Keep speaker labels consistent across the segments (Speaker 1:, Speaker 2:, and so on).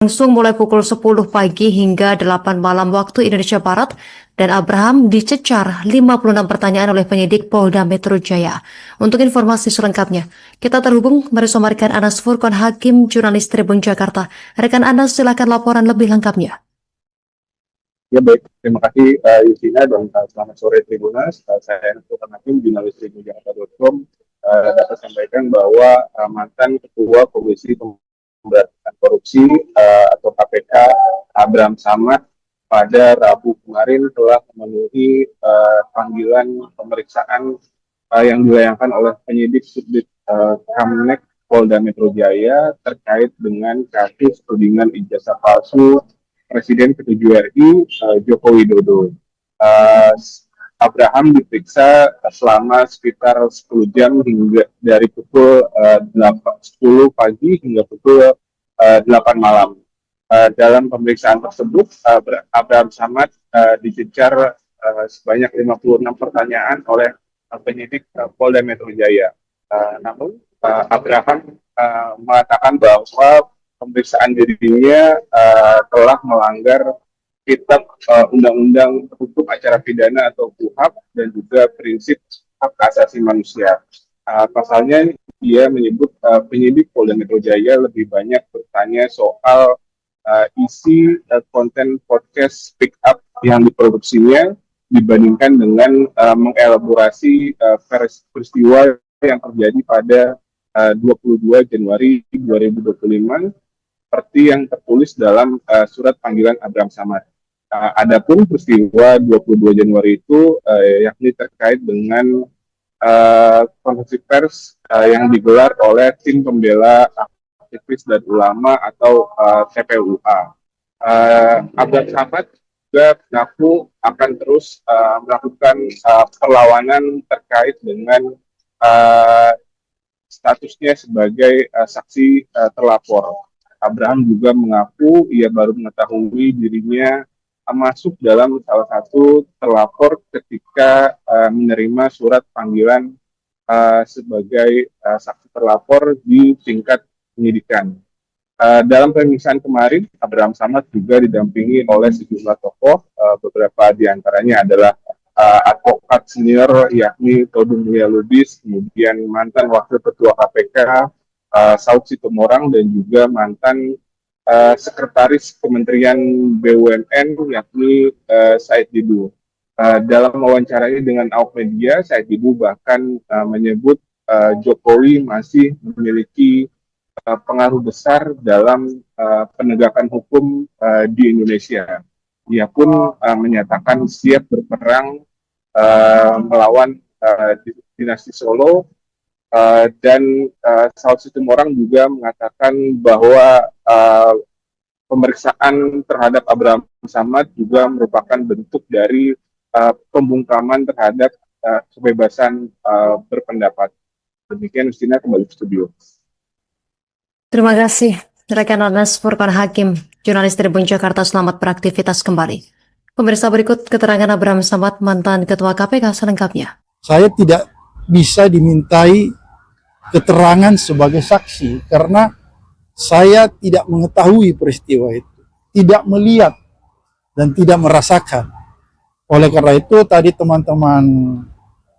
Speaker 1: Langsung mulai pukul 10 pagi hingga 8 malam waktu Indonesia Barat, dan Abraham dicecar 56 pertanyaan oleh penyidik Polda Metro Jaya. Untuk informasi selengkapnya, kita terhubung bersama rekan Anas Furqon Hakim, jurnalis Tribun Jakarta. Rekan Anas, silakan laporan lebih lengkapnya.
Speaker 2: Ya baik, terima kasih Yusina dan selamat sore Tribunas. Saya Anas Furqon Hakim, jurnalis Tribun Jakarta.com, dapat sampaikan bahwa mantan Ketua Komisi Pemberantasan Korupsi atau KPK Abraham Samad pada Rabu kemarin telah memenuhi panggilan pemeriksaan yang dilayangkan oleh penyidik Subdit Kamnek Polda Metro Jaya terkait dengan kasus tudingan ijazah palsu Presiden ke-7 RI Joko Widodo. Abraham diperiksa selama sekitar 10 jam hingga dari pukul 10 pagi hingga pukul 8 malam. Dalam pemeriksaan tersebut, Abraham Samad dicecar sebanyak 56 pertanyaan oleh penyidik Polda Metro Jaya. Namun Abraham mengatakan bahwa pemeriksaan dirinya telah melanggar Kitab Undang-Undang Hukum Acara Pidana atau KUHAP dan juga prinsip hak asasi manusia. Pasalnya dia menyebut penyidik Polda Metro Jaya lebih banyak bertanya soal isi konten podcast Speak Up yang diproduksinya dibandingkan dengan mengelaborasi peristiwa yang terjadi pada 22 Januari 2025 seperti yang tertulis dalam surat panggilan Abraham Samad. Adapun peristiwa 22 Januari itu yakni terkait dengan konferensi pers yang digelar oleh tim pembela aktivis dan ulama atau TPUA. Abraham Samad juga mengaku akan terus melakukan perlawanan terkait dengan statusnya sebagai saksi terlapor. Abraham juga mengaku ia baru mengetahui dirinya masuk dalam salah satu terlapor ketika menerima surat panggilan sebagai saksi terlapor di tingkat penyidikan. Dalam pemeriksaan kemarin, Abraham Samad juga didampingi oleh sejumlah tokoh, beberapa diantaranya adalah advokat senior yakni Todung Mulia Lubis, kemudian mantan Wakil Ketua KPK Saud Situmorang, dan juga mantan Sekretaris Kementerian BUMN yakni Said Didu. Dalam wawancaranya dengan awak media, Said Didu bahkan menyebut Jokowi masih memiliki pengaruh besar dalam penegakan hukum di Indonesia. Dia pun menyatakan siap berperang melawan dinasti Solo, dan Saud Situmorang juga mengatakan bahwa pemeriksaan terhadap Abraham Samad juga merupakan bentuk dari pembungkaman terhadap kebebasan berpendapat. Demikian, Justina, kembali ke studio.
Speaker 1: Terima kasih, rekan Anas Furqon Hakim, jurnalis Tribun Jakarta. Selamat beraktivitas kembali. Pemirsa, berikut keterangan Abraham Samad, mantan Ketua KPK selengkapnya.
Speaker 3: Saya tidak bisa dimintai keterangan sebagai saksi karena saya tidak mengetahui peristiwa itu, tidak melihat dan tidak merasakan. Oleh karena itu tadi teman-teman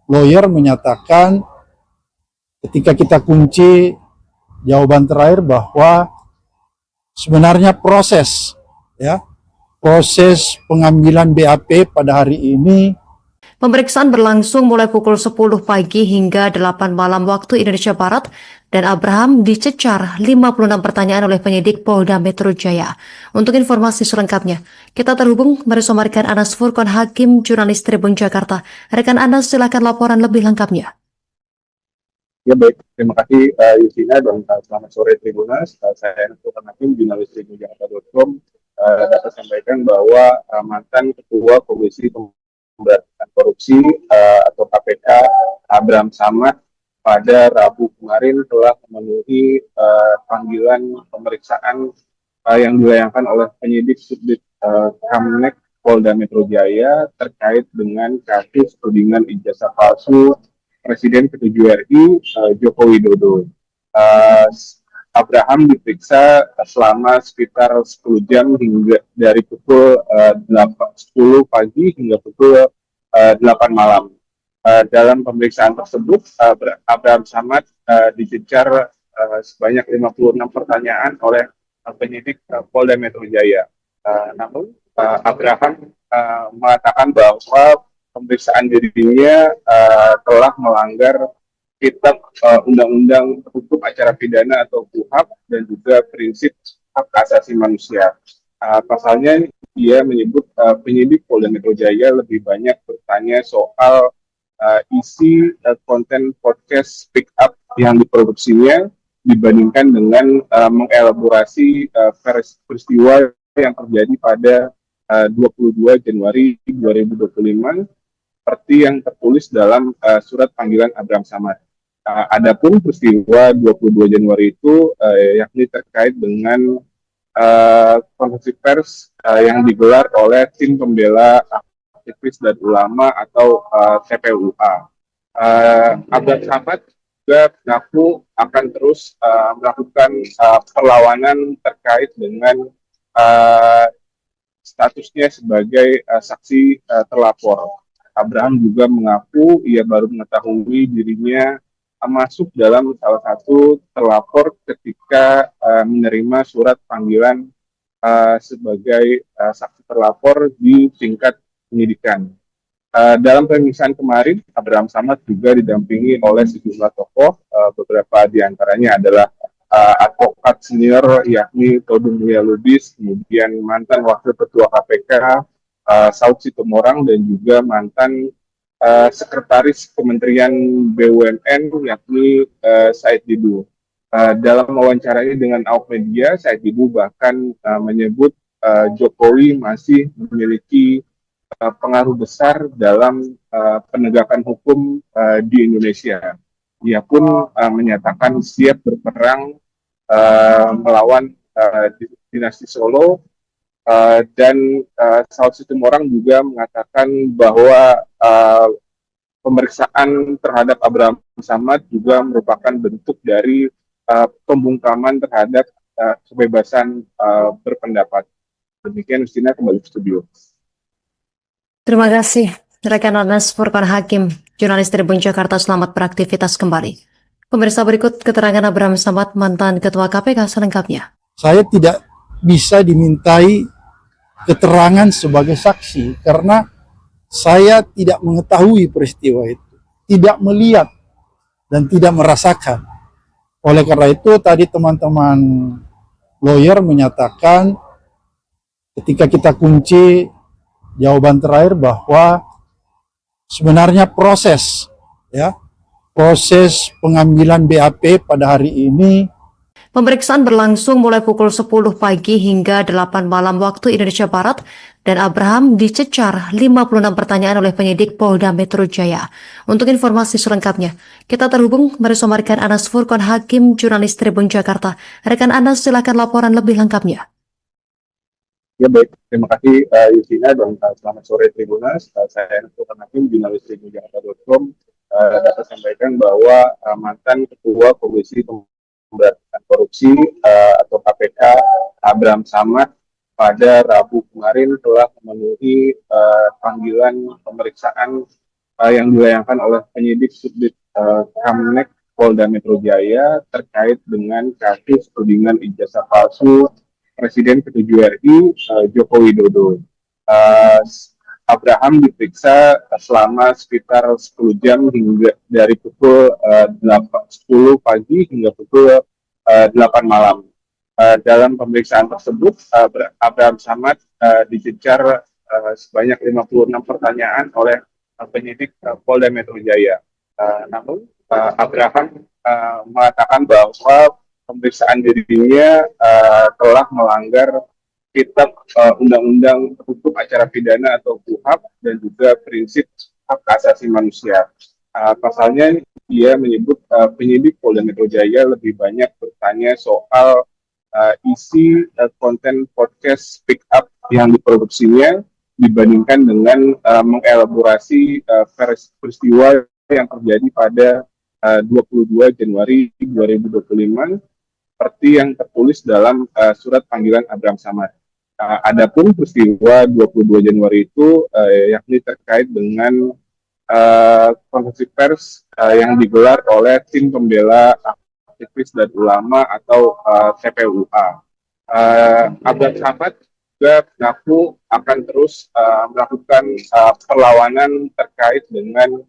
Speaker 3: lawyer menyatakan ketika kita kunci jawaban terakhir bahwa sebenarnya proses pengambilan BAP pada hari ini.
Speaker 1: Pemeriksaan berlangsung mulai pukul 10 pagi hingga 8 malam waktu Indonesia Barat, dan Abraham dicecar 56 pertanyaan oleh penyidik Polda Metro Jaya. Untuk informasi selengkapnya, kita terhubung bersama rekan Anas Furqon Hakim, jurnalis Tribun Jakarta. Rekan Anas, silakan laporan lebih lengkapnya.
Speaker 2: Ya baik, terima kasih Yusina dan selamat sore Tribunas. Saya Anas Furqon Hakim, jurnalis Tribun Jakarta.com, dapat sampaikan bahwa mantan Ketua Komisi Pemberantasan Korupsi atau KPK Abraham Samad pada Rabu kemarin telah memenuhi panggilan pemeriksaan yang dilayangkan oleh penyidik Subdit Kamnek Polda Metro Jaya terkait dengan kasus tudingan ijazah palsu Presiden ke-7 RI Joko Widodo. Abraham diperiksa selama sekitar 10 jam hingga dari pukul 10 pagi hingga pukul 8 malam. Dalam pemeriksaan tersebut, Abraham Samad dicecar sebanyak 56 pertanyaan oleh penyidik Polda Metro Jaya. Namun Abraham mengatakan bahwa pemeriksaan dirinya telah melanggar Kitab Undang-Undang Hukum Acara Pidana atau KUHP dan juga prinsip hak asasi manusia. Pasalnya dia menyebut penyidik Polda Metro Jaya lebih banyak bertanya soal isi konten podcast Speak Up yang diproduksinya dibandingkan dengan mengelaborasi peristiwa yang terjadi pada 22 Januari 2025 seperti yang tertulis dalam surat panggilan Abraham Samad. Adapun peristiwa 22 Januari itu yakni terkait dengan konferensi pers yang digelar oleh tim pembela aktivis dan ulama atau TPUA. Abraham Samad juga mengaku akan terus melakukan perlawanan terkait dengan statusnya sebagai saksi terlapor. Abraham juga mengaku ia baru mengetahui dirinya masuk dalam salah satu terlapor ketika menerima surat panggilan sebagai saksi terlapor di tingkat penyidikan. Dalam pemeriksaan kemarin, Abraham Samad juga didampingi oleh sejumlah tokoh, beberapa diantaranya adalah advokat senior yakni Todung Mulia Lubis, kemudian mantan Wakil Ketua KPK Saud Situmorang dan juga mantan Sekretaris Kementerian BUMN yakni Said Didu. Dalam wawancaranya dengan awak media, Said Didu bahkan menyebut Jokowi masih memiliki pengaruh besar dalam penegakan hukum di Indonesia. Ia pun menyatakan siap berperang melawan dinasti Solo. Dan Saud Situmorang juga mengatakan bahwa pemeriksaan terhadap Abraham Samad juga merupakan bentuk dari pembungkaman terhadap kebebasan berpendapat. Demikian, Justina, kembali ke studio.
Speaker 1: Terima kasih, rekan Anas Furqan Hakim, jurnalis Tribun Jakarta. Selamat beraktivitas kembali. Pemirsa, berikut keterangan Abraham Samad, mantan Ketua KPK selengkapnya.
Speaker 3: Saya tidak bisa dimintai keterangan sebagai saksi karena saya tidak mengetahui peristiwa itu, tidak melihat dan tidak merasakan. Oleh karena itu tadi teman-teman lawyer menyatakan ketika kita kunci jawaban terakhir bahwa sebenarnya proses pengambilan BAP pada hari ini.
Speaker 1: Pemeriksaan berlangsung mulai pukul 10 pagi hingga 8 malam waktu Indonesia Barat dan Abraham dicecar 56 pertanyaan oleh penyidik Polda Metro Jaya. Untuk informasi selengkapnya, kita terhubung bersama rekan Anas Furqan Hakim, jurnalis Tribun Jakarta. Rekan Anas, silakan laporan lebih lengkapnya.
Speaker 2: Ya baik, terima kasih Justina dan selamat sore Tribunas. Saya Anas Furqan Hakim, jurnalis tribunjakarta.com, dapat sampaikan bahwa mantan Ketua Komisi Pemberantasan Korupsi atau KPK Abraham Samad pada Rabu kemarin telah memenuhi panggilan pemeriksaan yang dilayangkan oleh penyidik Subdit Kamnek Polda Metro Jaya terkait dengan kasus tudingan ijazah palsu Presiden ke-7 RI Joko Widodo. Abraham diperiksa selama sekitar 10 jam hingga dari pukul 10 pagi hingga pukul 8 malam. Dalam pemeriksaan tersebut, Abraham Samad dicecar sebanyak 56 pertanyaan oleh penyidik Polda Metro Jaya. Namun, Abraham mengatakan bahwa pemeriksaan dirinya telah melanggar Kitab Undang-Undang Hukum Acara Pidana atau KUHP dan juga prinsip hak asasi manusia. Pasalnya dia menyebut penyidik Polda Metro Jaya lebih banyak bertanya soal isi konten podcast Speak Up yang diproduksinya dibandingkan dengan mengelaborasi peristiwa yang terjadi pada 22 Januari 2025 seperti yang tertulis dalam surat panggilan Abraham Samad. Adapun peristiwa 22 Januari itu yakni terkait dengan konferensi pers yang digelar oleh tim pembela aktivis dan ulama atau TPUA. Abraham Samad juga mengaku akan terus melakukan perlawanan terkait dengan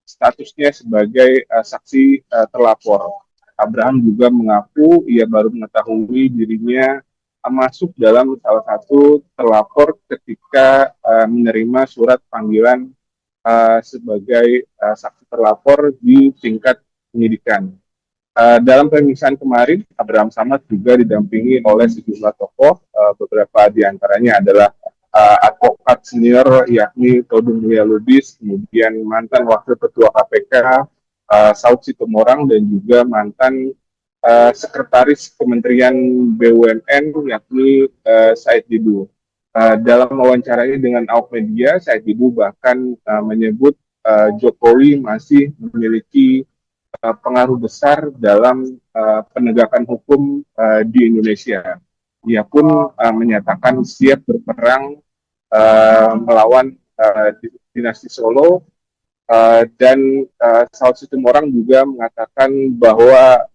Speaker 2: statusnya sebagai saksi terlapor. Abraham juga mengaku ia baru mengetahui dirinya masuk dalam salah satu terlapor ketika menerima surat panggilan sebagai saksi terlapor di tingkat penyidikan. Dalam pemeriksaan kemarin, Abraham Samad juga didampingi oleh sejumlah tokoh, beberapa diantaranya adalah advokat senior yakni Todung Mulia Lubis, kemudian mantan Wakil Ketua KPK Saud Situmorang, dan juga mantan Sekretaris Kementerian BUMN yakni Said Didu. Dalam wawancaranya dengan awak media, Said Didu bahkan menyebut Jokowi masih memiliki pengaruh besar dalam penegakan hukum di Indonesia. Ia pun menyatakan siap berperang melawan dinasti Solo, dan Saud Situmorang juga mengatakan bahwa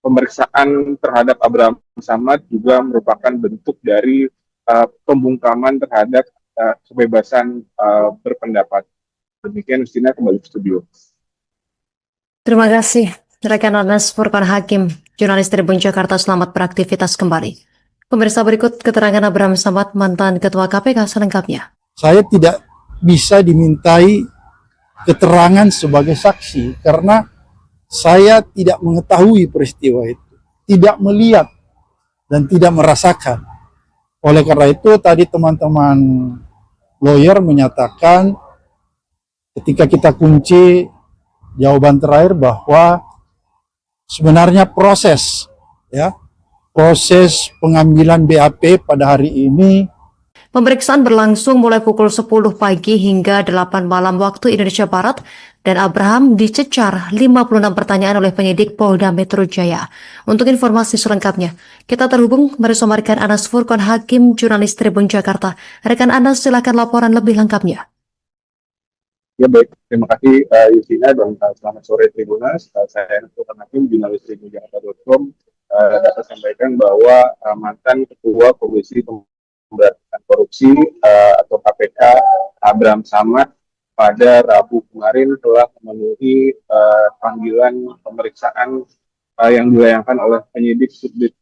Speaker 2: pemeriksaan terhadap Abraham Samad juga merupakan bentuk dari pembungkaman terhadap kebebasan berpendapat. Demikian, Justina, kembali ke studio.
Speaker 1: Terima kasih, rekan Anas Furqan Hakim, jurnalis Tribun Jakarta. Selamat beraktivitas kembali. Pemirsa, berikut keterangan Abraham Samad, mantan Ketua KPK selengkapnya.
Speaker 3: Saya tidak bisa dimintai keterangan sebagai saksi karena saya tidak mengetahui peristiwa itu, tidak melihat dan tidak merasakan. Oleh karena itu tadi teman-teman lawyer menyatakan ketika kita kunci jawaban terakhir bahwa sebenarnya proses pengambilan BAP pada hari ini.
Speaker 1: Pemeriksaan berlangsung mulai pukul 10 pagi hingga 8 malam waktu Indonesia Barat, dan Abraham dicecar 56 pertanyaan oleh penyidik Polda Metro Jaya. Untuk informasi selengkapnya, kita terhubung bersama rekan Anas Furqan Hakim, jurnalis Tribun Jakarta. Rekan Anas, silakan laporan lebih lengkapnya.
Speaker 2: Ya baik, terima kasih Justina, dan selamat sore Tribunas. Saya Anas Furqan Hakim, jurnalis tribunjakarta.com, dapat sampaikan bahwa mantan Ketua Komisi Pemberantasan Korupsi atau KPK Abraham Samad pada Rabu kemarin telah memenuhi panggilan pemeriksaan yang dilayangkan oleh penyidik Subdit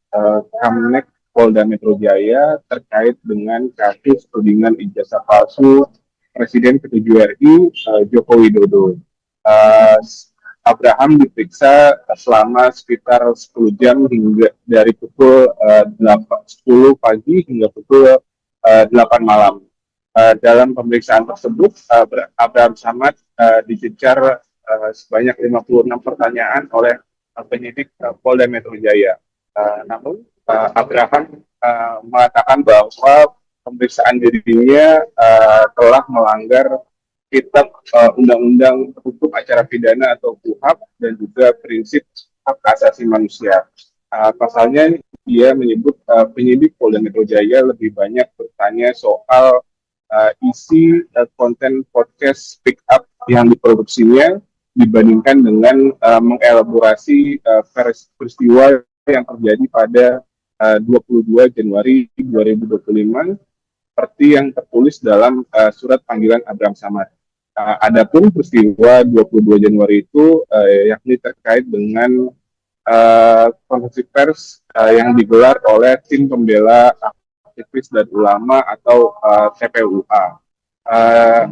Speaker 2: Kamnek Polda Metro Jaya terkait dengan kasus tudingan ijazah palsu Presiden ke-7 RI Joko Widodo. Abraham diperiksa selama sekitar 10 jam hingga dari pukul 10 pagi hingga pukul 8 malam. Dalam pemeriksaan tersebut, Abraham Samad dicecar sebanyak 56 pertanyaan oleh penyidik Polda Metro Jaya. Namun, Abraham mengatakan bahwa pemeriksaan dirinya telah melanggar Kitab Undang-Undang Hukum Acara Pidana atau KUHAP dan juga prinsip hak asasi manusia. Pasalnya dia menyebut penyidik Polda Metro Jaya lebih banyak bertanya soal isi konten podcast Speak Up yang diproduksinya dibandingkan dengan mengelaborasi peristiwa yang terjadi pada 22 Januari 2025 seperti yang tertulis dalam surat panggilan Abraham Samad. Adapun peristiwa 22 Januari itu yakni terkait dengan konferensi pers yang digelar oleh tim pembela aktivis dan ulama atau TPUA.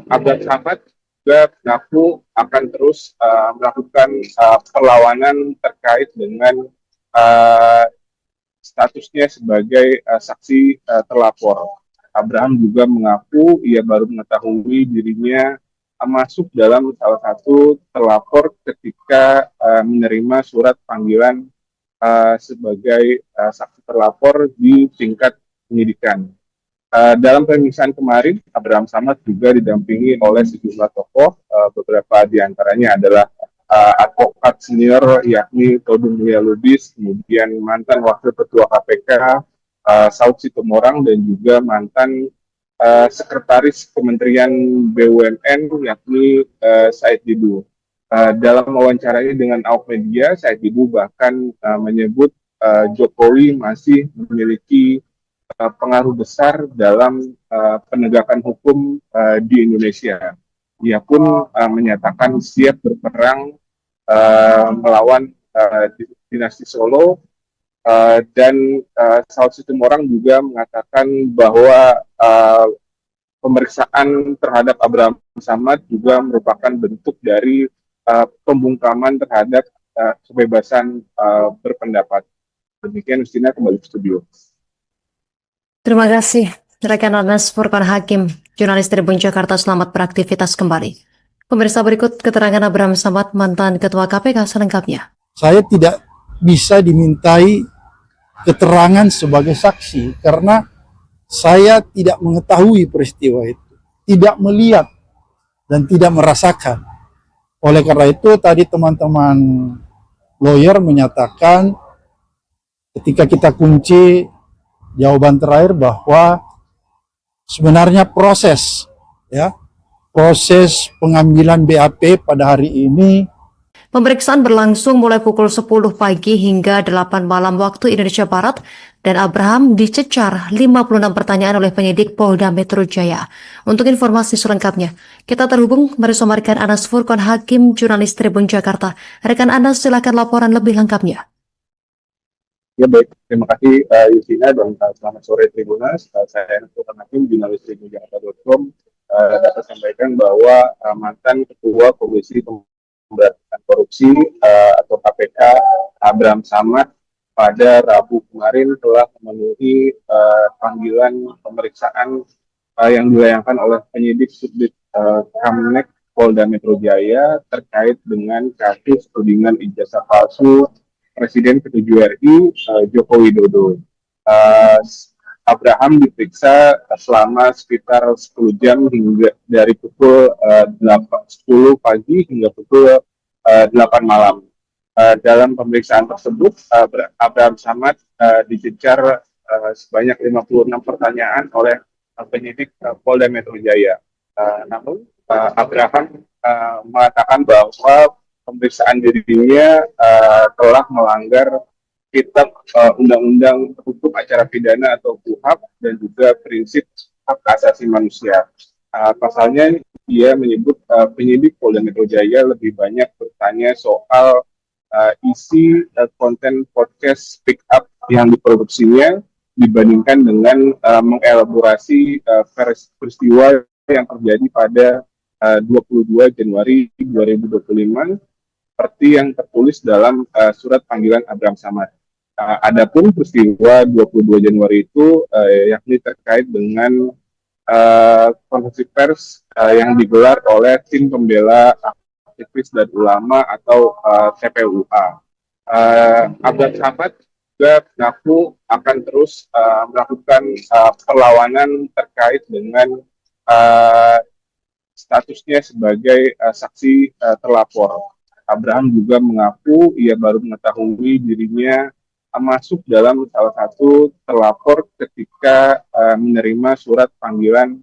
Speaker 2: Abraham Samad juga mengaku akan terus melakukan perlawanan terkait dengan statusnya sebagai saksi terlapor. Abraham juga mengaku ia baru mengetahui dirinya masuk dalam salah satu terlapor ketika menerima surat panggilan sebagai saksi terlapor di tingkat penyidikan. Dalam pemeriksaan kemarin, Abraham Samad juga didampingi oleh sejumlah tokoh, beberapa diantaranya adalah advokat senior yakni Todung Mulya Lubis, kemudian mantan Wakil Ketua KPK Saud Situmorang, dan juga mantan Sekretaris Kementerian BUMN yakni Said Didu. Dalam wawancaranya dengan awak media, Said Didu bahkan menyebut Jokowi masih memiliki pengaruh besar dalam penegakan hukum di Indonesia. Ia pun menyatakan siap berperang melawan dinasti Solo, dan Saud Situmorang juga mengatakan bahwa pemeriksaan terhadap Abraham Samad juga merupakan bentuk dari pembungkaman terhadap kebebasan berpendapat. Demikian, Justina, kembali ke studio.
Speaker 1: Terima kasih, rekan Anas Furqan Hakim, jurnalis Tribun Jakarta. Selamat beraktivitas kembali. Pemirsa, berikut keterangan Abraham Samad, mantan Ketua KPK selengkapnya.
Speaker 3: saya tidak bisa dimintai keterangan sebagai saksi karena saya tidak mengetahui peristiwa itu, tidak melihat dan tidak merasakan. Oleh karena itu tadi teman-teman lawyer menyatakan ketika kita kunci jawaban terakhir bahwa sebenarnya proses pengambilan BAP pada hari ini.
Speaker 1: Pemeriksaan berlangsung mulai pukul 10 pagi hingga 8 malam waktu Indonesia Barat, dan Abraham dicecar 56 pertanyaan oleh penyidik Polda Metro Jaya. Untuk informasi selengkapnya, kita terhubung bersama rekan Anas Furqan Hakim, jurnalis Tribun Jakarta. Rekan Anas, silakan laporan lebih lengkapnya.
Speaker 2: Ya, baik, terima kasih Yusina, dan selamat sore Tribunas. Saya Anas Furqan Hakim, jurnalis tribunjakarta.com, dapat sampaikan bahwa mantan Ketua Komisi Pemberantasan Korupsi atau KPK Abraham Samad pada Rabu kemarin telah memenuhi panggilan pemeriksaan yang dilayangkan oleh penyidik Subdit Kamnek Polda Metro Jaya terkait dengan kasus tudingan ijazah palsu Presiden ke-7 RI Joko Widodo. Abraham diperiksa selama sekitar 10 jam hingga dari pukul 10 pagi hingga pukul 8 malam. Dalam pemeriksaan tersebut, Abraham Samad dicecar sebanyak 56 pertanyaan oleh penyidik Polda Metro Jaya. Namun, Abraham mengatakan bahwa pemeriksaan dirinya telah melanggar Kitab Undang-Undang Hukum Acara Pidana atau KUHP dan juga prinsip hak asasi manusia. Pasalnya, dia menyebut penyidik Polda Metro Jaya lebih banyak bertanya soal isi konten podcast Speak Up yang diproduksinya dibandingkan dengan mengelaborasi peristiwa yang terjadi pada 22 Januari 2025 seperti yang tertulis dalam surat panggilan Abraham Samad. Adapun peristiwa 22 Januari itu yakni terkait dengan konferensi pers yang digelar oleh tim pembela aktivis dan ulama atau TPUA. Abraham Samad juga mengaku akan terus melakukan perlawanan terkait dengan statusnya sebagai saksi terlapor. Abraham juga mengaku ia baru mengetahui dirinya masuk dalam salah satu terlapor ketika menerima surat panggilan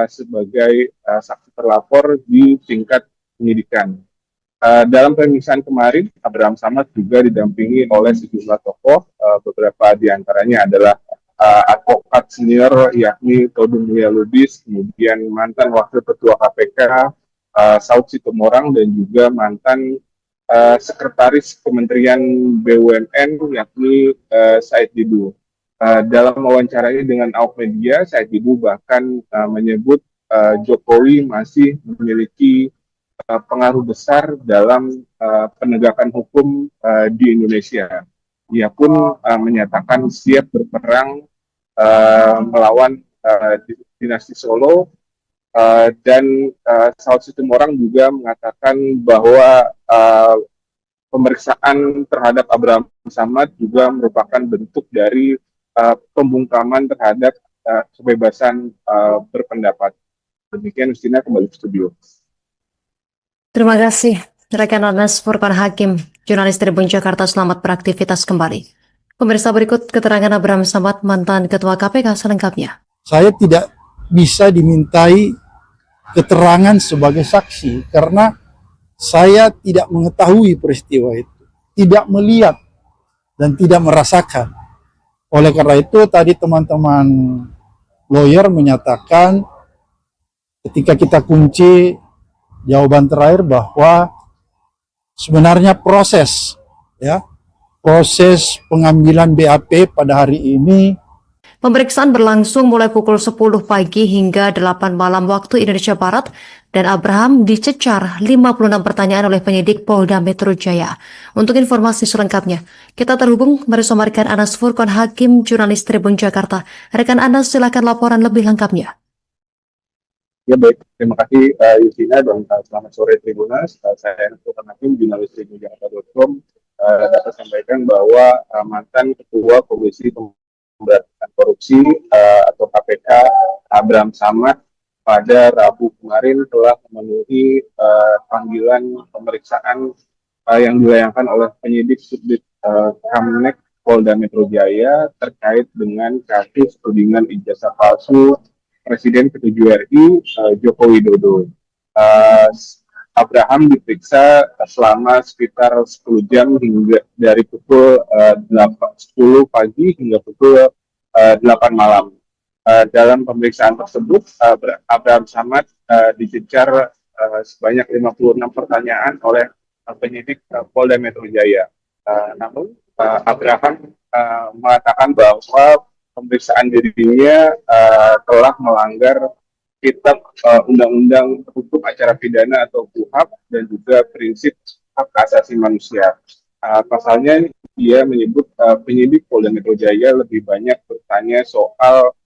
Speaker 2: sebagai saksi terlapor di tingkat penyidikan. Dalam pemeriksaan kemarin, Abraham Samad juga didampingi oleh sejumlah tokoh, beberapa diantaranya adalah advokat senior yakni Todung Mulya Lubis, kemudian mantan Wakil Ketua KPK Saud Situmorang, dan juga mantan Sekretaris Kementerian BUMN yakni Said Didu. Dalam wawancaranya dengan awak media, Said Didu bahkan menyebut Jokowi masih memiliki pengaruh besar dalam penegakan hukum di Indonesia. Ia pun menyatakan siap berperang melawan dinasti Solo, dan Saud Situmorang juga mengatakan bahwa pemeriksaan terhadap Abraham Samad juga merupakan bentuk dari pembungkaman terhadap kebebasan berpendapat. Demikian, Justina, kembali ke studio.
Speaker 1: Terima kasih, rekan Anas Furqan Hakim, jurnalis Tribun Jakarta, selamat beraktivitas kembali. Pemirsa, berikut keterangan Abraham Samad, mantan Ketua KPK selengkapnya.
Speaker 3: Saya tidak bisa dimintai keterangan sebagai saksi karena saya tidak mengetahui peristiwa itu, tidak melihat dan tidak merasakan. Oleh karena itu tadi teman-teman lawyer menyatakan ketika kita kunci jawaban terakhir bahwa sebenarnya proses pengambilan BAP pada hari ini.
Speaker 1: Pemeriksaan berlangsung mulai pukul 10 pagi hingga 8 malam waktu Indonesia Barat, dan Abraham dicecar 56 pertanyaan oleh penyidik Polda Metro Jaya. Untuk informasi selengkapnya, kita terhubung bersama rekan Anas Furqan Hakim, jurnalis Tribun Jakarta. Rekan Anas, silakan laporan lebih lengkapnya.
Speaker 2: Ya baik, terima kasih Yusina dan selamat sore Tribunas. Saya Anas Furqan Hakim, jurnalis tribunjakarta.com, dapat sampaikan bahwa mantan Ketua Komisi Pemberantasan Korupsi atau KPK Abraham Samad pada Rabu kemarin telah memenuhi panggilan pemeriksaan yang dilayangkan oleh penyidik Subdit Kamnek Polda Metro Jaya terkait dengan kasus tudingan ijazah palsu Presiden ke-7 RI Joko Widodo. Abraham diperiksa selama sekitar 10 jam hingga dari pukul 10 pagi hingga pukul 8 malam. Dalam pemeriksaan tersebut, Abraham Samad dicecar sebanyak 56 pertanyaan oleh penyidik Polda Metro Jaya. Namun, Abraham mengatakan bahwa pemeriksaan dirinya telah melanggar Kitab Undang-Undang Hukum Acara Pidana atau KUHAP dan juga prinsip hak asasi manusia. Pasalnya dia menyebut penyidik Polda Metro Jaya lebih banyak bertanya soal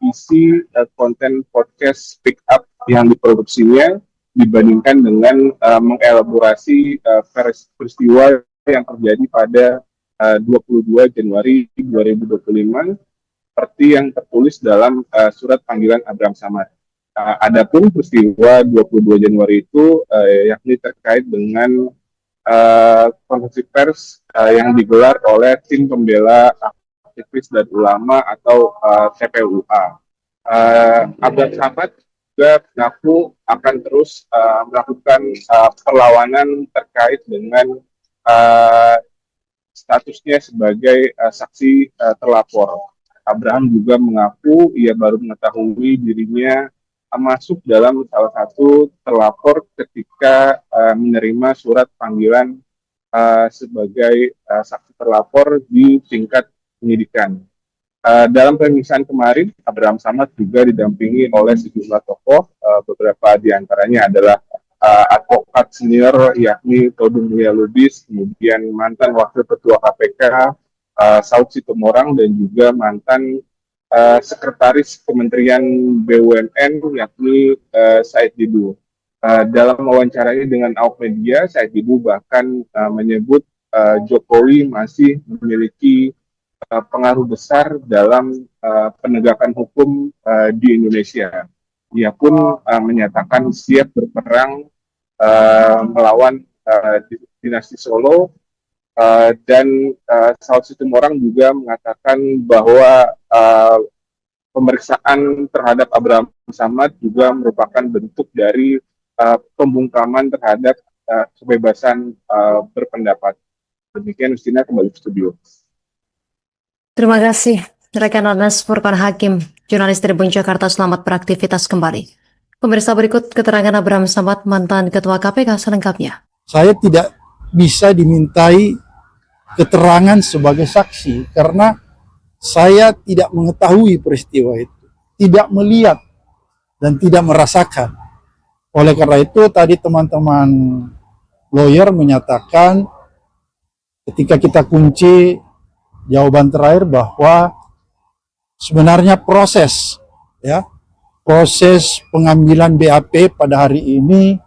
Speaker 2: isi konten podcast Speak Up yang diproduksinya dibandingkan dengan mengelaborasi peristiwa yang terjadi pada 22 Januari 2025 seperti yang tertulis dalam surat panggilan Abraham Samad. Adapun peristiwa 22 Januari itu yakni terkait dengan konferensi pers yang digelar oleh tim pembela aktivis dan ulama atau TPUA. Abraham Samad juga mengaku akan terus melakukan perlawanan terkait dengan statusnya sebagai saksi terlapor. Abraham juga mengaku ia baru mengetahui dirinya masuk dalam salah satu terlapor ketika menerima surat panggilan sebagai saksi terlapor di tingkat penyidikan. Dalam pemeriksaan kemarin, Abraham Samad juga didampingi oleh sejumlah tokoh, beberapa diantaranya adalah advokat senior yakni Todung Mulya Lubis, kemudian mantan Wakil Ketua KPK Saud Situmorang, dan juga mantan Sekretaris Kementerian BUMN yakni Said Didu. Dalam wawancaranya dengan awak media, Said Didu bahkan menyebut Jokowi masih memiliki pengaruh besar dalam penegakan hukum di Indonesia. Ia pun menyatakan siap berperang melawan dinasti Solo, dan Saud Situmorang juga mengatakan bahwa pemeriksaan terhadap Abraham Samad juga merupakan bentuk dari pembungkaman terhadap kebebasan berpendapat. Demikian, Justina, kembali ke studio.
Speaker 1: Terima kasih, rekan Anas Furqan Hakim, jurnalis Tribun Jakarta, selamat beraktivitas kembali. Pemirsa, berikut keterangan Abraham Samad, mantan Ketua KPK selengkapnya.
Speaker 3: Saya tidak bisa dimintai keterangan sebagai saksi karena saya tidak mengetahui peristiwa itu, tidak melihat dan tidak merasakan. Oleh karena itu tadi teman-teman lawyer menyatakan ketika kita kunci jawaban terakhir bahwa sebenarnya proses pengambilan BAP pada hari ini.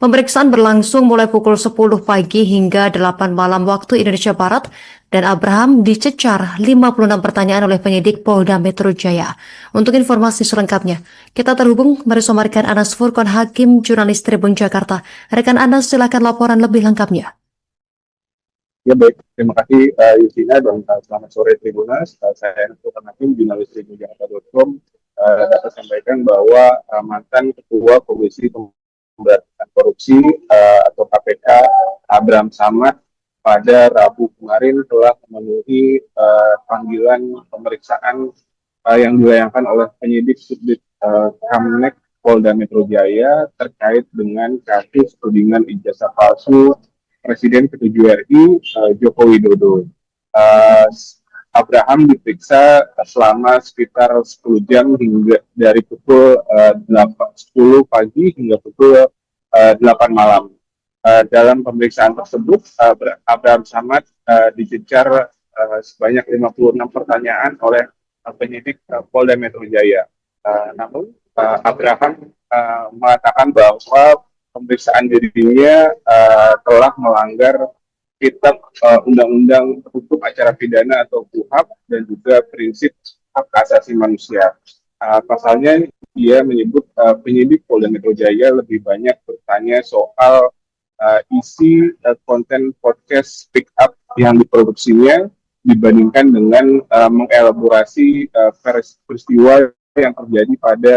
Speaker 1: Pemeriksaan berlangsung mulai pukul 10 pagi hingga 8 malam waktu Indonesia Barat dan Abraham dicecar 56 pertanyaan oleh penyidik Polda Metro Jaya. Untuk informasi selengkapnya, kita terhubung bersama rekan Anas Furqon Hakim, jurnalis Tribun Jakarta. Rekan Anas, silakan laporan lebih lengkapnya.
Speaker 2: Ya baik, terima kasih Yusina dan selamat sore Tribunas. Saya Anas Furqon Hakim, jurnalis tribunjakarta.com, dapat sampaikan bahwa mantan Ketua Komisi Pemberantasan Korupsi atau KPK Abraham Samad pada Rabu kemarin telah memenuhi panggilan pemeriksaan yang dilayangkan oleh penyidik Subdit Kamnek Polda Metro Jaya terkait dengan kasus tudingan ijazah palsu Presiden ke-7 RI Joko Widodo. Abraham diperiksa selama sekitar 10 jam hingga dari pukul 10 pagi hingga pukul 8 malam. Dalam pemeriksaan tersebut, Abraham Samad dicecar sebanyak 56 pertanyaan oleh penyidik Polda Metro Jaya. Namun, Abraham mengatakan bahwa pemeriksaan dirinya telah melanggar Kitab Undang-Undang Hukum Acara Pidana atau KUHAP dan juga prinsip hak asasi manusia. Pasalnya dia menyebut penyidik Polda Metro Jaya lebih banyak bertanya soal isi konten podcast Speak Up yang diproduksinya dibandingkan dengan mengelaborasi peristiwa yang terjadi pada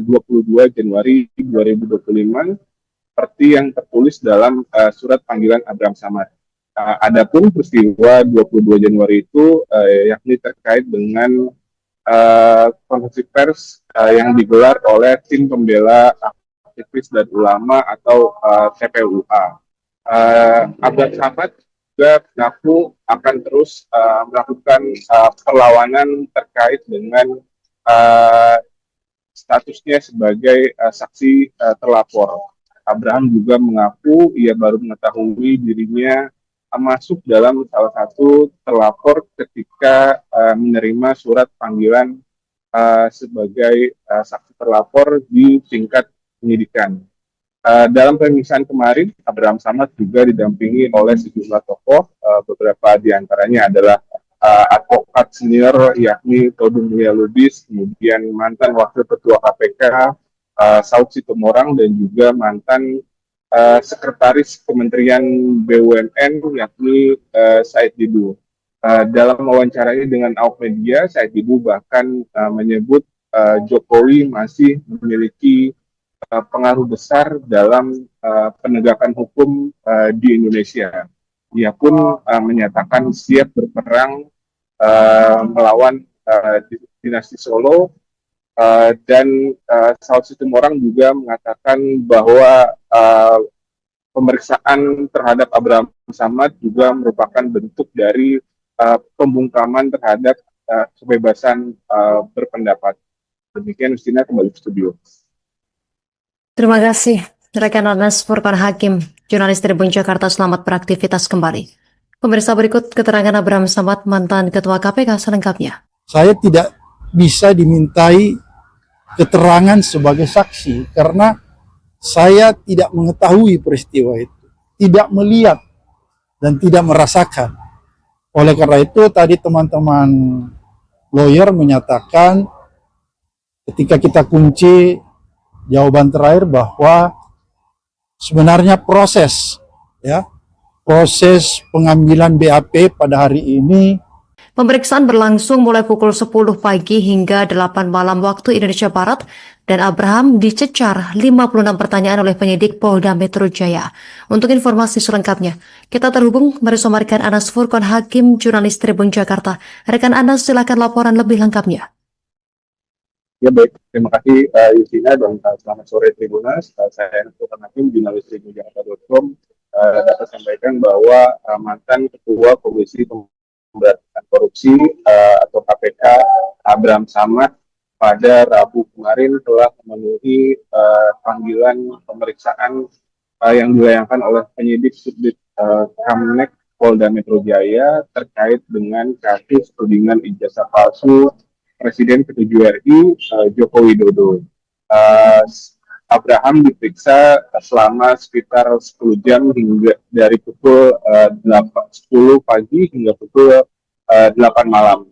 Speaker 2: 22 Januari 2025 seperti yang tertulis dalam surat panggilan Abraham Samad. Adapun peristiwa 22 Januari itu yakni terkait dengan konferensi pers yang digelar oleh tim pembela aktivis dan ulama atau TPUA. Abraham Samad juga mengaku akan terus melakukan perlawanan terkait dengan statusnya sebagai saksi terlapor. Abraham juga mengaku ia baru mengetahui dirinya masuk dalam salah satu terlapor ketika menerima surat panggilan sebagai saksi terlapor di tingkat penyidikan. Dalam pemeriksaan kemarin, Abraham Samad juga didampingi oleh sejumlah tokoh, beberapa diantaranya adalah advokat senior yakni Todung Mulia Lubis, kemudian mantan Wakil Ketua KPK Saud Situmorang dan juga mantan Sekretaris Kementerian BUMN yakni Said Didu. Dalam wawancaranya dengan awak media, Said Didu bahkan menyebut Jokowi masih memiliki pengaruh besar dalam penegakan hukum di Indonesia. Ia pun menyatakan siap berperang melawan dinasti Solo. Dan Saud Situmorang juga mengatakan bahwa pemeriksaan terhadap Abraham Samad juga merupakan bentuk dari pembungkaman terhadap kebebasan berpendapat. Demikian, Justina, kembali ke studio.
Speaker 1: Terima kasih, rekan Anas Furqon Hakim, jurnalis Tribun Jakarta. Selamat beraktivitas kembali. Pemirsa, berikut keterangan Abraham Samad, mantan Ketua KPK selengkapnya.
Speaker 3: Saya tidak bisa dimintai keterangan sebagai saksi karena saya tidak mengetahui peristiwa itu, tidak melihat dan tidak merasakan. Oleh karena itu tadi teman-teman lawyer menyatakan ketika kita kunci jawaban terakhir bahwa sebenarnya proses pengambilan BAP pada hari ini.
Speaker 1: Pemeriksaan berlangsung mulai pukul 10 pagi hingga 8 malam waktu Indonesia Barat dan Abraham dicecar 56 pertanyaan oleh penyidik Polda Metro Jaya. Untuk informasi selengkapnya, kita terhubung bersama rekan Anas Furqon Hakim, jurnalis Tribun Jakarta. Rekan Anas, silakan laporan lebih lengkapnya.
Speaker 2: Ya baik, terima kasih Yusina dan selamat sore Tribunas. Saya Anas Furqon Hakim, jurnalis tribunjakarta.com, dapat sampaikan bahwa mantan Ketua Komisi Pemberantasan Korupsi atau KPK Abraham Samad pada Rabu kemarin telah memenuhi panggilan pemeriksaan yang dilayangkan oleh penyidik Subdit Kamnek Polda Metro Jaya terkait dengan kasus tudingan ijazah palsu Presiden ke-7 RI Joko Widodo. Abraham diperiksa selama sekitar 10 jam hingga dari pukul 10 pagi hingga pukul 8 malam.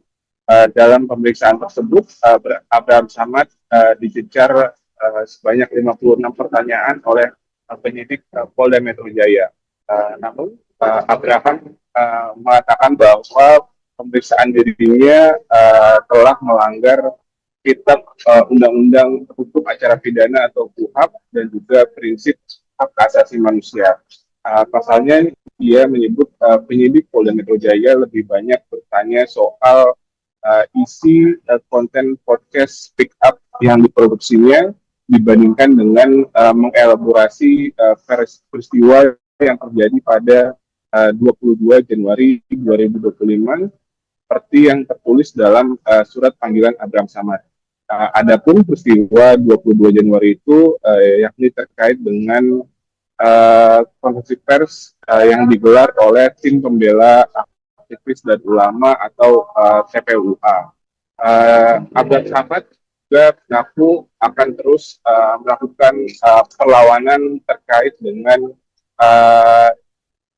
Speaker 2: Dalam pemeriksaan tersebut, Abraham Samad dicecar sebanyak 56 pertanyaan oleh penyidik Polda Metro Jaya. Namun Abraham mengatakan bahwa pemeriksaan dirinya telah melanggar Kitab Undang-Undang Hukum Acara Pidana atau KUHP dan juga prinsip hak asasi manusia. Pasalnya dia menyebut penyidik Polda Metro Jaya lebih banyak bertanya soal isi konten podcast Speak Up yang diproduksinya dibandingkan dengan mengelaborasi peristiwa yang terjadi pada 22 Januari 2025 seperti yang tertulis dalam surat panggilan Abraham Samad. Adapun peristiwa 22 Januari itu yakni terkait dengan konferensi pers yang digelar oleh tim pembela aktivis dan ulama atau TPUA. Abraham Samad juga mengaku akan terus melakukan perlawanan terkait dengan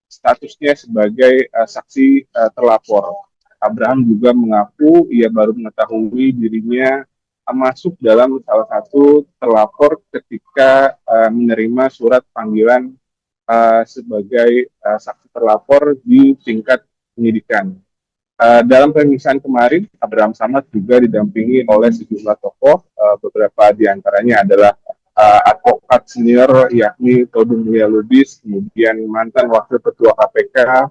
Speaker 2: statusnya sebagai saksi terlapor. Abraham juga mengaku ia baru mengetahui dirinya masuk dalam salah satu terlapor ketika menerima surat panggilan sebagai saksi terlapor di tingkat penyidikan. Dalam pemeriksaan kemarin, Abraham Samad juga didampingi oleh sejumlah tokoh, beberapa diantaranya adalah advokat senior yakni Todung Mulia Lubis, kemudian mantan Wakil Ketua KPK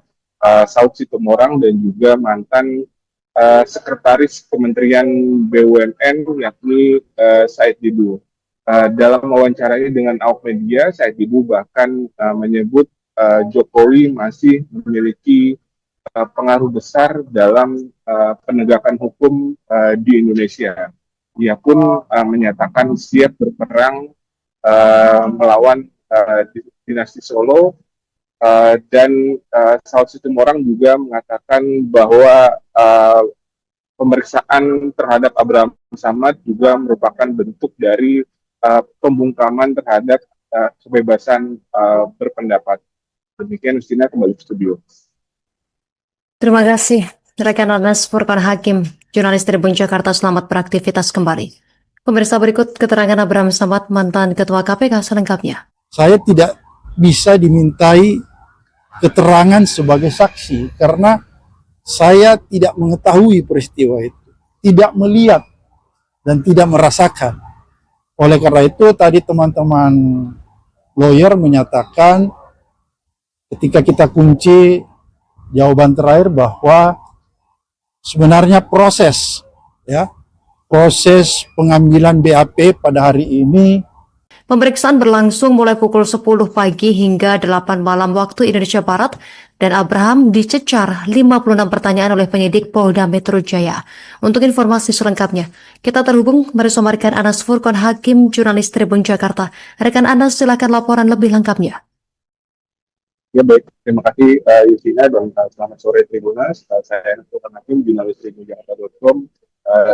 Speaker 2: Saud Sitomorang dan juga mantan Sekretaris Kementerian BUMN yakni Said Didu. Dalam wawancaranya dengan awak media, Said Didu bahkan menyebut Jokowi masih memiliki pengaruh besar dalam penegakan hukum di Indonesia. Ia pun menyatakan siap berperang melawan dinasti Solo. Dan Saud Sitomorang juga mengatakan bahwa pemeriksaan terhadap Abraham Samad juga merupakan bentuk dari pembungkaman terhadap kebebasan berpendapat. Demikian Justina, kembali ke studio.
Speaker 1: Terima kasih rekan Anas Furqan Hakim, jurnalis Tribun Jakarta. Selamat beraktivitas kembali. Pemirsa, berikut keterangan Abraham Samad, mantan Ketua KPK selengkapnya.
Speaker 3: Saya tidak bisa dimintai keterangan sebagai saksi karena saya tidak mengetahui peristiwa itu, tidak melihat dan tidak merasakan. Oleh karena itu tadi teman-teman lawyer menyatakan ketika kita kunci jawaban terakhir bahwa sebenarnya proses pengambilan BAP pada hari ini.
Speaker 1: Pemeriksaan berlangsung mulai pukul 10 pagi hingga 8 malam waktu Indonesia Barat dan Abraham dicecar 56 pertanyaan oleh penyidik Polda Metro Jaya. Untuk informasi selengkapnya, kita terhubung bersama rekan Anas Furqan Hakim, jurnalis Tribun Jakarta. Rekan Anas, silakan laporan lebih lengkapnya.
Speaker 2: Ya baik, terima kasih Justina dan selamat sore Tribunas. Saya Anas Furqan Hakim, jurnalis tribunjakarta.com,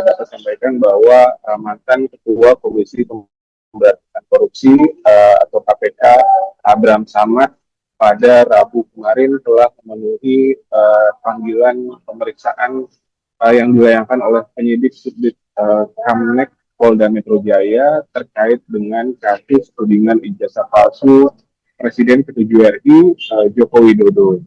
Speaker 2: dapat sampaikan bahwa mantan Ketua Komisi Pemberantasan Korupsi atau KPK Abraham Samad pada Rabu kemarin telah memenuhi panggilan pemeriksaan yang dilayangkan oleh penyidik Subdit Kamnek Polda Metro Jaya terkait dengan kasus tudingan ijazah palsu Presiden ke-7 RI Joko Widodo.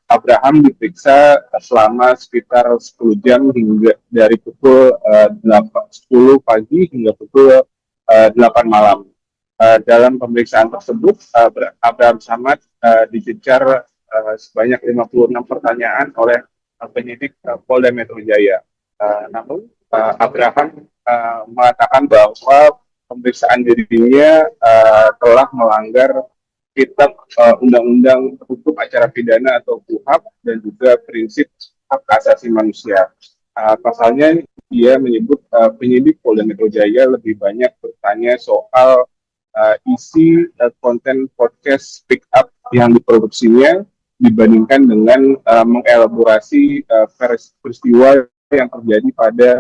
Speaker 2: Abraham diperiksa selama sekitar 10 jam hingga dari pukul 10 pagi hingga pukul 8 malam. Dalam pemeriksaan tersebut, Abraham Samad dicecar sebanyak 56 pertanyaan oleh penyidik Polda Metro Jaya. Namun, Abraham mengatakan bahwa pemeriksaan dirinya telah melanggar Kitab Undang-Undang Hukum Acara Pidana atau KUHP dan juga prinsip hak asasi manusia. Pasalnya dia menyebut penyidik Polda Metro Jaya lebih banyak bertanya soal isi konten podcast Speak Up yang diproduksinya dibandingkan dengan mengelaborasi peristiwa yang terjadi pada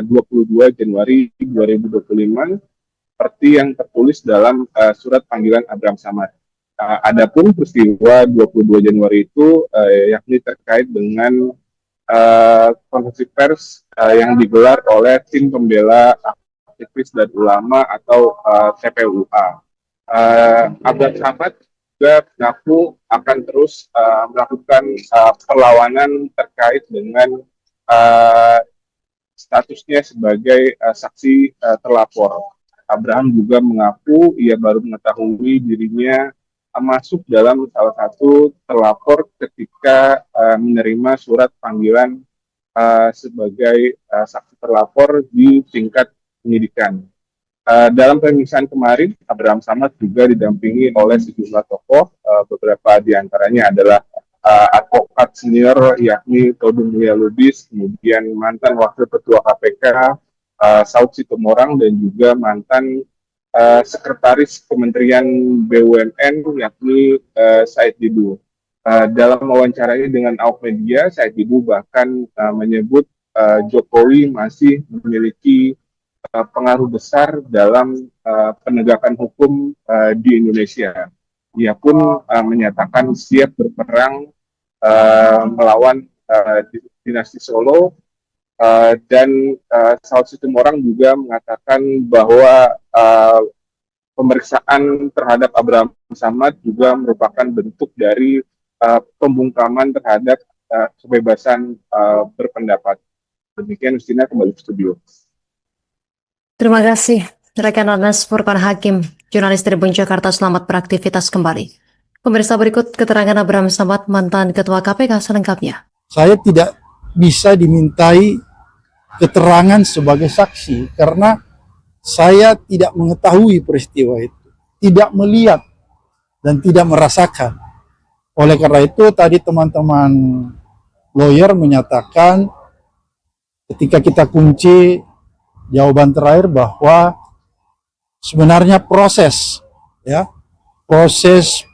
Speaker 2: 22 Januari 2025 seperti yang tertulis dalam surat panggilan Abraham Samad. Adapun peristiwa 22 Januari itu yakni terkait dengan konferensi pers yang digelar oleh tim pembela aktivis dan ulama atau TPUA. Abraham Samad juga mengaku akan terus melakukan perlawanan terkait dengan statusnya sebagai saksi terlapor. Abraham juga mengaku ia baru mengetahui dirinya masuk dalam salah satu terlapor ketika menerima surat panggilan sebagai saksi terlapor di tingkat penyidikan. Dalam pemeriksaan kemarin, Abraham Samad juga didampingi oleh sejumlah tokoh, beberapa diantaranya adalah advokat senior yakni Todung Mulia Lubis, kemudian mantan Wakil Ketua KPK Saud Situmorang, dan juga mantan Sekretaris Kementerian BUMN yakni Said Didu. Dalam wawancaranya dengan awak media, Said Didu bahkan menyebut Jokowi masih memiliki pengaruh besar dalam penegakan hukum di Indonesia. Ia pun menyatakan siap berperang melawan dinasti Solo, dan Saud Situmorang juga mengatakan bahwa pemeriksaan terhadap Abraham Samad juga merupakan bentuk dari pembungkaman terhadap kebebasan berpendapat. Demikian, Justina, kembali ke studio.
Speaker 1: Terima kasih, rekan Anas Furqan Hakim, jurnalis Tribun Jakarta. Selamat beraktivitas kembali. Pemirsa, berikut keterangan Abraham Samad, mantan Ketua KPK selengkapnya.
Speaker 3: Saya tidak bisa dimintai keterangan sebagai saksi karena saya tidak mengetahui peristiwa itu, tidak melihat dan tidak merasakan. Oleh karena itu tadi teman-teman lawyer menyatakan ketika kita kunci jawaban terakhir bahwa sebenarnya proses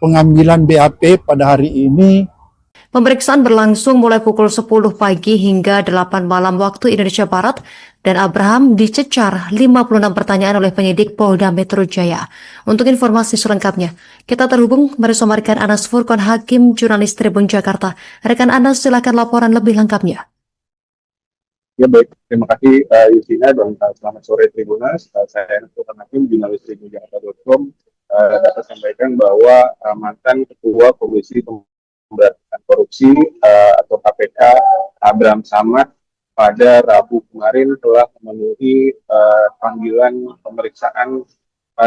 Speaker 3: pengambilan BAP pada hari ini.
Speaker 1: Pemeriksaan berlangsung mulai pukul 10 pagi hingga 8 malam waktu Indonesia Barat, dan Abraham dicecar 56 pertanyaan oleh penyidik Polda Metro Jaya. Untuk informasi selengkapnya, kita terhubung bersama rekan Anas Furqan Hakim, jurnalis Tribun Jakarta. Rekan Anas, silakan laporan lebih lengkapnya.
Speaker 2: Ya, baik, terima kasih Justina, dan selamat sore Tribunas. Saya Anas Furqan Hakim, jurnalis tribunjakarta.com, dapat sampaikan bahwa mantan Ketua Komisi Pemberantasan Korupsi atau KPK Abraham Samad pada Rabu kemarin telah memenuhi panggilan pemeriksaan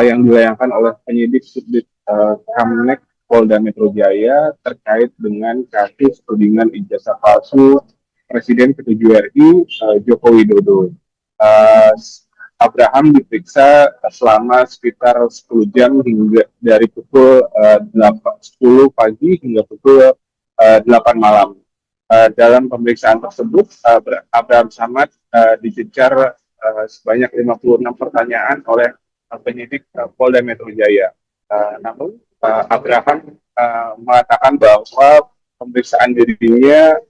Speaker 2: yang dilayangkan oleh penyidik Subdit Kamnek Polda Metro Jaya terkait dengan kasus tudingan ijazah palsu Presiden ke-7 RI Joko Widodo. Abraham diperiksa selama sekitar 10 jam hingga dari pukul 10 pagi hingga pukul 8 malam. Dalam pemeriksaan tersebut, Abraham Samad dicecar sebanyak 56 pertanyaan oleh penyidik Polda Metro Jaya. Namun, Abraham mengatakan bahwa pemeriksaan dirinya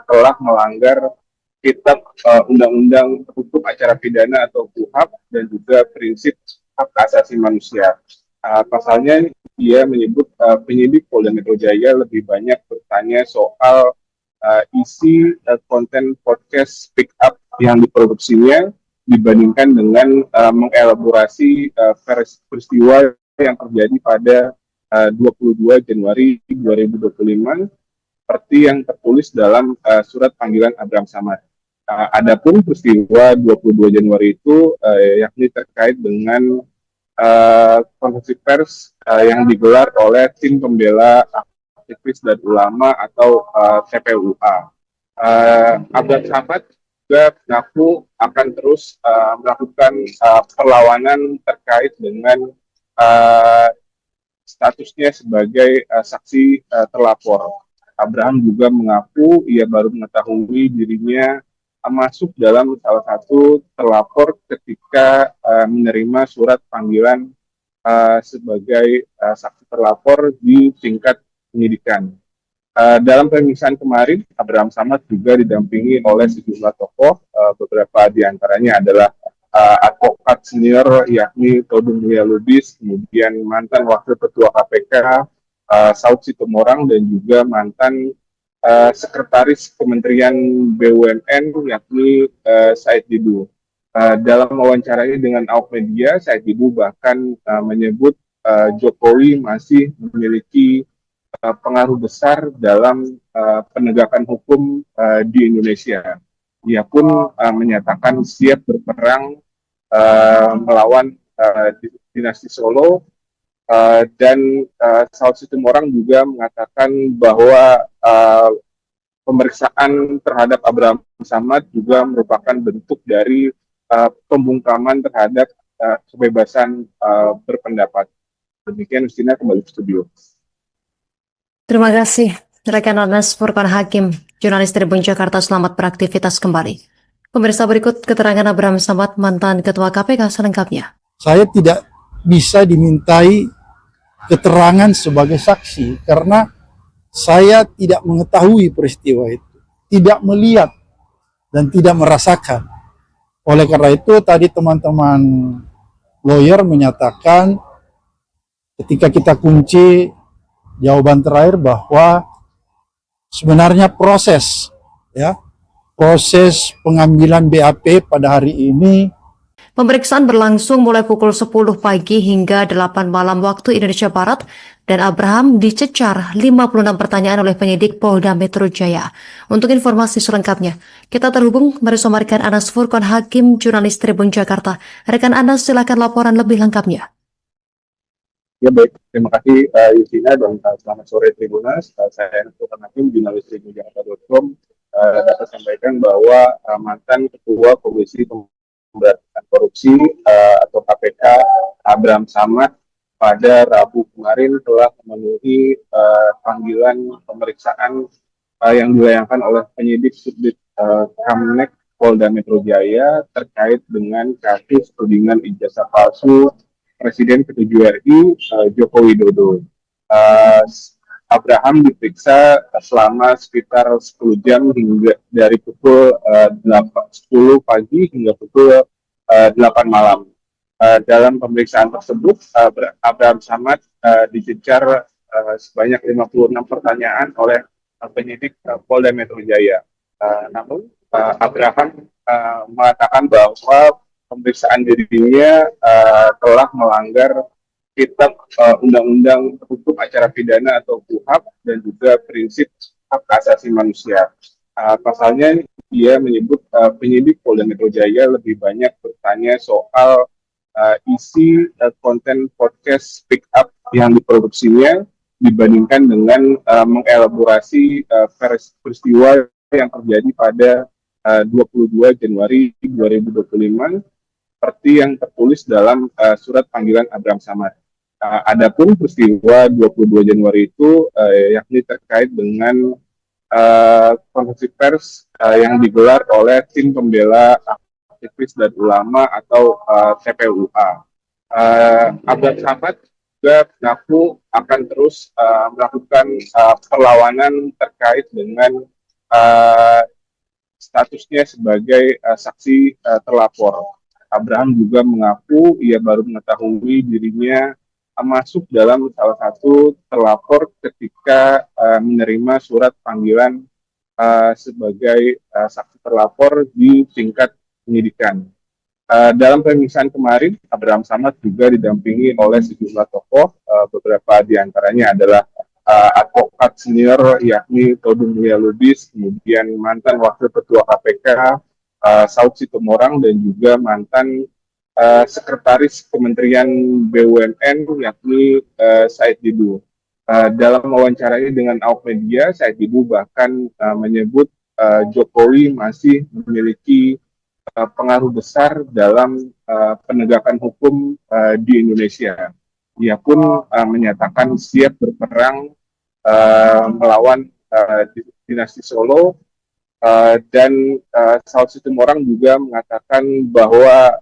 Speaker 2: telah melanggar Kitab Undang-Undang Hukum Acara Pidana atau KUHAP dan juga prinsip hak asasi manusia. Pasalnya, dia menyebut penyidik Polda Metro Jaya lebih banyak bertanya soal isi konten podcast Speak Up yang diproduksinya dibandingkan dengan mengelaborasi peristiwa yang terjadi pada 22 Januari 2025 seperti yang tertulis dalam surat panggilan Abraham Samad. Adapun peristiwa 22 Januari itu yakni terkait dengan konferensi pers yang digelar oleh tim pembela aktivis dan ulama atau TPUA. Abraham Samad juga mengaku akan terus melakukan perlawanan terkait dengan statusnya sebagai saksi terlapor. Abraham juga mengaku ia baru mengetahui dirinya masuk dalam salah satu terlapor ketika menerima surat panggilan sebagai saksi terlapor di tingkat penyidikan. Dalam pemeriksaan kemarin, Abraham Samad juga didampingi oleh sejumlah tokoh, beberapa diantaranya adalah advokat senior yakni Todung Mulia Lubis, kemudian mantan Wakil Ketua KPK Saud Situmorang, dan juga mantan Sekretaris Kementerian BUMN yakni Said Didu. Dalam wawancaranya dengan awak media, Said Didu bahkan menyebut Jokowi masih memiliki pengaruh besar dalam penegakan hukum di Indonesia. Ia pun menyatakan siap berperang melawan dinasti Solo, dan Saud Situmorang juga mengatakan bahwa pemeriksaan terhadap Abraham Samad juga merupakan bentuk dari pembungkaman terhadap kebebasan berpendapat. Demikian, Justina, kembali ke studio.
Speaker 1: Terima kasih, rekan Anas Furqan Hakim, jurnalis Tribun Jakarta. Selamat beraktivitas kembali. Pemirsa, berikut keterangan Abraham Samad, mantan Ketua KPK selengkapnya.
Speaker 3: Saya tidak bisa dimintai keterangan sebagai saksi karena saya tidak mengetahui peristiwa itu, tidak melihat dan tidak merasakan. Oleh karena itu tadi teman-teman lawyer menyatakan ketika kita kunci jawaban terakhir bahwa sebenarnya proses pengambilan BAP pada hari ini.
Speaker 1: Pemeriksaan berlangsung mulai pukul 10 pagi hingga 8 malam waktu Indonesia Barat, dan Abraham dicecar 56 pertanyaan oleh penyidik Polda Metro Jaya. Untuk informasi selengkapnya, kita terhubung bersama rekan Anas Furqan Hakim, jurnalis Tribun Jakarta. Rekan Anas, silakan laporan lebih lengkapnya.
Speaker 2: Ya, baik, terima kasih Justina, dan selamat sore Tribunas. Saya Anas Furqan Hakim, jurnalis tribunjakarta.com, dapat sampaikan bahwa mantan Ketua Komisi Pemberantasan Korupsi atau KPK Abraham Samad pada Rabu kemarin telah memenuhi panggilan pemeriksaan yang dilayangkan oleh penyidik Subdit Kamnek Polda Metro Jaya terkait dengan kasus tudingan ijazah palsu Presiden ke-7 RI Joko Widodo. Abraham diperiksa selama sekitar 10 jam hingga dari pukul 10 pagi hingga pukul 8 malam. Dalam pemeriksaan tersebut, Abraham Samad dicecar sebanyak 56 pertanyaan oleh penyidik Polda Metro Jaya. Namun, Abraham mengatakan bahwa pemeriksaan dirinya telah melanggar Kitab Undang-Undang Hukum Acara Pidana atau KUHAP dan juga prinsip hak asasi manusia. Pasalnya, dia menyebut penyidik Polda Metro Jaya lebih banyak bertanya soal isi konten podcast Speak Up yang diproduksinya dibandingkan dengan mengelaborasi peristiwa yang terjadi pada 22 Januari 2025 seperti yang tertulis dalam surat panggilan Abraham Samad. Adapun peristiwa 22 Januari itu yakni terkait dengan konferensi pers yang digelar oleh tim pembela aktivis dan ulama atau TPUA. Abraham Samad juga mengaku akan terus melakukan perlawanan terkait dengan statusnya sebagai saksi terlapor. Abraham juga mengaku ia baru mengetahui dirinya masuk dalam salah satu terlapor ketika menerima surat panggilan sebagai saksi terlapor di tingkat penyidikan. Dalam pemeriksaan kemarin, Abraham Samad juga didampingi oleh sejumlah tokoh, beberapa diantaranya adalah advokat senior yakni Todung Mulia Lubis, kemudian mantan Wakil Ketua KPK Saud Situmorang, dan juga mantan Sekretaris Kementerian BUMN yakni Said Didu. Dalam wawancaranya dengan awak media, Said Didu bahkan menyebut Jokowi masih memiliki pengaruh besar dalam penegakan hukum di Indonesia. Ia pun menyatakan siap berperang melawan dinasti Solo, dan Saud Situmorang juga mengatakan bahwa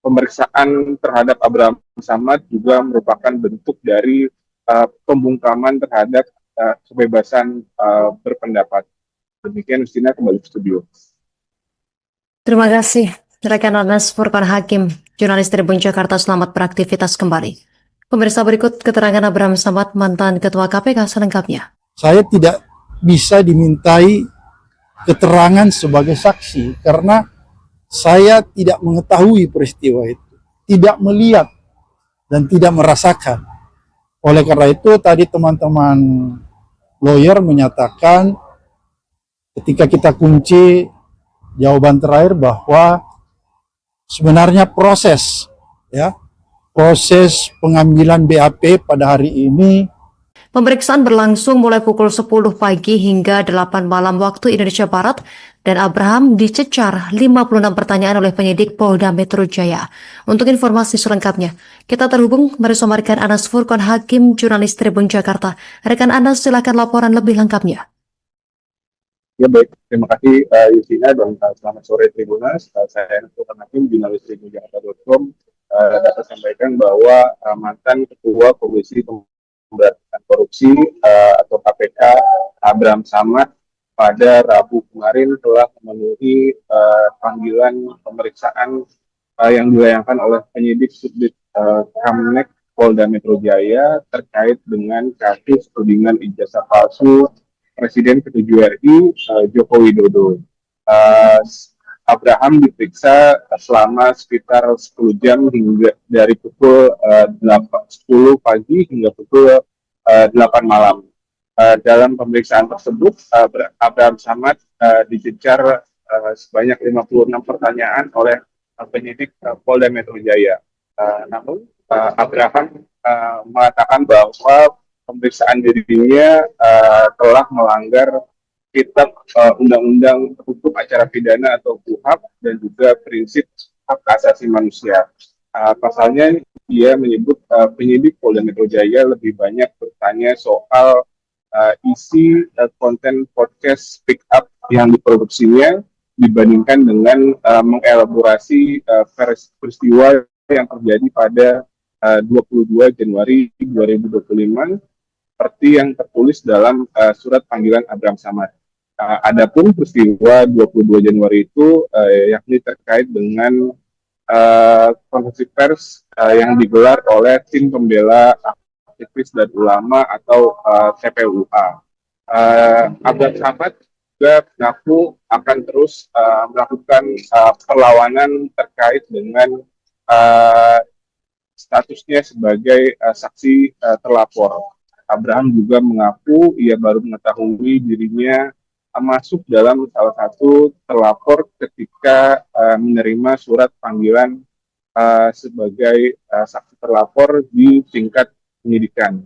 Speaker 2: pemeriksaan terhadap Abraham Samad juga merupakan bentuk dari pembungkaman terhadap kebebasan berpendapat. Demikian, Justina, kembali ke studio.
Speaker 1: Terima kasih, rekan Anas Furqan Hakim, jurnalis Tribun Jakarta, selamat beraktivitas kembali. Pemirsa, berikut keterangan Abraham Samad, mantan Ketua KPK selengkapnya.
Speaker 3: Saya tidak bisa dimintai keterangan sebagai saksi karena saya tidak mengetahui peristiwa itu, tidak melihat dan tidak merasakan. Oleh karena itu tadi teman-teman lawyer menyatakan ketika kita kunci jawaban terakhir bahwa sebenarnya proses pengambilan BAP pada hari ini.
Speaker 1: Pemeriksaan berlangsung mulai pukul 10 pagi hingga 8 malam waktu Indonesia Barat, dan Abraham dicecar 56 pertanyaan oleh penyidik Polda Metro Jaya. Untuk informasi selengkapnya, kita terhubung bersama rekan Anas Furqan Hakim, jurnalis Tribun Jakarta. Rekan Anas, silakan laporan lebih lengkapnya.
Speaker 2: Ya baik, terima kasih Yusina dan selamat sore Tribunas. Saya Furqan Hakim, jurnalis tribunjakarta.com, dapat sampaikan bahwa mantan Ketua Komisi Pemberantasan Korupsi atau KPK Abraham Samad pada Rabu kemarin telah memenuhi panggilan pemeriksaan yang dilayangkan oleh penyidik Subdit Kamnek Polda Metro Jaya terkait dengan kasus tudingan ijazah palsu Presiden ke-7 RI Joko Widodo. Abraham diperiksa selama sekitar 10 jam hingga dari pukul 10 pagi hingga pukul 8 malam. Dalam pemeriksaan tersebut, Abraham Samad dicecar sebanyak 56 pertanyaan oleh penyidik Polda Metro Jaya. Namun, Abraham mengatakan bahwa pemeriksaan dirinya telah melanggar kitab Undang-Undang Hukum Acara Pidana atau KUHAP dan juga prinsip hak asasi manusia. Pasalnya dia menyebut penyidik Polda Metro Jaya lebih banyak bertanya soal isi konten podcast Speak Up yang diproduksinya dibandingkan dengan mengelaborasi peristiwa yang terjadi pada 22 Januari 2025 seperti yang tertulis dalam surat panggilan Abraham Samad. Adapun peristiwa 22 Januari itu yakni terkait dengan konferensi pers yang digelar oleh tim pembela aktivis dan ulama atau TPUA. Abraham Samad juga mengaku akan terus melakukan perlawanan terkait dengan statusnya sebagai saksi terlapor. Abraham juga mengaku ia baru mengetahui dirinya masuk dalam salah satu terlapor ketika menerima surat panggilan sebagai saksi terlapor di tingkat penyidikan.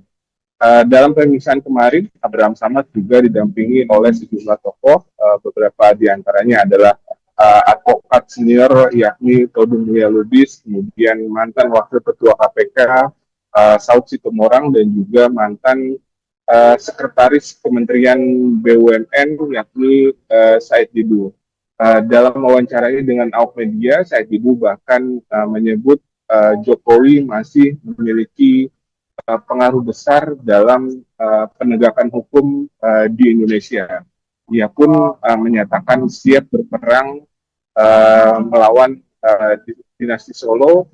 Speaker 2: Dalam pemeriksaan kemarin, Abraham Samad juga didampingi oleh sejumlah tokoh, beberapa diantaranya adalah advokat senior yakni Todung Mulia Lubis, kemudian mantan Wakil Ketua KPK Saud Situmorang, dan juga mantan Sekretaris Kementerian BUMN yakni Said Didu. Dalam wawancaranya dengan awak media, Said Didu bahkan menyebut Jokowi masih memiliki pengaruh besar dalam penegakan hukum di Indonesia. Ia pun menyatakan siap berperang melawan dinasti Solo.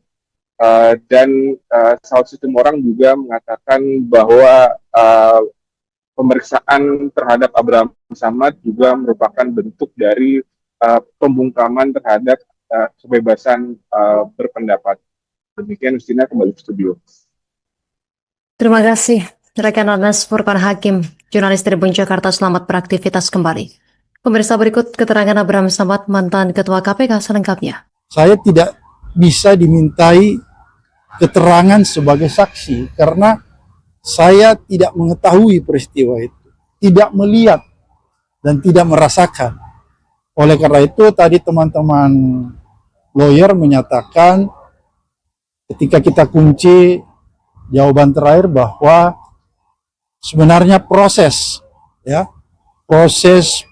Speaker 2: Dan Saud Situmorang juga mengatakan bahwa pemeriksaan terhadap Abraham Samad juga merupakan bentuk dari pembungkaman terhadap kebebasan berpendapat. Demikian, Justina, kembali ke studio.
Speaker 1: Terima kasih, rekan Anas Furqan Hakim, jurnalis Tribun Jakarta, selamat beraktivitas kembali. Pemirsa, berikut keterangan Abraham Samad, mantan Ketua KPK selengkapnya.
Speaker 3: Saya tidak bisa dimintai keterangan sebagai saksi karena saya tidak mengetahui peristiwa itu, tidak melihat dan tidak merasakan. Oleh karena itu tadi teman-teman lawyer menyatakan ketika kita kunci jawaban terakhir bahwa sebenarnya proses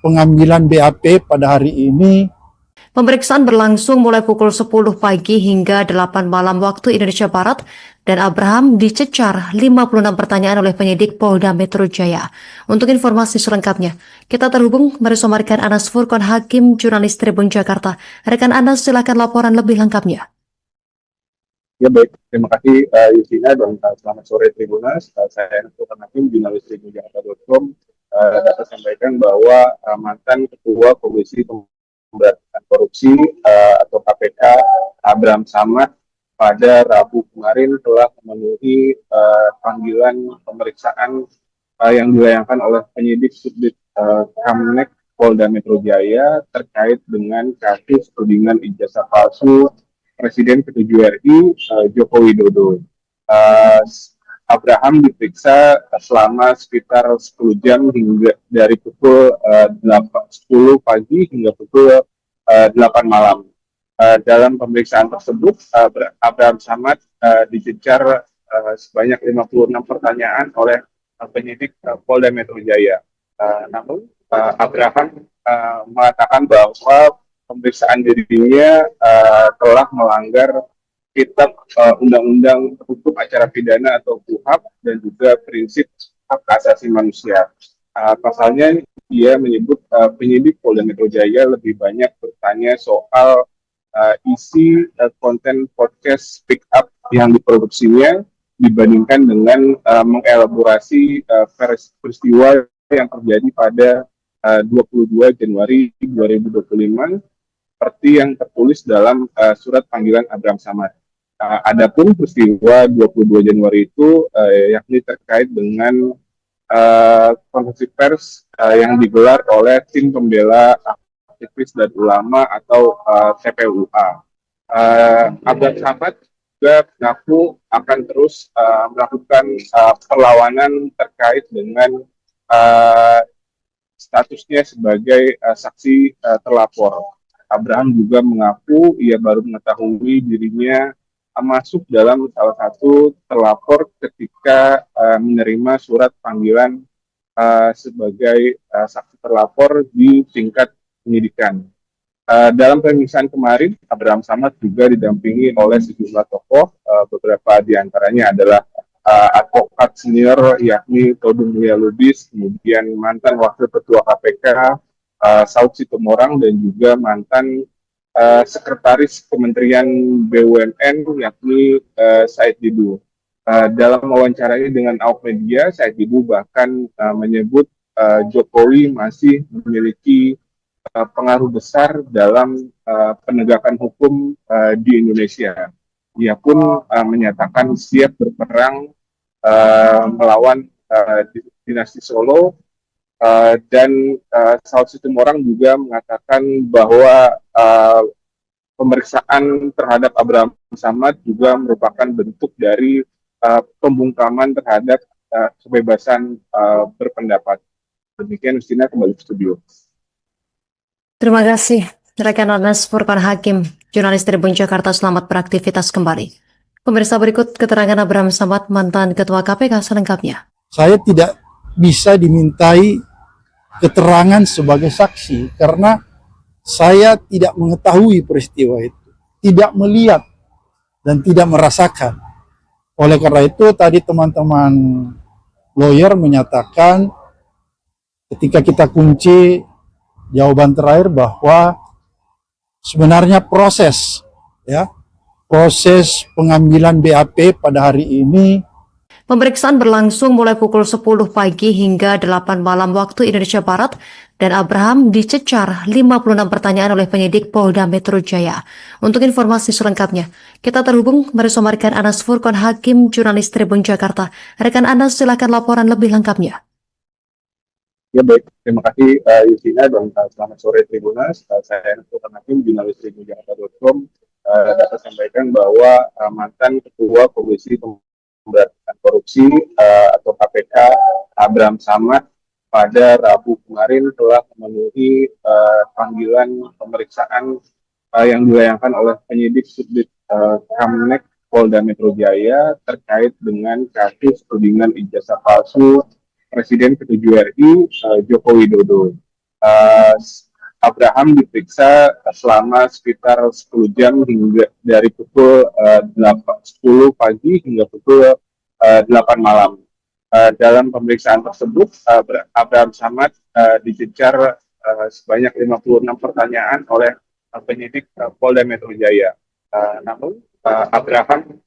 Speaker 3: pengambilan BAP pada hari ini.
Speaker 1: Pemeriksaan berlangsung mulai pukul 10 pagi hingga 8 malam waktu Indonesia Barat dan Abraham dicecar 56 pertanyaan oleh penyidik Polda Metro Jaya. Untuk informasi selengkapnya, kita terhubung bersama rekan Anas Furqon Hakim, jurnalis Tribun Jakarta. Rekan Anas, silakan laporan lebih lengkapnya.
Speaker 2: Ya baik, terima kasih Yusina dan selamat sore Tribunas. Saya Anas Furqon Hakim, jurnalis Tribun Jakarta.com, dapat sampaikan bahwa mantan Ketua Komisi Pemberantasan Korupsi atau KPK Abraham Samad pada Rabu kemarin telah memenuhi panggilan pemeriksaan yang dilayangkan oleh penyidik Subdit Kamnek Polda Metro Jaya terkait dengan kasus tudingan ijazah palsu Presiden ke-7 RI Joko Widodo. Abraham diperiksa selama sekitar 10 jam hingga dari pukul 10 pagi hingga pukul 8 malam. Dalam pemeriksaan tersebut, Abraham Samad dicecar sebanyak 56 pertanyaan oleh penyidik Polda Metro Jaya. Namun, Abraham mengatakan bahwa pemeriksaan dirinya telah melanggar Kitab Undang-Undang Hukum Acara Pidana atau KUHP dan juga prinsip hak asasi manusia. Pasalnya dia menyebut penyidik Polda Metro Jaya lebih banyak bertanya soal isi konten podcast Speak Up yang diproduksinya dibandingkan dengan mengelaborasi peristiwa yang terjadi pada 22 Januari 2025 seperti yang tertulis dalam surat panggilan Abraham Samad. Adapun peristiwa 22 Januari itu yakni terkait dengan konferensi pers yang digelar oleh tim pembela aktivis dan ulama atau TPUA. Abraham Samad juga mengaku akan terus melakukan perlawanan terkait dengan statusnya sebagai saksi terlapor. Abraham juga mengaku ia baru mengetahui dirinya masuk dalam salah satu terlapor ketika menerima surat panggilan sebagai saksi terlapor di tingkat penyidikan. Dalam pemeriksaan kemarin, Abraham Samad juga didampingi oleh sejumlah tokoh, beberapa diantaranya adalah advokat senior yakni Todung Mulia Lubis, kemudian mantan Wakil Ketua KPK Saud Situmorang dan juga mantan Sekretaris Kementerian BUMN yakni Said Didu. Dalam wawancaranya dengan awak media, Said Didu bahkan menyebut Jokowi masih memiliki pengaruh besar dalam penegakan hukum di Indonesia. Dia pun menyatakan siap berperang melawan dinasti Solo. Dan Saud Situmorang juga mengatakan bahwa pemeriksaan terhadap Abraham Samad juga merupakan bentuk dari pembungkaman terhadap kebebasan berpendapat. Demikian, Justina, kembali ke studio.
Speaker 1: Terima kasih, rekan Anas Furqon Hakim, jurnalis Tribun Jakarta. Selamat beraktivitas kembali. Pemirsa, berikut keterangan Abraham Samad, mantan Ketua KPK selengkapnya.
Speaker 3: Saya tidak bisa dimintai keterangan sebagai saksi karena saya tidak mengetahui peristiwa itu, tidak melihat dan tidak merasakan. Oleh karena itu tadi teman-teman lawyer menyatakan ketika kita kunci jawaban terakhir bahwa sebenarnya proses pengambilan BAP pada hari ini.
Speaker 1: Pemeriksaan berlangsung mulai pukul 10 pagi hingga 8 malam waktu Indonesia Barat dan Abraham dicecar 56 pertanyaan oleh penyidik Polda Metro Jaya. Untuk informasi selengkapnya, kita terhubung bersama rekan Anas Furqon Hakim, jurnalis Tribun Jakarta. Rekan Anas, silakan laporan lebih lengkapnya.
Speaker 2: Ya baik, terima kasih Yusina dan selamat sore Tribunas. Saya Anas Furqon Hakim, jurnalis Tribun Jakarta.com, dapat sampaikan bahwa mantan Ketua Komisi Pemberantasan Korupsi atau KPK Abraham Samad pada Rabu kemarin telah memenuhi panggilan pemeriksaan yang dilayangkan oleh penyidik Subdit Kamnek Polda Metro Jaya terkait dengan kasus tudingan ijazah palsu Presiden ke-7 RI Joko Widodo. Abraham diperiksa selama sekitar 10 jam hingga dari pukul 10 pagi hingga pukul 8 malam. Dalam pemeriksaan tersebut, Abraham Samad dicecar sebanyak 56 pertanyaan oleh penyidik Polda Metro Jaya. Namun Abraham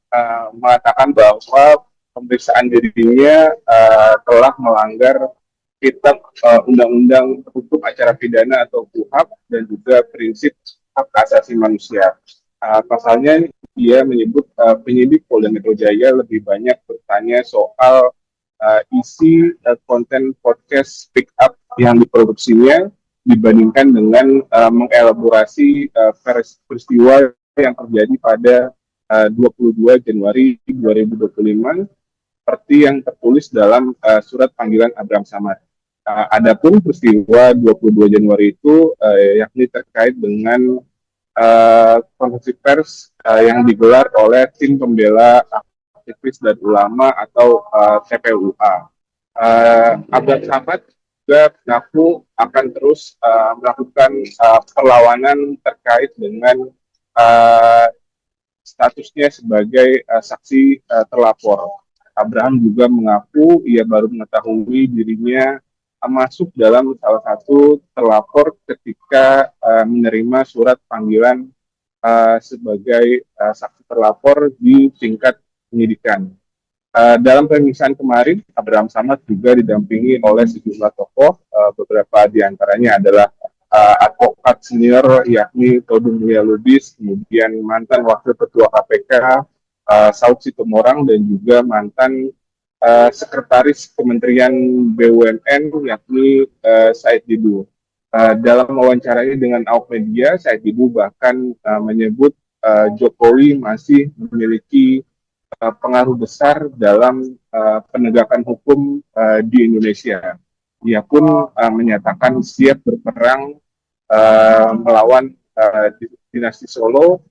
Speaker 2: mengatakan bahwa pemeriksaan dirinya telah melanggar Kitab Undang-Undang Hukum Acara Pidana atau KUHP dan juga prinsip hak asasi manusia. Pasalnya dia menyebut penyidik Polda Metro Jaya lebih banyak bertanya soal isi konten podcast Speak Up yang diproduksinya dibandingkan dengan mengelaborasi peristiwa yang terjadi pada 22 Januari 2025 seperti yang tertulis dalam surat panggilan Abraham Samad. Adapun peristiwa 22 Januari itu yakni terkait dengan konferensi pers yang digelar oleh tim pembela aktivis dan ulama atau TPUA. Abraham Samad juga mengaku akan terus melakukan perlawanan terkait dengan statusnya sebagai saksi terlapor. Abraham juga mengaku ia baru mengetahui dirinya masuk dalam salah satu terlapor ketika menerima surat panggilan sebagai saksi terlapor di tingkat penyidikan. Dalam pemeriksaan kemarin, Abraham Samad juga didampingi oleh sejumlah tokoh, beberapa diantaranya adalah advokat senior yakni Todung Mulia Lubis, kemudian mantan Wakil Ketua KPK Saud Sitomorang dan juga mantan Sekretaris Kementerian BUMN yakni Said Didu. Dalam wawancaranya dengan awak media, Said Didu bahkan menyebut Jokowi masih memiliki pengaruh besar dalam penegakan hukum di Indonesia. Ia pun menyatakan siap berperang melawan dinasti Solo.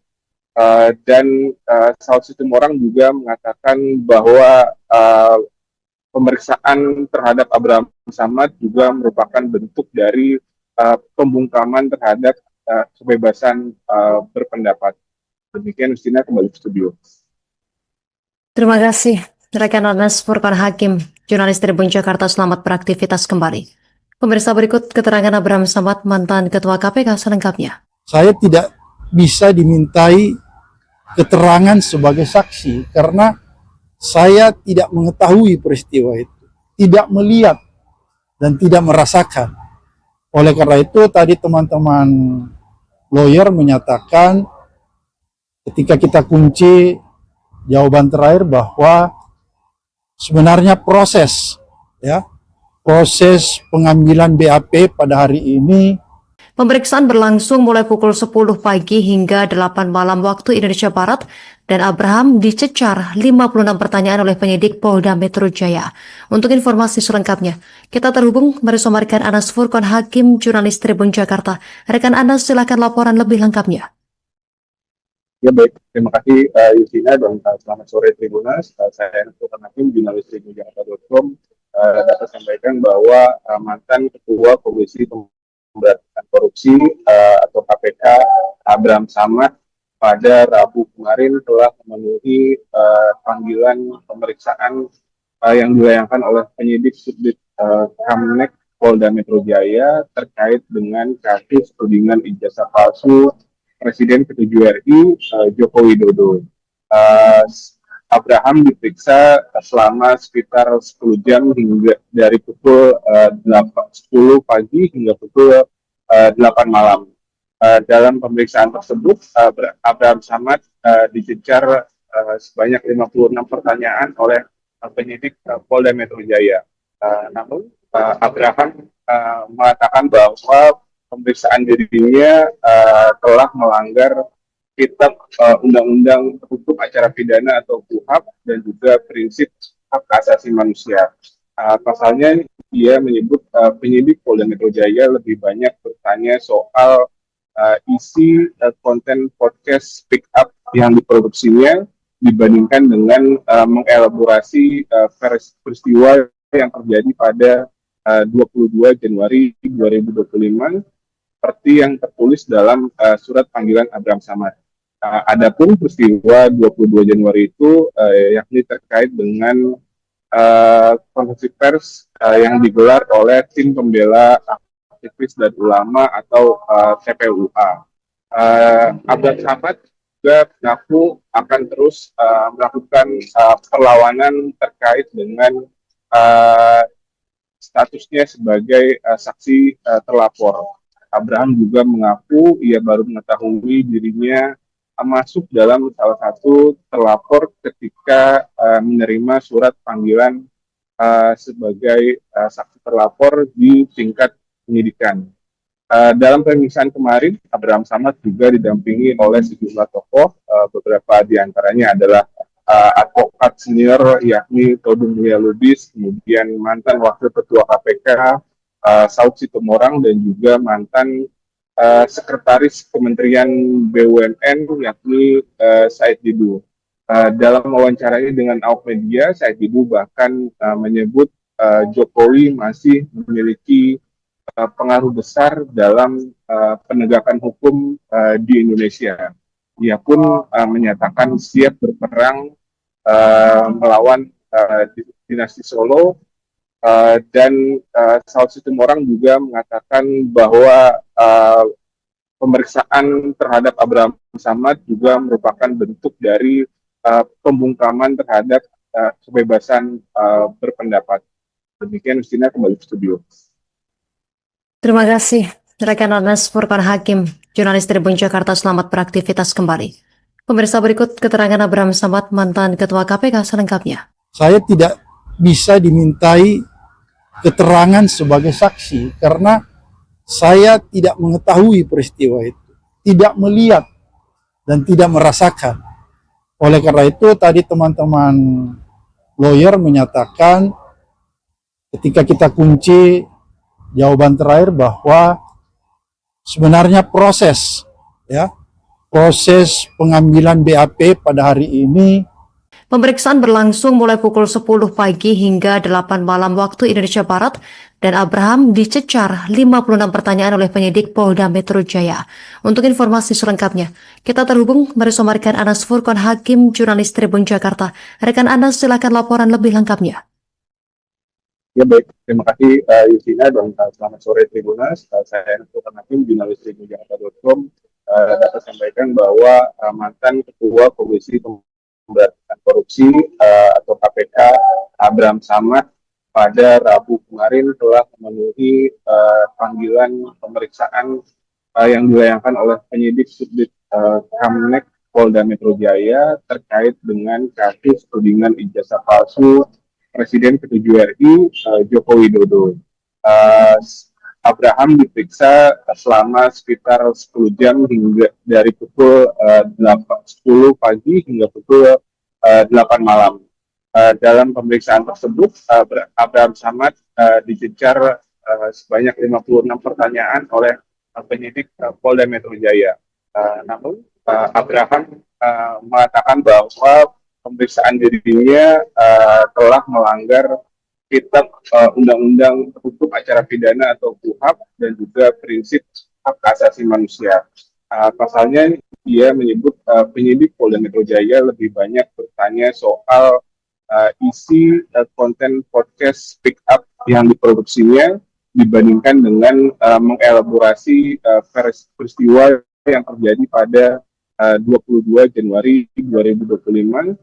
Speaker 2: Dan Saud Sitomorang juga mengatakan bahwa pemeriksaan terhadap Abraham Samad juga merupakan bentuk dari pembungkaman terhadap kebebasan berpendapat. Demikian Justina, kembali ke studio.
Speaker 1: Terima kasih rekan Anas Furqan Hakim, jurnalis Tribun Jakarta. Selamat beraktivitas kembali. Pemirsa, berikut keterangan Abraham Samad, mantan Ketua KPK selengkapnya.
Speaker 3: Saya tidak bisa dimintai keterangan sebagai saksi karena saya tidak mengetahui peristiwa itu, tidak melihat dan tidak merasakan. Oleh karena itu tadi teman-teman lawyer menyatakan ketika kita kunci jawaban terakhir bahwa sebenarnya proses pengambilan BAP pada hari ini.
Speaker 1: Pemeriksaan berlangsung mulai pukul 10 pagi hingga 8 malam waktu Indonesia Barat dan Abraham dicecar 56 pertanyaan oleh penyidik Polda Metro Jaya. Untuk informasi selengkapnya, kita terhubung bersama rekan Anas Furqan Hakim, jurnalis Tribun Jakarta. Rekan Anas, silakan laporan lebih lengkapnya.
Speaker 2: Ya baik, terima kasih Justina dan selamat sore Tribunas. Saya Anas Furqan Hakim, jurnalis tribunjakarta.com. Dapat sampaikan bahwa mantan Ketua Komisi Pemberantasan Korupsi atau KPK Abraham Samad pada Rabu kemarin telah memenuhi panggilan pemeriksaan yang dilayangkan oleh penyidik Subdit Kamnek Polda Metro Jaya terkait dengan kasus tudingan ijazah palsu Presiden ke-7 RI Joko Widodo. Abraham diperiksa selama sekitar 10 jam hingga dari pukul 10 pagi hingga pukul 8 malam. Dalam pemeriksaan tersebut, Abraham Samad dicecar sebanyak 56 pertanyaan oleh penyidik Polda Metro Jaya. Namun, Abraham mengatakan bahwa pemeriksaan dirinya telah melanggar Kitab Undang-Undang Hukum Acara Pidana atau KUHP dan juga prinsip hak asasi manusia. Pasalnya dia menyebut penyidik Polda Metro Jaya lebih banyak bertanya soal isi konten podcast Speak Up yang diproduksinya dibandingkan dengan mengelaborasi peristiwa yang terjadi pada 22 Januari 2025 seperti yang tertulis dalam surat panggilan Abraham Samad. Adapun peristiwa 22 Januari itu yakni terkait dengan konferensi pers yang digelar oleh tim pembela aktivis dan ulama atau TPUA. Abraham Samad juga mengaku akan terus melakukan perlawanan terkait dengan statusnya sebagai saksi terlapor. Abraham juga mengaku ia baru mengetahui dirinya masuk dalam salah satu terlapor ketika menerima surat panggilan sebagai saksi terlapor di tingkat penyidikan. Dalam pemeriksaan kemarin, Abraham Samad juga didampingi oleh sejumlah tokoh, beberapa diantaranya adalah advokat senior yakni Todung Mulia Lubis, kemudian mantan Wakil Ketua KPK Saud Situmorang, dan juga mantan Sekretaris Kementerian BUMN yakni Said Didu. Dalam wawancaranya dengan awak media, Said Didu bahkan menyebut Jokowi masih memiliki pengaruh besar dalam penegakan hukum di Indonesia. Ia pun menyatakan siap berperang melawan dinasti Solo, dan Saud Situmorang juga mengatakan bahwa pemeriksaan terhadap Abraham Samad juga merupakan bentuk dari pembungkaman terhadap kebebasan berpendapat. Demikian, Justina, kembali ke studio.
Speaker 1: Terima kasih, rekan Anas Furqan Hakim, jurnalis Tribun Jakarta. Selamat beraktivitas kembali. Pemirsa, berikut keterangan Abraham Samad, mantan Ketua KPK selengkapnya.
Speaker 3: saya tidak bisa dimintai keterangan sebagai saksi karena saya tidak mengetahui peristiwa itu, tidak melihat dan tidak merasakan. Oleh karena itu tadi teman-teman lawyer menyatakan ketika kita kunci jawaban terakhir bahwa sebenarnya proses pengambilan BAP pada hari ini.
Speaker 1: Pemeriksaan berlangsung mulai pukul 10 pagi hingga 8 malam waktu Indonesia Barat, dan Abraham dicecar 56 pertanyaan oleh penyidik Polda Metro Jaya. Untuk informasi selengkapnya, kita terhubung bersama rekan Anas Furqan Hakim, jurnalis Tribun Jakarta. Rekan Anas, silakan laporan lebih lengkapnya.
Speaker 2: Ya baik, terima kasih Justina, dan selamat sore Tribunas. Saya Anas Furqan Hakim, jurnalis tribunjakarta.com, dapat sampaikan bahwa mantan Ketua Komisi Pemberantasan Korupsi atau KPK Abraham Samad pada Rabu kemarin telah memenuhi panggilan pemeriksaan yang dilayangkan oleh penyidik Subdit Kamnek Polda Metro Jaya terkait dengan kasus tudingan ijazah palsu Presiden ke-7 RI Joko Widodo. Abraham diperiksa selama sekitar 10 jam hingga dari pukul 10 pagi hingga pukul 8 malam. Dalam pemeriksaan tersebut, Abraham Samad dicecar sebanyak 56 pertanyaan oleh penyidik Polda Metro Jaya. Namun, Abraham mengatakan bahwa pemeriksaan dirinya telah melanggar Kitab Undang-Undang Hukum Acara Pidana atau KUHP dan juga prinsip hak asasi manusia. Pasalnya, dia menyebut penyidik Polda Metro Jaya lebih banyak bertanya soal isi konten podcast Speak Up yang diproduksinya dibandingkan dengan mengelaborasi peristiwa yang terjadi pada 22 Januari 2025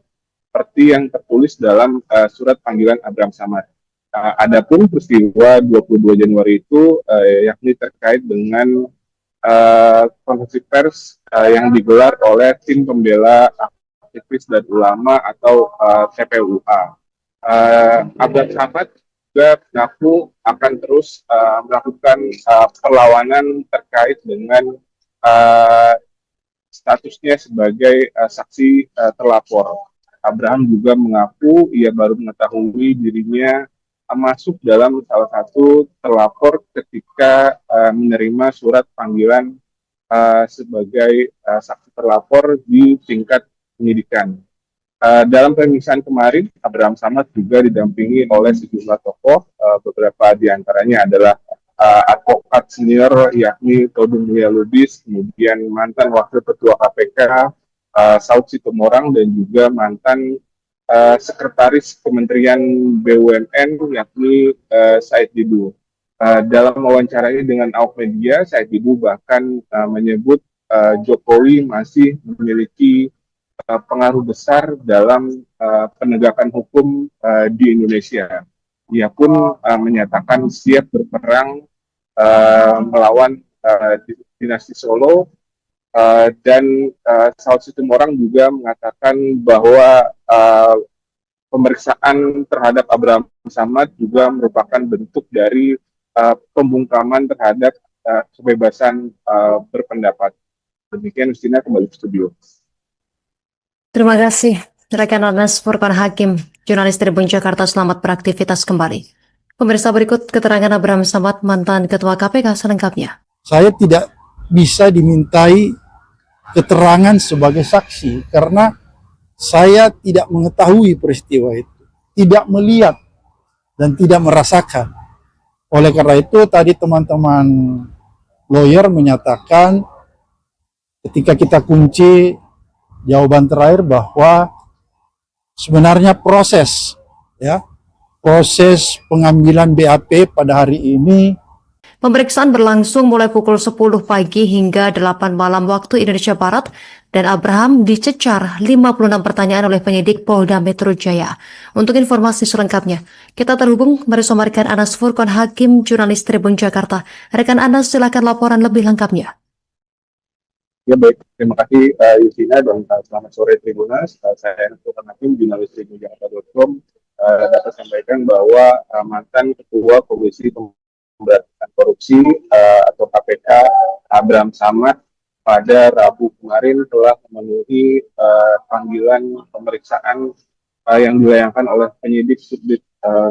Speaker 2: seperti yang tertulis dalam surat panggilan Abraham Samad. Adapun peristiwa 22 Januari itu yakni terkait dengan konferensi pers yang digelar oleh tim pembela aktivis dan ulama atau TPUA. Abraham Samad juga mengaku akan terus melakukan perlawanan terkait dengan statusnya sebagai saksi terlapor. Abraham juga mengaku ia baru mengetahui dirinya masuk dalam salah satu terlapor ketika menerima surat panggilan sebagai saksi terlapor di tingkat penyidikan. Dalam pemeriksaan kemarin, Abraham Samad juga didampingi oleh sejumlah tokoh, beberapa diantaranya adalah advokat senior yakni Todung Mulia Lubis, kemudian mantan Wakil Ketua KPK Saud Situmorang, dan juga mantan Sekretaris Kementerian BUMN yakni Said Didu. Dalam wawancaranya dengan awak media, Said Didu bahkan menyebut Jokowi masih memiliki pengaruh besar dalam penegakan hukum di Indonesia. Ia pun menyatakan siap berperang melawan dinasti Solo, dan Saud Situmorang juga mengatakan bahwa pemeriksaan terhadap Abraham Samad juga merupakan bentuk dari pembungkaman terhadap kebebasan berpendapat. Demikian, Justina, kembali ke studio.
Speaker 1: Terima kasih, rekan Anas Furqan Hakim, jurnalis Tribun Jakarta. Selamat beraktivitas kembali. Pemirsa, berikut keterangan Abraham Samad, mantan Ketua KPK selengkapnya.
Speaker 3: Saya tidak bisa dimintai keterangan sebagai saksi karena saya tidak mengetahui peristiwa itu, tidak melihat dan tidak merasakan. Oleh karena itu tadi teman-teman lawyer menyatakan ketika kita kunci jawaban terakhir bahwa sebenarnya proses pengambilan BAP pada hari ini.
Speaker 1: Pemeriksaan berlangsung mulai pukul 10 pagi hingga 8 malam waktu Indonesia Barat, dan Abraham dicecar 56 pertanyaan oleh penyidik Polda Metro Jaya. Untuk informasi selengkapnya, kita terhubung bersama rekan Anas Furqan Hakim, jurnalis Tribun Jakarta. Rekan Anas, silakan laporan lebih lengkapnya.
Speaker 2: Ya baik, terima kasih Justina, dan selamat sore Tribunas. Saya Anas Furqan Hakim, jurnalis tribunjakarta.com, dapat sampaikan bahwa mantan Ketua Komisi Pemberantasan Korupsi atau KPK Abraham Samad pada Rabu kemarin telah memenuhi panggilan pemeriksaan yang dilayangkan oleh penyidik Subdit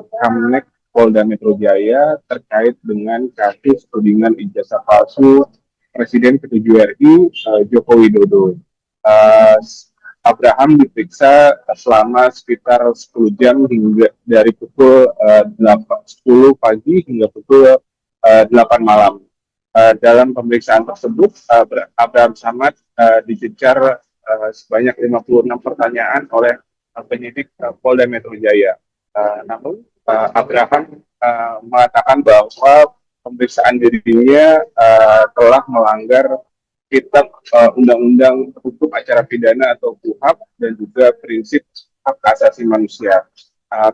Speaker 2: Kamnek Polda Metro Jaya terkait dengan kasus tudingan ijazah palsu Presiden ke-7 RI Joko Widodo. Abraham diperiksa selama sekitar 10 jam hingga dari pukul 10 pagi hingga pukul 8 malam. Dalam pemeriksaan tersebut, Abraham Samad dicecar sebanyak 56 pertanyaan oleh penyidik Polda Metro Jaya. Namun, Abraham mengatakan bahwa pemeriksaan dirinya telah melanggar Kitab Undang-Undang Hukum Acara Pidana atau KUHAP dan juga prinsip hak asasi manusia.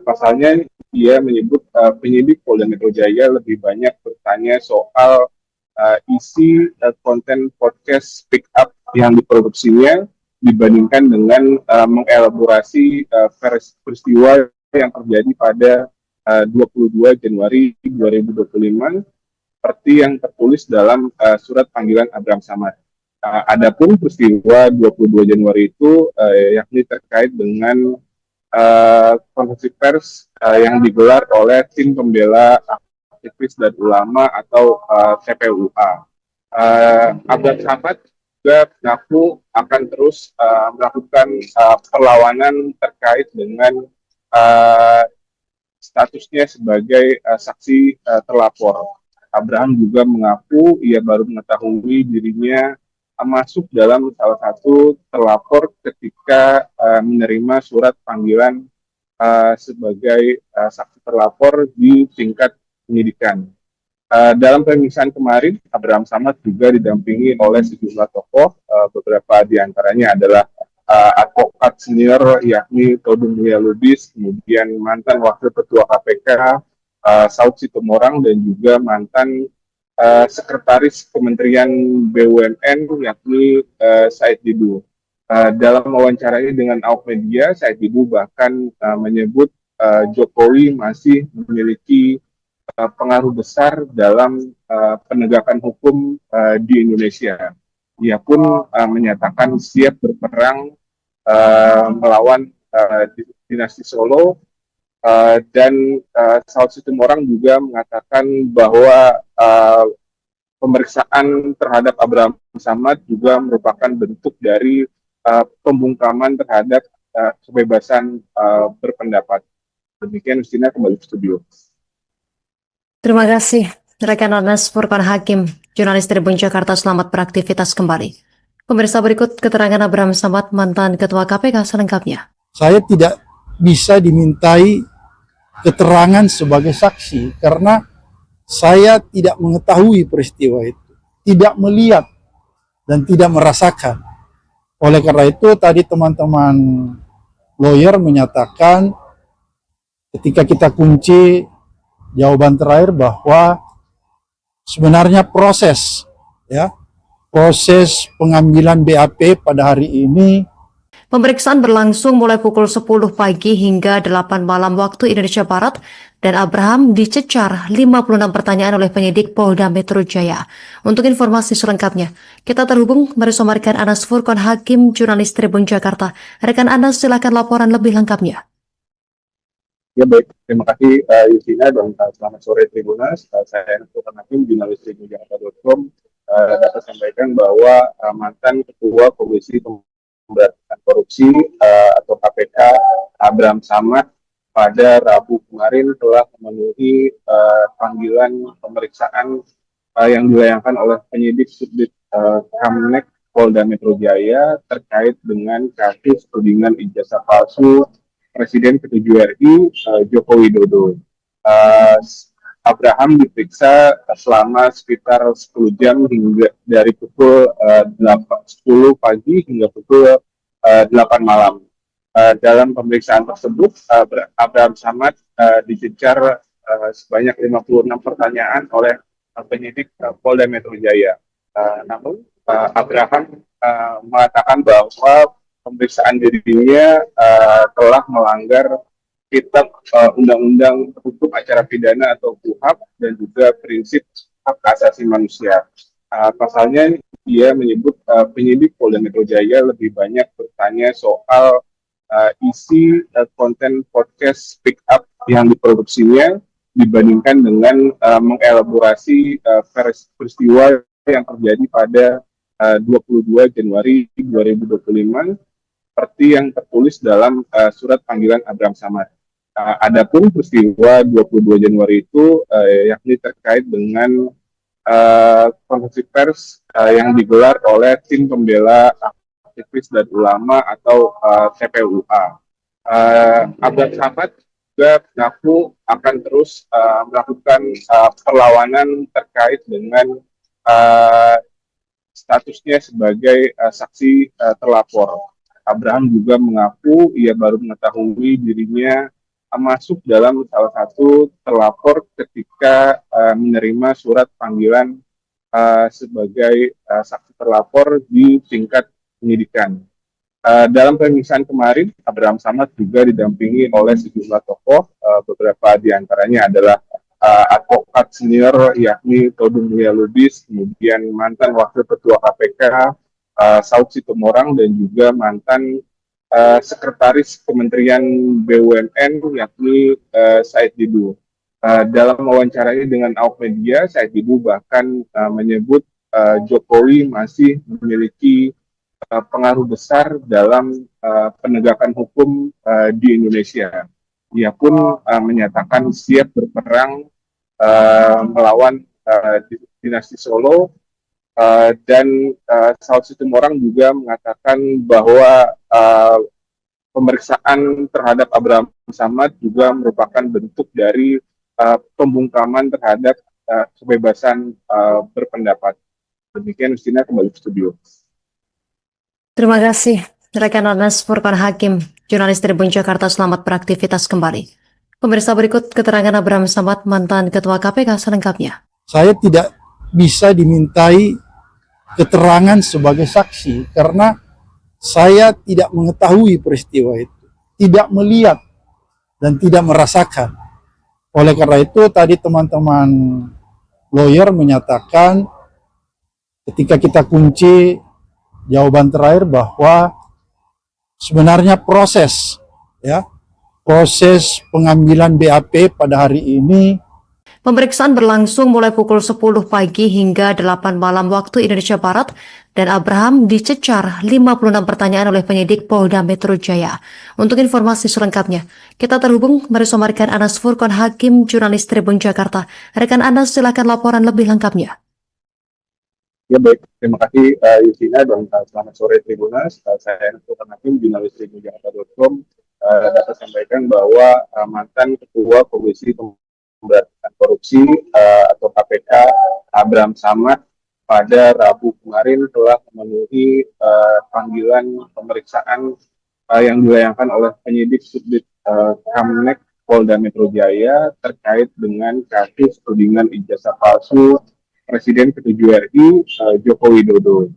Speaker 2: Pasalnya, dia menyebut penyidik Polda Metro Jaya lebih banyak bertanya soal isi konten podcast Speak Up yang diproduksinya dibandingkan dengan mengelaborasi peristiwa yang terjadi pada 22 Januari 2025 seperti yang tertulis dalam surat panggilan Abraham Samad. Adapun peristiwa 22 Januari itu yakni terkait dengan konferensi pers yang digelar oleh tim pembela aktivis dan ulama atau TPUA. Abraham Samad juga mengaku akan terus melakukan perlawanan terkait dengan statusnya sebagai saksi terlapor. Abraham juga mengaku ia baru mengetahui dirinya masuk dalam salah satu terlapor ketika menerima surat panggilan sebagai saksi terlapor di tingkat penyidikan. Dalam pemeriksaan kemarin, Abraham Samad juga didampingi oleh sejumlah tokoh, beberapa diantaranya adalah advokat senior yakni Todung Mulia Lubis, kemudian mantan Wakil Ketua KPK Saud Situmorang, dan juga mantan Sekretaris Kementerian BUMN yakni Said Didu. Dalam wawancaranya dengan awak media, Said Didu bahkan menyebut Jokowi masih memiliki pengaruh besar dalam penegakan hukum di Indonesia. Ia pun menyatakan siap berperang melawan dinasti Solo, dan Saud Situmorang juga mengatakan bahwa pemeriksaan terhadap Abraham Samad juga merupakan bentuk dari pembungkaman terhadap kebebasan berpendapat. Demikian, Justina, kembali ke studio.
Speaker 1: Terima kasih, Rekan Anas Furqan Hakim, jurnalis Tribun Jakarta, selamat beraktivitas kembali. Pemirsa, berikut keterangan Abraham Samad, mantan Ketua KPK selengkapnya.
Speaker 3: Saya tidak bisa dimintai keterangan sebagai saksi karena saya tidak mengetahui peristiwa itu, tidak melihat dan tidak merasakan. Oleh karena itu tadi teman-teman lawyer menyatakan ketika kita kunci jawaban terakhir bahwa sebenarnya proses pengambilan BAP pada hari ini.
Speaker 1: Pemeriksaan berlangsung mulai pukul 10 pagi hingga 8 malam waktu Indonesia Barat, dan Abraham dicecar 56 pertanyaan oleh penyidik Polda Metro Jaya. Untuk informasi selengkapnya, kita terhubung bersama rekan Anas Furqan Hakim, jurnalis Tribun Jakarta. Rekan Anas, silakan laporan lebih lengkapnya.
Speaker 2: Ya baik, terima kasih Yusina dan selamat sore Tribunas. Saya Anas Furqan Hakim, jurnalis tribunjakarta.com, dapat sampaikan bahwa mantan Ketua Komisi Pemberantasan Korupsi atau KPK Abraham Samad pada Rabu kemarin telah memenuhi panggilan pemeriksaan yang dilayangkan oleh penyidik Subdit Kamnek Polda Metro Jaya terkait dengan kasus tudingan ijazah palsu Presiden ke-7 RI Joko Widodo. Abraham diperiksa selama sekitar 10 jam hingga dari pukul 10 pagi hingga pukul 8 malam. Dalam pemeriksaan tersebut, Abraham Samad dicecar sebanyak 56 pertanyaan oleh penyidik Polda Metro Jaya. Namun, Abraham mengatakan bahwa pemeriksaan dirinya telah melanggar Kitab Undang-Undang Hukum Acara Pidana atau KUHAP dan juga prinsip hak asasi manusia. Pasalnya dia menyebut penyidik Polda Metro Jaya lebih banyak bertanya soal isi konten podcast Speak Up yang diproduksinya dibandingkan dengan mengelaborasi peristiwa yang terjadi pada 22 Januari 2025 seperti yang tertulis dalam surat panggilan Abraham Samad. Adapun peristiwa 22 Januari itu yakni terkait dengan konferensi pers yang digelar oleh tim pembela aktivis dan ulama atau TPUA. Abraham Samad juga mengaku akan terus melakukan perlawanan terkait dengan statusnya sebagai saksi terlapor. Abraham juga mengaku ia baru mengetahui dirinya masuk dalam salah satu terlapor ketika menerima surat panggilan sebagai saksi terlapor di tingkat penyidikan. Dalam pemeriksaan kemarin, Abraham Samad juga didampingi oleh sejumlah tokoh, beberapa diantaranya adalah advokat senior yakni Todung Mulia Lubis, kemudian mantan Wakil Ketua KPK Saud Situmorang, dan juga mantan Sekretaris Kementerian BUMN yakni Said Didu. Dalam wawancaranya dengan awak media, Said Didu bahkan menyebut Jokowi masih memiliki pengaruh besar dalam penegakan hukum di Indonesia. Ia pun menyatakan siap berperang melawan dinasti Solo, dan Saud Situmorang juga mengatakan bahwa pemeriksaan terhadap Abraham Samad juga merupakan bentuk dari pembungkaman terhadap kebebasan berpendapat. Demikian, Justina, kembali ke studio.
Speaker 1: Terima kasih, rekan Anas Furqan Hakim, jurnalis Tribun Jakarta, selamat beraktivitas kembali. Pemirsa, berikut keterangan Abraham Samad, mantan Ketua KPK selengkapnya.
Speaker 3: Saya tidak bisa dimintai keterangan sebagai saksi karena saya tidak mengetahui peristiwa itu, tidak melihat dan tidak merasakan. Oleh karena itu tadi teman-teman lawyer menyatakan ketika kita kunci jawaban terakhir bahwa sebenarnya proses pengambilan BAP pada hari ini.
Speaker 1: Pemeriksaan berlangsung mulai pukul 10 pagi hingga 8 malam waktu Indonesia Barat dan Abraham dicecar 56 pertanyaan oleh penyidik Polda Metro Jaya. Untuk informasi selengkapnya, kita terhubung bersama rekan Anas Furqon Hakim, jurnalis Tribun Jakarta. Rekan Anas, silakan laporan lebih lengkapnya.
Speaker 2: Ya baik, terima kasih Yusina dan selamat sore Tribunas. Saya Anas Furqon Hakim, jurnalis Tribun Jakarta.com, dapat sampaikan bahwa mantan Ketua Komisi Pemberantasan Korupsi atau KPK Abraham Samad pada Rabu kemarin telah memenuhi panggilan pemeriksaan yang dilayangkan oleh penyidik Subdit Kamnek Polda Metro Jaya terkait dengan kasus tudingan ijazah palsu Presiden ke-7 RI Joko Widodo.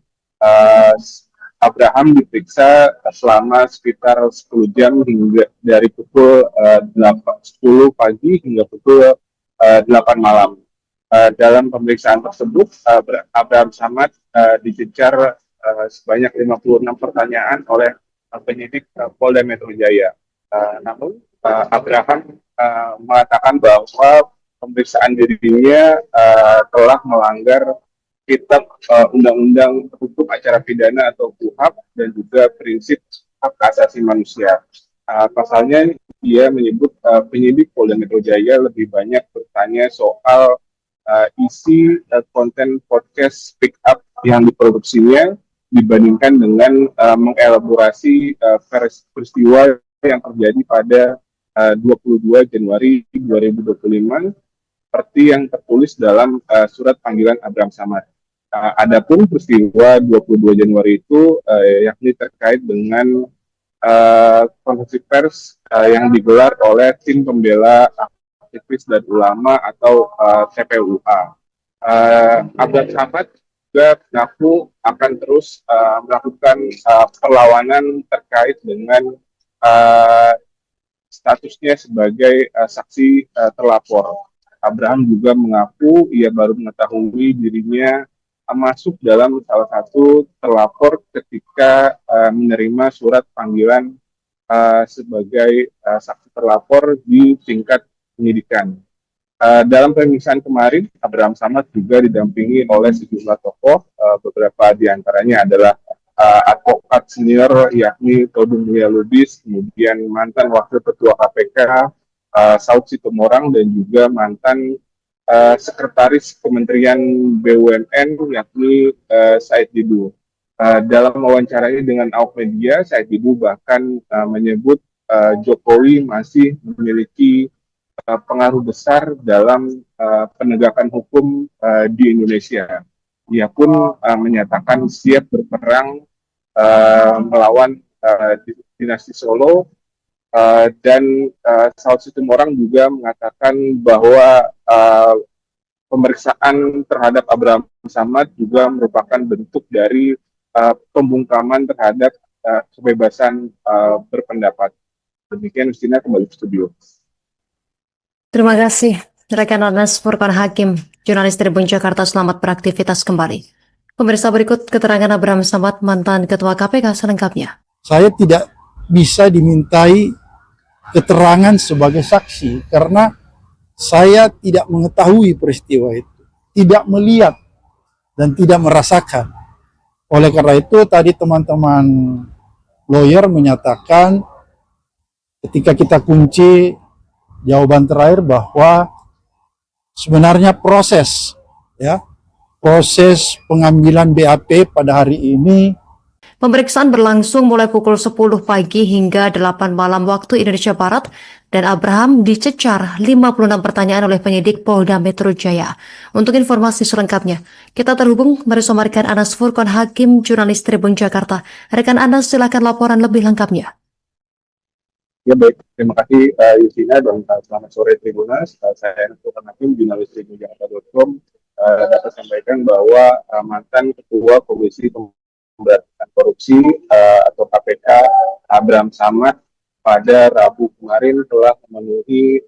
Speaker 2: Abraham diperiksa selama sekitar 10 jam hingga dari pukul 10 pagi hingga pukul 8 malam. Dalam pemeriksaan tersebut, Abraham Samad dicecar sebanyak 56 pertanyaan oleh penyidik Polda Metro Jaya. Namun, Abraham mengatakan bahwa pemeriksaan dirinya telah melanggar Kitab Undang-Undang Hukum Acara Pidana atau KUHAP dan juga prinsip hak asasi manusia. Pasalnya dia menyebut penyidik Polda Metro Jaya lebih banyak bertanya soal isi konten podcast Speak Up yang diproduksinya dibandingkan dengan mengelaborasi peristiwa yang terjadi pada 22 Januari 2025 seperti yang tertulis dalam surat panggilan Abraham Samad. Adapun peristiwa 22 Januari itu yakni terkait dengan konferensi pers yang digelar oleh tim pembela aktivis dan ulama atau TPUA. Abraham Samad juga mengaku akan terus melakukan perlawanan terkait dengan statusnya sebagai saksi terlapor. Abraham juga mengaku ia baru mengetahui dirinya masuk dalam salah satu terlapor ketika menerima surat panggilan sebagai saksi terlapor di tingkat penyidikan. Dalam pemeriksaan kemarin, Abraham Samad juga didampingi oleh sejumlah tokoh, beberapa diantaranya adalah advokat senior yakni Todung Mulia Lubis, kemudian mantan Wakil Ketua KPK Saud Situmorang dan juga mantan Sekretaris Kementerian BUMN yakni Said Didu. Dalam wawancaranya dengan awak media, Said Didu bahkan menyebut Jokowi masih memiliki pengaruh besar dalam penegakan hukum di Indonesia. Ia pun menyatakan siap berperang melawan dinasti Solo. Dan Saud Situmorang juga mengatakan bahwa pemeriksaan terhadap Abraham Samad juga merupakan bentuk dari pembungkaman terhadap kebebasan berpendapat. Demikian, Justina, kembali ke studio.
Speaker 1: Terima kasih, rekan Anas Furqon Hakim, jurnalis Tribun Jakarta. Selamat beraktivitas kembali. Pemirsa, berikut keterangan Abraham Samad, mantan Ketua KPK selengkapnya.
Speaker 3: Saya tidak bisa dimintai keterangan sebagai saksi karena saya tidak mengetahui peristiwa itu, tidak melihat dan tidak merasakan. Oleh karena itu tadi teman-teman lawyer menyatakan ketika kita kunci jawaban terakhir bahwa sebenarnya proses pengambilan BAP pada hari ini.
Speaker 1: Pemeriksaan berlangsung mulai pukul 10 pagi hingga 8 malam waktu Indonesia Barat dan Abraham dicecar 56 pertanyaan oleh penyidik Polda Metro Jaya. Untuk informasi selengkapnya, kita terhubung bersama rekan Anas Furqon Hakim, jurnalis Tribun Jakarta. Rekan Anas, silakan laporan lebih lengkapnya.
Speaker 2: Ya baik, terima kasih Yusina dan selamat sore Tribunas. Saya Anas Furqon Hakim, jurnalis Tribun Jakarta.com, dapat sampaikan bahwa mantan Ketua Komisi Pemberantasan Korupsi atau KPK Abraham Samad pada Rabu kemarin telah memenuhi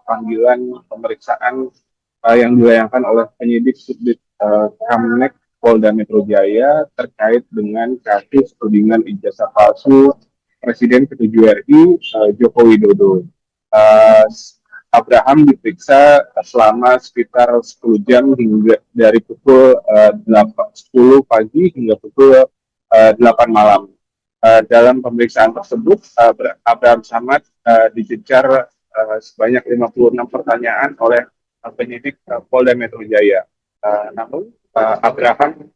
Speaker 2: panggilan pemeriksaan yang dilayangkan oleh penyidik Subdit Kamnek Polda Metro Jaya terkait dengan kasus tudingan ijazah palsu Presiden ke-7 RI Joko Widodo. Abraham diperiksa selama sekitar 10 jam hingga dari pukul 10 pagi hingga pukul 8 malam. Dalam pemeriksaan tersebut, Abraham Samad dicecar sebanyak 56 pertanyaan oleh penyidik Polda Metro Jaya. Namun Abraham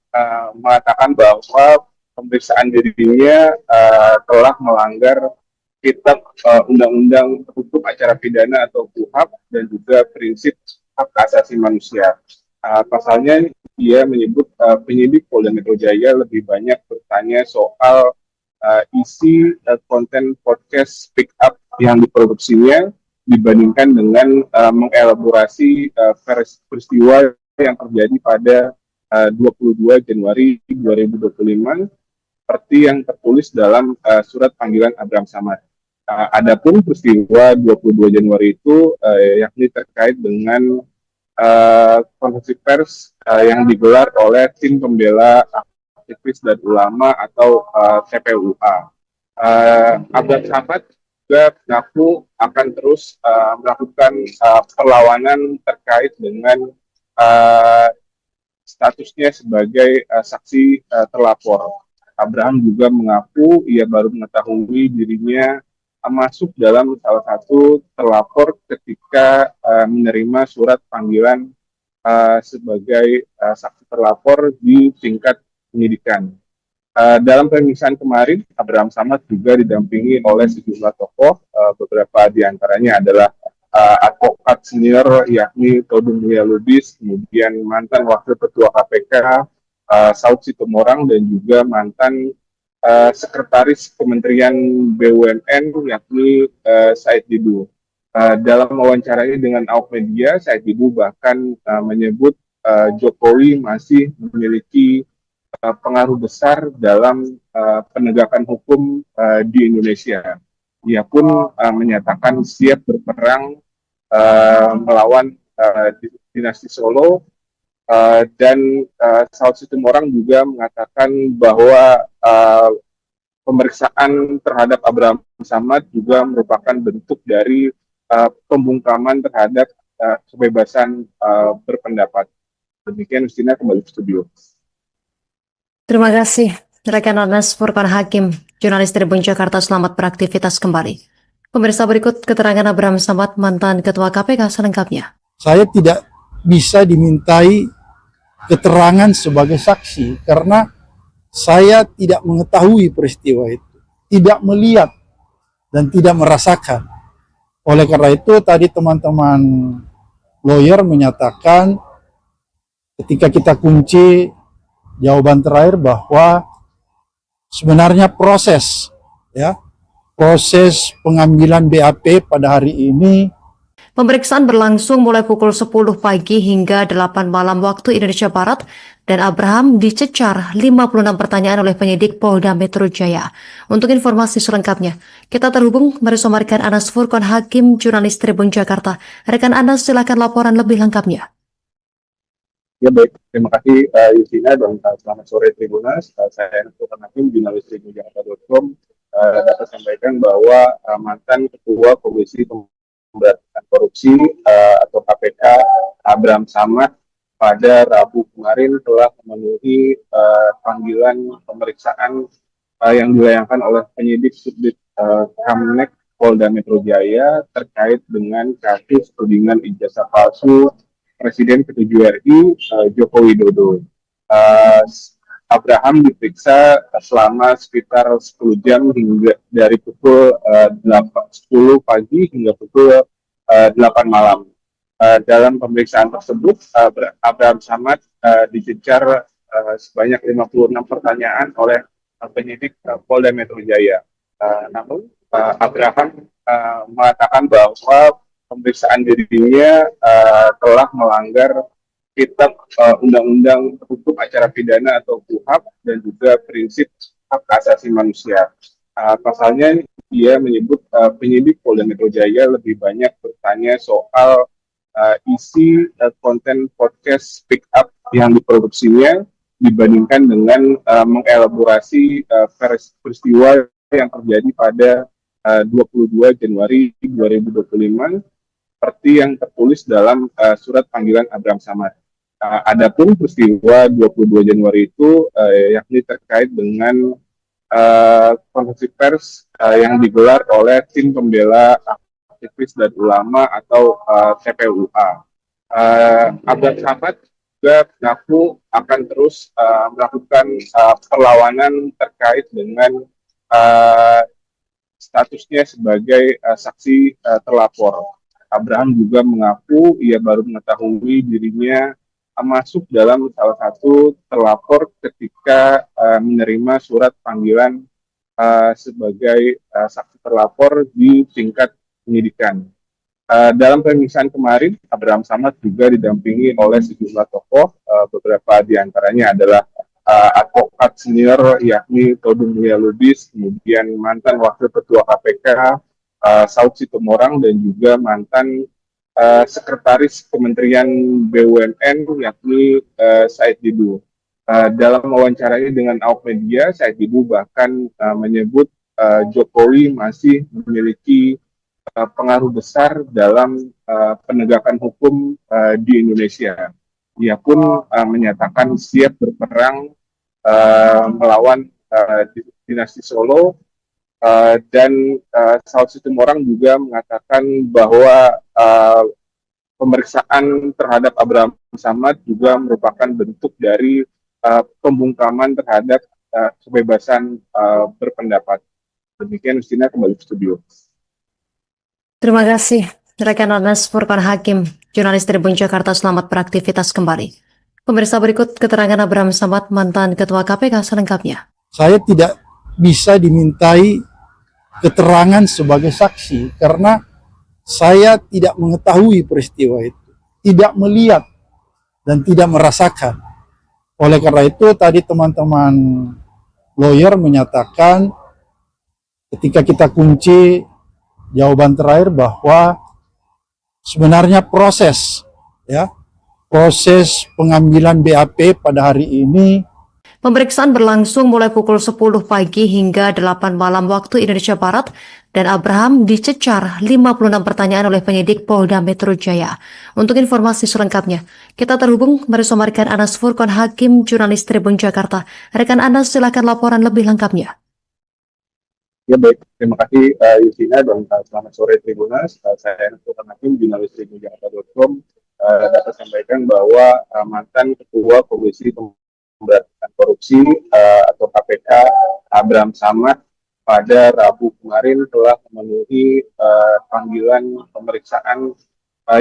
Speaker 2: mengatakan bahwa pemeriksaan dirinya telah melanggar kitab Undang-Undang Hukum Acara Pidana atau KUHP dan juga prinsip hak asasi manusia. Pasalnya dia menyebut penyidik Polda Metro Jaya lebih banyak bertanya soal isi konten podcast Speak Up yang diproduksinya dibandingkan dengan mengelaborasi peristiwa yang terjadi pada 22 Januari 2025 seperti yang tertulis dalam surat panggilan Abraham Samad. Adapun peristiwa 22 Januari itu yakni terkait dengan konferensi pers yang digelar oleh tim pembela aktivis dan ulama atau TPUA. Abraham Samad juga mengaku akan terus melakukan perlawanan terkait dengan statusnya sebagai saksi terlapor. Abraham juga mengaku ia baru mengetahui dirinya masuk dalam salah satu terlapor ketika menerima surat panggilan sebagai saksi terlapor di tingkat penyidikan. Dalam pemeriksaan kemarin, Abraham Samad juga didampingi oleh sejumlah tokoh, beberapa diantaranya adalah advokat senior yakni Todung Mulia Lubis, kemudian mantan Wakil Ketua KPK Saud Situmorang dan juga mantan Sekretaris Kementerian BUMN yakni Said Didu. Dalam wawancaranya dengan awak media, Said Didu bahkan menyebut Jokowi masih memiliki pengaruh besar dalam penegakan hukum di Indonesia. Ia pun menyatakan siap berperang melawan dinasti Solo dan Saud Situmorang juga mengatakan bahwa pemeriksaan terhadap Abraham Samad juga merupakan bentuk dari pembungkaman terhadap kebebasan berpendapat. Demikian, Justina, kembali ke studio.
Speaker 1: Terima kasih, rekan Anas Furqan Hakim, jurnalis Tribun Jakarta. Selamat beraktivitas kembali. Pemirsa, berikut keterangan Abraham Samad, mantan Ketua KPK selengkapnya.
Speaker 3: Saya tidak bisa dimintai keterangan sebagai saksi karena saya tidak mengetahui peristiwa itu, tidak melihat dan tidak merasakan. Oleh karena itu tadi teman-teman lawyer menyatakan ketika kita kunci jawaban terakhir bahwa sebenarnya proses pengambilan BAP pada hari ini.
Speaker 1: Pemeriksaan berlangsung mulai pukul 10 pagi hingga 8 malam waktu Indonesia Barat dan Abraham dicecar 56 pertanyaan oleh penyidik Polda Metro Jaya. Untuk informasi selengkapnya, kita terhubung bersama rekan Anas Furqan Hakim, jurnalis Tribun Jakarta. Rekan Anas, silakan laporan lebih lengkapnya.
Speaker 2: Ya baik, terima kasih Justina dan selamat sore Tribunas. Saya Anas Furqan Hakim, jurnalis tribunjakarta.com, dapat sampaikan bahwa mantan Ketua Komisi Pemberantasan Korupsi atau KPK Abraham Samad pada Rabu kemarin telah memenuhi panggilan pemeriksaan yang dilayangkan oleh penyidik Subdit Kamnek Polda Metro Jaya terkait dengan kasus tudingan ijazah palsu Presiden ke-7 RI Joko Widodo. Abraham diperiksa selama sekitar 10 jam hingga dari pukul 10 pagi hingga pukul 8 malam. Dalam pemeriksaan tersebut, Abraham Samad dicecar sebanyak 56 pertanyaan oleh penyidik Polda Metro Jaya. Namun, Abraham mengatakan bahwa pemeriksaan dirinya telah melanggar kitab Undang-Undang Hukum Acara Pidana atau KUHP dan juga prinsip hak asasi manusia. Pasalnya dia menyebut penyidik Polda Metro Jaya lebih banyak bertanya soal isi konten podcast Speak Up yang diproduksinya dibandingkan dengan mengelaborasi peristiwa yang terjadi pada 22 Januari 2025 seperti yang tertulis dalam surat panggilan Abraham Samad. Adapun peristiwa 22 Januari itu yakni terkait dengan konferensi pers yang digelar oleh tim pembela aktivis dan ulama atau TPUA. Abraham Samad juga mengaku akan terus melakukan perlawanan terkait dengan statusnya sebagai saksi terlapor. Abraham juga mengaku ia baru mengetahui dirinya masuk dalam salah satu terlapor ketika menerima surat panggilan sebagai saksi terlapor di tingkat penyidikan. Dalam pemeriksaan kemarin, Abraham Samad juga didampingi oleh sejumlah tokoh, beberapa diantaranya adalah advokat senior yakni Todung Mulia Lubis, kemudian mantan Wakil Ketua KPK Saud Situmorang, dan juga mantan Sekretaris Kementerian BUMN yakni Said Didu. Dalam wawancaranya dengan awak media, Said Didu bahkan menyebut Jokowi masih memiliki pengaruh besar dalam penegakan hukum di Indonesia. Ia pun menyatakan siap berperang melawan dinasti Solo, dan Saud Situmorang juga mengatakan bahwa pemeriksaan terhadap Abraham Samad juga merupakan bentuk dari pembungkaman terhadap kebebasan berpendapat. Demikian, Justina, kembali ke studio.
Speaker 1: Terima kasih, rekan Anas Furqan Hakim, jurnalis Tribun Jakarta. Selamat beraktivitas kembali. Pemirsa, berikut keterangan Abraham Samad, mantan Ketua KPK selengkapnya.
Speaker 3: Saya tidak bisa dimintai keterangan sebagai saksi karena saya tidak mengetahui peristiwa itu, tidak melihat dan tidak merasakan. Oleh karena itu tadi teman-teman lawyer menyatakan ketika kita kunci jawaban terakhir bahwa sebenarnya proses pengambilan BAP pada hari ini.
Speaker 1: Pemeriksaan berlangsung mulai pukul 10 pagi hingga 8 malam waktu Indonesia Barat, dan Abraham dicecar 56 pertanyaan oleh penyidik Polda Metro Jaya. Untuk informasi selengkapnya, kita terhubung bersama rekan Anas Furqan Hakim, jurnalis Tribun Jakarta. Rekan Anas, silakan laporan lebih lengkapnya.
Speaker 2: Ya baik, terima kasih Justina, dan selamat sore Tribunas. Saya Anas Furqan Hakim, jurnalis tribunjakarta.com, dapat sampaikan bahwa mantan Ketua Komisi Pemberantasan Korupsi atau KPK Abraham Samad pada Rabu kemarin telah memenuhi panggilan pemeriksaan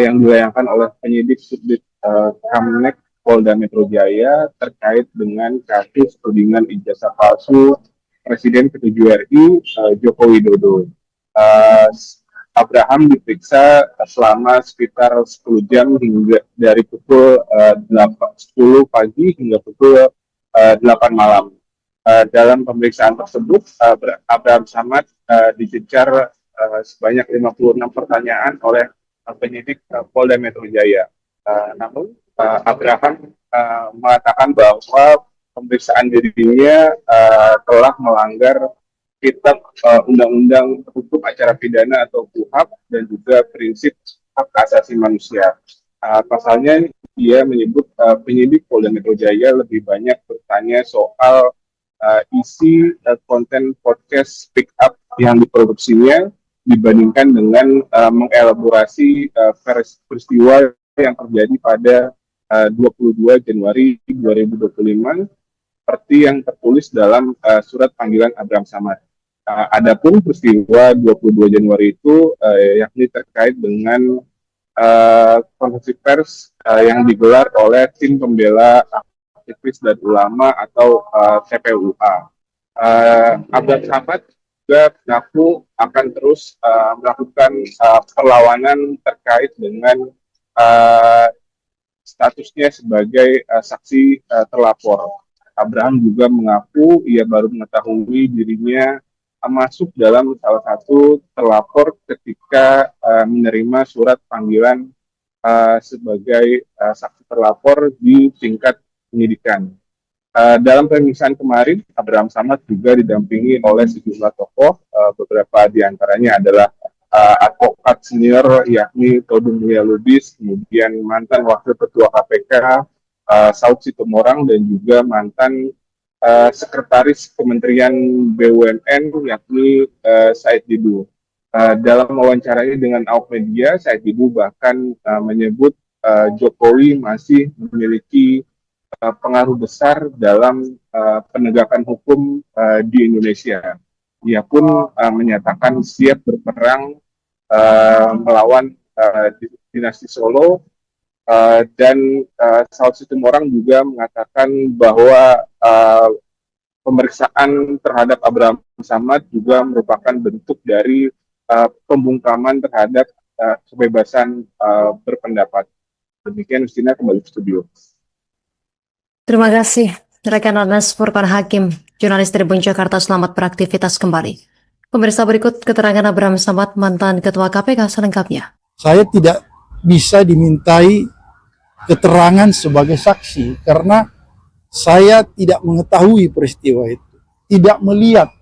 Speaker 2: yang dilayangkan oleh penyidik Subdit Kamnek Polda Metro Jaya terkait dengan kasus tudingan ijazah palsu Presiden ke-7 RI Joko Widodo. Abraham diperiksa selama sekitar 10 jam hingga dari pukul 10 pagi hingga pukul 8 malam. Dalam pemeriksaan tersebut, Abraham Samad dicecar sebanyak 56 pertanyaan oleh penyidik Polda Metro Jaya. Namun, Abraham mengatakan bahwa pemeriksaan dirinya telah melanggar Kitab Undang-Undang Hukum Acara Pidana atau KUHAP dan juga prinsip hak asasi manusia. Pasalnya, dia menyebut penyidik Polda Metro Jaya lebih banyak bertanya soal isi konten podcast Speak Up yang diproduksinya dibandingkan dengan mengelaborasi peristiwa yang terjadi pada 22 Januari 2025 seperti yang tertulis dalam surat panggilan Abraham Samad. Adapun peristiwa 22 Januari itu yakni terkait dengan konferensi pers yang digelar oleh tim pembela aktivis dan ulama atau TPUA. Abraham Samad juga mengaku akan terus melakukan perlawanan terkait dengan statusnya sebagai saksi terlapor. Abraham juga mengaku ia baru mengetahui dirinya masuk dalam salah satu terlapor ketika menerima surat panggilan sebagai saksi terlapor di tingkat penyidikan. Dalam pemeriksaan kemarin, Abraham Samad juga didampingi oleh sejumlah tokoh, beberapa diantaranya adalah advokat senior yakni Todung Mulya Lubis, kemudian mantan Wakil Ketua KPK Saud Situmorang, dan juga mantan Sekretaris Kementerian BUMN yakni Said Didu. Dalam wawancaranya dengan awak media, Said Didu bahkan menyebut Jokowi masih memiliki pengaruh besar dalam penegakan hukum di Indonesia. Ia pun menyatakan siap berperang melawan dinasti Solo, dan Saud Situmorang juga mengatakan bahwa pemeriksaan terhadap Abraham Samad juga merupakan bentuk dari pembungkaman terhadap kebebasan berpendapat. Demikian, Justina, kembali ke studio.
Speaker 1: Terima kasih rekan Anas Furqan Hakim, jurnalis Tribun Jakarta. Selamat beraktivitas kembali. Pemirsa, berikut keterangan Abraham Samad, mantan Ketua KPK selengkapnya.
Speaker 3: Saya tidak bisa dimintai keterangan sebagai saksi karena saya tidak mengetahui peristiwa itu, tidak melihat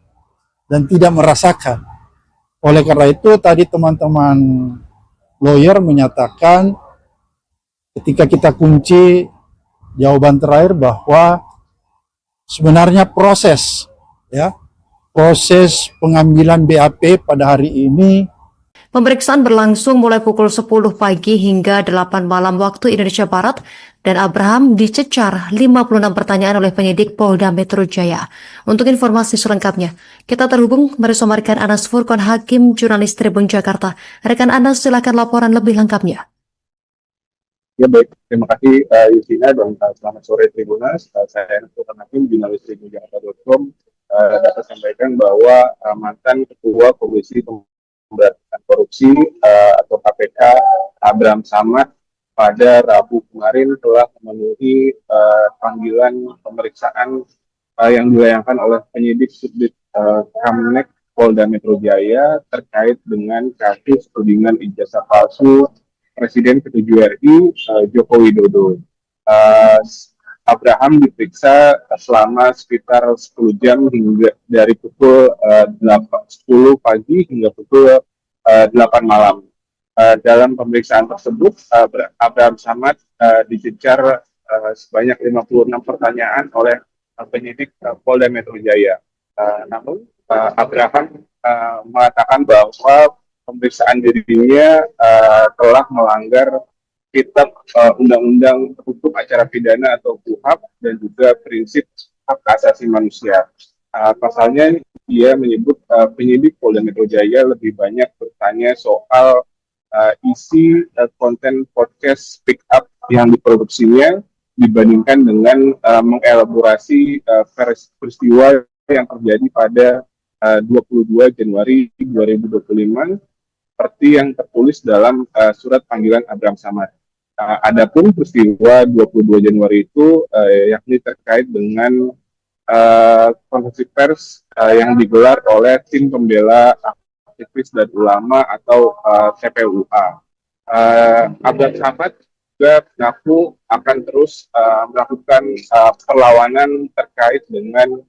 Speaker 3: dan tidak merasakan. Oleh karena itu tadi teman-teman lawyer menyatakan ketika kita kunci jawaban terakhir bahwa sebenarnya proses pengambilan BAP pada hari ini.
Speaker 1: Pemeriksaan berlangsung mulai pukul 10 pagi hingga 8 malam waktu Indonesia Barat, dan Abraham dicecar 56 pertanyaan oleh penyidik Polda Metro Jaya. Untuk informasi selengkapnya, kita terhubung bersama rekan Anas Furqan Hakim, jurnalis Tribun Jakarta. Rekan Anas, silakan laporan lebih lengkapnya.
Speaker 2: Ya baik, terima kasih Justina, dan selamat sore Tribunas. Saya Anas Furqan Hakim, jurnalis tribunjakarta.com, dapat sampaikan bahwa mantan Ketua Komisi Pemberantasan Korupsi atau KPK Abraham Samad pada Rabu kemarin telah memenuhi panggilan pemeriksaan yang dilayangkan oleh penyidik Subdit Kamnek Polda Metro Jaya terkait dengan kasus tudingan ijazah palsu Presiden ke-7 RI Joko Widodo. Abraham diperiksa selama sekitar 10 jam hingga dari pukul 10 pagi hingga pukul 8 malam. Dalam pemeriksaan tersebut, Abraham Samad dicecar sebanyak 56 pertanyaan oleh penyidik Polda Metro Jaya. Namun, Abraham mengatakan bahwa pemeriksaan dirinya telah melanggar Kitab Undang-Undang Hukum Acara Pidana atau KUHAP dan juga prinsip hak asasi manusia. Pasalnya, dia menyebut penyidik Polda Metro Jaya lebih banyak bertanya soal isi konten podcast Speak Up yang diproduksinya dibandingkan dengan mengelaborasi peristiwa yang terjadi pada 22 Januari 2025 seperti yang tertulis dalam surat panggilan Abraham Samad. Adapun peristiwa 22 Januari itu yakni terkait dengan konferensi pers yang digelar oleh tim pembela aktivis dan ulama atau TPUA. Abraham Samad juga mengaku akan terus melakukan perlawanan terkait dengan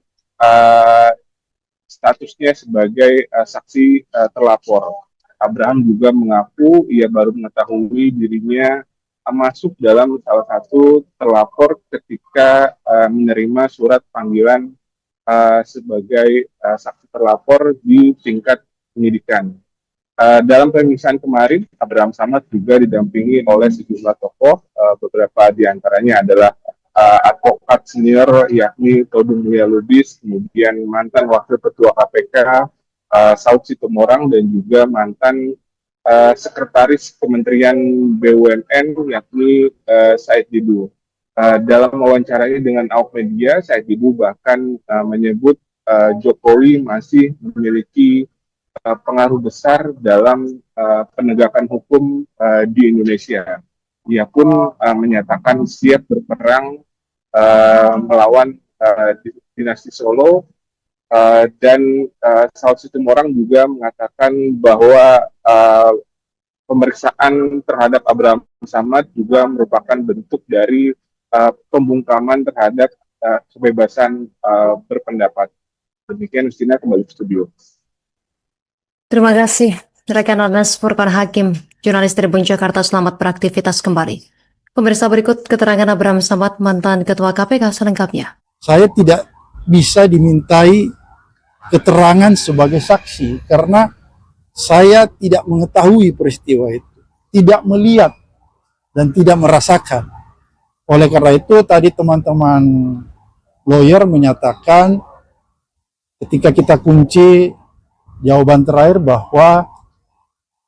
Speaker 2: statusnya sebagai saksi terlapor. Abraham juga mengaku ia baru mengetahui dirinya masuk dalam salah satu terlapor ketika menerima surat panggilan sebagai saksi terlapor di tingkat penyidikan. Dalam pemeriksaan kemarin, Abraham Samad juga didampingi oleh sejumlah tokoh, beberapa diantaranya adalah advokat senior yakni Todung Mulya Lubis, kemudian mantan Wakil Ketua KPK Saud Situmorang, dan juga mantan Sekretaris Kementerian BUMN yakni Said Didu. Dalam wawancaranya dengan awak media, Said Didu bahkan menyebut Jokowi masih memiliki pengaruh besar dalam penegakan hukum di Indonesia. Ia pun menyatakan siap berperang melawan dinasti Solo, dan Saud Situmorang juga mengatakan bahwa pemeriksaan terhadap Abraham Samad juga merupakan bentuk dari pembungkaman terhadap kebebasan berpendapat. Demikian, Justina, kembali ke studio.
Speaker 1: Terima kasih rekan Anas Furqan Hakim, jurnalis Tribun Jakarta, selamat beraktivitas kembali. Pemirsa, berikut keterangan Abraham Samad, mantan Ketua KPK selengkapnya.
Speaker 3: Saya tidak bisa dimintai keterangan sebagai saksi karena saya tidak mengetahui peristiwa itu, tidak melihat dan tidak merasakan. Oleh karena itu tadi teman-teman lawyer menyatakan ketika kita kunci jawaban terakhir bahwa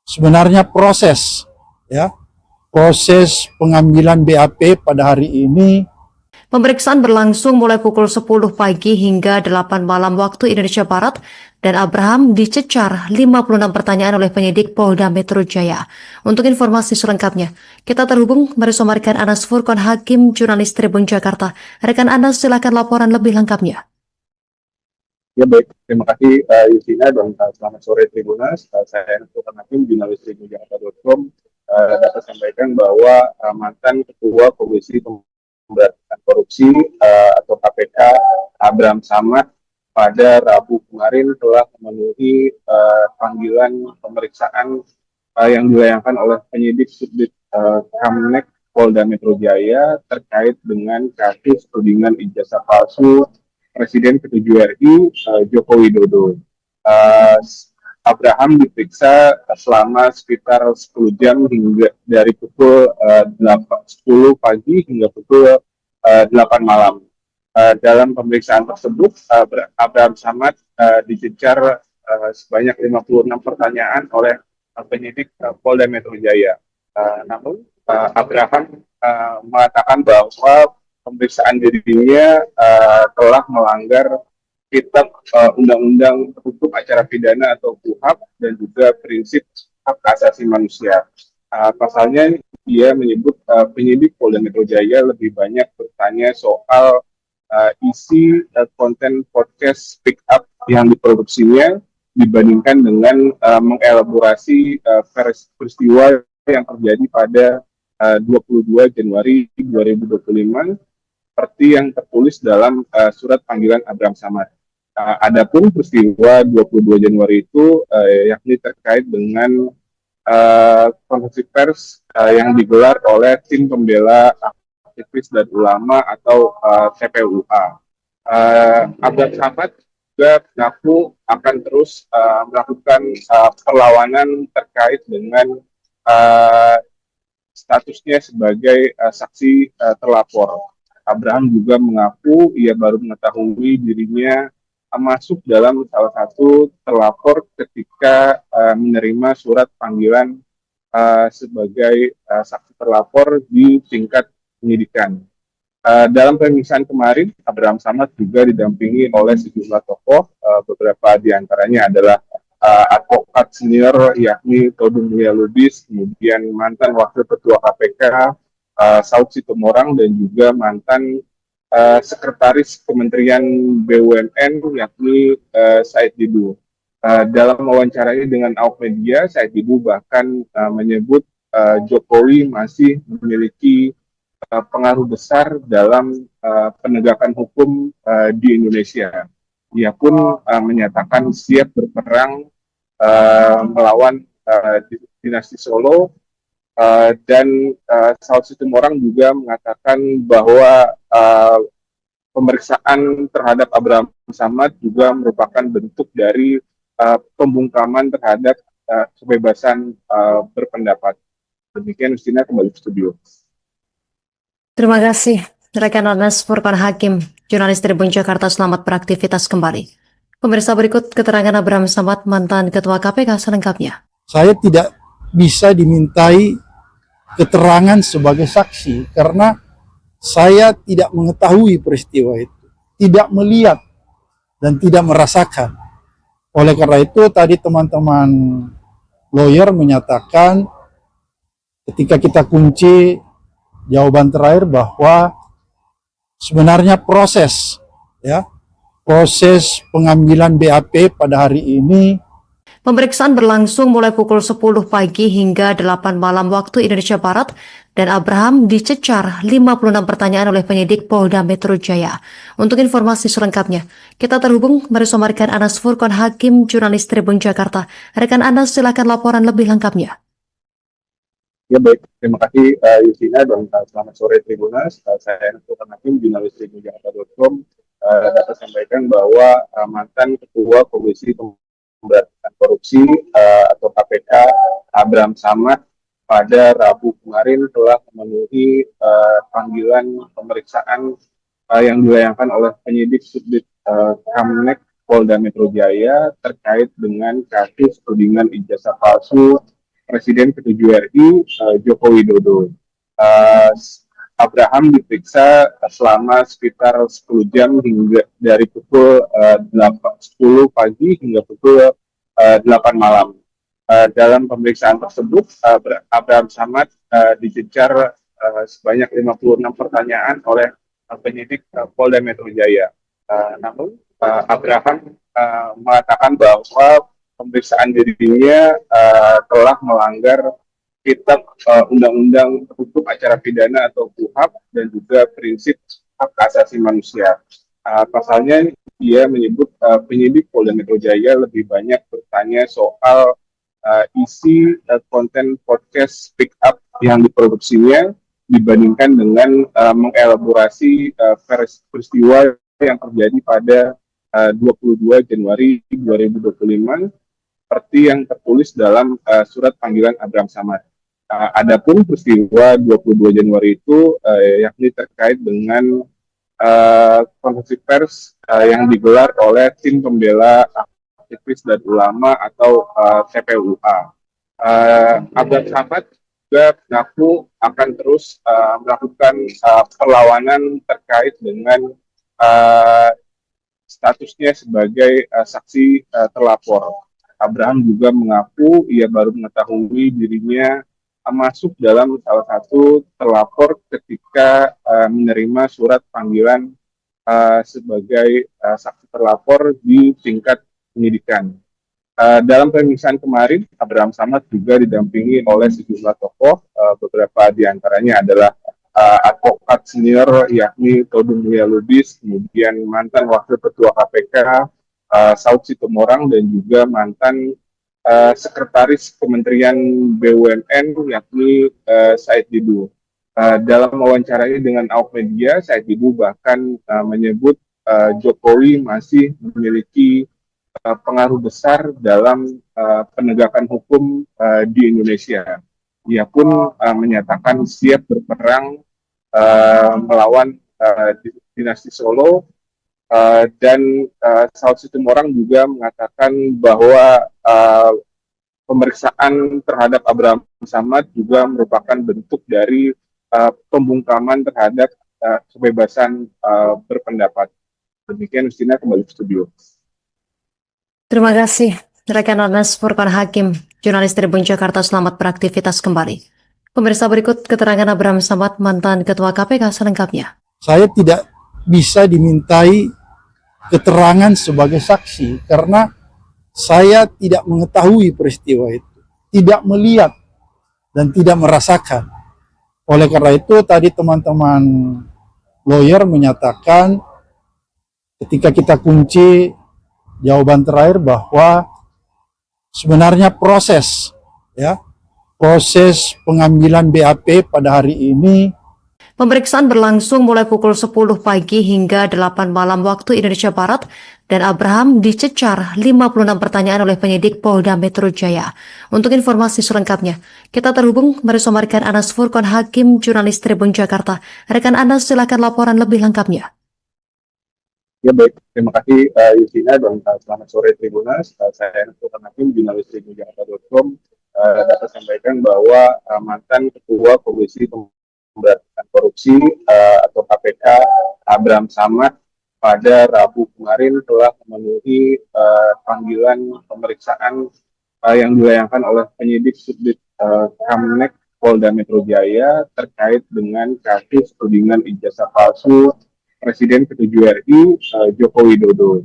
Speaker 3: sebenarnya proses pengambilan BAP pada hari ini.
Speaker 1: Pemeriksaan berlangsung mulai pukul 10 pagi hingga 8 malam waktu Indonesia Barat, dan Abraham dicecar 56 pertanyaan oleh penyidik Polda Metro Jaya. Untuk informasi selengkapnya, kita terhubung bersama rekan Anas Furqan Hakim, jurnalis Tribun Jakarta. Rekan Anas, silakan laporan lebih lengkapnya.
Speaker 2: Ya baik, terima kasih Yusina dan selamat sore Tribunas. Saya Anas Furqan Hakim, jurnalis tribunjakarta.com, dapat sampaikan bahwa mantan Ketua Komisi Pemberantasan Korupsi atau KPK Abraham Samad pada Rabu kemarin telah memenuhi panggilan pemeriksaan yang dilayangkan oleh penyidik Subdit Kamnek Polda Metro Jaya terkait dengan kasus tudingan ijazah palsu Presiden ke-7 RI Joko Widodo. Abraham diperiksa selama sekitar 10 jam hingga dari pukul 10 pagi hingga pukul 8 malam. Dalam pemeriksaan tersebut, Abraham Samad dicecar sebanyak 56 pertanyaan oleh penyidik Polda Metro Jaya. Namun, Abraham mengatakan bahwa pemeriksaan dirinya telah melanggar Kitab Undang-Undang Hukum Acara Pidana atau KUHP dan juga prinsip hak asasi manusia. Pasalnya dia menyebut penyidik Polda Metro Jaya lebih banyak bertanya soal isi konten podcast Speak Up yang diproduksinya dibandingkan dengan mengelaborasi peristiwa yang terjadi pada 22 Januari 2025 seperti yang tertulis dalam surat panggilan Abraham Samad. Adapun peristiwa 22 Januari itu yakni terkait dengan konferensi pers yang digelar oleh tim pembela aktivis dan ulama atau TPUA. Abraham Samad juga mengaku akan terus melakukan perlawanan terkait dengan statusnya sebagai saksi terlapor. Abraham juga mengaku ia baru mengetahui dirinya masuk dalam salah satu terlapor ketika menerima surat panggilan sebagai saksi terlapor di tingkat penyidikan. Dalam pemeriksaan kemarin, Abraham Samad juga didampingi oleh sejumlah tokoh, beberapa diantaranya adalah advokat senior yakni Todung Mulia Lubis, kemudian mantan Wakil Ketua KPK Saud Situmorang, dan juga mantan Sekretaris Kementerian BUMN yakni Said Didu. Dalam wawancaranya dengan awak media, Said Didu bahkan menyebut Jokowi masih memiliki pengaruh besar dalam penegakan hukum di Indonesia. Ia pun menyatakan siap berperang melawan dinasti Solo. Dan Saud Situmorang juga mengatakan bahwa pemeriksaan terhadap Abraham Samad juga merupakan bentuk dari pembungkaman terhadap kebebasan berpendapat. Demikian, Justina, kembali ke studio.
Speaker 1: Terima kasih, rekan Anas Furqan Hakim, jurnalis Tribun Jakarta, selamat beraktivitas kembali. Pemirsa, berikut keterangan Abraham Samad, mantan Ketua KPK selengkapnya.
Speaker 3: Saya tidak bisa dimintai keterangan sebagai saksi karena saya tidak mengetahui peristiwa itu, tidak melihat dan tidak merasakan. Oleh karena itu tadi teman-teman lawyer menyatakan ketika kita kunci jawaban terakhir bahwa sebenarnya proses pengambilan BAP pada hari ini.
Speaker 1: Pemeriksaan berlangsung mulai pukul 10 pagi hingga 8 malam waktu Indonesia Barat dan Abraham dicecar 56 pertanyaan oleh penyidik Polda Metro Jaya. Untuk informasi selengkapnya, kita terhubung bersama rekan Anas Furqon Hakim, jurnalis Tribun Jakarta. Rekan Anas, silakan laporan lebih lengkapnya.
Speaker 2: Ya baik, terima kasih Yusina dan selamat sore Tribunas. Saya Anas Furqon Hakim, jurnalis Tribun Jakarta.com. Dapat sampaikan bahwa mantan Ketua Komisi Pemberantasan Korupsi atau KPK Abraham Samad pada Rabu kemarin telah memenuhi panggilan pemeriksaan yang dilayangkan oleh penyidik Subdit Kamnek Polda Metro Jaya terkait dengan kasus tudingan ijazah palsu Presiden ke-7 RI Joko Widodo. Abraham diperiksa selama sekitar 10 jam hingga dari pukul 10 pagi hingga pukul 8 malam. Dalam pemeriksaan tersebut, Abraham Samad dicecar sebanyak 56 pertanyaan oleh penyidik Polda Metro Jaya. Namun, Abraham mengatakan bahwa pemeriksaan dirinya telah melanggar Kitab Undang-Undang Hukum Acara Pidana atau KUHAP dan juga prinsip hak asasi manusia. Pasalnya dia menyebut penyidik Polda Metro Jaya lebih banyak bertanya soal isi konten podcast Speak Up yang diproduksinya dibandingkan dengan mengelaborasi peristiwa yang terjadi pada 22 Januari 2025 seperti yang tertulis dalam surat panggilan Abraham Samad. Adapun peristiwa 22 Januari itu yakni terkait dengan konferensi pers yang digelar oleh tim pembela aktivis dan ulama atau TPUA. Abraham Samad juga mengaku akan terus melakukan perlawanan terkait dengan statusnya sebagai saksi terlapor. Abraham juga mengaku ia baru mengetahui dirinya masuk dalam salah satu terlapor ketika menerima surat panggilan sebagai saksi terlapor di tingkat penyidikan. Dalam pemeriksaan kemarin, Abraham Samad juga didampingi oleh sejumlah tokoh, beberapa diantaranya adalah advokat senior yakni Todung Mulya Lubis, kemudian mantan Wakil Ketua KPK Saud Situmorang dan juga mantan Sekretaris Kementerian BUMN yakni Said Didu. Dalam wawancaranya dengan awak media, Said Didu bahkan menyebut Jokowi masih memiliki pengaruh besar dalam penegakan hukum di Indonesia. Ia pun menyatakan siap berperang melawan dinasti Solo. Dan Saud Situmorang juga mengatakan bahwa pemeriksaan terhadap Abraham Samad juga merupakan bentuk dari pembungkaman terhadap kebebasan berpendapat. Demikian, Justina, kembali ke studio.
Speaker 1: Terima kasih, rekan Anas Furqon Hakim, jurnalis Tribun Jakarta. Selamat beraktivitas kembali. Pemirsa, berikut keterangan Abraham Samad, mantan Ketua KPK selengkapnya.
Speaker 3: Saya tidak bisa dimintai keterangan sebagai saksi karena saya tidak mengetahui peristiwa itu, tidak melihat dan tidak merasakan. Oleh karena itu tadi teman-teman lawyer menyatakan ketika kita kunci jawaban terakhir bahwa sebenarnya proses pengambilan BAP pada hari ini.
Speaker 1: Pemeriksaan berlangsung mulai pukul 10 pagi hingga 8 malam waktu Indonesia Barat dan Abraham dicecar 56 pertanyaan oleh penyidik Polda Metro Jaya. Untuk informasi selengkapnya, kita terhubung bersama rekan Anas Furqon Hakim, jurnalis Tribun Jakarta. Rekan Anas, silakan laporan lebih lengkapnya.
Speaker 2: Ya baik, terima kasih Yusina dan selamat sore Tribunas. Saya Anas Furqon Hakim, jurnalis Tribun Jakarta.com. Dapat sampaikan bahwa mantan Ketua Komisi Pemberantasan Korupsi atau KPK Abraham Samad pada Rabu kemarin telah memenuhi panggilan pemeriksaan yang dilayangkan oleh penyidik Subdit Kamnek Polda Metro Jaya terkait dengan kasus tudingan ijazah palsu Presiden ke-7 RI Joko Widodo.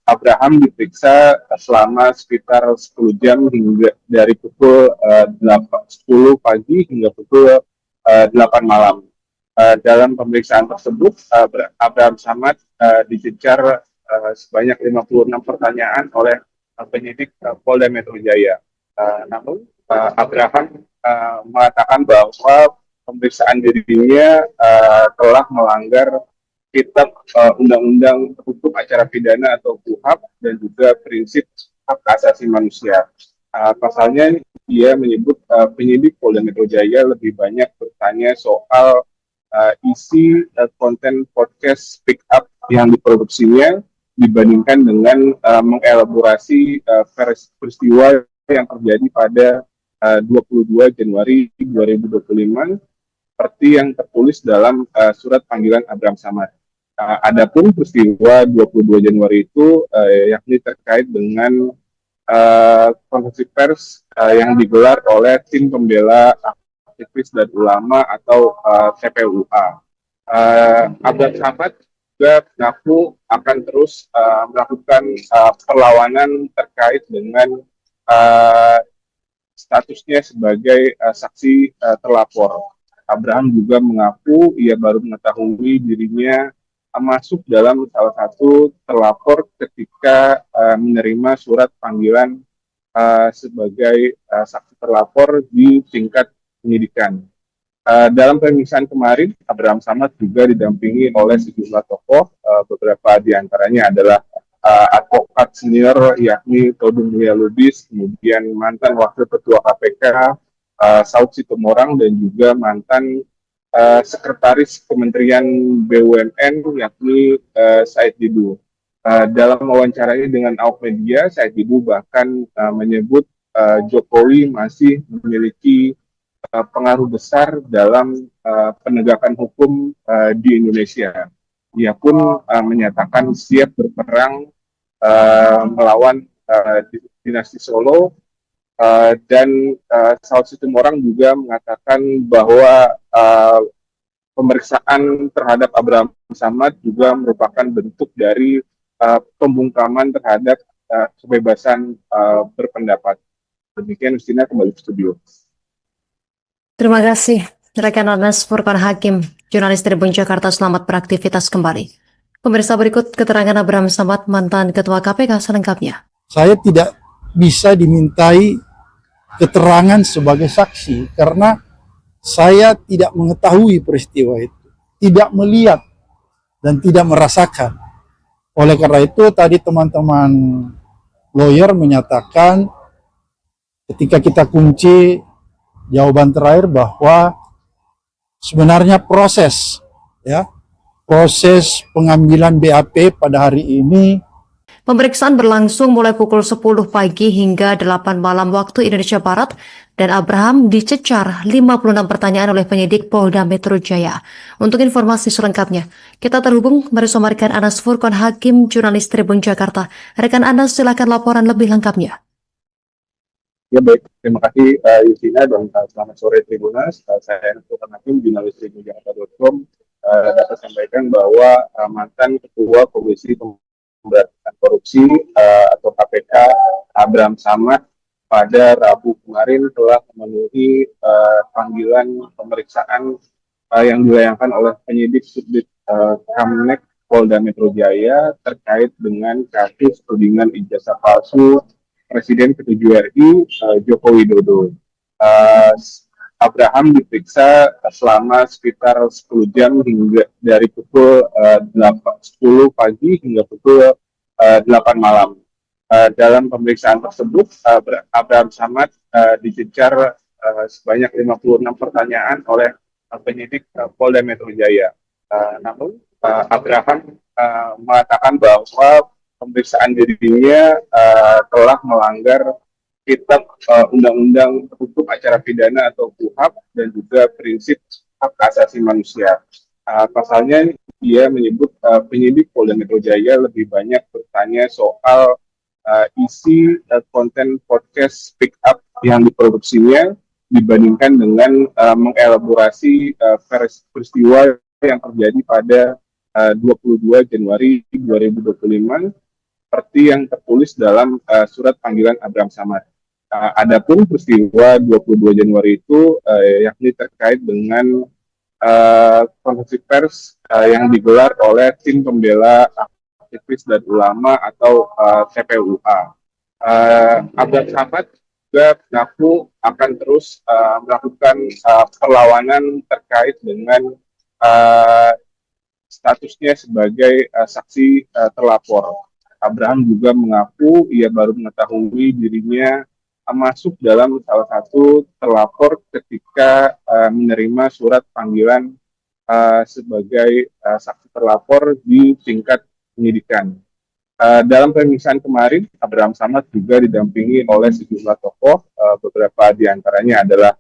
Speaker 2: Abraham diperiksa selama sekitar 10 jam hingga dari pukul 10 pagi hingga pukul 8 malam. Dalam pemeriksaan tersebut, Abraham Samad dicecar sebanyak 56 pertanyaan oleh penyidik Polda Metro Jaya. Namun Abraham mengatakan bahwa pemeriksaan dirinya telah melanggar Kitab Undang-Undang Hukum Acara Pidana atau KUHAP dan juga prinsip hak asasi manusia. Pasalnya dia menyebut penyidik Polda Metro Jaya lebih banyak bertanya soal isi konten podcast Speak Up yang diproduksinya dibandingkan dengan mengelaborasi peristiwa yang terjadi pada 22 Januari 2025 seperti yang tertulis dalam surat panggilan Abraham Samad. Adapun peristiwa 22 Januari itu yakni terkait dengan konferensi pers yang digelar oleh tim pembela aktivis dan ulama atau TPUA. Abraham Samad juga mengaku akan terus melakukan perlawanan terkait dengan statusnya sebagai saksi terlapor. Abraham juga mengaku ia baru mengetahui dirinya masuk dalam salah satu terlapor ketika menerima surat panggilan sebagai saksi terlapor di tingkat penyidikan. Dalam pemeriksaan kemarin, Abraham Samad juga didampingi oleh sejumlah tokoh, beberapa diantaranya adalah advokat senior yakni Todung Mulia Lubis, kemudian mantan Wakil Ketua KPK Saud Situmorang dan juga mantan Sekretaris Kementerian BUMN yakni Said Didu. Dalam wawancaranya dengan awak media, Said Didu bahkan menyebut Jokowi masih memiliki pengaruh besar dalam penegakan hukum di Indonesia. Dia pun menyatakan siap berperang melawan dinasti Solo. Dan Saud Situmorang juga mengatakan bahwa pemeriksaan terhadap Abraham Samad juga merupakan bentuk dari pembungkaman terhadap kebebasan berpendapat. Demikian, Justina, kembali ke studio.
Speaker 1: Terima kasih, rekan Anas Furqan Hakim, jurnalis Tribun Jakarta. Selamat beraktivitas kembali. Pemirsa, berikut keterangan Abraham Samad, mantan Ketua KPK selengkapnya.
Speaker 3: Saya tidak bisa dimintai keterangan sebagai saksi karena saya tidak mengetahui peristiwa itu, tidak melihat dan tidak merasakan. Oleh karena itu tadi teman-teman lawyer menyatakan ketika kita kunci jawaban terakhir bahwa sebenarnya proses pengambilan BAP pada hari ini.
Speaker 1: Pemeriksaan berlangsung mulai pukul 10 pagi hingga 8 malam waktu Indonesia Barat dan Abraham dicecar 56 pertanyaan oleh penyidik Polda Metro Jaya. Untuk informasi selengkapnya, kita terhubung bersama rekan Anas Furqan Hakim, jurnalis Tribun Jakarta. Rekan Anas, silakan laporan lebih lengkapnya.
Speaker 2: Ya baik, terima kasih Justina dan selamat sore Tribunas. Saya Anas Furqan Hakim, jurnalis tribunjakarta.com, dapat sampaikan bahwa mantan Ketua Komisi Pemberantasan Korupsi atau KPK Abraham Samad pada Rabu kemarin telah memenuhi panggilan pemeriksaan yang dilayangkan oleh penyidik Subdit Kamnek Polda Metro Jaya terkait dengan kasus tudingan ijazah palsu Presiden ke-7 RI Joko Widodo. Abraham diperiksa selama sekitar 10 jam hingga dari pukul 10 pagi hingga pukul 8 malam. Dalam pemeriksaan tersebut, Abraham Samad dicecar sebanyak 56 pertanyaan oleh penyidik Polda Metro Jaya. Namun, Abraham mengatakan bahwa pemeriksaan dirinya telah melanggar Kitab Undang-Undang Hukum Acara Pidana atau KUHAP dan juga prinsip hak asasi manusia. Pasalnya dia menyebut penyidik Polda Metro Jaya lebih banyak bertanya soal isi konten podcast Speak Up yang diproduksinya dibandingkan dengan mengelaborasi peristiwa yang terjadi pada 22 Januari 2025 seperti yang tertulis dalam surat panggilan Abraham Samad. Adapun peristiwa 22 Januari itu yakni terkait dengan konferensi pers yang digelar oleh tim pembela aktivis dan ulama atau TPUA. Abraham Samad juga mengaku akan terus melakukan perlawanan terkait dengan statusnya sebagai saksi terlapor. Abraham juga mengaku ia baru mengetahui dirinya masuk dalam salah satu terlapor ketika menerima surat panggilan sebagai saksi terlapor di tingkat penyidikan. Dalam pemeriksaan kemarin, Abraham Samad juga didampingi oleh sejumlah tokoh, beberapa diantaranya adalah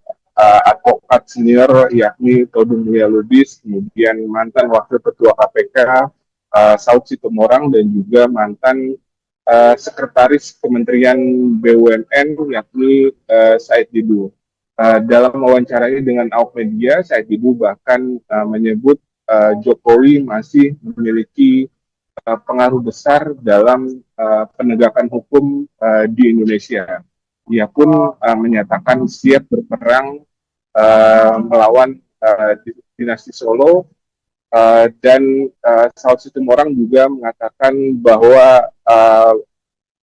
Speaker 2: advokat senior yakni Todung Mulia Lubis, kemudian mantan Wakil Ketua KPK Saud Situmorang, dan juga mantan Sekretaris Kementerian BUMN yakni Said Didu. Dalam wawancaranya dengan awak media, Said Didu bahkan menyebut Jokowi masih memiliki pengaruh besar dalam penegakan hukum di Indonesia. Ia pun menyatakan siap berperang melawan dinasti Solo, dan Saud Situmorang juga mengatakan bahwa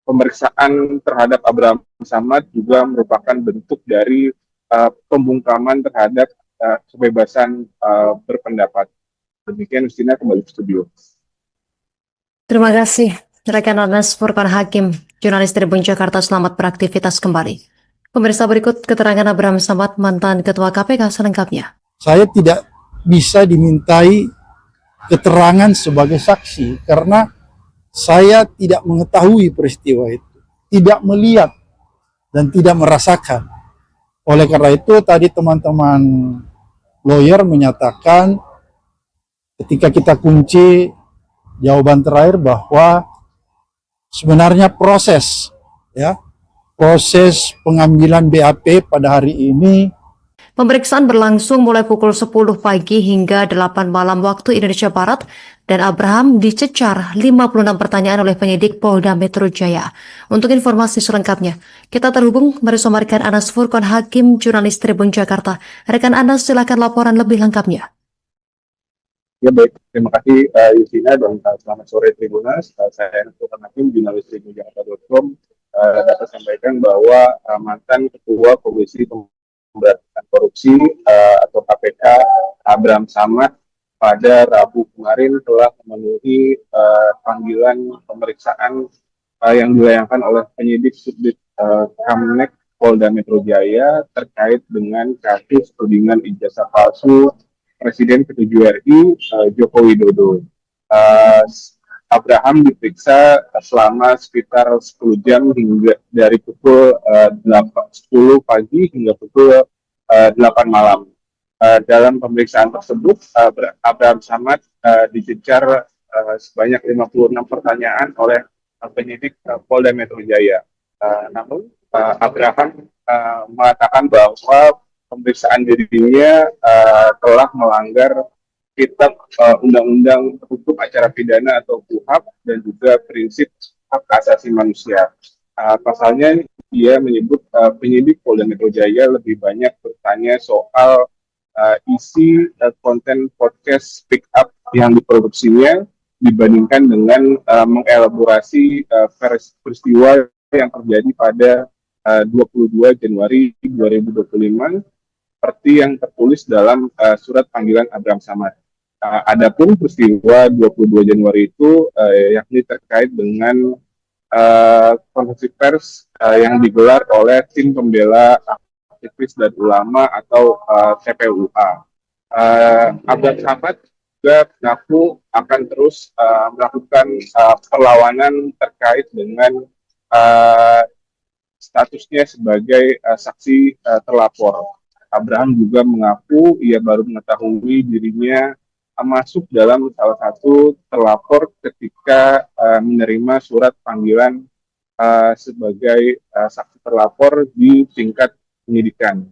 Speaker 2: pemeriksaan terhadap Abraham Samad juga merupakan bentuk dari pembungkaman terhadap kebebasan berpendapat. Demikian, Justina, kembali ke studio.
Speaker 1: Terima kasih, rekan Anas Furqan Hakim, jurnalis Tribun Jakarta. Selamat beraktivitas kembali. Pemirsa, berikut keterangan Abraham Samad, mantan Ketua KPK selengkapnya.
Speaker 3: Saya tidak bisa dimintai keterangan sebagai saksi karena saya tidak mengetahui peristiwa itu, tidak melihat dan tidak merasakan. Oleh karena itu tadi teman-teman lawyer menyatakan ketika kita kunci jawaban terakhir bahwa sebenarnya proses pengambilan BAP pada hari ini.
Speaker 1: Pemeriksaan berlangsung mulai pukul 10 pagi hingga 8 malam waktu Indonesia Barat, dan Abraham dicecar 56 pertanyaan oleh penyidik Polda Metro Jaya. Untuk informasi selengkapnya, kita terhubung bersama rekan Anas Furqan Hakim, jurnalis Tribun Jakarta. Rekan Anas, silakan laporan lebih lengkapnya.
Speaker 2: Ya baik, terima kasih Justina, dan selamat sore Tribunas. Saya Anas Furqan Hakim, jurnalis tribunjakarta.com, dapat sampaikan bahwa mantan Ketua Komisi Pemberantasan Korupsi atau KPK Abraham Samad pada Rabu kemarin telah memenuhi panggilan pemeriksaan yang dilayangkan oleh penyidik Subdit Kamnek Polda Metro Jaya terkait dengan kasus tudingan ijazah palsu Presiden ke-7 RI Joko Widodo. Abraham diperiksa selama sekitar 10 jam hingga dari pukul 10 pagi hingga pukul 8 malam. Dalam pemeriksaan tersebut, Abraham Samad dicecar sebanyak 56 pertanyaan oleh penyidik Polda Metro Jaya. Namun, Abraham mengatakan bahwa pemeriksaan dirinya telah melanggar Kitab Undang-Undang Hukum Acara Pidana atau KUHAP dan juga prinsip hak asasi manusia. Pasalnya, dia menyebut penyidik Polda Metro Jaya lebih banyak bertanya soal isi konten podcast Speak Up yang diproduksinya dibandingkan dengan mengelaborasi peristiwa yang terjadi pada 22 Januari 2025 seperti yang tertulis dalam surat panggilan Abraham Samad. Adapun peristiwa 22 Januari itu yakni terkait dengan konferensi pers yang digelar oleh tim pembela aktivis dan ulama atau TPUA. Abraham Samad juga mengaku akan terus melakukan perlawanan terkait dengan statusnya sebagai saksi terlapor. Abraham juga mengaku ia baru mengetahui dirinya masuk dalam salah satu terlapor ketika menerima surat panggilan sebagai saksi terlapor di tingkat penyidikan.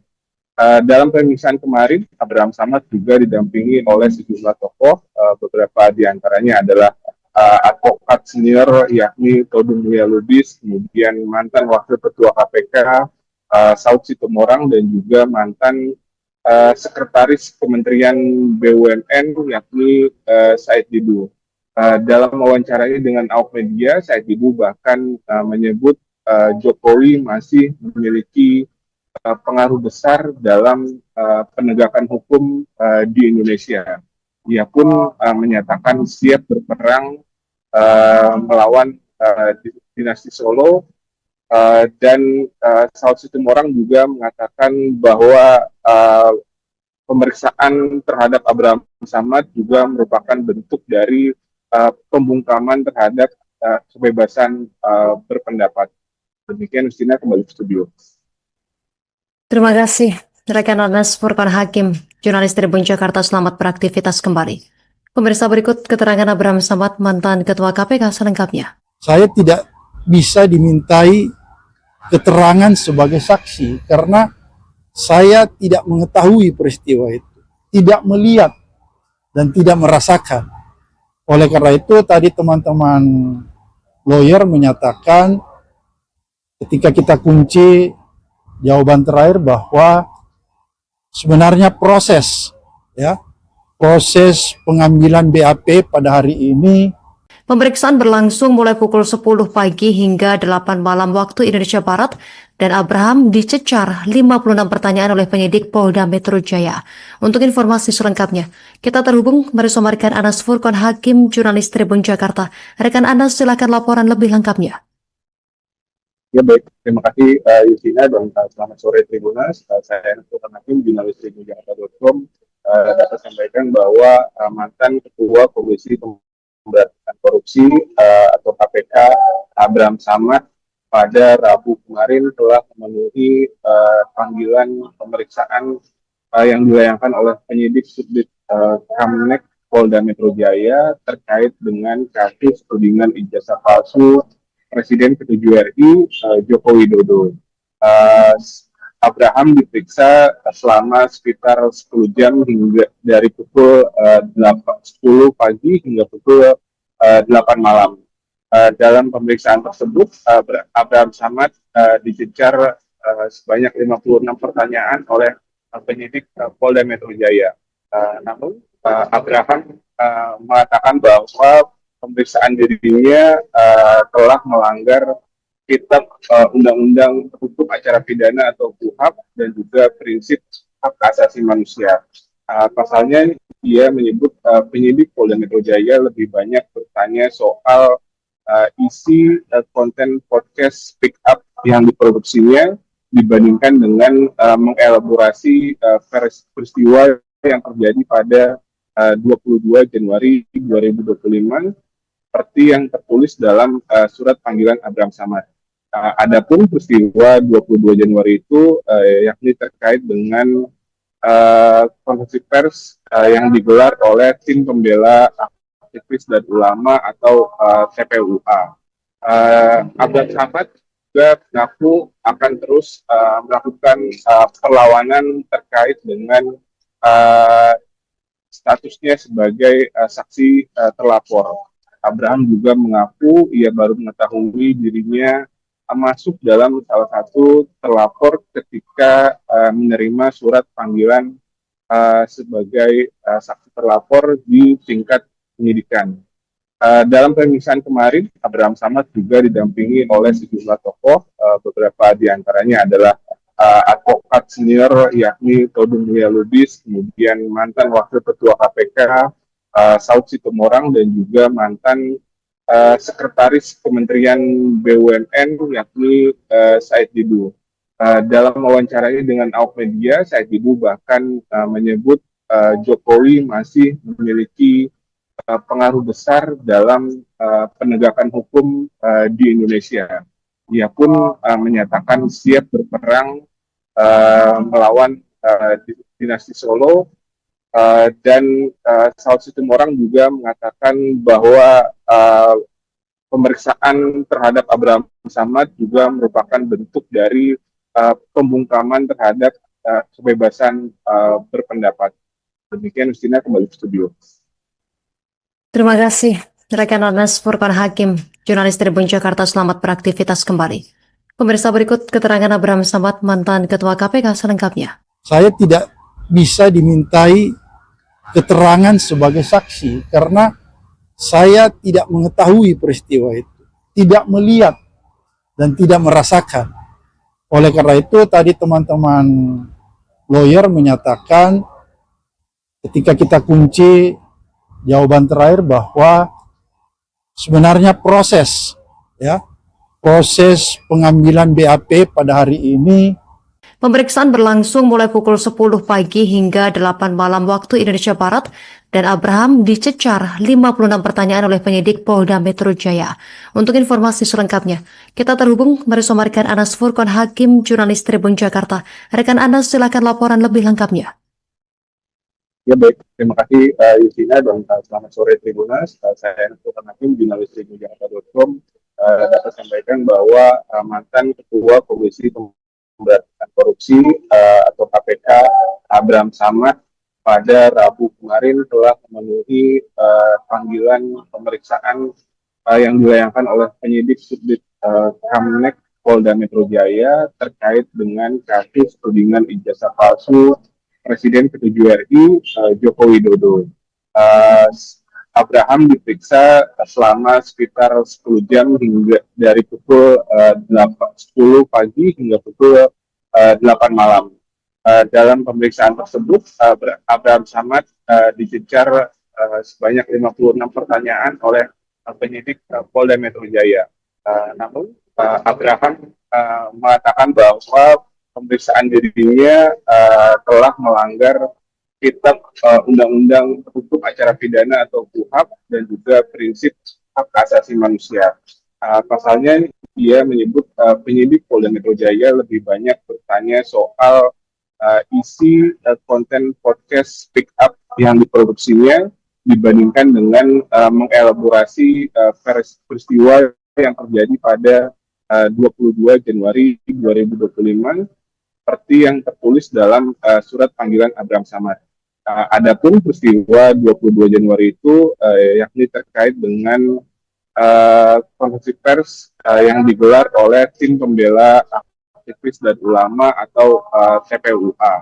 Speaker 2: Dalam pemeriksaan kemarin, Abraham Samad juga didampingi oleh sejumlah tokoh, beberapa diantaranya adalah advokat senior yakni Todung Mulya Lubis, kemudian mantan Wakil Ketua KPK Saud Situmorang, dan juga mantan Sekretaris Kementerian BUMN yakni Said Didu. Dalam wawancaranya dengan awak media, Said Didu bahkan menyebut Jokowi masih memiliki pengaruh besar dalam penegakan hukum di Indonesia. Ia pun menyatakan siap berperang melawan dinasti Solo, dan Saud Situmorang juga mengatakan bahwa pemeriksaan terhadap Abraham Samad juga merupakan bentuk dari pembungkaman terhadap kebebasan berpendapat. Demikian, Justina, kembali ke studio.
Speaker 1: Terima kasih rekan Anas Furqan Hakim, jurnalis Tribun Jakarta. Selamat beraktivitas kembali. Pemirsa, berikut keterangan Abraham Samad, mantan Ketua KPK selengkapnya.
Speaker 3: Saya tidak bisa dimintai keterangan sebagai saksi karena saya tidak mengetahui peristiwa itu, tidak melihat dan tidak merasakan. Oleh karena itu tadi teman-teman lawyer menyatakan ketika kita kunci jawaban terakhir bahwa sebenarnya proses pengambilan BAP pada hari ini.
Speaker 1: Pemeriksaan berlangsung mulai pukul 10 pagi hingga 8 malam waktu Indonesia Barat, dan Abraham dicecar 56 pertanyaan oleh penyidik Polda Metro Jaya. Untuk informasi selengkapnya, kita terhubung bersama rekan Anas Furqan Hakim, jurnalis Tribun Jakarta. Rekan Anas, silakan laporan lebih lengkapnya.
Speaker 2: Ya, baik, terima kasih Justina, dan selamat sore Tribunas. Saya Anas Furqan Hakim, jurnalis tribunjakarta.com, dapat sampaikan bahwa mantan Ketua Komisi Pemberantasan Korupsi atau KPK Abraham Samad pada Rabu kemarin telah memenuhi panggilan pemeriksaan yang dilayangkan oleh penyidik Subdit Kamnek Polda Metro Jaya terkait dengan kasus tudingan ijazah palsu Presiden ke-7 RI Joko Widodo. Abraham diperiksa selama sekitar 10 jam hingga dari pukul 10 pagi hingga pukul 8 malam. Dalam pemeriksaan tersebut, Abraham Samad dicecar sebanyak 56 pertanyaan oleh penyidik Polda Metro Jaya. Namun, Abraham mengatakan bahwa pemeriksaan dirinya telah melanggar Kitab Undang-Undang Hukum Acara Pidana atau KUHAP dan juga prinsip hak asasi manusia. Pasalnya, dia menyebut penyidik Polda Metro Jaya lebih banyak bertanya soal isi konten podcast Speak Up yang diproduksinya dibandingkan dengan mengelaborasi peristiwa yang terjadi pada 22 Januari 2025 seperti yang tertulis dalam surat panggilan Abraham Samad. Adapun peristiwa 22 Januari itu yakni terkait dengan konferensi pers yang digelar oleh tim pembela aktivis dan ulama atau TPUA. Abraham Samad juga mengaku akan terus melakukan perlawanan terkait dengan statusnya sebagai saksi terlapor. Abraham juga mengaku ia baru mengetahui dirinya masuk dalam salah satu terlapor ketika menerima surat panggilan sebagai saksi terlapor di tingkat penyidikan. Dalam pemeriksaan kemarin, Abraham Samad juga didampingi oleh sejumlah tokoh, beberapa diantaranya adalah advokat senior yakni Todung Mulya Lubis, kemudian mantan Wakil Ketua KPK Saud Situmorang, dan juga mantan Sekretaris Kementerian BUMN yakni Said Didu. Dalam wawancaranya dengan awak media, Said Didu bahkan menyebut Jokowi masih memiliki pengaruh besar dalam penegakan hukum di Indonesia. Ia pun menyatakan siap berperang melawan dinasti Solo, dan Saud Situmorang juga mengatakan bahwa pemeriksaan terhadap Abraham Samad juga merupakan bentuk dari pembungkaman terhadap kebebasan berpendapat. Demikian, Justina, kembali ke studio.
Speaker 1: Terima kasih rekan Anas Furqan Hakim, jurnalis Tribun Jakarta, selamat beraktivitas kembali. Pemirsa, berikut keterangan Abraham Samad, mantan Ketua KPK selengkapnya.
Speaker 3: Saya tidak bisa dimintai keterangan sebagai saksi karena saya tidak mengetahui peristiwa itu, tidak melihat dan tidak merasakan. Oleh karena itu tadi teman-teman lawyer menyatakan ketika kita kunci jawaban terakhir bahwa sebenarnya proses pengambilan BAP pada hari ini.
Speaker 1: Pemeriksaan berlangsung mulai pukul 10 pagi hingga 8 malam waktu Indonesia Barat, dan Abraham dicecar 56 pertanyaan oleh penyidik Polda Metro Jaya. Untuk informasi selengkapnya, kita terhubung bersama rekan Anas Furqan Hakim, jurnalis Tribun Jakarta. Rekan Anas, silakan laporan lebih lengkapnya.
Speaker 2: Ya baik, terima kasih Yusina dan selamat sore Tribunas. Saya Anas Furqan Hakim, jurnalis tribunjakarta.com, dapat sampaikan bahwa mantan Ketua Komisi Pemberantasan Korupsi atau KPK Abraham Samad pada Rabu kemarin telah memenuhi panggilan pemeriksaan yang dilayangkan oleh penyidik Subdit Kamnek Polda Metro Jaya terkait dengan kasus tudingan ijazah palsu Presiden ke-7 RI Joko Widodo. Abraham diperiksa selama sekitar 10 jam hingga dari pukul 10 pagi hingga pukul 8 malam. Dalam pemeriksaan tersebut, Abraham Samad dicecar sebanyak 56 pertanyaan oleh penyidik Polda Metro Jaya. Namun, Abraham mengatakan bahwa pemeriksaan dirinya telah melanggar Kitab Undang-Undang Hukum Acara Pidana atau KUHP dan juga prinsip hak asasi manusia. Pasalnya dia menyebut penyidik Polda Metro Jaya lebih banyak bertanya soal isi konten podcast Speak Up yang diproduksinya dibandingkan dengan mengelaborasi peristiwa yang terjadi pada 22 Januari 2025 seperti yang tertulis dalam surat panggilan Abraham Samad. Adapun peristiwa 22 Januari itu yakni terkait dengan konferensi pers yang digelar oleh tim pembela aktivis dan ulama atau TPUA.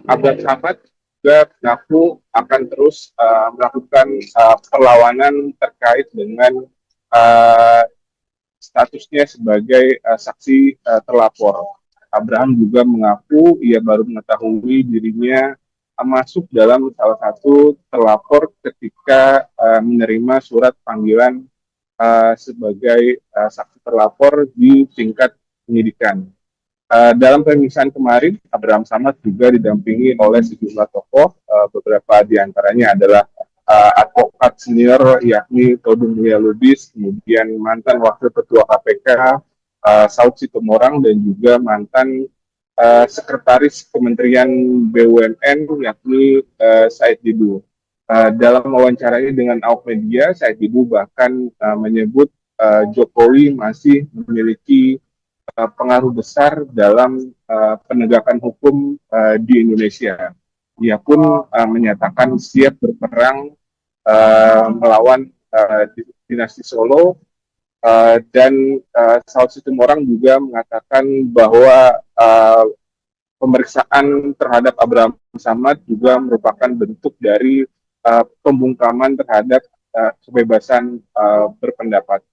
Speaker 2: Abraham Samad juga mengaku akan terus melakukan perlawanan terkait dengan statusnya sebagai saksi terlapor. Abraham juga mengaku ia baru mengetahui dirinya masuk dalam salah satu terlapor ketika menerima surat panggilan sebagai saksi terlapor di tingkat penyidikan. Dalam pemeriksaan kemarin, Abraham Samad juga didampingi oleh sejumlah tokoh, beberapa diantaranya adalah advokat senior yakni Todung Mulia Lubis, kemudian mantan Wakil Ketua KPK Saud Situmorang, dan juga mantan Sekretaris Kementerian BUMN yakni Said Didu. Dalam wawancaranya dengan awak media, Said Didu bahkan menyebut Jokowi masih memiliki pengaruh besar dalam penegakan hukum di Indonesia. Ia pun menyatakan siap berperang melawan dinasti Solo, dan Saud Situmorang juga mengatakan bahwa pemeriksaan terhadap Abraham Samad juga merupakan bentuk dari pembungkaman terhadap kebebasan berpendapat.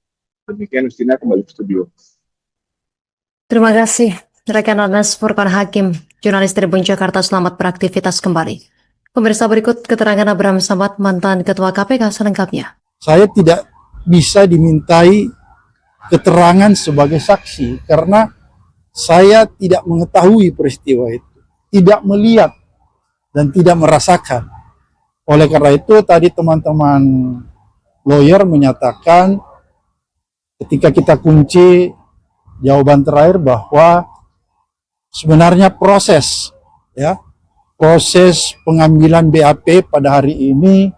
Speaker 2: Demikian, Justina, kembali ke studio.
Speaker 1: Terima kasih, rekan Anas Furqan Hakim, jurnalis Tribun Jakarta, selamat beraktivitas kembali. Pemirsa, berikut keterangan Abraham Samad, mantan Ketua KPK selengkapnya.
Speaker 3: Saya tidak bisa dimintai keterangan sebagai saksi karena saya tidak mengetahui peristiwa itu, tidak melihat dan tidak merasakan. Oleh karena itu tadi teman-teman lawyer menyatakan ketika kita kunci jawaban terakhir bahwa sebenarnya proses pengambilan BAP pada hari ini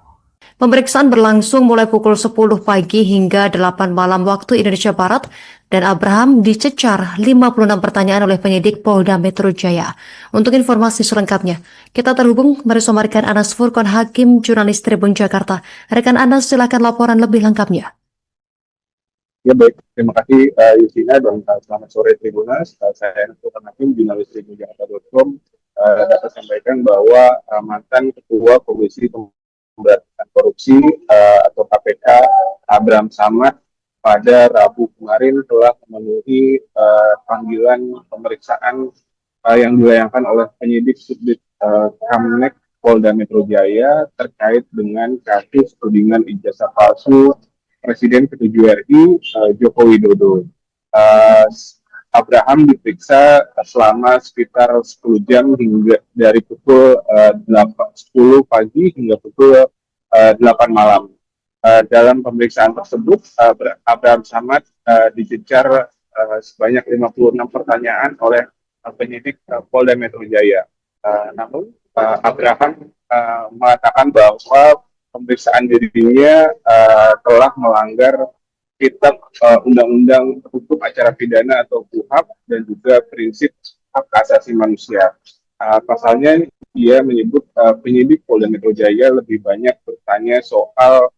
Speaker 1: Pemeriksaan berlangsung mulai pukul 10 pagi hingga 8 malam waktu Indonesia Barat dan Abraham dicecar 56 pertanyaan oleh penyidik Polda Metro Jaya. Untuk informasi selengkapnya, kita terhubung bersama rekan Anas Furqon Hakim, jurnalis Tribun Jakarta. Rekan Anas, silakan laporan lebih lengkapnya.
Speaker 2: Ya baik, terima kasih Yusina dan selamat sore Tribunas. Saya Anas Furqon Hakim, jurnalis Tribun Jakarta.com. Dapat sampaikan bahwa mantan Ketua Komisi Pemberantasan Korupsi atau KPK Abraham Samad pada Rabu kemarin telah memenuhi panggilan pemeriksaan yang dilayangkan oleh penyidik Subdit Kamnek Polda Metro Jaya terkait dengan kasus tudingan ijazah palsu Presiden ke-7 RI Joko Widodo. Abraham diperiksa selama sekitar 10 jam hingga dari pukul 10 pagi hingga pukul 8 malam. Dalam pemeriksaan tersebut, Abraham Samad dicecar sebanyak 56 pertanyaan oleh penyidik Polda Metro Jaya. Namun, Abraham mengatakan bahwa pemeriksaan dirinya telah melanggar kitab Undang-Undang Hukum Acara Pidana atau KUHAP dan juga prinsip hak asasi manusia. Pasalnya dia menyebut penyidik Polda Metro Jaya lebih banyak bertanya soal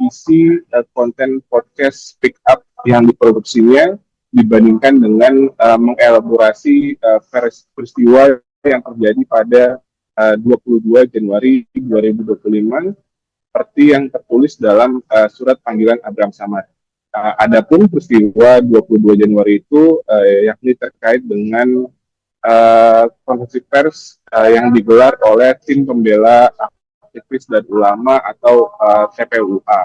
Speaker 2: isi konten podcast Speak Up yang diproduksinya dibandingkan dengan mengelaborasi peristiwa yang terjadi pada 22 Januari 2025 seperti yang tertulis dalam surat panggilan Abraham Samad. Adapun peristiwa 22 Januari itu yakni terkait dengan konferensi pers yang digelar oleh tim pembela aktivis dan ulama atau TPUA.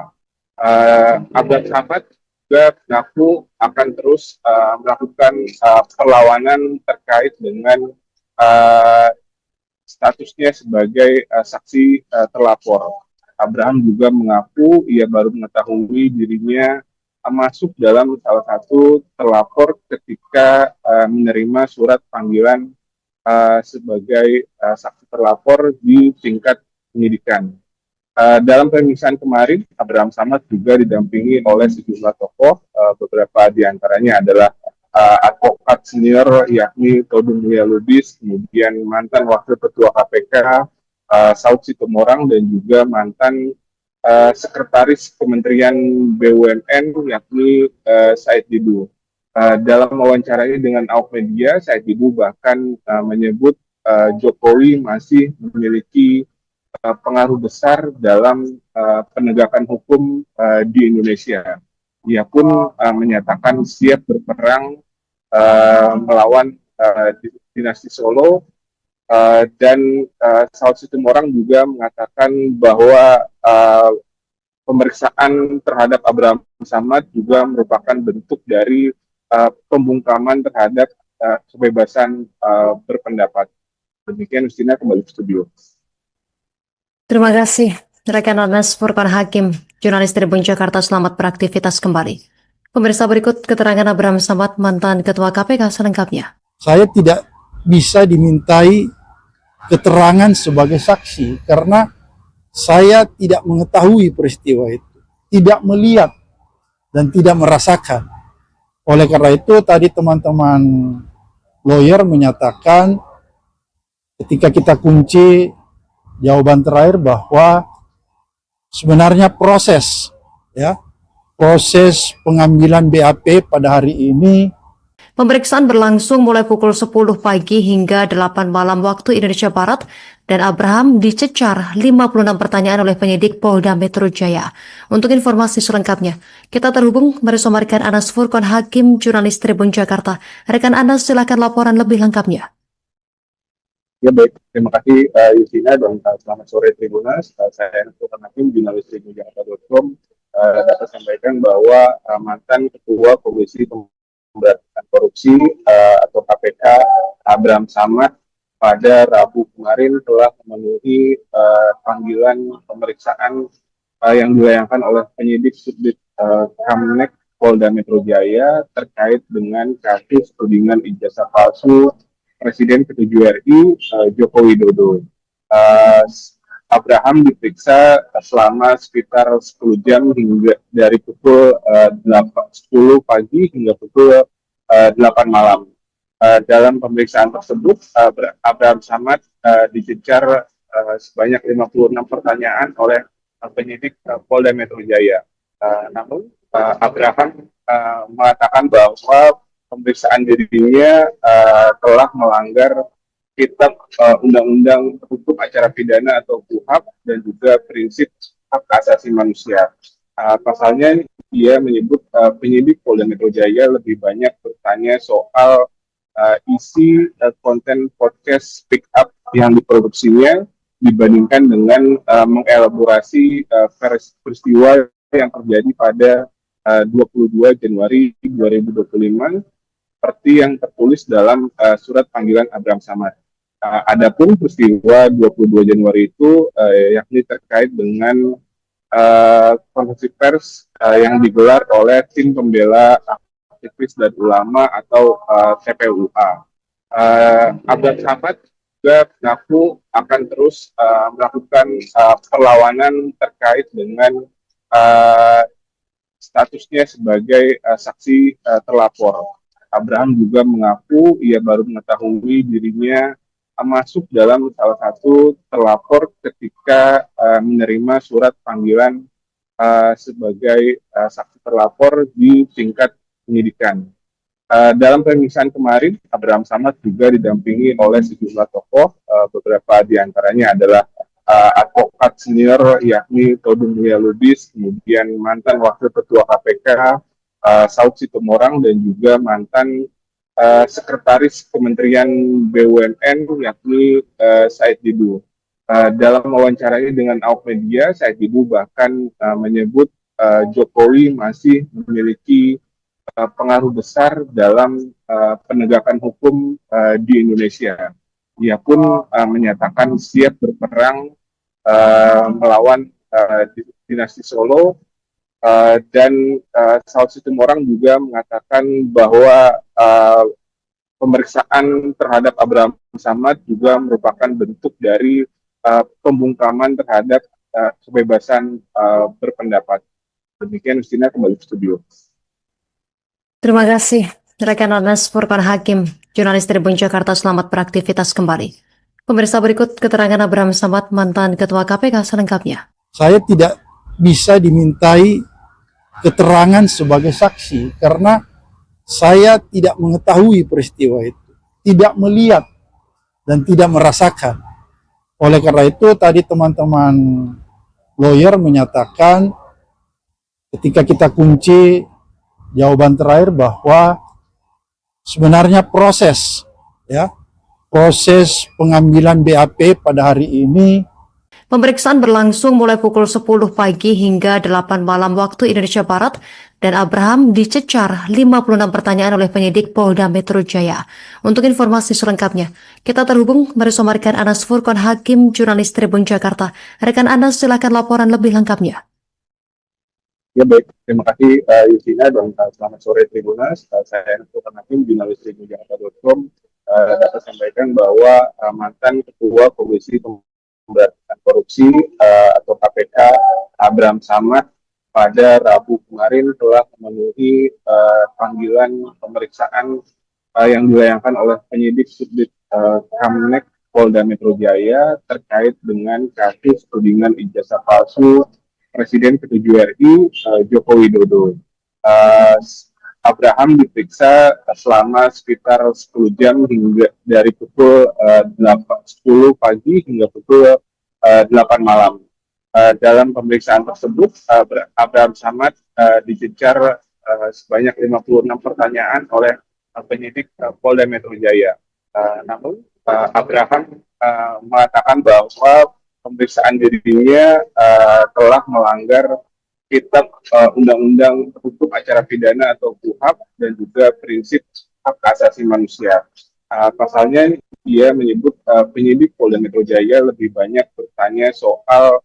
Speaker 2: Abraham Samad juga mengaku akan terus melakukan perlawanan terkait dengan statusnya sebagai saksi terlapor. Abraham juga mengaku ia baru mengetahui dirinya masuk dalam salah satu terlapor ketika menerima surat panggilan sebagai saksi terlapor di tingkat penyidikan. Dalam pemeriksaan kemarin, Abraham Samad juga didampingi oleh sejumlah tokoh, beberapa diantaranya adalah advokat senior yakni Todung Mulya Lubis, kemudian mantan Wakil Ketua KPK Saud Situmorang dan juga mantan Sekretaris Kementerian BUMN yakni Said Didu. Dalam wawancaranya dengan awak media, Said Didu bahkan menyebut Jokowi masih memiliki pengaruh besar dalam penegakan hukum di Indonesia. Ia pun menyatakan siap berperang melawan dinasti Solo. Dan Saud Situmorang juga mengatakan bahwa pemeriksaan terhadap Abraham Samad juga merupakan bentuk dari pembungkaman terhadap kebebasan berpendapat. Demikian, Justina, kembali ke studio.
Speaker 1: Terima kasih, rekan Anas Furqon Hakim, jurnalis Tribun Jakarta. Selamat beraktivitas kembali. Pemirsa, berikut keterangan Abraham Samad, mantan Ketua KPK selengkapnya.
Speaker 3: Saya tidak bisa dimintai keterangan sebagai saksi karena saya tidak mengetahui peristiwa itu, tidak melihat dan tidak merasakan. Oleh karena itu tadi teman-teman lawyer menyatakan ketika kita kunci jawaban terakhir bahwa sebenarnya proses pengambilan BAP pada hari ini.
Speaker 1: Pemeriksaan berlangsung mulai pukul 10 pagi hingga 8 malam waktu Indonesia Barat dan Abraham dicecar 56 pertanyaan oleh penyidik Polda Metro Jaya. Untuk informasi selengkapnya, kita terhubung bersama rekan Anas Furqon Hakim, jurnalis Tribun Jakarta. Rekan Anas, silakan laporan lebih lengkapnya.
Speaker 2: Ya baik, terima kasih Yusina dan selamat sore Tribunas. Saya Anas Furqon Hakim, jurnalis Tribun Jakarta.com. Dapat sampaikan bahwa mantan Ketua Komisi Pemberantasan Korupsi atau KPK Abraham Samad pada Rabu kemarin telah memenuhi panggilan pemeriksaan yang dilayangkan oleh penyidik Subdit Kamnek Polda Metro Jaya terkait dengan kasus tudingan ijazah palsu Presiden ke-7 RI Joko Widodo. Abraham diperiksa selama sekitar 10 jam hingga dari pukul 10 pagi hingga pukul 8 malam. Dalam pemeriksaan tersebut, Abraham Samad dicecar sebanyak 56 pertanyaan oleh penyidik Polda Metro Jaya. Namun Abraham mengatakan bahwa pemeriksaan dirinya telah melanggar Kitab Undang-Undang Hukum Acara Pidana atau KUHP dan juga prinsip hak asasi manusia. Pasalnya dia menyebut penyidik Polda Metro Jaya lebih banyak bertanya soal isi konten podcast Speak Up yang diproduksinya dibandingkan dengan mengelaborasi peristiwa yang terjadi pada 22 Januari 2025 seperti yang tertulis dalam surat panggilan Abraham Samad. Adapun peristiwa 22 Januari itu yakni terkait dengan konferensi pers yang digelar oleh tim pembela aktivis dan ulama atau TPUA. Abraham Samad juga mengaku akan terus melakukan perlawanan terkait dengan statusnya sebagai saksi terlapor. Abraham juga mengaku ia baru mengetahui dirinya masuk dalam salah satu terlapor ketika menerima surat panggilan sebagai saksi terlapor di tingkat penyidikan. Dalam pemeriksaan kemarin, Abraham Samad juga didampingi oleh sejumlah tokoh, beberapa diantaranya adalah advokat senior yakni Todung Mulia Lubis, kemudian mantan Wakil Ketua KPK Saud Situmorang dan juga mantan Sekretaris Kementerian BUMN yakni Said Didu. Dalam wawancaranya dengan awak media, Said Didu bahkan menyebut Jokowi masih memiliki pengaruh besar dalam penegakan hukum di Indonesia. Ia pun menyatakan siap berperang melawan dinasti Solo. Dan Saud Situmorang juga mengatakan bahwa pemeriksaan terhadap Abraham Samad juga merupakan bentuk dari pembungkaman terhadap kebebasan berpendapat. Demikian, Justina, kembali ke studio.
Speaker 1: Terima kasih, rekan Anas Furqan Hakim, jurnalis Tribun Jakarta. Selamat beraktivitas kembali. Pemirsa, berikut keterangan Abraham Samad, mantan Ketua KPK selengkapnya.
Speaker 3: Saya tidak bisa dimintai keterangan sebagai saksi karena saya tidak mengetahui peristiwa itu, tidak melihat dan tidak merasakan. Oleh karena itu tadi teman-teman lawyer menyatakan ketika kita kunci jawaban terakhir bahwa sebenarnya proses pengambilan BAP pada hari ini.
Speaker 1: Pemeriksaan berlangsung mulai pukul 10 pagi hingga 8 malam waktu Indonesia Barat dan Abraham dicecar 56 pertanyaan oleh penyidik Polda Metro Jaya. Untuk informasi selengkapnya, kita terhubung bersama rekan Anas Furqan Hakim, jurnalis Tribun Jakarta. Rekan Anas, silakan laporan lebih lengkapnya.
Speaker 2: Ya baik, terima kasih Justina dan selamat sore Tribunas. Saya Anas Furqan Hakim, jurnalis tribunjakarta.com, dapat sampaikan bahwa mantan Ketua Komisi Pemberantasan Korupsi atau KPK Abraham Samad pada Rabu kemarin telah memenuhi panggilan pemeriksaan yang dilayangkan oleh penyidik Subdit Kamnek Polda Metro Jaya terkait dengan kasus tudingan ijazah palsu Presiden ke-7 RI Joko Widodo. Abraham diperiksa selama sekitar 10 jam hingga dari pukul 10 pagi hingga pukul 8 malam. Dalam pemeriksaan tersebut, Abraham Samad dicecar sebanyak 56 pertanyaan oleh penyidik Polda Metro Jaya. Namun, Abraham mengatakan bahwa pemeriksaan dirinya telah melanggar Kitab Undang-Undang Hukum Acara Pidana atau KUHP dan juga prinsip hak asasi manusia. Pasalnya dia menyebut penyidik Polda Metro Jaya lebih banyak bertanya soal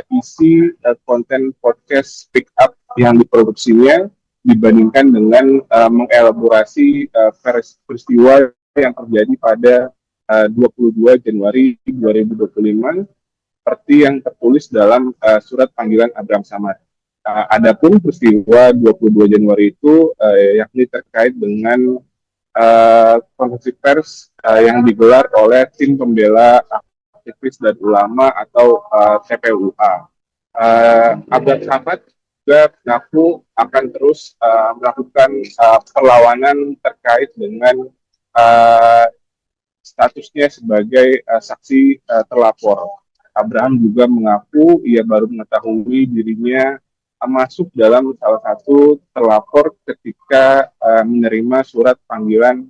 Speaker 2: isi konten podcast Speak Up yang diproduksinya dibandingkan dengan mengelaborasi peristiwa yang terjadi pada 22 Januari 2025 seperti yang tertulis dalam surat panggilan Abraham Samad. Adapun peristiwa 22 Januari itu yakni terkait dengan konferensi pers yang digelar oleh tim pembela aktivis dan ulama atau TPUA. Abraham Samad juga mengaku akan terus melakukan perlawanan terkait dengan statusnya sebagai saksi terlapor. Abraham juga mengaku ia baru mengetahui dirinya masuk dalam salah satu terlapor ketika menerima surat panggilan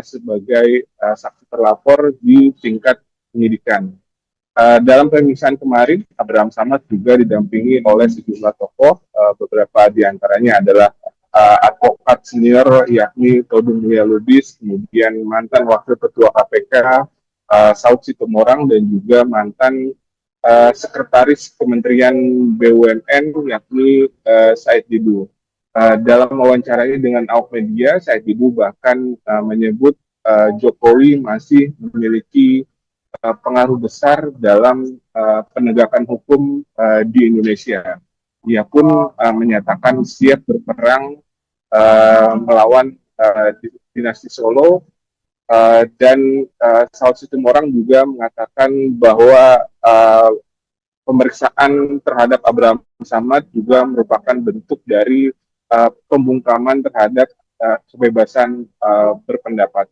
Speaker 2: sebagai saksi terlapor di tingkat penyidikan. Dalam pemeriksaan kemarin, Abraham Samad juga didampingi oleh sejumlah tokoh, beberapa diantaranya adalah advokat senior yakni Todung Mulia Lubis, kemudian mantan Wakil Ketua KPK Saud Situmorang, dan juga mantan Sekretaris Kementerian BUMN yakni Said Didu. Dalam wawancaranya dengan awak media, Said Didu bahkan menyebut Jokowi masih memiliki pengaruh besar dalam penegakan hukum di Indonesia. Ia pun menyatakan siap berperang melawan dinasti Solo, dan Saud Situmorang juga mengatakan bahwa pemeriksaan terhadap Abraham Samad juga merupakan bentuk dari pembungkaman terhadap kebebasan berpendapat.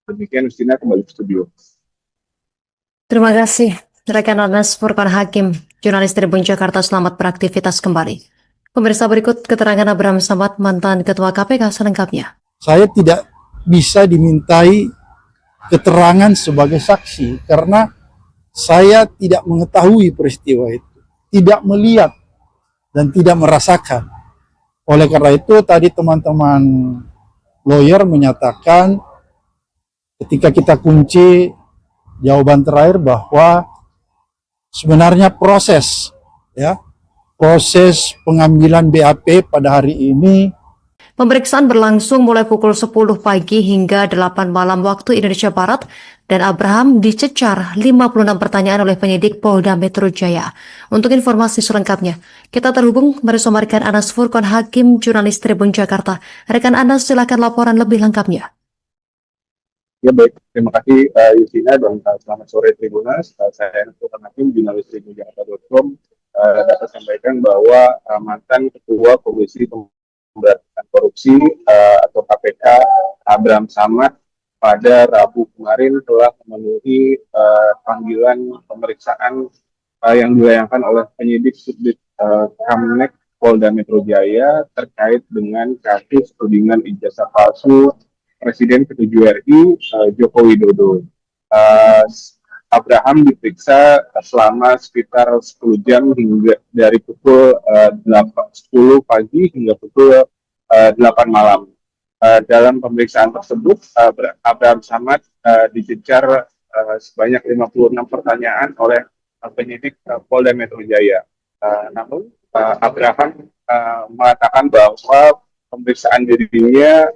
Speaker 2: Demikian, Justina, kembali ke studio.
Speaker 1: Terima kasih, rekan Anas Furqan Hakim, jurnalis Tribun Jakarta. Selamat beraktivitas kembali. Pemirsa, berikut keterangan Abraham Samad, mantan Ketua KPK selengkapnya.
Speaker 3: Saya tidak bisa dimintai keterangan sebagai saksi karena saya tidak mengetahui peristiwa itu, tidak melihat dan tidak merasakan. Oleh karena itu tadi teman-teman lawyer menyatakan ketika kita kunci jawaban terakhir bahwa sebenarnya proses pengambilan BAP pada hari ini.
Speaker 1: Pemeriksaan berlangsung mulai pukul 10 pagi hingga 8 malam waktu Indonesia Barat, dan Abraham dicecar 56 pertanyaan oleh penyidik Polda Metro Jaya. Untuk informasi selengkapnya, kita terhubung bersama rekan Anas Furqan Hakim, jurnalis Tribun Jakarta. Rekan Anas, silakan laporan lebih lengkapnya.
Speaker 2: Ya baik, terima kasih Justina, dan selamat sore Tribunas. Saya Anas Furqan Hakim, jurnalis tribunjakarta.com, dapat sampaikan bahwa mantan Ketua Komisi Pemberantasan Korupsi atau KPK Abraham Samad pada Rabu kemarin telah memenuhi panggilan pemeriksaan yang dilayangkan oleh penyidik Subdit Kamnek Polda Metro Jaya terkait dengan kasus tudingan ijazah palsu Presiden ke-7 RI Joko Widodo. Abraham diperiksa selama sekitar 10 jam hingga dari pukul 10 pagi hingga pukul 8 malam. Dalam pemeriksaan tersebut, Abraham Samad dicecar sebanyak 56 pertanyaan oleh penyidik Polda Metro Jaya. Namun, Abraham mengatakan bahwa pemeriksaan dirinya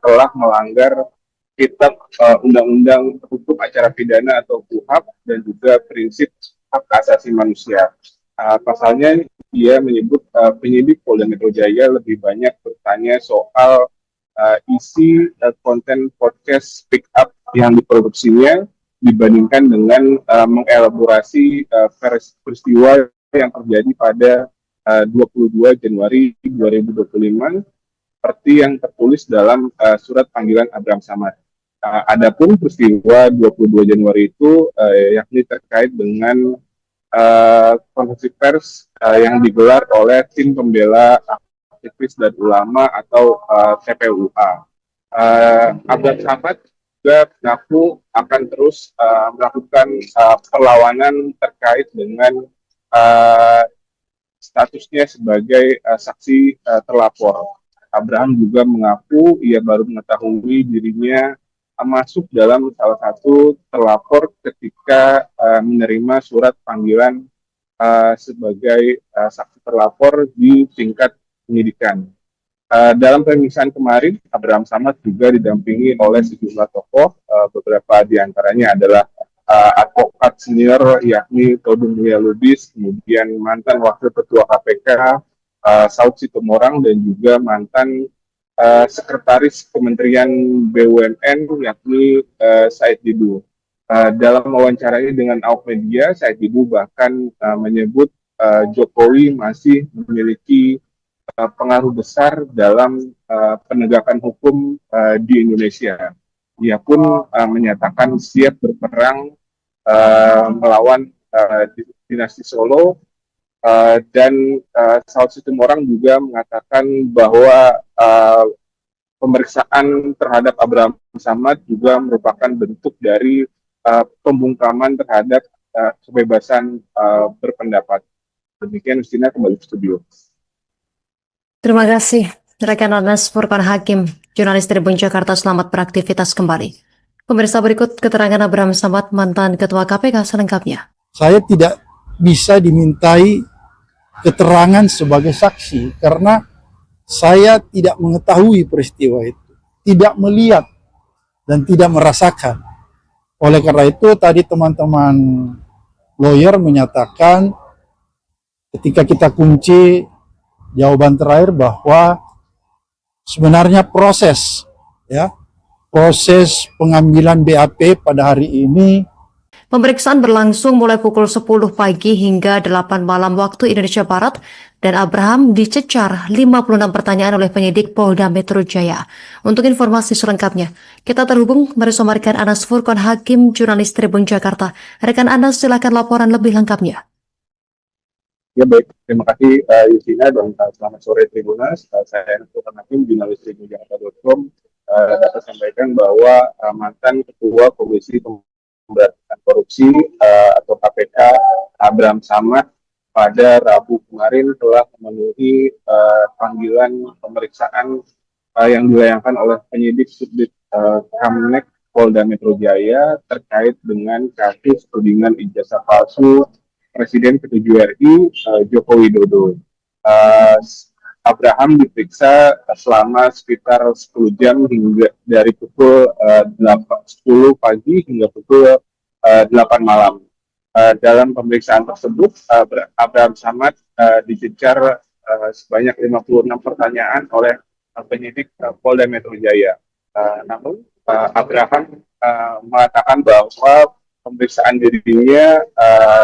Speaker 2: telah melanggar kitab Undang-Undang Hukum Acara Pidana atau KUHP dan juga prinsip hak asasi manusia. Pasalnya, dia menyebut penyidik Polda Metro Jaya lebih banyak bertanya soal isi konten podcast Speak Up yang diproduksinya dibandingkan dengan mengelaborasi peristiwa yang terjadi pada 22 Januari 2025 seperti yang tertulis dalam surat panggilan Abraham Samad. Adapun peristiwa 22 Januari itu yakni terkait dengan konferensi pers yang digelar oleh tim pembela aktivis dan ulama atau TPUA. Abraham Samad juga mengaku akan terus melakukan perlawanan terkait dengan statusnya sebagai saksi terlapor. Abraham juga mengaku ia baru mengetahui dirinya masuk dalam salah satu terlapor ketika menerima surat panggilan sebagai saksi terlapor di tingkat penyidikan. Dalam pemeriksaan kemarin, Abraham Samad juga didampingi oleh sejumlah tokoh, beberapa diantaranya adalah advokat senior yakni Todung Mulya Lubis, kemudian mantan Wakil Ketua KPK Saud Situmorang, dan juga mantan Sekretaris Kementerian BUMN yakni Said Didu. Dalam wawancaranya dengan awak media, Said Didu bahkan menyebut Jokowi masih memiliki pengaruh besar dalam penegakan hukum di Indonesia. Ia pun menyatakan siap berperang melawan dinasti Solo, dan Saud Situmorang juga mengatakan bahwa pemeriksaan terhadap Abraham Samad juga merupakan bentuk dari pembungkaman terhadap kebebasan berpendapat. Demikian, Justina, kembali ke studio.
Speaker 1: Terima kasih rekan Anas Furqan Hakim, jurnalis Tribun Jakarta. Selamat beraktivitas kembali. Pemirsa, berikut keterangan Abraham Samad, mantan Ketua KPK selengkapnya.
Speaker 3: saya tidak bisa dimintai keterangan sebagai saksi karena saya tidak mengetahui peristiwa itu, tidak melihat dan tidak merasakan. Oleh karena itu tadi teman-teman lawyer menyatakan ketika kita kunci jawaban terakhir bahwa sebenarnya proses pengambilan BAP pada hari ini.
Speaker 1: Pemeriksaan berlangsung mulai pukul 10 pagi hingga 8 malam waktu Indonesia Barat, dan Abraham dicecar 56 pertanyaan oleh penyidik Polda Metro Jaya. Untuk informasi selengkapnya, kita terhubung bersama rekan Anas Furqan Hakim, jurnalis Tribun Jakarta. Rekan Anas, silakan laporan lebih lengkapnya.
Speaker 2: Ya baik, terima kasih Justina, dan selamat sore Tribunas. Saya Anas Furqan Hakim, jurnalis tribunjakarta.com, dapat sampaikan bahwa mantan Ketua Komisi Pemberantasan Korupsi atau KPK Abraham Samad pada Rabu kemarin telah memenuhi panggilan pemeriksaan yang dilayangkan oleh penyidik Subdit Kamnek Polda Metro Jaya terkait dengan kasus tudingan ijazah palsu Presiden ke-7 RI Joko Widodo. Abraham diperiksa selama sekitar 10 jam hingga dari pukul 10 pagi hingga pukul 8 malam. Dalam pemeriksaan tersebut, Abraham Samad dicecar sebanyak 56 pertanyaan oleh penyidik Polda Metro Jaya. Namun, Abraham mengatakan bahwa pemeriksaan dirinya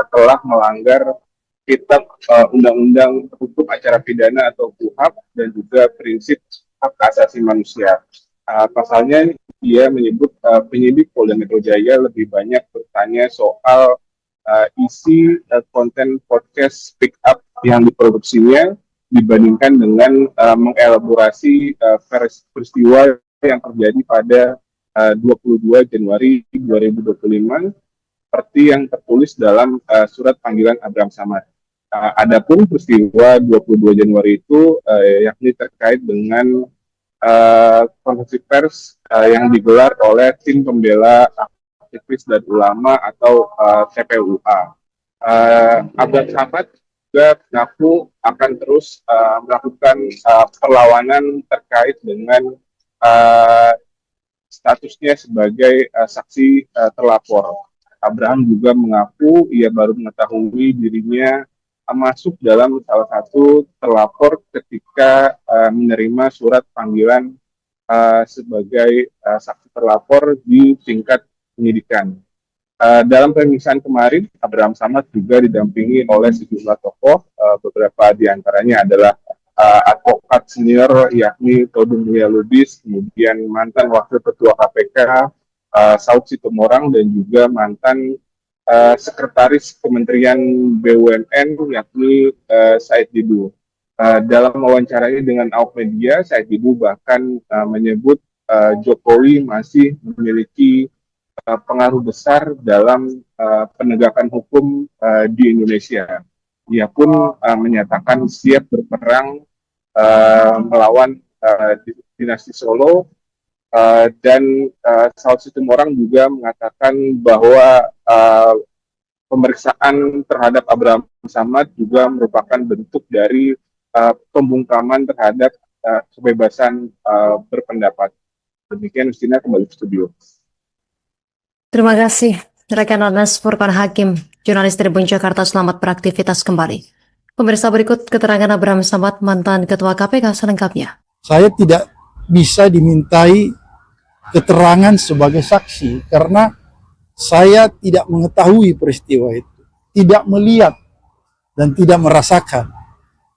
Speaker 2: telah melanggar Kitab Undang-Undang Hukum Acara Pidana atau KUHAP dan juga prinsip hak asasi manusia. Pasalnya, dia menyebut penyidik Polda Metro Jaya lebih banyak bertanya soal isi konten podcast Speak Up yang diproduksinya dibandingkan dengan mengelaborasi peristiwa yang terjadi pada 22 Januari 2025 seperti yang tertulis dalam surat panggilan Abraham Samad. Adapun peristiwa 22 Januari itu yakni terkait dengan konferensi pers yang digelar oleh tim pembela aktivis dan ulama atau TPUA. Abraham Samad juga mengaku akan terus melakukan perlawanan terkait dengan statusnya sebagai saksi terlapor. Abraham juga mengaku ia baru mengetahui dirinya masuk dalam salah satu terlapor ketika menerima surat panggilan sebagai saksi terlapor di tingkat penyidikan. Dalam pemeriksaan kemarin, Abraham Samad juga didampingi oleh sejumlah tokoh, beberapa diantaranya adalah advokat senior yakni Todung Mulya Lubis, kemudian mantan Wakil Ketua KPK Saud Situmorang, dan juga mantan Sekretaris Kementerian BUMN yakni Said Didu. Dalam wawancaranya dengan awak media, Said Didu bahkan menyebut Jokowi masih memiliki pengaruh besar dalam penegakan hukum di Indonesia. Ia pun menyatakan siap berperang melawan dinasti Solo, dan Saud Situmorang juga mengatakan bahwa pemeriksaan terhadap Abraham Samad juga merupakan bentuk dari pembungkaman terhadap kebebasan berpendapat. Demikian, Justina, kembali ke studio.
Speaker 1: Terima kasih rekan Anas Furqan Hakim, jurnalis Tribun Jakarta, selamat beraktivitas kembali. Pemirsa, berikut keterangan Abraham Samad, mantan Ketua KPK selengkapnya.
Speaker 3: Saya tidak bisa dimintai keterangan sebagai saksi karena saya tidak mengetahui peristiwa itu, tidak melihat dan tidak merasakan.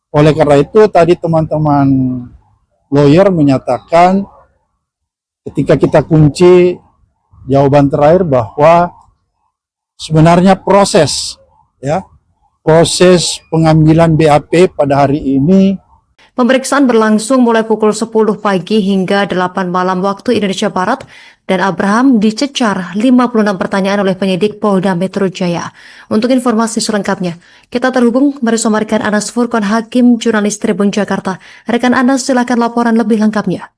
Speaker 3: Oleh karena itu tadi teman-teman lawyer menyatakan ketika kita kunci jawaban terakhir bahwa sebenarnya proses pengambilan BAP pada hari ini.
Speaker 1: Pemeriksaan berlangsung mulai pukul 10 pagi hingga 8 malam waktu Indonesia Barat, dan Abraham dicecar 56 pertanyaan oleh penyidik Polda Metro Jaya. Untuk informasi selengkapnya, kita terhubung bersama rekan Anas Furqan Hakim, jurnalis Tribun Jakarta. Rekan Anas, silakan laporan lebih lengkapnya.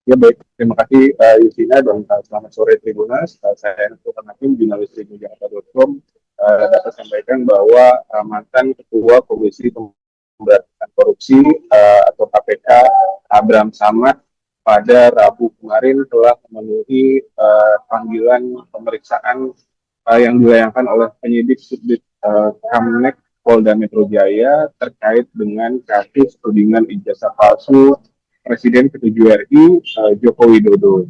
Speaker 2: Ya baik, terima kasih Yusina dan selamat sore Tribunas. Saya Anas Furqan Hakim, jurnalis tribunjakarta.com, dapat sampaikan bahwa mantan Ketua Komisi Pemberantasan Korupsi atau KPK Abraham Samad pada Rabu kemarin telah memenuhi panggilan pemeriksaan yang dilayangkan oleh penyidik Subdit Kamnek Polda Metro Jaya terkait dengan kasus tudingan ijazah palsu Presiden ke-7 RI Joko Widodo.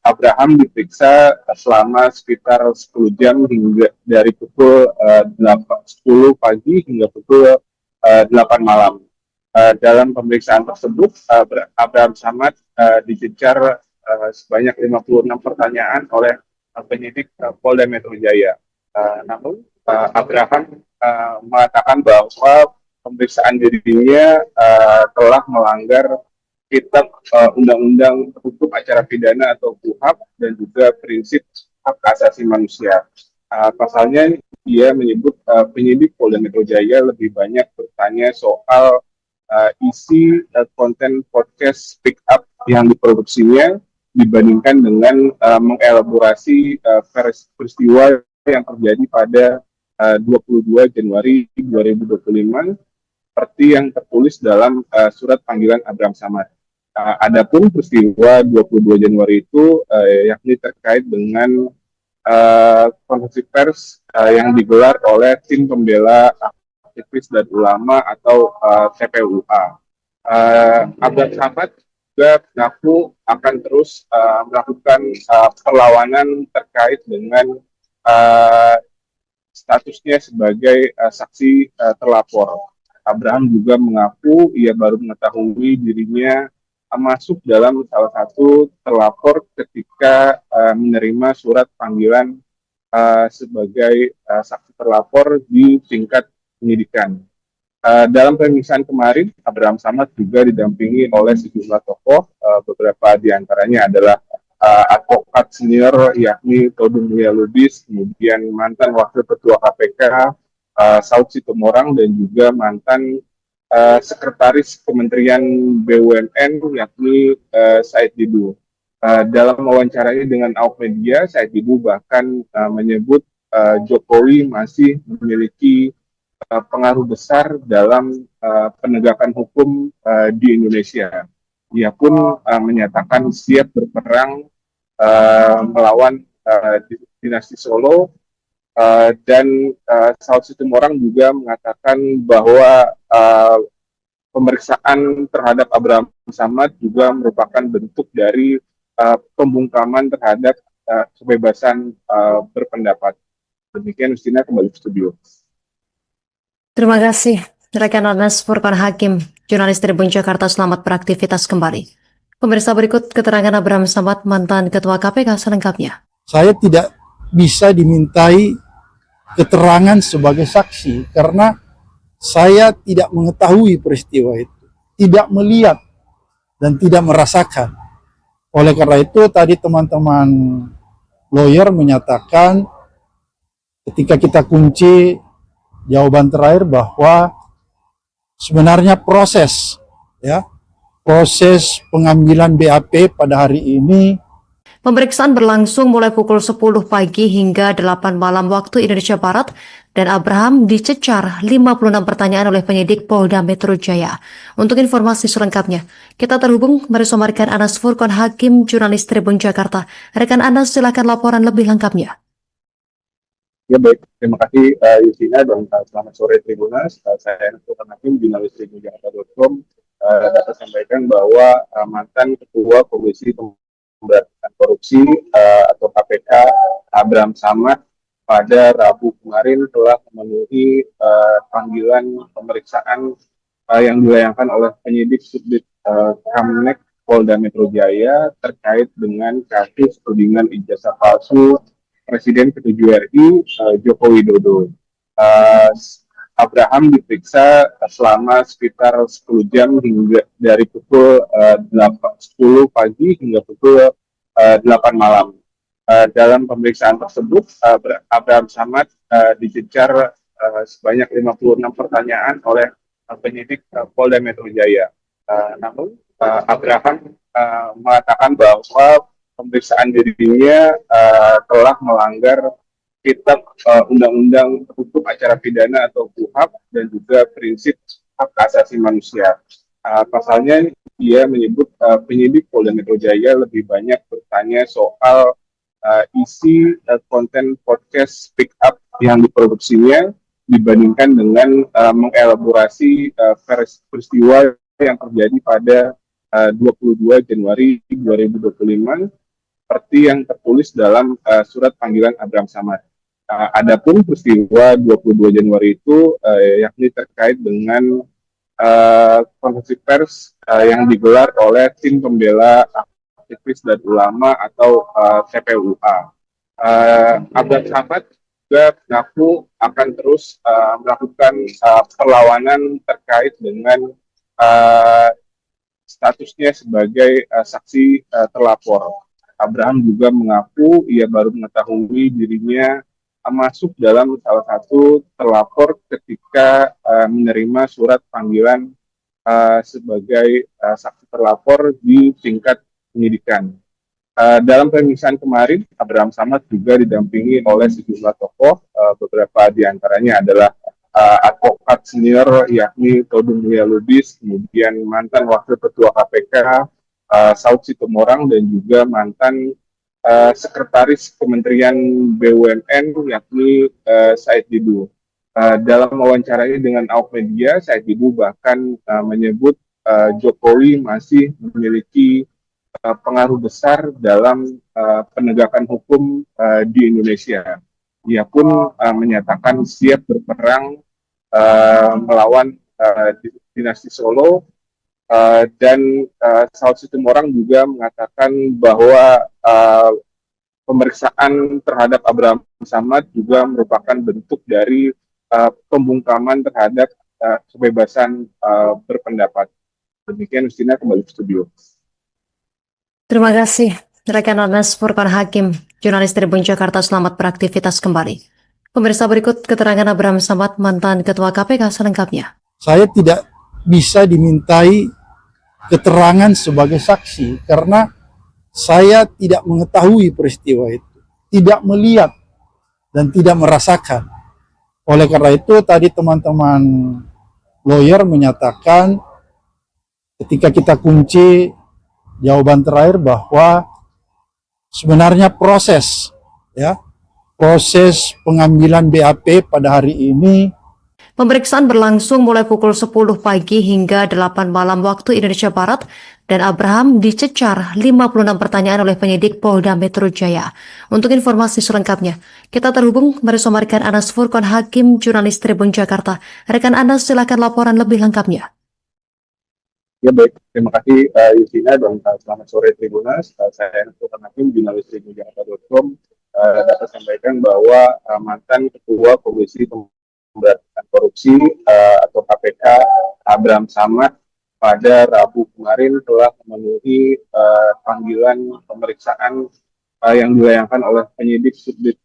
Speaker 2: Abraham diperiksa selama sekitar 10 jam hingga dari pukul 10 pagi hingga pukul 8 malam. Dalam pemeriksaan tersebut, Abraham Samad dicecar sebanyak 56 pertanyaan oleh penyidik Polda Metro Jaya. Namun, Abraham mengatakan bahwa pemeriksaan dirinya telah melanggar Kitab Undang-Undang Hukum Acara Pidana atau KUHP dan juga prinsip hak asasi manusia. Pasalnya dia menyebut penyidik Polda Metro Jaya lebih banyak bertanya soal isi konten podcast Speak Up yang diproduksinya dibandingkan dengan mengelaborasi peristiwa yang terjadi pada 22 Januari 2025 seperti yang tertulis dalam surat panggilan Abraham Samad. Adapun peristiwa 22 Januari itu yakni terkait dengan konferensi pers yang digelar oleh tim pembela aktivis dan ulama atau TPUA. Abraham Samad juga mengaku akan terus melakukan perlawanan terkait dengan statusnya sebagai saksi terlapor. Abraham juga mengaku ia baru mengetahui dirinya masuk dalam salah satu terlapor ketika menerima surat panggilan sebagai saksi terlapor di tingkat penyidikan. Dalam pemeriksaan kemarin, Abraham Samad juga didampingi oleh sejumlah tokoh, beberapa diantaranya adalah advokat senior yakni Todung Mulya Lubis, kemudian mantan Wakil Ketua KPK Saud Situmorang, dan juga mantan Sekretaris Kementerian BUMN yakni Said Didu. Dalam wawancaranya dengan awak media, Said Didu bahkan menyebut Jokowi masih memiliki pengaruh besar dalam penegakan hukum di Indonesia. Ia pun menyatakan siap berperang melawan dinasti Solo, dan Saud Situmorang juga mengatakan bahwa pemeriksaan terhadap Abraham Samad juga merupakan bentuk dari pembungkaman terhadap kebebasan berpendapat. Demikian, Justina, kembali ke studio.
Speaker 1: Terima kasih, rekan Anas Furqan Hakim, jurnalis Tribun Jakarta, selamat beraktivitas kembali. Pemirsa, berikut keterangan Abraham Samad, mantan Ketua KPK selengkapnya.
Speaker 3: Saya tidak bisa dimintai keterangan sebagai saksi karena saya tidak mengetahui peristiwa itu, tidak melihat dan tidak merasakan. Oleh karena itu tadi teman-teman lawyer menyatakan ketika kita kunci jawaban terakhir bahwa sebenarnya proses pengambilan BAP pada hari ini.
Speaker 1: Pemeriksaan berlangsung mulai pukul 10 pagi hingga 8 malam waktu Indonesia Barat dan Abraham dicecar 56 pertanyaan oleh penyidik Polda Metro Jaya. Untuk informasi selengkapnya, kita terhubung bersama rekan Anas Furqon Hakim, jurnalis Tribun Jakarta. Rekan Anas, silakan laporan lebih lengkapnya.
Speaker 2: Ya baik, terima kasih Yusina dan selamat sore Tribunas. Saya Anas Furqon Hakim, jurnalis Tribun Jakarta.com. Dapat sampaikan bahwa mantan Ketua Komisi Pemberantasan Korupsi atau KPK Abraham Samad pada Rabu kemarin telah memenuhi panggilan pemeriksaan yang dilayangkan oleh penyidik Subdit Kamnek Polda Metro Jaya terkait dengan kasus tudingan ijazah palsu Presiden ke-7 RI Joko Widodo. Abraham diperiksa selama sekitar 10 jam hingga dari pukul 10 pagi hingga pukul 8 malam. Dalam pemeriksaan tersebut, Abraham Samad dicecar sebanyak 56 pertanyaan oleh penyidik Polda Metro Jaya. Namun, Abraham mengatakan bahwa pemeriksaan dirinya telah melanggar Kitab Undang-Undang Hukum Acara Pidana atau KUHP dan juga prinsip hak asasi manusia. Pasalnya dia menyebut penyidik Polda Metro Jaya lebih banyak bertanya soal isi konten podcast Speak Up yang diproduksinya dibandingkan dengan mengelaborasi peristiwa yang terjadi pada 22 Januari 2025 seperti yang tertulis dalam surat panggilan Abraham Samad. Adapun peristiwa 22 Januari itu yakni terkait dengan konferensi pers yang digelar oleh tim pembela aktivis dan ulama atau TPUA. Abraham Samad juga mengaku akan terus melakukan perlawanan terkait dengan statusnya sebagai saksi terlapor. Abraham juga mengaku ia baru mengetahui dirinya masuk dalam salah satu terlapor ketika menerima surat panggilan sebagai saksi terlapor di tingkat penyidikan. Dalam pemeriksaan kemarin, Abraham Samad juga didampingi oleh sejumlah tokoh, beberapa diantaranya adalah advokat senior yakni Todung Mulia Lubis, kemudian mantan Wakil Ketua KPK Saud Situmorang dan juga mantan Sekretaris Kementerian BUMN yakni Said Didu. Dalam wawancaranya dengan awak media, Said Didu bahkan menyebut Jokowi masih memiliki pengaruh besar dalam penegakan hukum di Indonesia. Ia pun menyatakan siap berperang melawan dinasti Solo. Dan Saud Situmorang juga mengatakan bahwa pemeriksaan terhadap Abraham Samad juga merupakan bentuk dari pembungkaman terhadap kebebasan berpendapat. Demikian, Justina, kembali ke studio.
Speaker 1: Terima kasih, rekan Anas Furqon Hakim, jurnalis Tribun Jakarta. Selamat beraktivitas kembali. Pemirsa, berikut keterangan Abraham Samad, mantan Ketua KPK selengkapnya.
Speaker 3: Saya tidak bisa dimintai keterangan sebagai saksi karena saya tidak mengetahui peristiwa itu, tidak melihat dan tidak merasakan. Oleh karena itu tadi teman-teman lawyer menyatakan ketika kita kunci jawaban terakhir bahwa sebenarnya proses pengambilan BAP pada hari ini.
Speaker 1: Pemeriksaan berlangsung mulai pukul 10 pagi hingga 8 malam waktu Indonesia Barat dan Abraham dicecar 56 pertanyaan oleh penyidik Polda Metro Jaya. Untuk informasi selengkapnya, kita terhubung bersama rekan Anas Furqon Hakim, jurnalis Tribun Jakarta. Rekan Anas, silakan laporan lebih lengkapnya.
Speaker 2: Ya baik, terima kasih Yusina dan selamat sore Tribunas. Saya Anas Furqon Hakim, jurnalis Tribun Jakarta.com. Dapat sampaikan bahwa mantan Ketua Komisi Pemberantasan Korupsi atau KPK Abraham Samad pada Rabu kemarin telah memenuhi panggilan pemeriksaan yang dilayangkan oleh penyidik Subdit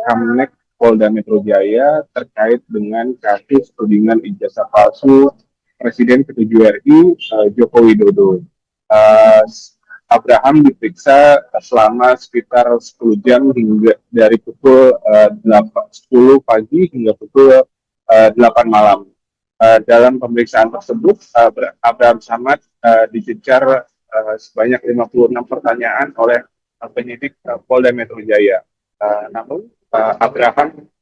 Speaker 2: Kamnek Polda Metro Jaya terkait dengan kasus tudingan ijazah palsu Presiden ke-7 RI Joko Widodo. Abraham diperiksa selama sekitar 10 jam hingga dari pukul 10 pagi hingga pukul 8 malam. Dalam pemeriksaan tersebut, Abraham Samad dicecar sebanyak 56 pertanyaan oleh penyidik Polda Metro Jaya. Namun Abraham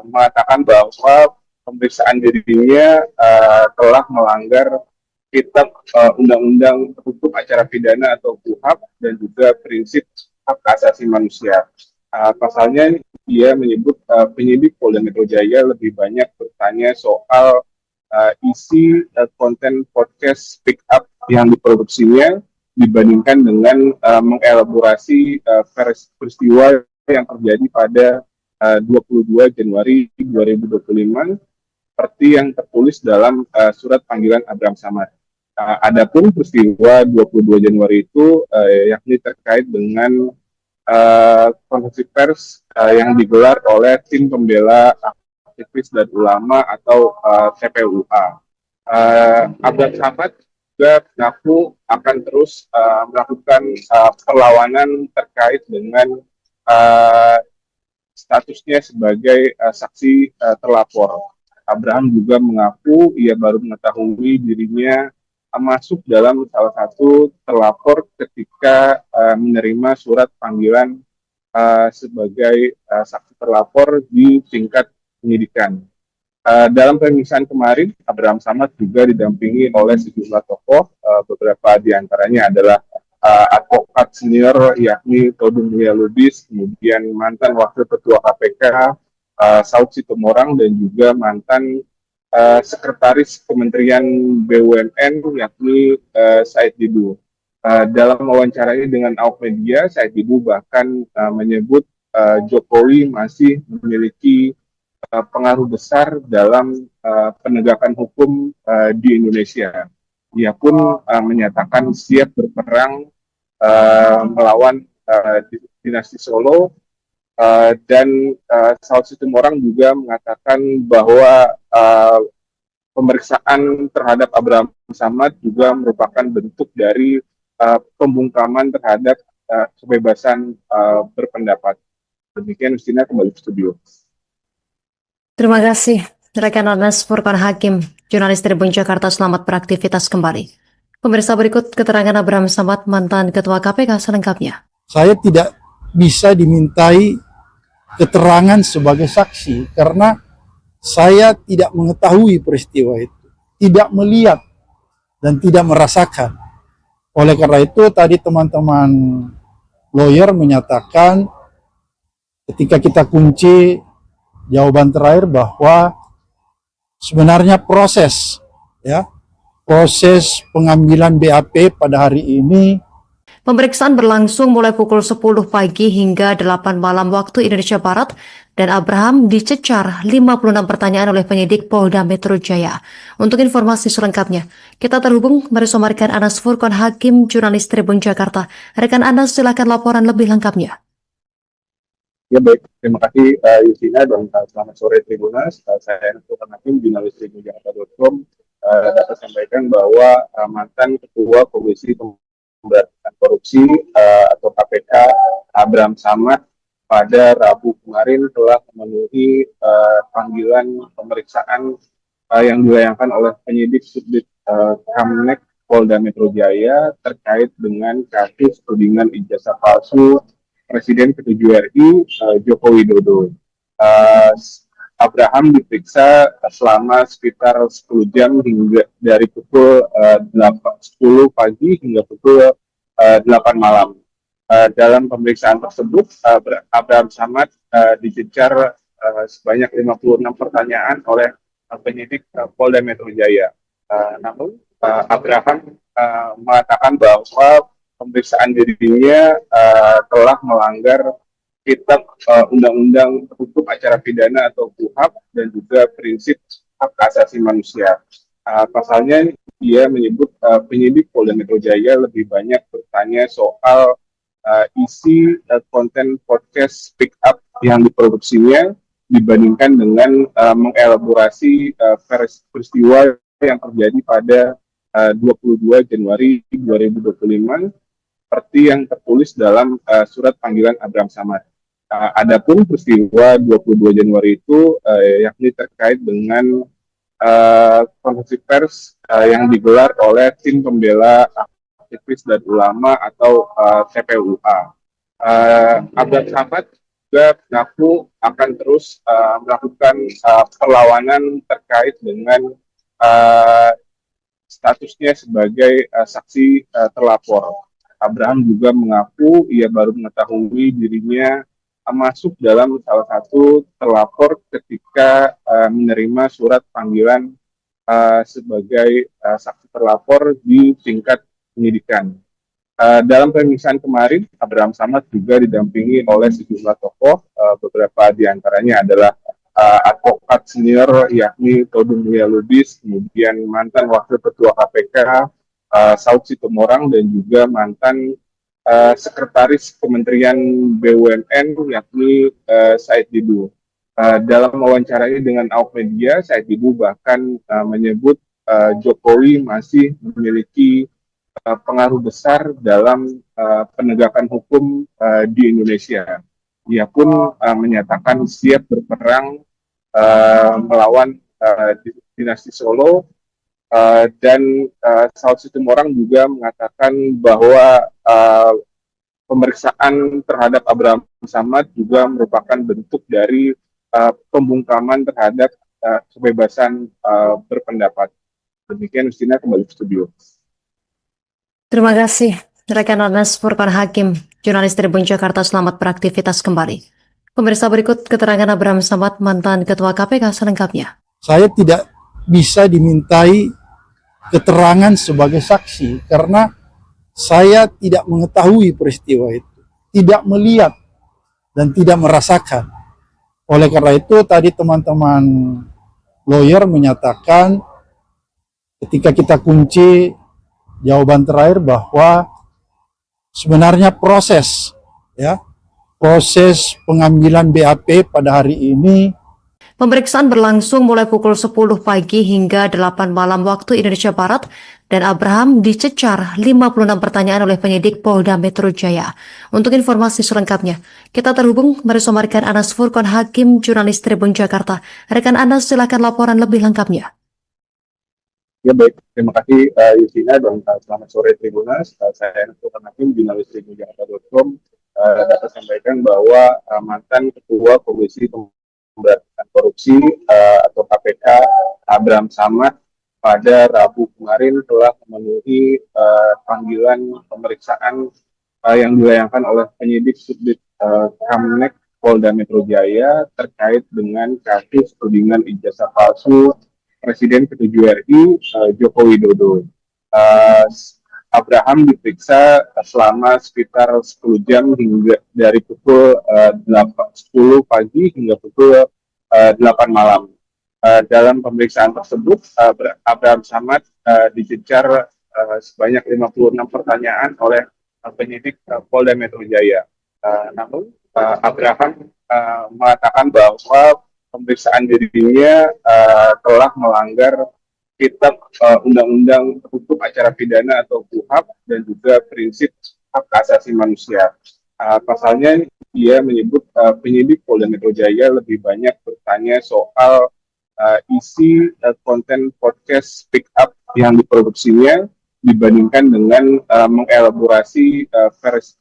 Speaker 2: mengatakan bahwa pemeriksaan dirinya telah melanggar Kitab Undang-Undang Hukum Acara Pidana atau KUHP dan juga prinsip hak asasi manusia. Pasalnya dia menyebut penyidik Polda Metro Jaya lebih banyak bertanya soal isi konten podcast Speak Up yang diproduksinya dibandingkan dengan mengelaborasi peristiwa yang terjadi pada 22 Januari 2025 seperti yang tertulis dalam surat panggilan Abraham Samad. Adapun peristiwa 22 Januari itu yakni terkait dengan konferensi pers yang digelar oleh tim pembela aktivis dan ulama atau TPUA. Abraham Samad juga mengaku akan terus melakukan perlawanan terkait dengan statusnya sebagai saksi terlapor. Abraham juga mengaku ia baru mengetahui dirinya masuk dalam salah satu terlapor ketika menerima surat panggilan sebagai saksi terlapor di tingkat penyidikan. Dalam pemeriksaan kemarin, Abraham Samad juga didampingi oleh sejumlah tokoh, beberapa diantaranya adalah advokat senior yakni Todung Mulia Lubis, kemudian mantan Wakil Ketua KPK Saud Situmorang dan juga mantan Sekretaris Kementerian BUMN yakni Said Didu. Dalam wawancaranya dengan awak media, Said Didu bahkan menyebut Jokowi masih memiliki pengaruh besar dalam penegakan hukum di Indonesia. Ia pun menyatakan siap berperang melawan dinasti Solo. Dan Saud Situmorang juga mengatakan bahwa pemeriksaan terhadap Abraham Samad juga merupakan bentuk dari pembungkaman terhadap kebebasan berpendapat. Demikian, Justina, kembali ke studio.
Speaker 1: Terima kasih, rekan Anas Furqan Hakim, jurnalis Tribun Jakarta. Selamat beraktivitas kembali. Pemirsa, berikut keterangan Abraham Samad, mantan Ketua KPK selengkapnya.
Speaker 3: Saya tidak bisa dimintai keterangan sebagai saksi karena saya tidak mengetahui peristiwa itu, tidak melihat dan tidak merasakan. Oleh karena itu tadi teman-teman lawyer menyatakan ketika kita kunci jawaban terakhir bahwa sebenarnya proses pengambilan BAP pada hari ini.
Speaker 1: Pemeriksaan berlangsung mulai pukul 10 pagi hingga 8 malam waktu Indonesia Barat dan Abraham dicecar 56 pertanyaan oleh penyidik Polda Metro Jaya. Untuk informasi selengkapnya, kita terhubung bersama rekan Anas Furqan Hakim, jurnalis Tribun Jakarta. Rekan Anas, silakan laporan lebih lengkapnya.
Speaker 2: Ya baik, terima kasih Justina dan selamat sore Tribunas. Saya Anas Furqan Hakim, jurnalis tribunjakarta.com, dapat sampaikan bahwa mantan Ketua Komisi Pemberantasan Korupsi atau KPK Abraham Samad pada Rabu kemarin telah memenuhi panggilan pemeriksaan yang dilayangkan oleh penyidik Subdit Kamnek Polda Metro Jaya terkait dengan kasus tudingan ijazah palsu Presiden ke-7 RI Joko Widodo. Abraham diperiksa selama sekitar 10 jam hingga dari pukul 10 pagi hingga pukul 8 malam. Dalam pemeriksaan tersebut, Abraham Samad dicecar sebanyak 56 pertanyaan oleh penyidik Polda Metro Jaya. Namun, Abraham mengatakan bahwa pemeriksaan dirinya telah melanggar Kitab Undang-Undang Hukum Acara Pidana atau KUHP dan juga prinsip hak asasi manusia. Pasalnya dia menyebut penyidik Polda Metro Jaya lebih banyak bertanya soal isi konten podcast Speak Up yang diproduksinya dibandingkan dengan mengelaborasi peristiwa yang terjadi pada 22 Januari 2025 seperti yang tertulis dalam surat panggilan Abraham Samad. Adapun peristiwa 22 Januari itu yakni terkait dengan konferensi pers yang digelar oleh tim pembela aktivis dan ulama atau TPUA. Abraham Samad juga mengaku akan terus melakukan perlawanan terkait dengan statusnya sebagai saksi terlapor. Abraham juga mengaku ia baru mengetahui dirinya masuk dalam salah satu terlapor ketika menerima surat panggilan sebagai saksi terlapor di tingkat penyidikan. Dalam pemeriksaan kemarin, Abraham Samad juga didampingi oleh sejumlah tokoh, beberapa diantaranya adalah advokat senior yakni Todung Mulya Lubis, kemudian mantan Wakil Ketua KPK Saud Situmorang, dan juga mantan Sekretaris Kementerian BUMN yakni Said Didu. Dalam wawancaranya dengan awak media, Said Didu bahkan menyebut Jokowi masih memiliki pengaruh besar dalam penegakan hukum di Indonesia. Ia pun menyatakan siap berperang melawan dinasti Solo, dan Saud Situmorang juga mengatakan bahwa pemeriksaan terhadap Abraham Samad juga merupakan bentuk dari pembungkaman terhadap kebebasan berpendapat. Demikian, Justina, kembali ke studio.
Speaker 1: Terima kasih rekan Anas Furqan Hakim, jurnalis Tribun Jakarta. Selamat beraktivitas kembali. Pemirsa, berikut keterangan Abraham Samad, mantan Ketua KPK selengkapnya.
Speaker 3: saya tidak bisa dimintai keterangan sebagai saksi karena saya tidak mengetahui peristiwa itu, tidak melihat dan tidak merasakan. Oleh karena itu tadi teman-teman lawyer menyatakan ketika kita kunci jawaban terakhir bahwa sebenarnya proses pengambilan BAP pada hari ini.
Speaker 1: Pemeriksaan berlangsung mulai pukul 10 pagi hingga 8 malam waktu Indonesia Barat, dan Abraham dicecar 56 pertanyaan oleh penyidik Polda Metro Jaya. Untuk informasi selengkapnya, kita terhubung bersama rekan Anas Furqan Hakim, jurnalis Tribun Jakarta. Rekan Anas, silakan laporan lebih lengkapnya.
Speaker 2: Ya baik, terima kasih Justina, dan selamat sore Tribunas. Saya Anas Furqan Hakim, jurnalis tribunjakarta.com, dapat sampaikan bahwa mantan Ketua Komisi Pemberantasan Korupsi atau KPK Abraham Samad pada Rabu kemarin telah memenuhi panggilan pemeriksaan yang dilayangkan oleh penyidik Subdit Kamnek Polda Metro Jaya terkait dengan kasus tudingan ijazah palsu Presiden ke-7 RI Joko Widodo. Abraham diperiksa selama sekitar 10 jam hingga dari pukul 10 pagi hingga pukul 8 malam. Dalam pemeriksaan tersebut, Abraham Samad dicecar sebanyak 56 pertanyaan oleh penyidik Polda Metro Jaya. Namun, Abraham mengatakan bahwa pemeriksaan dirinya telah melanggar Kitab Undang-Undang Hukum Acara Pidana atau KUHAP dan juga prinsip hak asasi manusia. Pasalnya, dia menyebut penyidik Polda Metro Jaya lebih banyak bertanya soal isi konten podcast Speak Up yang diproduksinya dibandingkan dengan mengelaborasi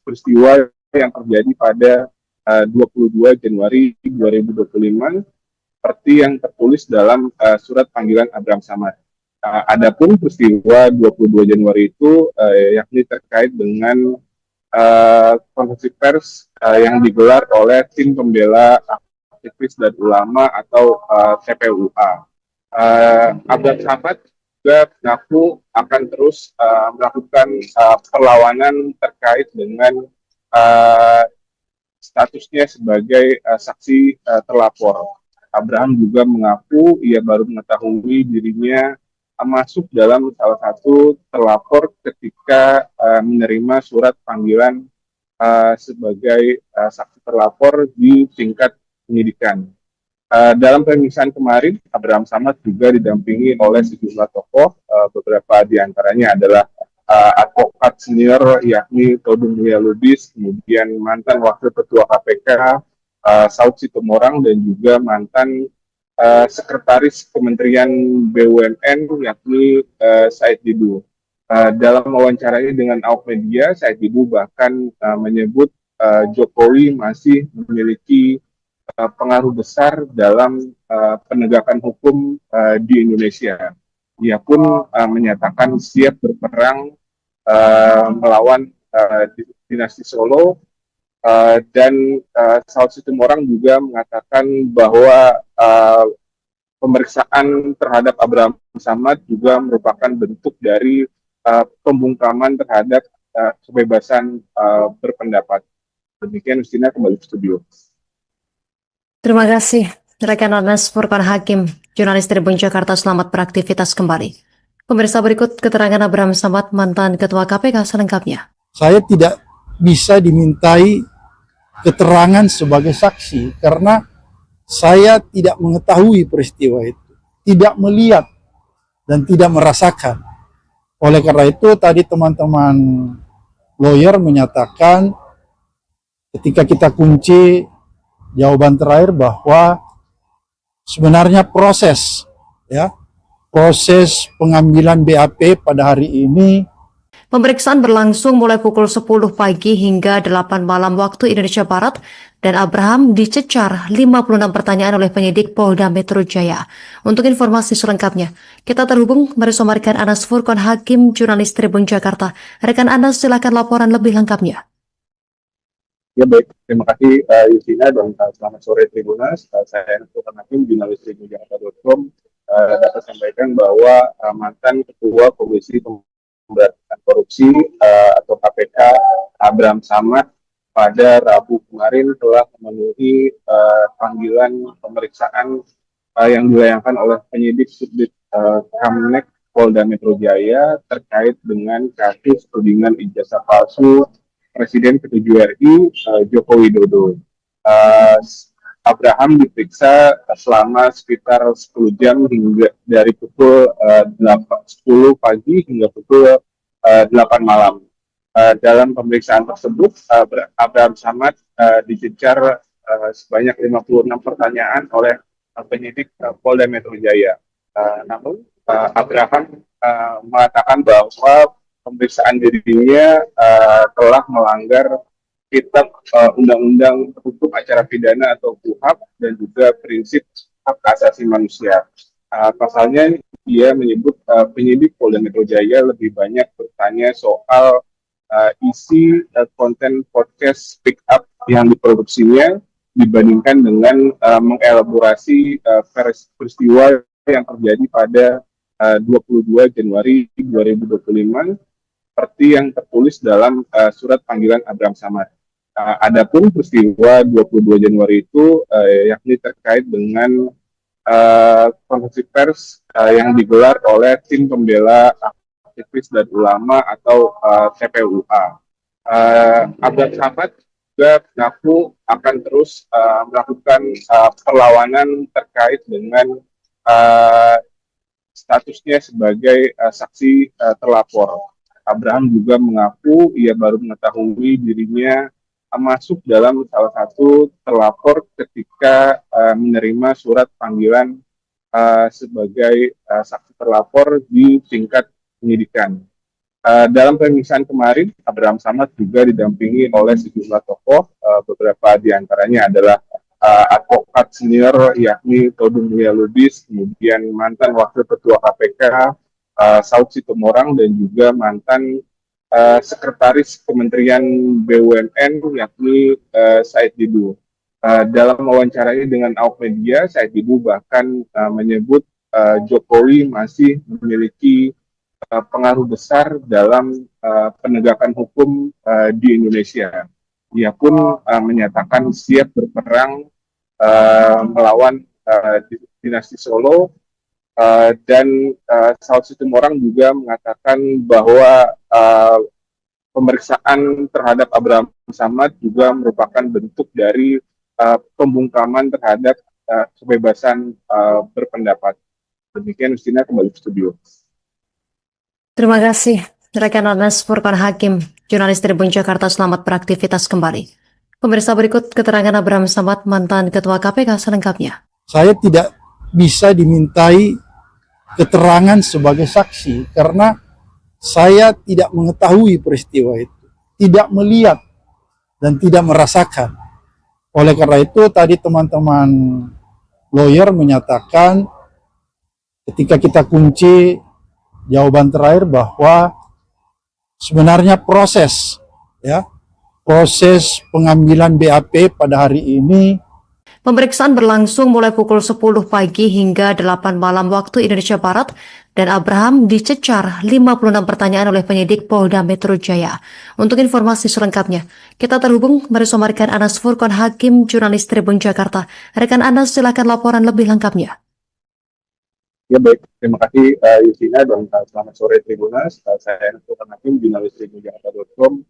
Speaker 2: peristiwa yang terjadi pada 22 Januari 2025 seperti yang tertulis dalam surat panggilan Abraham Samad. Adapun peristiwa 22 Januari itu yakni terkait dengan konferensi pers yang digelar oleh tim pembela aktivis dan ulama atau TPUA. Abraham Samad juga mengaku akan terus melakukan perlawanan terkait dengan statusnya sebagai saksi terlapor. Abraham juga mengaku ia baru mengetahui dirinya masuk dalam salah satu terlapor ketika menerima surat panggilan sebagai saksi terlapor di tingkat penyidikan. Dalam pemeriksaan kemarin, Abraham Samad juga didampingi oleh sejumlah tokoh, beberapa diantaranya adalah advokat senior yakni Todung Mulia Lubis, kemudian mantan Wakil Ketua KPK Saud Situmorang, dan juga mantan Sekretaris Kementerian BUMN yakni Said Didu. Dalam wawancaranya dengan awak media, Said Didu bahkan menyebut Jokowi masih memiliki pengaruh besar dalam penegakan hukum di Indonesia. Ia pun menyatakan siap berperang melawan dinasti Solo, dan Saud Situmorang juga mengatakan bahwa pemeriksaan terhadap Abraham Samad juga merupakan bentuk dari pembungkaman terhadap kebebasan berpendapat. Demikian, Justina, kembali ke studio.
Speaker 1: Terima kasih, rekan Anas Furqan Hakim, jurnalis Tribun Jakarta. Selamat beraktivitas kembali. Pemirsa, berikut keterangan Abraham Samad, mantan Ketua KPK selengkapnya.
Speaker 3: Saya tidak bisa dimintai keterangan sebagai saksi karena saya tidak mengetahui peristiwa itu, tidak melihat dan tidak merasakan. Oleh karena itu tadi teman-teman lawyer menyatakan ketika kita kunci jawaban terakhir bahwa sebenarnya proses pengambilan BAP pada hari ini.
Speaker 1: Pemeriksaan berlangsung mulai pukul 10 pagi hingga 8 malam waktu Indonesia Barat, dan Abraham dicecar 56 pertanyaan oleh penyidik Polda Metro Jaya. Untuk informasi selengkapnya, kita terhubung bersama rekan Anas Furqan Hakim, jurnalis Tribun Jakarta. Rekan Anas, silakan laporan lebih lengkapnya.
Speaker 2: Ya, baik, terima kasih Justina, dan selamat sore Tribunas. Saya Anas Furqan Hakim, jurnalis tribunjakarta.com, dapat sampaikan bahwa mantan Ketua Komisi Pemberantasan Korupsi atau KPK Abraham Samad pada Rabu kemarin telah memenuhi panggilan pemeriksaan yang dilayangkan oleh penyidik Subdit Kamnek Polda Metro Jaya terkait dengan kasus tudingan ijazah palsu Presiden ke-7 RI Joko Widodo. Abraham diperiksa selama sekitar 10 jam hingga dari pukul 10 pagi hingga pukul 8 malam. Dalam pemeriksaan tersebut, Abraham Samad dicecar sebanyak 56 pertanyaan oleh penyidik Polda Metro Jaya. Namun, Abraham mengatakan bahwa pemeriksaan dirinya telah melanggar Kitab Undang-Undang Hukum Acara Pidana atau KUHAP dan juga prinsip hak asasi manusia. Pasalnya, dia menyebut penyidik Polda Metro Jaya lebih banyak bertanya soal isi konten podcast Speak Up yang diproduksinya dibandingkan dengan mengelaborasi peristiwa yang terjadi pada 22 Januari 2025 seperti yang tertulis dalam surat panggilan Abraham Samad. Adapun peristiwa 22 Januari itu yakni terkait dengan konferensi pers yang digelar oleh tim pembela aktivis dan ulama atau TPUA. Abraham Samad juga mengaku akan terus melakukan perlawanan terkait dengan statusnya sebagai saksi terlapor. Abraham juga mengaku ia baru mengetahui dirinya masuk dalam salah satu terlapor ketika menerima surat panggilan sebagai saksi terlapor di tingkat penyidikan. Dalam pemeriksaan kemarin, Abraham Samad juga didampingi oleh sejumlah tokoh, beberapa diantaranya adalah advokat senior yakni Todung Mulia Lubis, kemudian mantan Wakil Ketua KPK Saud Situmorang, dan juga mantan Sekretaris Kementerian BUMN yakni Said Didu. Dalam wawancaranya dengan awak media, Said Didu bahkan menyebut Jokowi masih memiliki pengaruh besar dalam penegakan hukum di Indonesia. Ia pun menyatakan siap berperang melawan dinasti Solo, dan Saud Situmorang juga mengatakan bahwa pemeriksaan terhadap Abraham Samad juga merupakan bentuk dari pembungkaman terhadap kebebasan berpendapat. Demikian, Justina, kembali ke studio.
Speaker 1: Terima kasih, rekan Anas Furqan Hakim, jurnalis Tribun Jakarta, selamat beraktivitas kembali. Pemirsa, berikut keterangan Abraham Samad, mantan Ketua KPK selengkapnya.
Speaker 3: Saya tidak bisa dimintai keterangan sebagai saksi karena saya tidak mengetahui peristiwa itu, tidak melihat dan tidak merasakan. Oleh karena itu tadi teman-teman lawyer menyatakan ketika kita kunci jawaban terakhir bahwa sebenarnya proses pengambilan BAP pada hari ini.
Speaker 1: Pemeriksaan berlangsung mulai pukul 10 pagi hingga 8 malam waktu Indonesia Barat, dan Abraham dicecar 56 pertanyaan oleh penyidik Polda Metro Jaya. Untuk informasi selengkapnya, kita terhubung bersama rekan Anas Furqan Hakim, jurnalis Tribun Jakarta. Rekan Anas, silakan laporan lebih lengkapnya.
Speaker 2: Ya baik, terima kasih Yusina dan selamat sore Tribunas. Saya Anas Furqan Hakim, jurnalis tribunjakarta.com,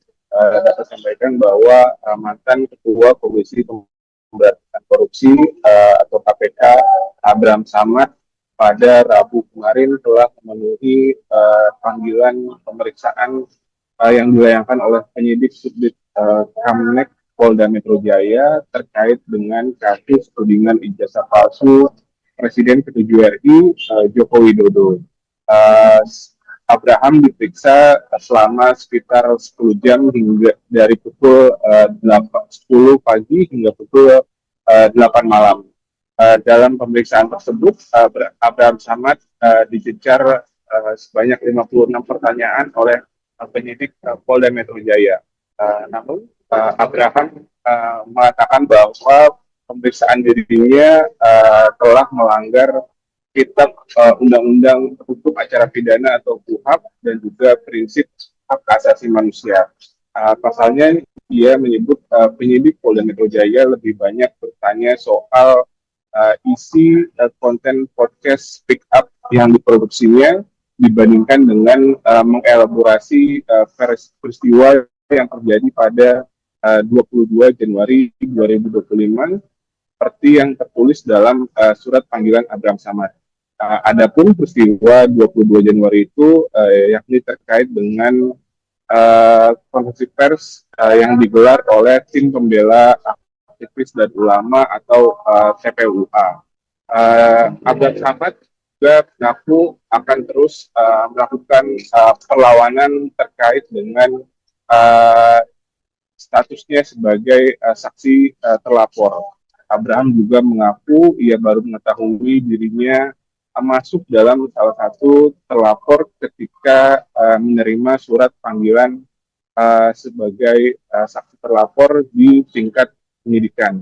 Speaker 2: dapat sampaikan bahwa mantan Ketua Komisi Pemberantasan Korupsi atau KPK Abraham Samad pada Rabu kemarin telah memenuhi panggilan pemeriksaan yang dilayangkan oleh penyidik Subdit Kamnek Polda Metro Jaya terkait dengan kasus tudingan ijazah palsu Presiden ke-7 RI Joko Widodo. Abraham diperiksa selama sekitar 10 jam hingga dari pukul 10 pagi hingga pukul 8 malam. Dalam pemeriksaan tersebut, Abraham Samad dicecar sebanyak 56 pertanyaan oleh penyidik Polda Metro Jaya. Namun, Abraham mengatakan bahwa pemeriksaan dirinya telah melanggar Kitab Undang-Undang Hukum Acara Pidana atau KUHAP dan juga prinsip hak asasi manusia. Pasalnya dia menyebut penyidik Polda Metro Jaya lebih banyak bertanya soal isi konten podcast Speak Up yang diproduksinya dibandingkan dengan mengelaborasi peristiwa yang terjadi pada 22 Januari 2025 seperti yang tertulis dalam surat panggilan Abraham Samad. Adapun peristiwa 22 Januari itu yakni terkait dengan konferensi pers yang digelar oleh tim pembela aktivis dan ulama atau TPUA. Abraham Samad juga mengaku akan terus melakukan perlawanan terkait dengan statusnya sebagai saksi terlapor. Abraham juga mengaku ia baru mengetahui dirinya masuk dalam salah satu terlapor ketika menerima surat panggilan sebagai saksi terlapor di tingkat penyidikan.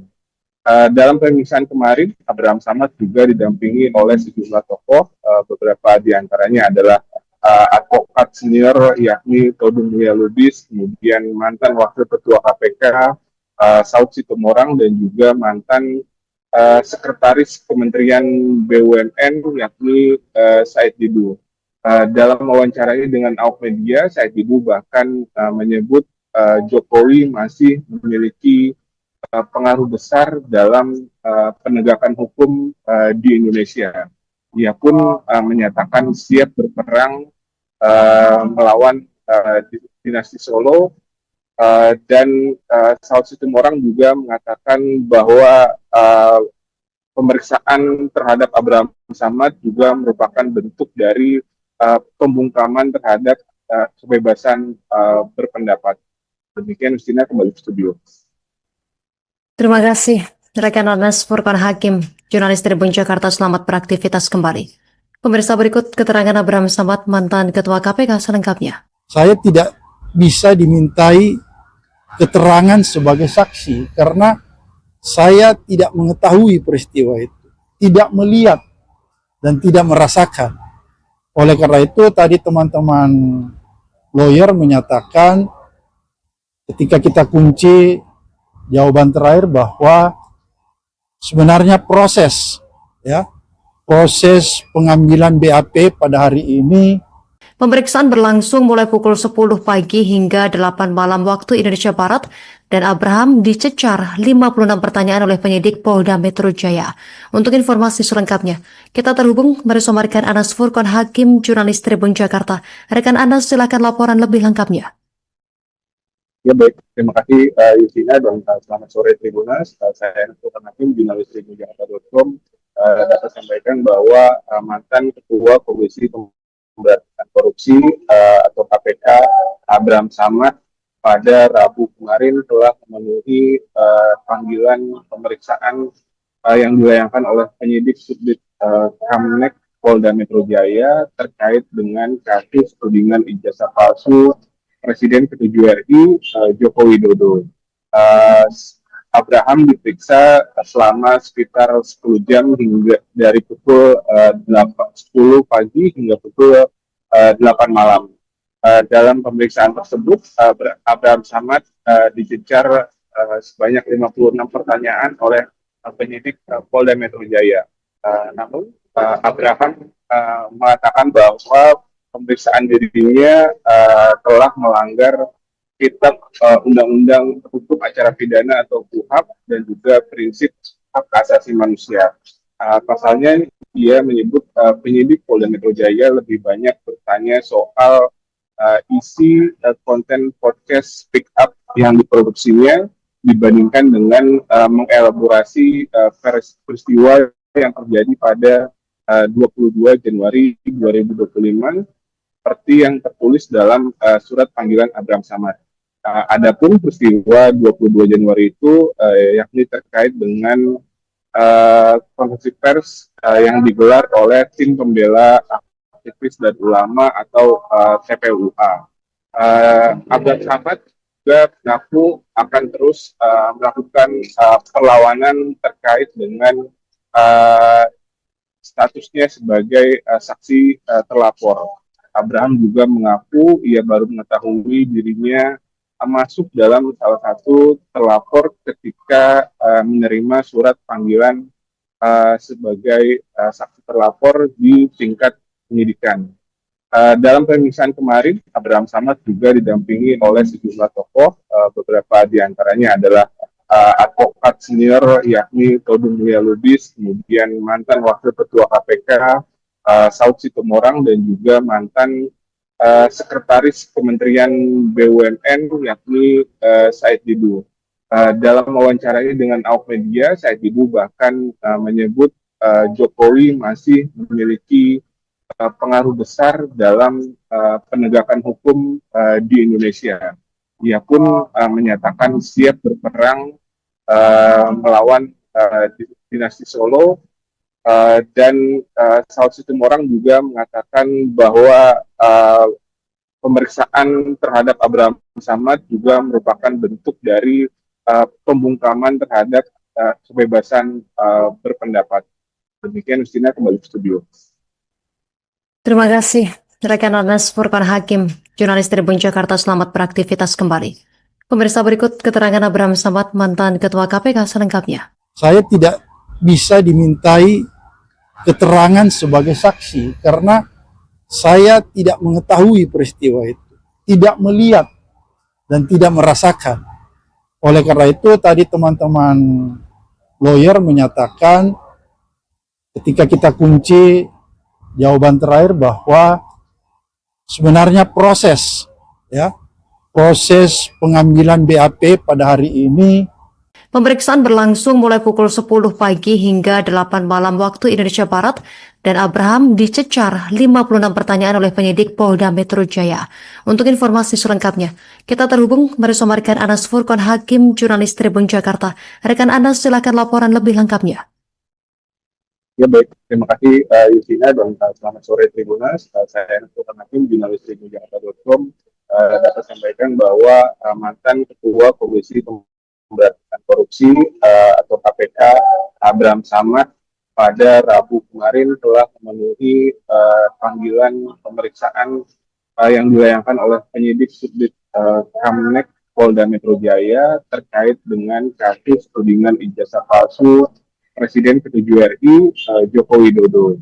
Speaker 2: Dalam pemeriksaan kemarin, Abraham Samad juga didampingi oleh sejumlah tokoh, beberapa diantaranya adalah advokat senior yakni Todung Mulya Lubis, kemudian mantan Wakil Ketua KPK Saud Situmorang, dan juga mantan Sekretaris Kementerian BUMN yakni Said Didu. Dalam wawancaranya dengan awak media, Said Didu bahkan menyebut Jokowi masih memiliki pengaruh besar dalam penegakan hukum di Indonesia. Ia pun menyatakan siap berperang melawan dinasti Solo, dan Saud Situmorang juga mengatakan bahwa pemeriksaan terhadap Abraham Samad juga merupakan bentuk dari pembungkaman terhadap kebebasan berpendapat. Demikian, Justina, kembali ke studio.
Speaker 1: Terima kasih, rekan Anas Furqan Hakim, jurnalis Tribun Jakarta, selamat beraktivitas kembali. Pemirsa, berikut keterangan Abraham Samad, mantan Ketua KPK selengkapnya.
Speaker 3: Saya tidak bisa dimintai keterangan sebagai saksi karena saya tidak mengetahui peristiwa itu, tidak melihat dan tidak merasakan. Oleh karena itu tadi teman-teman lawyer menyatakan ketika kita kunci jawaban terakhir bahwa sebenarnya proses pengambilan BAP pada hari ini.
Speaker 1: Pemeriksaan berlangsung mulai pukul 10 pagi hingga 8 malam waktu Indonesia Barat dan Abraham dicecar 56 pertanyaan oleh penyidik Polda Metro Jaya. Untuk informasi selengkapnya, kita terhubung bersama rekan Anas Furqon Hakim, jurnalis Tribun Jakarta. Rekan Anas, silakan laporan lebih lengkapnya.
Speaker 2: Ya baik, terima kasih Yusina dan selamat sore Tribunas. Saya Anas Furqon Hakim, jurnalis Tribun Jakarta.com. Dapat sampaikan bahwa mantan Ketua Komisi Pemberantasan Korupsi atau KPK Abraham Samad pada Rabu kemarin telah memenuhi panggilan pemeriksaan yang dilayangkan oleh penyidik Subdit Kamnek Polda Metro Jaya terkait dengan kasus tudingan ijazah palsu Presiden ke-7 RI Joko Widodo. Abraham diperiksa selama sekitar 10 jam hingga dari pukul 10 pagi hingga pukul 8 malam. Dalam pemeriksaan tersebut, Abraham Samad dicecar sebanyak 56 pertanyaan oleh penyidik Polda Metro Jaya. Namun, Abraham mengatakan bahwa pemeriksaan dirinya telah melanggar Kitab Undang-Undang Hukum Acara Pidana atau KUHP dan juga prinsip hak asasi manusia. Pasalnya dia menyebut penyidik Polda Metro Jaya lebih banyak bertanya soal isi konten podcast Speak Up yang diproduksinya dibandingkan dengan mengelaborasi peristiwa yang terjadi pada 22 Januari 2025 seperti yang tertulis dalam surat panggilan Abraham Samad. Adapun peristiwa 22 Januari itu yakni terkait dengan konferensi pers yang digelar oleh tim pembela aktivis dan ulama atau TPUA. Abraham Samad juga mengaku akan terus melakukan perlawanan terkait dengan statusnya sebagai saksi terlapor. Abraham juga mengaku ia baru mengetahui dirinya masuk dalam salah satu terlapor ketika menerima surat panggilan sebagai saksi terlapor di tingkat penyidikan. Dalam pemeriksaan kemarin, Abraham Samad juga didampingi oleh sejumlah tokoh, beberapa diantaranya adalah advokat senior yakni Todung Mulia Lubis, kemudian mantan Wakil Ketua KPK Saud Sitomorang dan juga mantan Sekretaris Kementerian BUMN yakni Said Didu. Dalam wawancaranya dengan awak media, Said Didu bahkan menyebut Jokowi masih memiliki pengaruh besar dalam penegakan hukum di Indonesia. Ia pun menyatakan siap berperang melawan dinasti Solo. Dan Saud Sitomorang juga mengatakan bahwa pemeriksaan terhadap Abraham Samad juga merupakan bentuk dari pembungkaman terhadap kebebasan berpendapat. Demikian, Justina, kembali ke studio.
Speaker 1: Terima kasih, rekan Anas Furqon Hakim, jurnalis Tribun Jakarta. Selamat beraktivitas kembali. Pemirsa, berikut keterangan Abraham Samad, mantan Ketua KPK selengkapnya.
Speaker 3: Saya tidak bisa dimintai keterangan sebagai saksi karena saya tidak mengetahui peristiwa itu, tidak melihat dan tidak merasakan. Oleh karena itu tadi teman-teman lawyer menyatakan ketika kita kunci jawaban terakhir bahwa sebenarnya proses pengambilan BAP pada hari ini.
Speaker 1: Pemeriksaan berlangsung mulai pukul 10 pagi hingga 8 malam waktu Indonesia Barat dan Abraham dicecar 56 pertanyaan oleh penyidik Polda Metro Jaya. Untuk informasi selengkapnya, kita terhubung bersama rekan Anas Furqon Hakim, jurnalis Tribun Jakarta. Rekan Anas, silakan laporan lebih lengkapnya.
Speaker 2: Ya baik, terima kasih Yusina dan selamat sore Tribunas. Saya Anas Furqon Hakim, jurnalis Tribun Jakarta.com. Dapat sampaikan bahwa mantan Ketua Komisi Pemberantasan Korupsi atau KPK Abraham Samad pada Rabu kemarin telah memenuhi panggilan pemeriksaan yang dilayangkan oleh penyidik Subdit Kamnek Polda Metro Jaya terkait dengan kasus tudingan ijazah palsu Presiden ke-7 RI Joko Widodo.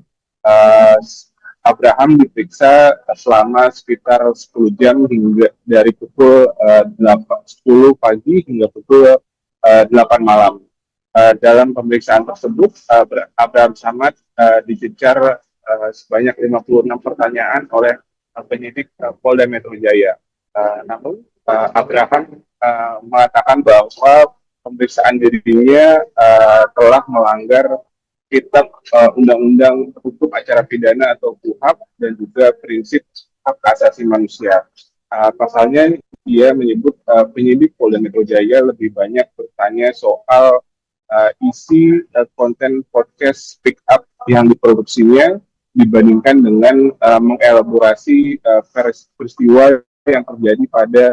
Speaker 2: Abraham diperiksa selama sekitar 10 jam hingga dari pukul 10 pagi hingga pukul 8 malam. Dalam pemeriksaan tersebut, Abraham Samad dicecar sebanyak 56 pertanyaan oleh penyidik Polda Metro Jaya. Namun Abraham mengatakan bahwa pemeriksaan dirinya telah melanggar Kitab Undang-Undang Hukum Acara Pidana atau KUHP dan juga prinsip hak asasi manusia. Pasalnya dia menyebut penyidik Polda Metro Jaya lebih banyak bertanya soal isi konten podcast Speak Up yang diproduksinya dibandingkan dengan mengelaborasi peristiwa yang terjadi pada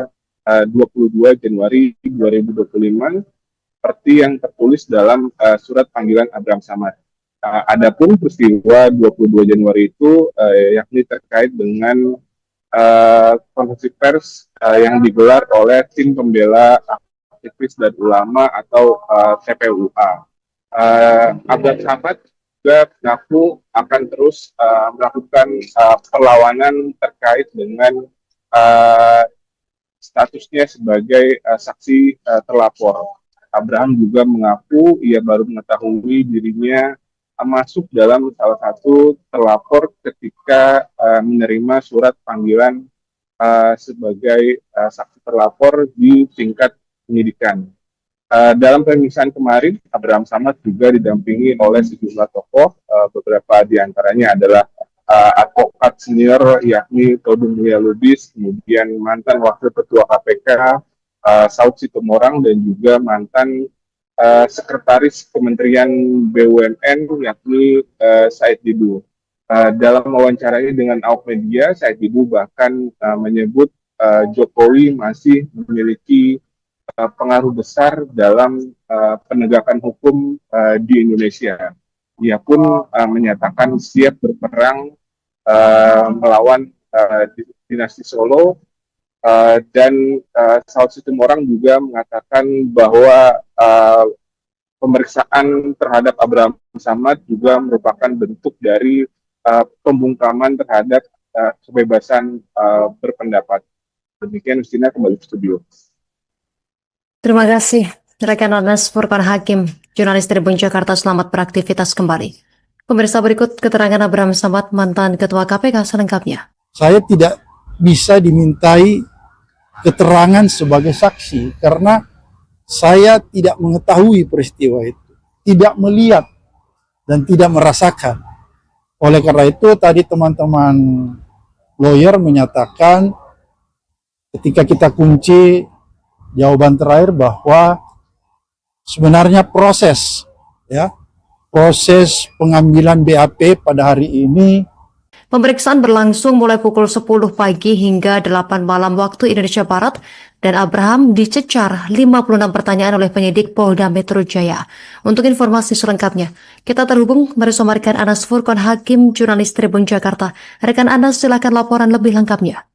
Speaker 2: 22 Januari 2025 seperti yang tertulis dalam surat panggilan Abraham Samad. Adapun peristiwa 22 Januari itu yakni terkait dengan konferensi pers yang digelar oleh tim pembela aktivis dan ulama atau TPUA. Abraham Samad juga mengaku akan terus melakukan perlawanan terkait dengan statusnya sebagai saksi terlapor. Abraham juga mengaku ia baru mengetahui dirinya masuk dalam salah satu terlapor ketika menerima surat panggilan sebagai saksi terlapor di tingkat penyidikan. Dalam pemeriksaan kemarin, Abraham Samad juga didampingi oleh sejumlah tokoh, beberapa diantaranya adalah advokat senior yakni Todung Mulya Lubis, kemudian mantan Wakil Ketua KPK Saud Situmorang dan juga mantan Sekretaris Kementerian BUMN yakni Said Didu. Dalam wawancaranya dengan awak media, Said Didu bahkan menyebut Jokowi masih memiliki pengaruh besar dalam penegakan hukum di Indonesia. Ia pun menyatakan siap berperang melawan dinasti Solo. Dan Saud Situmorang juga mengatakan bahwa pemeriksaan terhadap Abraham Samad juga merupakan bentuk dari pembungkaman terhadap kebebasan berpendapat. Demikian, Justina, kembali ke studio.
Speaker 1: Terima kasih rekan Anas Furqan Hakim, jurnalis Tribun Jakarta. Selamat beraktivitas kembali. Pemirsa, berikut keterangan Abraham Samad, mantan Ketua KPK selengkapnya.
Speaker 3: Saya tidak bisa dimintai keterangan sebagai saksi karena saya tidak mengetahui peristiwa itu, tidak melihat dan tidak merasakan. Oleh karena itu tadi teman-teman lawyer menyatakan ketika kita kunci jawaban terakhir bahwa sebenarnya proses pengambilan BAP pada hari ini.
Speaker 1: Pemeriksaan berlangsung mulai pukul 10 pagi hingga 8 malam waktu Indonesia Barat, dan Abraham dicecar 56 pertanyaan oleh penyidik Polda Metro Jaya. Untuk informasi selengkapnya, kita terhubung bersama rekan Anas Furqan Hakim, jurnalis Tribun Jakarta. Rekan Anas, silakan laporan lebih lengkapnya.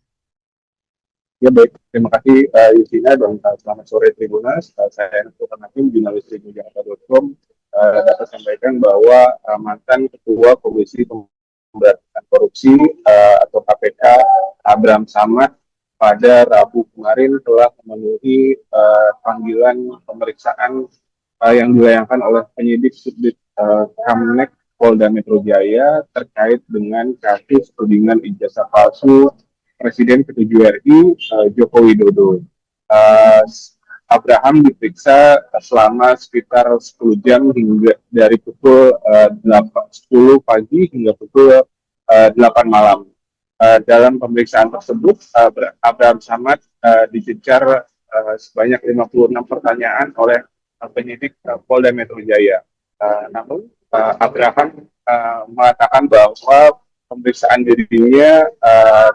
Speaker 2: Ya baik, terima kasih Justina dan selamat sore Tribunas. Saya Anas Furqan Hakim, jurnalis tribunjakarta.com, dapat sampaikan bahwa mantan Ketua Komisi Pemberantasan Korupsi atau KPK Abraham Samad pada Rabu kemarin telah memenuhi panggilan pemeriksaan yang dilayangkan oleh penyidik Subdit Kamnek Polda Metro Jaya terkait dengan kasus tudingan ijazah palsu Presiden ke-7 RI Joko Widodo. Abraham diperiksa selama sekitar 10 jam hingga dari pukul 10 pagi hingga pukul 8 malam. Dalam pemeriksaan tersebut, Abraham Samad dicecar sebanyak 56 pertanyaan oleh penyidik Polda Metro Jaya. Namun, Abraham mengatakan bahwa pemeriksaan dirinya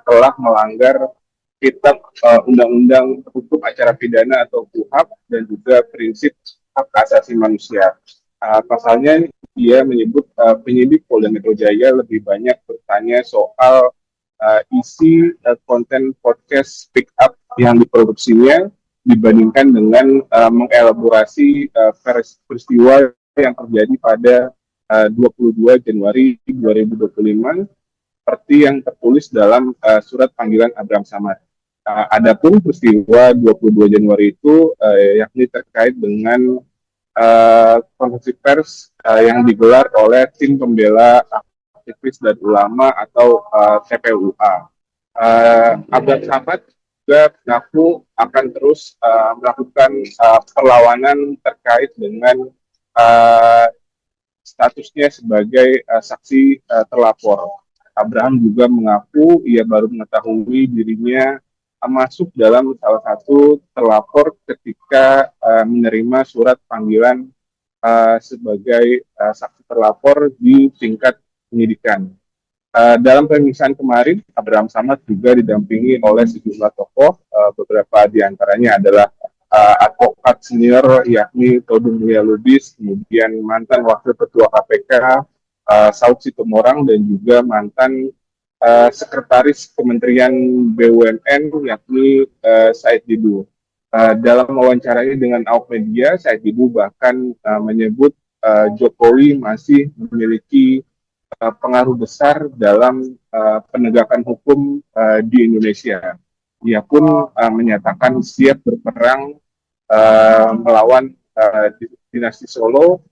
Speaker 2: telah melanggar Kitab Undang-Undang Hukum Acara Pidana atau KUHP dan juga prinsip hak asasi manusia. Pasalnya dia menyebut penyidik Polda Metro Jaya lebih banyak bertanya soal isi konten podcast Speak Up yang diproduksinya dibandingkan dengan mengelaborasi peristiwa yang terjadi pada 22 Januari 2025 seperti yang tertulis dalam surat panggilan Abraham Samad. Adapun peristiwa 22 Januari itu yakni terkait dengan konferensi pers yang digelar oleh tim pembela aktivis dan ulama atau TPUA. Abraham Samad juga mengaku akan terus melakukan perlawanan terkait dengan statusnya sebagai saksi terlapor. Abraham juga mengaku ia baru mengetahui dirinya masuk dalam salah satu terlapor ketika menerima surat panggilan sebagai saksi terlapor di tingkat penyidikan. Dalam pemeriksaan kemarin, Abraham Samad juga didampingi oleh sejumlah tokoh, beberapa diantaranya adalah advokat senior yakni Todung Mulia Lubis, kemudian mantan Wakil Ketua KPK Saud Situmorang, dan juga mantan Sekretaris Kementerian BUMN yakni Said Didu. Dalam wawancaranya dengan awak media, Said Didu bahkan menyebut Jokowi masih memiliki pengaruh besar dalam penegakan hukum di Indonesia. Ia pun menyatakan siap berperang melawan dinasti Solo,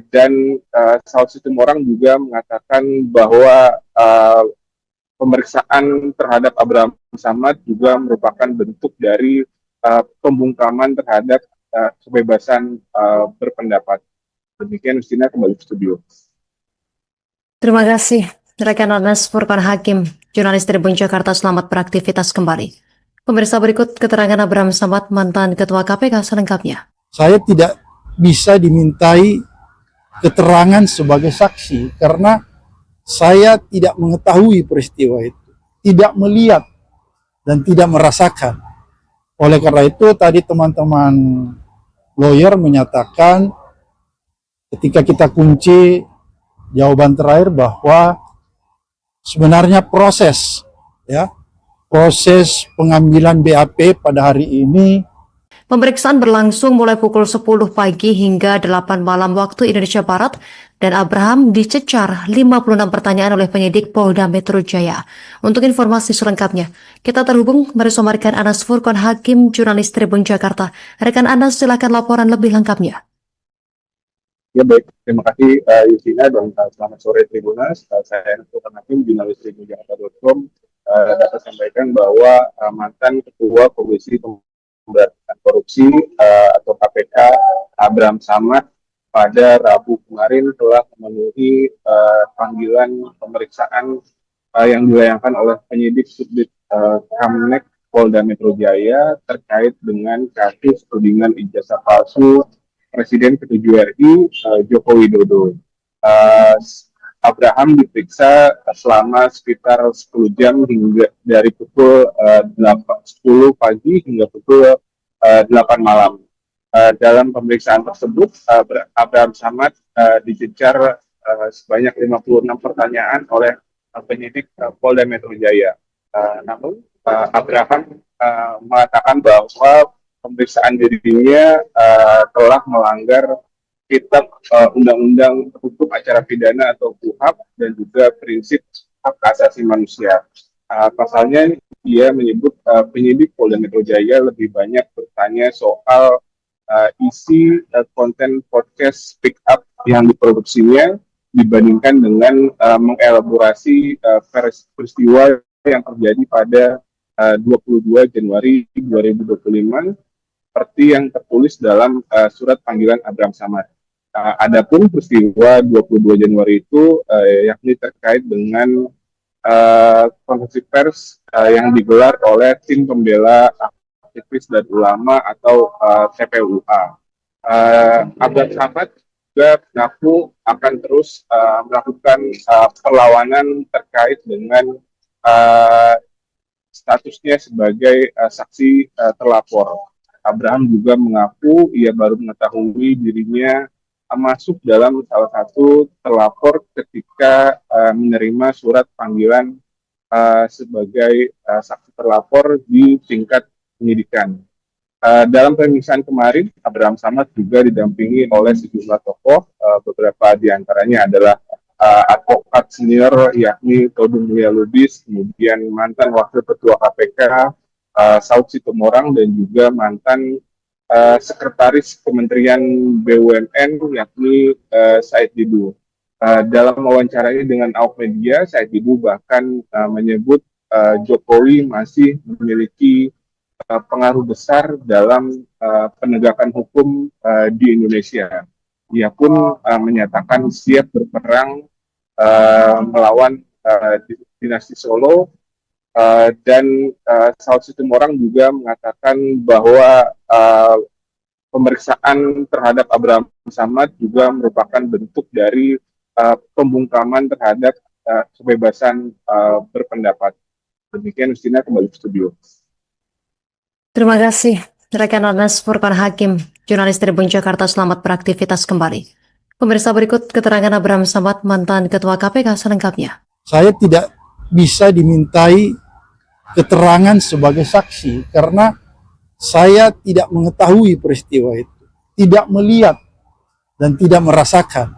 Speaker 2: dan Saud Situmorang juga mengatakan bahwa pemeriksaan terhadap Abraham Samad juga merupakan bentuk dari pembungkaman terhadap kebebasan berpendapat. Demikian, Justina, kembali ke studio.
Speaker 1: Terima kasih, rekan Anas Furqan Hakim, jurnalis Tribun Jakarta. Selamat beraktivitas kembali. Pemirsa, berikut keterangan Abraham Samad, mantan Ketua KPK selengkapnya.
Speaker 3: saya tidak bisa dimintai keterangan sebagai saksi karena saya tidak mengetahui peristiwa itu, tidak melihat dan tidak merasakan. Oleh karena itu tadi teman-teman lawyer menyatakan ketika kita kunci jawaban terakhir bahwa sebenarnya proses pengambilan BAP pada hari ini.
Speaker 1: Pemeriksaan berlangsung mulai pukul 10 pagi hingga 8 malam waktu Indonesia Barat, dan Abraham dicecar 56 pertanyaan oleh penyidik Polda Metro Jaya. Untuk informasi selengkapnya, kita terhubung bersama rekan Anas Furqan Hakim, jurnalis Tribun Jakarta. Rekan Anas, silakan laporan lebih lengkapnya.
Speaker 2: Ya, baik, terima kasih Justina, dan selamat sore Tribunas. Saya Anas Furqan Hakim, jurnalis tribunjakarta.com, dapat sampaikan bahwa mantan Ketua Komisi Pemberantasan Korupsi atau KPK Abraham Samad pada Rabu kemarin telah memenuhi panggilan pemeriksaan yang dilayangkan oleh penyidik Subdit Kamnek Polda Metro Jaya terkait dengan kasus tudingan ijazah palsu Presiden ke-7 RI Joko Widodo. Abraham diperiksa selama sekitar 10 jam hingga dari pukul 10 pagi hingga pukul 8 malam. Dalam pemeriksaan tersebut, Abraham Samad dicecar sebanyak 56 pertanyaan oleh penyidik Polda Metro Jaya. Namun, Abraham mengatakan bahwa pemeriksaan dirinya telah melanggar Kitab Undang-Undang Hukum Acara Pidana atau KUHP dan juga prinsip hak asasi manusia. Pasalnya, dia menyebut penyidik Polda Metro Jaya lebih banyak bertanya soal isi konten podcast Speak Up yang diproduksinya dibandingkan dengan mengelaborasi peristiwa yang terjadi pada 22 Januari 2025 seperti yang tertulis dalam surat panggilan Abraham Samad. Adapun peristiwa 22 Januari itu yakni terkait dengan konferensi pers yang digelar oleh tim pembela aktivis dan ulama atau TPUA. Abraham Samad juga mengaku akan terus melakukan perlawanan terkait dengan statusnya sebagai saksi terlapor. Abraham juga mengaku ia baru mengetahui dirinya masuk dalam salah satu terlapor ketika menerima surat panggilan sebagai saksi terlapor di tingkat penyidikan. Dalam pemeriksaan kemarin, Abraham Samad juga didampingi oleh sejumlah tokoh, beberapa diantaranya adalah advokat senior yakni Todung Mulya Lubis, kemudian mantan Wakil Ketua KPK Saud Situmorang, dan juga mantan Sekretaris Kementerian BUMN yakni Said Didu. Dalam wawancaranya dengan awak media, Said Didu bahkan menyebut Jokowi masih memiliki pengaruh besar dalam penegakan hukum di Indonesia. Ia pun menyatakan siap berperang melawan dinasti Solo, dan Saud Situmorang juga mengatakan bahwa pemeriksaan terhadap Abraham Samad juga merupakan bentuk dari pembungkaman terhadap kebebasan berpendapat. Demikian, Justina, kembali ke studio.
Speaker 1: Terima kasih, rekan Anas Furqan Hakim, jurnalis Tribun Jakarta. Selamat beraktivitas kembali. Pemirsa, berikut keterangan Abraham Samad, mantan Ketua KPK selengkapnya.
Speaker 3: Saya tidak bisa dimintai keterangan sebagai saksi karena saya tidak mengetahui peristiwa itu, tidak melihat dan tidak merasakan.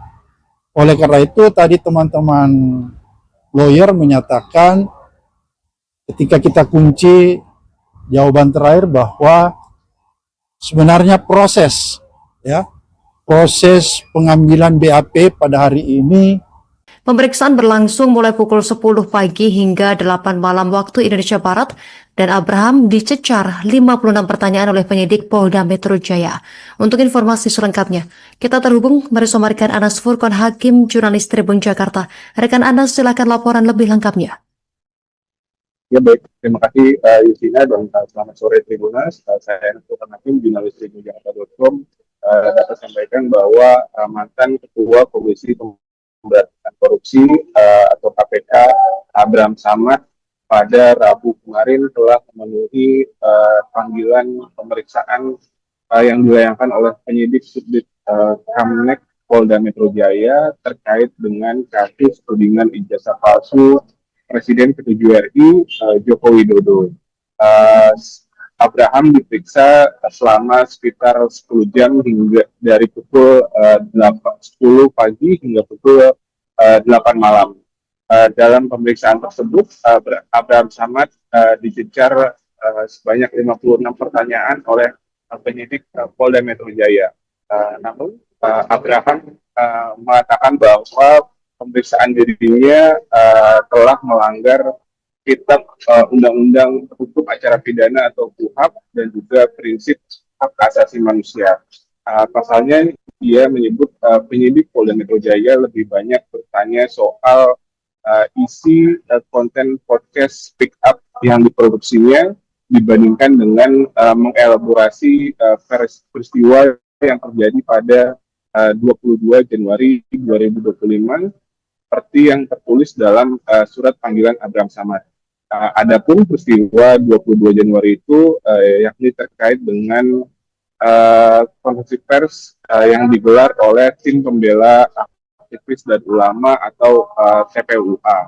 Speaker 3: Oleh karena itu tadi teman-teman lawyer menyatakan ketika kita kunci jawaban terakhir bahwa sebenarnya proses pengambilan BAP pada hari ini.
Speaker 1: Pemeriksaan berlangsung mulai pukul 10 pagi hingga 8 malam waktu Indonesia Barat, dan Abraham dicecar 56 pertanyaan oleh penyidik Polda Metro Jaya. Untuk informasi selengkapnya, kita terhubung bersama rekan Anas Furqan Hakim, jurnalis Tribun Jakarta. Rekan Anas, silakan laporan lebih lengkapnya.
Speaker 2: Ya baik, terima kasih Justina, dan selamat sore Tribunas. Saya Anas Furqan Hakim, jurnalis tribunjakarta.com, dapat sampaikan bahwa mantan Ketua Komisi Pemberantasan Korupsi atau KPK Abraham Samad pada Rabu kemarin telah memenuhi panggilan pemeriksaan yang dilayangkan oleh penyidik Subdit Kamnek Polda Metro Jaya terkait dengan kasus tudingan ijazah palsu Presiden ke-7 RI Joko Widodo. Abraham diperiksa selama sekitar 10 jam hingga dari pukul 10 pagi hingga pukul 8 malam. Dalam pemeriksaan tersebut, Abraham Samad dicecar sebanyak 56 pertanyaan oleh penyidik Polda Metro Jaya. Namun, Abraham mengatakan bahwa pemeriksaan dirinya telah melanggar Kitab Undang-Undang Hukum Acara Pidana atau KUHAP dan juga prinsip hak asasi manusia. Pasalnya, dia menyebut penyidik Polda Metro Jaya lebih banyak bertanya soal isi konten podcast Speak Up yang diproduksinya dibandingkan dengan mengelaborasi peristiwa yang terjadi pada 22 Januari 2025 seperti yang tertulis dalam surat panggilan Abraham Samad. Adapun peristiwa 22 Januari itu yakni terkait dengan konferensi pers yang digelar oleh tim pembela aktivis dan ulama atau TPUA.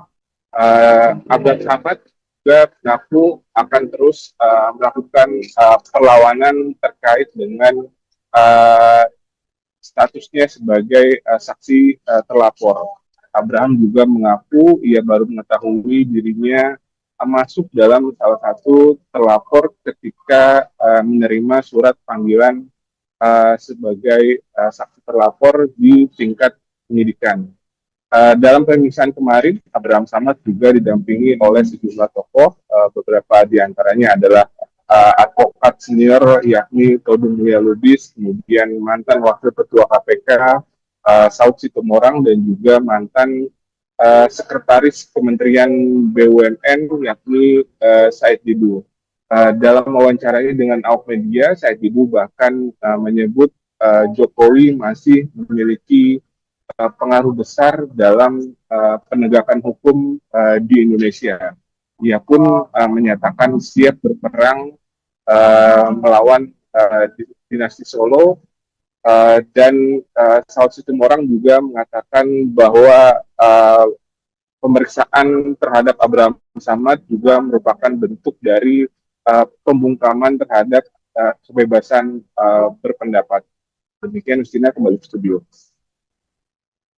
Speaker 2: Abraham Samad juga mengaku akan terus melakukan perlawanan terkait dengan statusnya sebagai saksi terlapor. Abraham juga mengaku ia baru mengetahui dirinya masuk dalam salah satu terlapor ketika menerima surat panggilan sebagai saksi terlapor di tingkat penyidikan. Dalam pemeriksaan kemarin, Abraham Samad juga didampingi oleh sejumlah tokoh, beberapa diantaranya adalah advokat senior yakni Todung Mulya Lubis, kemudian mantan Wakil Ketua KPK Saud Situmorang, dan juga mantan Sekretaris Kementerian BUMN yakni Said Didu. Dalam wawancaranya dengan awak media, Said Didu bahkan menyebut Jokowi masih memiliki pengaruh besar dalam penegakan hukum di Indonesia. Ia pun menyatakan siap berperang melawan dinasti Solo, dan Saud Situmorang juga mengatakan bahwa pemeriksaan terhadap Abraham Samad juga merupakan bentuk dari pembungkaman terhadap kebebasan berpendapat. Demikian, Justina, kembali ke studio.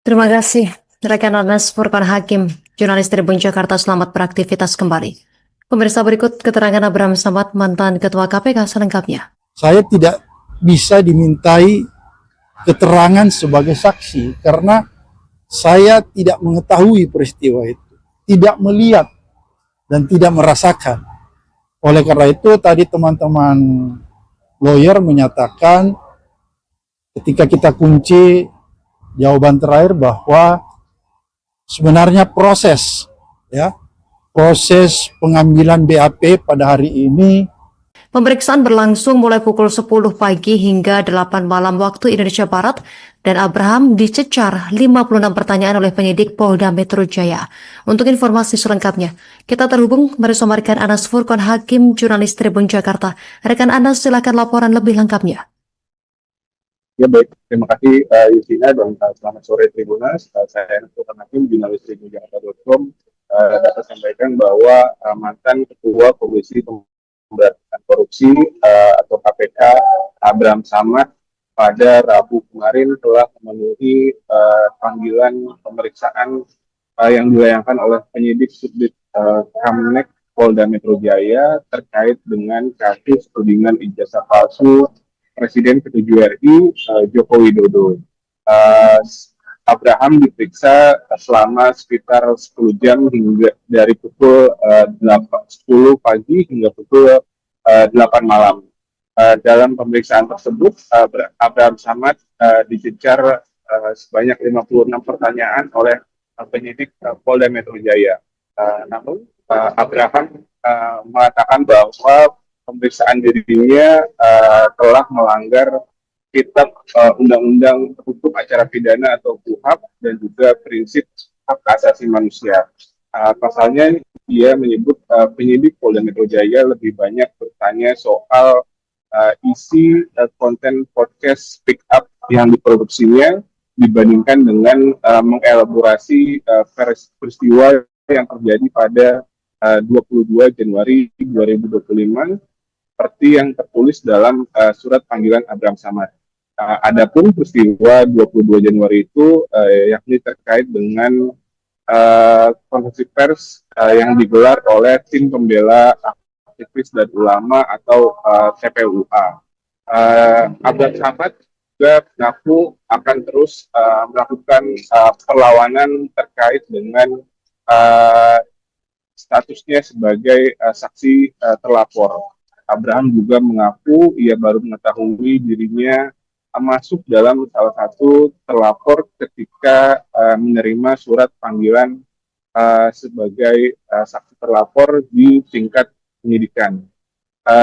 Speaker 1: Terima kasih, Rekan Anas Furqan Hakim, jurnalis Tribun Jakarta, selamat beraktivitas kembali. Pemirsa, berikut keterangan Abraham Samad, mantan Ketua KPK selengkapnya.
Speaker 3: Saya tidak bisa dimintai keterangan sebagai saksi karena saya tidak mengetahui peristiwa itu, tidak melihat dan tidak merasakan. Oleh karena itu tadi teman-teman lawyer menyatakan ketika kita kunci jawaban terakhir bahwa sebenarnya proses pengambilan BAP pada hari ini.
Speaker 1: Pemeriksaan berlangsung mulai pukul 10 pagi hingga 8 malam waktu Indonesia Barat, dan Abraham dicecar 56 pertanyaan oleh penyidik Polda Metro Jaya. Untuk informasi selengkapnya, kita terhubung bersama rekan Anas Furqan Hakim, jurnalis Tribun Jakarta. Rekan Anas, silakan laporan lebih lengkapnya.
Speaker 2: Ya baik, terima kasih Yusina dan selamat sore Tribunas. Saya Anas Furqan Hakim, jurnalis tribunjakarta.com, dapat sampaikan bahwa mantan Ketua Komisi Pemberantasan Korupsi atau KPK Abraham Samad pada Rabu kemarin telah memenuhi panggilan pemeriksaan yang dilayangkan oleh penyidik Subdit Kamnek Polda Metro Jaya terkait dengan kasus tudingan ijazah palsu Presiden ke-7 RI Joko Widodo. Abraham diperiksa selama sekitar 10 jam hingga dari pukul 10 pagi hingga pukul 8 malam. Dalam pemeriksaan tersebut, Abraham Samad dicecar sebanyak 56 pertanyaan oleh penyidik Polda Metro Jaya. Namun, Abraham mengatakan bahwa pemeriksaan dirinya telah melanggar Kitab Undang-Undang Hukum Acara Pidana atau KUHAP dan juga prinsip hak asasi manusia. Pasalnya dia menyebut penyidik Polda Metro Jaya lebih banyak bertanya soal isi konten podcast Speak Up yang diproduksinya dibandingkan dengan mengelaborasi peristiwa yang terjadi pada 22 Januari 2025 seperti yang tertulis dalam surat panggilan Abraham Samad. Adapun peristiwa 22 Januari itu yakni terkait dengan konferensi pers yang digelar oleh tim pembela aktivis dan ulama atau TPUA. Abraham Samad juga mengaku akan terus melakukan perlawanan terkait dengan statusnya sebagai saksi terlapor. Abraham juga mengaku ia baru mengetahui dirinya masuk dalam salah satu terlapor ketika menerima surat panggilan sebagai saksi terlapor di tingkat penyidikan.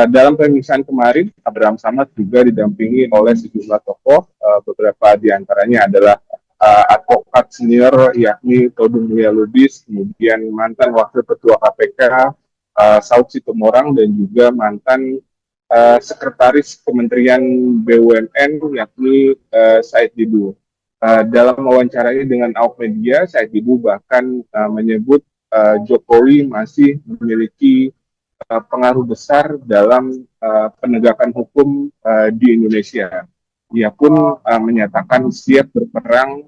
Speaker 2: Dalam pemeriksaan kemarin, Abraham Samad juga didampingi oleh sejumlah tokoh, beberapa diantaranya adalah advokat senior yakni Todung Mulia Lubis, kemudian mantan Wakil Ketua KPK Saud Situmorang, dan juga mantan Sekretaris Kementerian BUMN yakni Said Didu. Dalam wawancaranya dengan awak media, Said Didu bahkan menyebut Jokowi masih memiliki pengaruh besar dalam penegakan hukum di Indonesia. Ia pun menyatakan siap berperang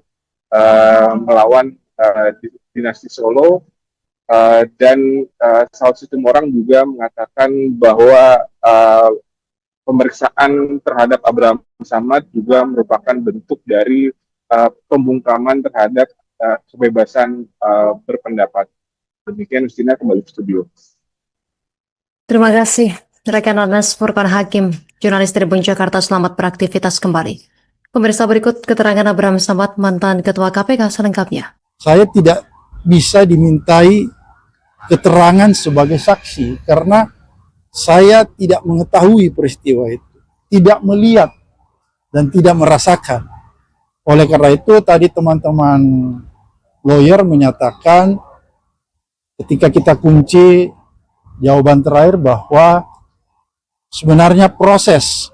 Speaker 2: melawan dinasti Solo, dan Saud Situmorang juga mengatakan bahwa pemeriksaan terhadap Abraham Samad juga merupakan bentuk dari pembungkaman terhadap kebebasan berpendapat. Demikian, Justina, kembali ke studio.
Speaker 1: Terima kasih, rekan Anas Furqan Hakim, jurnalis Tribun Jakarta, selamat beraktivitas kembali. Pemirsa, berikut keterangan Abraham Samad, mantan Ketua KPK selengkapnya.
Speaker 3: Saya tidak bisa dimintai keterangan sebagai saksi karena saya tidak mengetahui peristiwa itu, tidak melihat dan tidak merasakan. Oleh karena itu tadi teman-teman lawyer menyatakan ketika kita kunci jawaban terakhir bahwa sebenarnya proses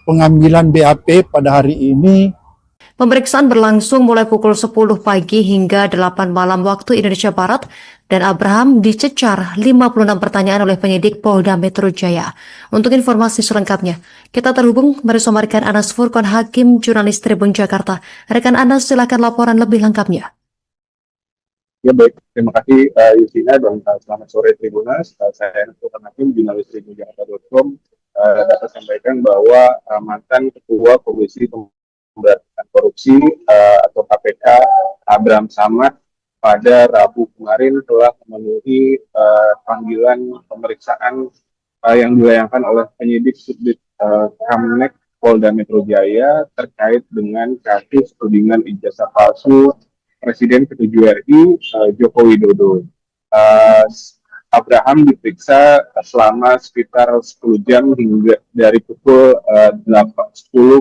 Speaker 3: pengambilan BAP pada hari ini.
Speaker 1: Pemeriksaan berlangsung mulai pukul 10 pagi hingga 8 malam waktu Indonesia Barat dan Abraham dicecar 56 pertanyaan oleh penyidik Polda Metro Jaya. Untuk informasi selengkapnya, kita terhubung bersama rekan Anas Furqon Hakim, jurnalis Tribun Jakarta. Rekan Anas, silakan laporan lebih lengkapnya.
Speaker 2: Ya baik, terima kasih Yusina dan selamat sore Tribunas. Saya Anas Furqon Hakim, jurnalis Tribun Jakarta.com, dapat sampaikan bahwa mantan Ketua Komisi Pemberantasan Korupsi atau KPK Abraham Samad pada Rabu kemarin telah memenuhi panggilan pemeriksaan yang dilayangkan oleh penyidik Subdit Kamnek Polda Metro Jaya terkait dengan kasus tudingan ijazah palsu Presiden ke-7 RI Joko Widodo. Abraham diperiksa selama sekitar 10 jam hingga dari pukul 10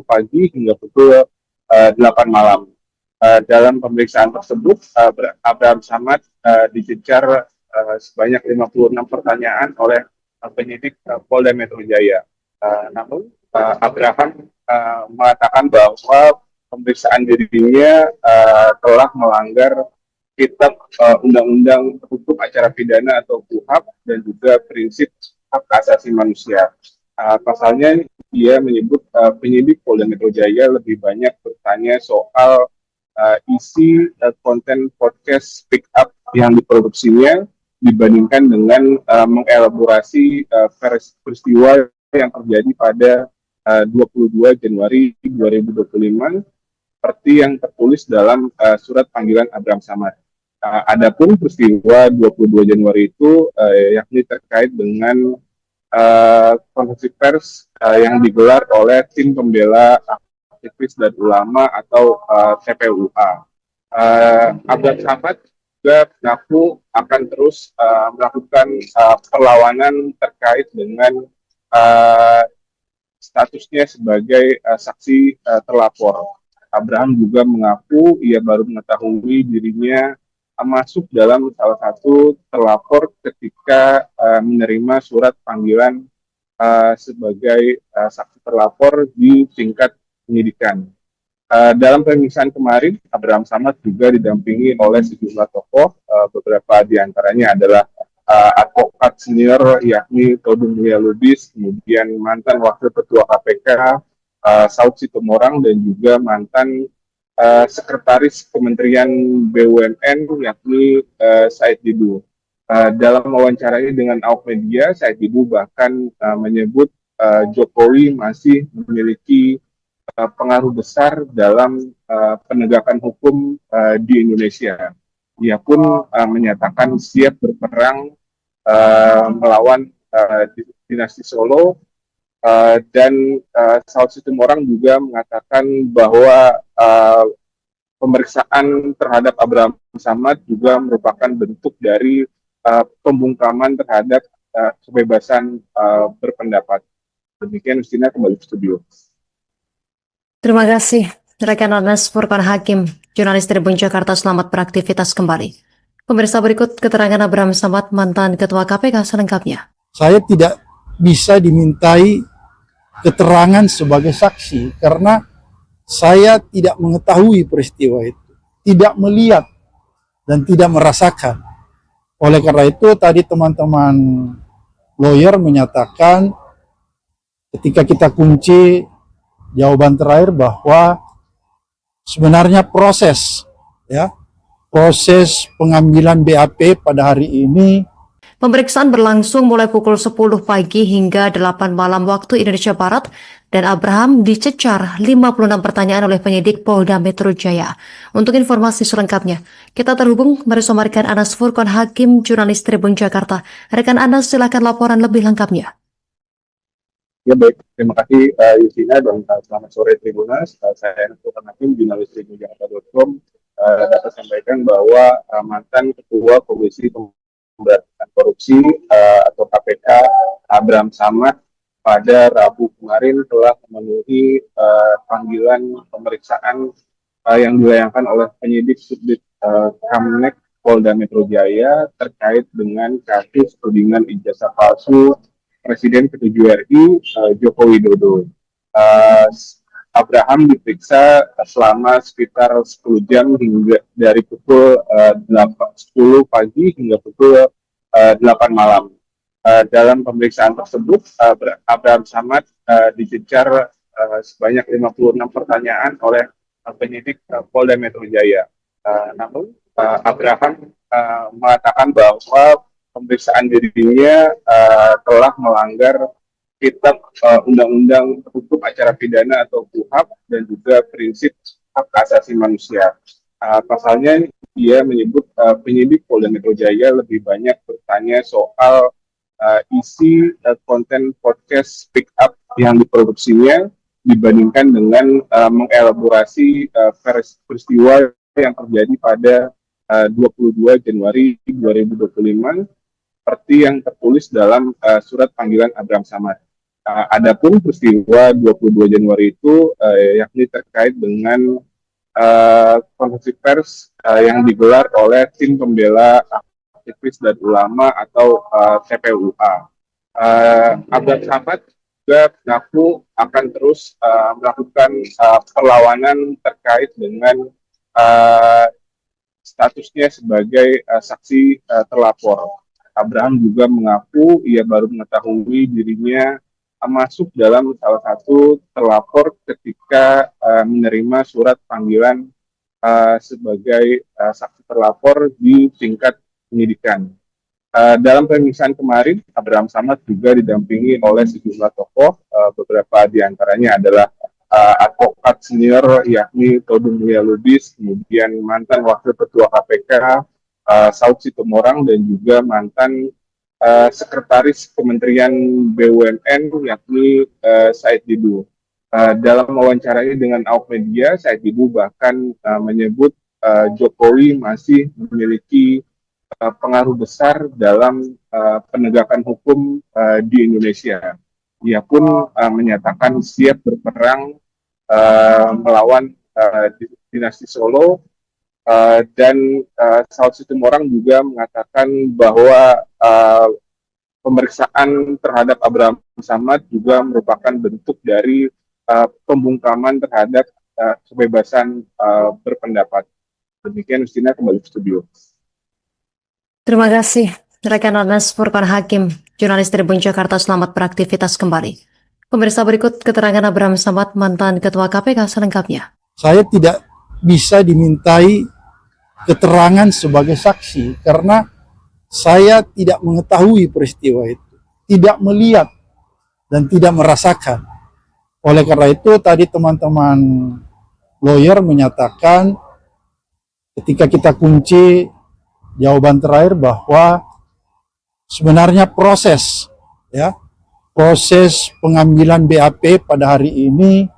Speaker 2: pagi hingga pukul 8 malam. Dalam pemeriksaan tersebut, Abraham Samad dicecar sebanyak 56 pertanyaan oleh penyidik Polda Metro Jaya. Namun, Abraham mengatakan bahwa pemeriksaan dirinya telah melanggar Kitab Undang-Undang Hukum Acara Pidana atau KUHP dan juga prinsip hak asasi manusia. Pasalnya dia menyebut penyidik Polda Metro Jaya lebih banyak bertanya soal isi konten podcast Speak Up yang diproduksinya dibandingkan dengan mengelaborasi peristiwa yang terjadi pada 22 Januari 2025 seperti yang tertulis dalam surat panggilan Abraham Samad. Adapun peristiwa 22 Januari itu yakni terkait dengan konferensi pers yang digelar oleh tim pembela aktivis dan ulama atau TPUA. Abraham Samad juga mengaku akan terus melakukan perlawanan terkait dengan statusnya sebagai saksi terlapor. Abraham juga mengaku ia baru mengetahui dirinya masuk dalam salah satu terlapor ketika menerima surat panggilan sebagai saksi terlapor di tingkat penyidikan. Dalam pemeriksaan kemarin, Abraham Samad juga didampingi oleh sejumlah tokoh, beberapa diantaranya adalah advokat senior yakni Todung Mulia Lubis, kemudian mantan Wakil Ketua KPK Saud Situmorang dan juga mantan Sekretaris Kementerian BUMN yakni Said Didu. Dalam wawancaranya dengan awak media, Said Didu bahkan menyebut Jokowi masih memiliki pengaruh besar dalam penegakan hukum di Indonesia. Ia pun menyatakan siap berperang melawan dinasti Solo. Dan Saud Situmorang juga mengatakan bahwa pemeriksaan terhadap Abraham Samad juga merupakan bentuk dari pembungkaman terhadap kebebasan berpendapat. Demikian, Justina, kembali ke studio.
Speaker 1: Terima kasih, rekan Anas Furqon Hakim, jurnalis Tribun Jakarta. Selamat beraktivitas kembali. Pemirsa, berikut keterangan Abraham Samad, mantan Ketua KPK selengkapnya.
Speaker 3: Saya tidak bisa dimintai keterangan sebagai saksi karena saya tidak mengetahui peristiwa itu, tidak melihat dan tidak merasakan. Oleh karena itu tadi teman-teman lawyer menyatakan ketika kita kunci jawaban terakhir bahwa sebenarnya proses pengambilan BAP pada hari ini.
Speaker 1: Pemeriksaan berlangsung mulai pukul 10 pagi hingga 8 malam waktu Indonesia Barat dan Abraham dicecar 56 pertanyaan oleh penyidik Polda Metro Jaya. Untuk informasi selengkapnya, kita terhubung bersama rekan Anas Furqon Hakim, jurnalis Tribun Jakarta. Rekan Anas, silakan laporan lebih lengkapnya.
Speaker 2: Ya baik, terima kasih Yusina dan selamat sore Tribunas. Saya Anas Furqon Hakim, jurnalis Tribun Jakarta.com, dapat sampaikan bahwa mantan Ketua Komisi Pemberantasan Korupsi atau KPK Abraham Samad pada Rabu kemarin telah memenuhi panggilan pemeriksaan yang dilayangkan oleh penyidik Subdit Kamnek Polda Metro Jaya terkait dengan kasus tudingan ijazah palsu Presiden ke-7 RI Joko Widodo. Abraham diperiksa selama sekitar 10 jam hingga dari pukul 10 pagi hingga pukul 8 malam. Dalam pemeriksaan tersebut, Abraham Samad dicecar sebanyak 56 pertanyaan oleh penyidik Polda Metro Jaya. Namun Abraham mengatakan bahwa pemeriksaan dirinya telah melanggar Kitab Undang-Undang Hukum Acara Pidana atau KUHP dan juga prinsip hak asasi manusia. Pasalnya dia menyebut penyidik Polda Metro Jaya lebih banyak bertanya soal isi konten podcast Speak Up yang diproduksinya dibandingkan dengan mengelaborasi peristiwa yang terjadi pada 22 Januari 2025 seperti yang tertulis dalam surat panggilan Abraham Samad. Adapun peristiwa 22 Januari itu yakni terkait dengan konferensi pers yang digelar oleh tim pembela aktivis dan ulama atau TPUA. Abraham Samad juga mengaku akan terus melakukan perlawanan terkait dengan statusnya sebagai saksi terlapor. Abraham juga mengaku ia baru mengetahui dirinya masuk dalam salah satu terlapor ketika menerima surat panggilan sebagai saksi terlapor di tingkat penyidikan. Dalam pemeriksaan kemarin, Abraham Samad juga didampingi oleh sejumlah tokoh, beberapa diantaranya adalah advokat senior yakni Todung Mulya Lubis, kemudian mantan Wakil Ketua KPK Saud Situmorang dan juga mantan Sekretaris Kementerian BUMN yakni Said Didu. Dalam wawancaranya dengan awak media, Said Didu bahkan menyebut Jokowi masih memiliki pengaruh besar dalam penegakan hukum di Indonesia. Ia pun menyatakan siap berperang melawan dinasti Solo. Dan Saud Situmorang juga mengatakan bahwa pemeriksaan terhadap Abraham Samad juga merupakan bentuk dari pembungkaman terhadap kebebasan berpendapat. Demikian, Justina, kembali ke studio.
Speaker 1: Terima kasih rekan Anas Furqan Hakim, jurnalis Tribun Jakarta. Selamat beraktivitas kembali. Pemirsa, berikut keterangan Abraham Samad, mantan Ketua KPK selengkapnya.
Speaker 3: Saya tidak bisa dimintai keterangan sebagai saksi karena saya tidak mengetahui peristiwa itu, tidak melihat dan tidak merasakan. Oleh karena itu tadi teman-teman lawyer menyatakan ketika kita kunci jawaban terakhir bahwa sebenarnya proses pengambilan BAP pada hari ini.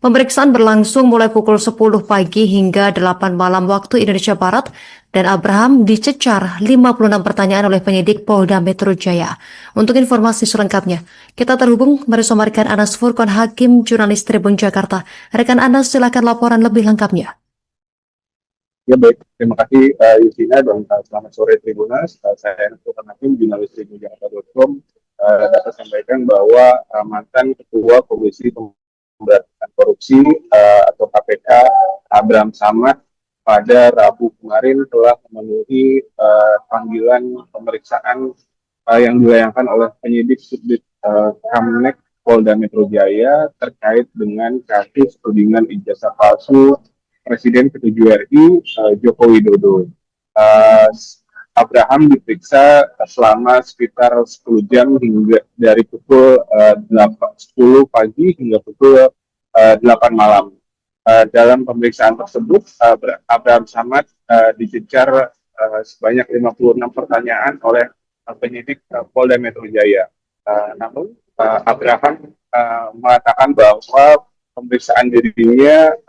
Speaker 1: Pemeriksaan berlangsung mulai pukul 10 pagi hingga 8 malam waktu Indonesia Barat, dan Abraham dicecar 56 pertanyaan oleh penyidik Polda Metro Jaya. Untuk informasi selengkapnya, kita terhubung bersama rekan Anas Furqan Hakim, jurnalis Tribun Jakarta. Rekan Anas, silakan laporan lebih lengkapnya.
Speaker 2: Ya baik, terima kasih Justina dan selamat sore Tribunas. Saya Anas Furqan Hakim, jurnalis tribunjakarta.com. Dapat sampaikan bahwa mantan Ketua Komisi Pemberantasan Korupsi atau KPK Abraham Samad pada Rabu kemarin telah memenuhi panggilan pemeriksaan yang dilayangkan oleh penyidik Subdit Kamnek Polda Metro Jaya terkait dengan kasus tudingan ijazah palsu Presiden ke-7 RI Joko Widodo. Abraham diperiksa selama sekitar 10 jam hingga dari pukul 10 pagi hingga pukul 8 malam. Dalam pemeriksaan tersebut, Abraham Samad dicecar sebanyak 56 pertanyaan oleh penyidik Polda Metro Jaya. Namun, Abraham mengatakan bahwa pemeriksaan dirinya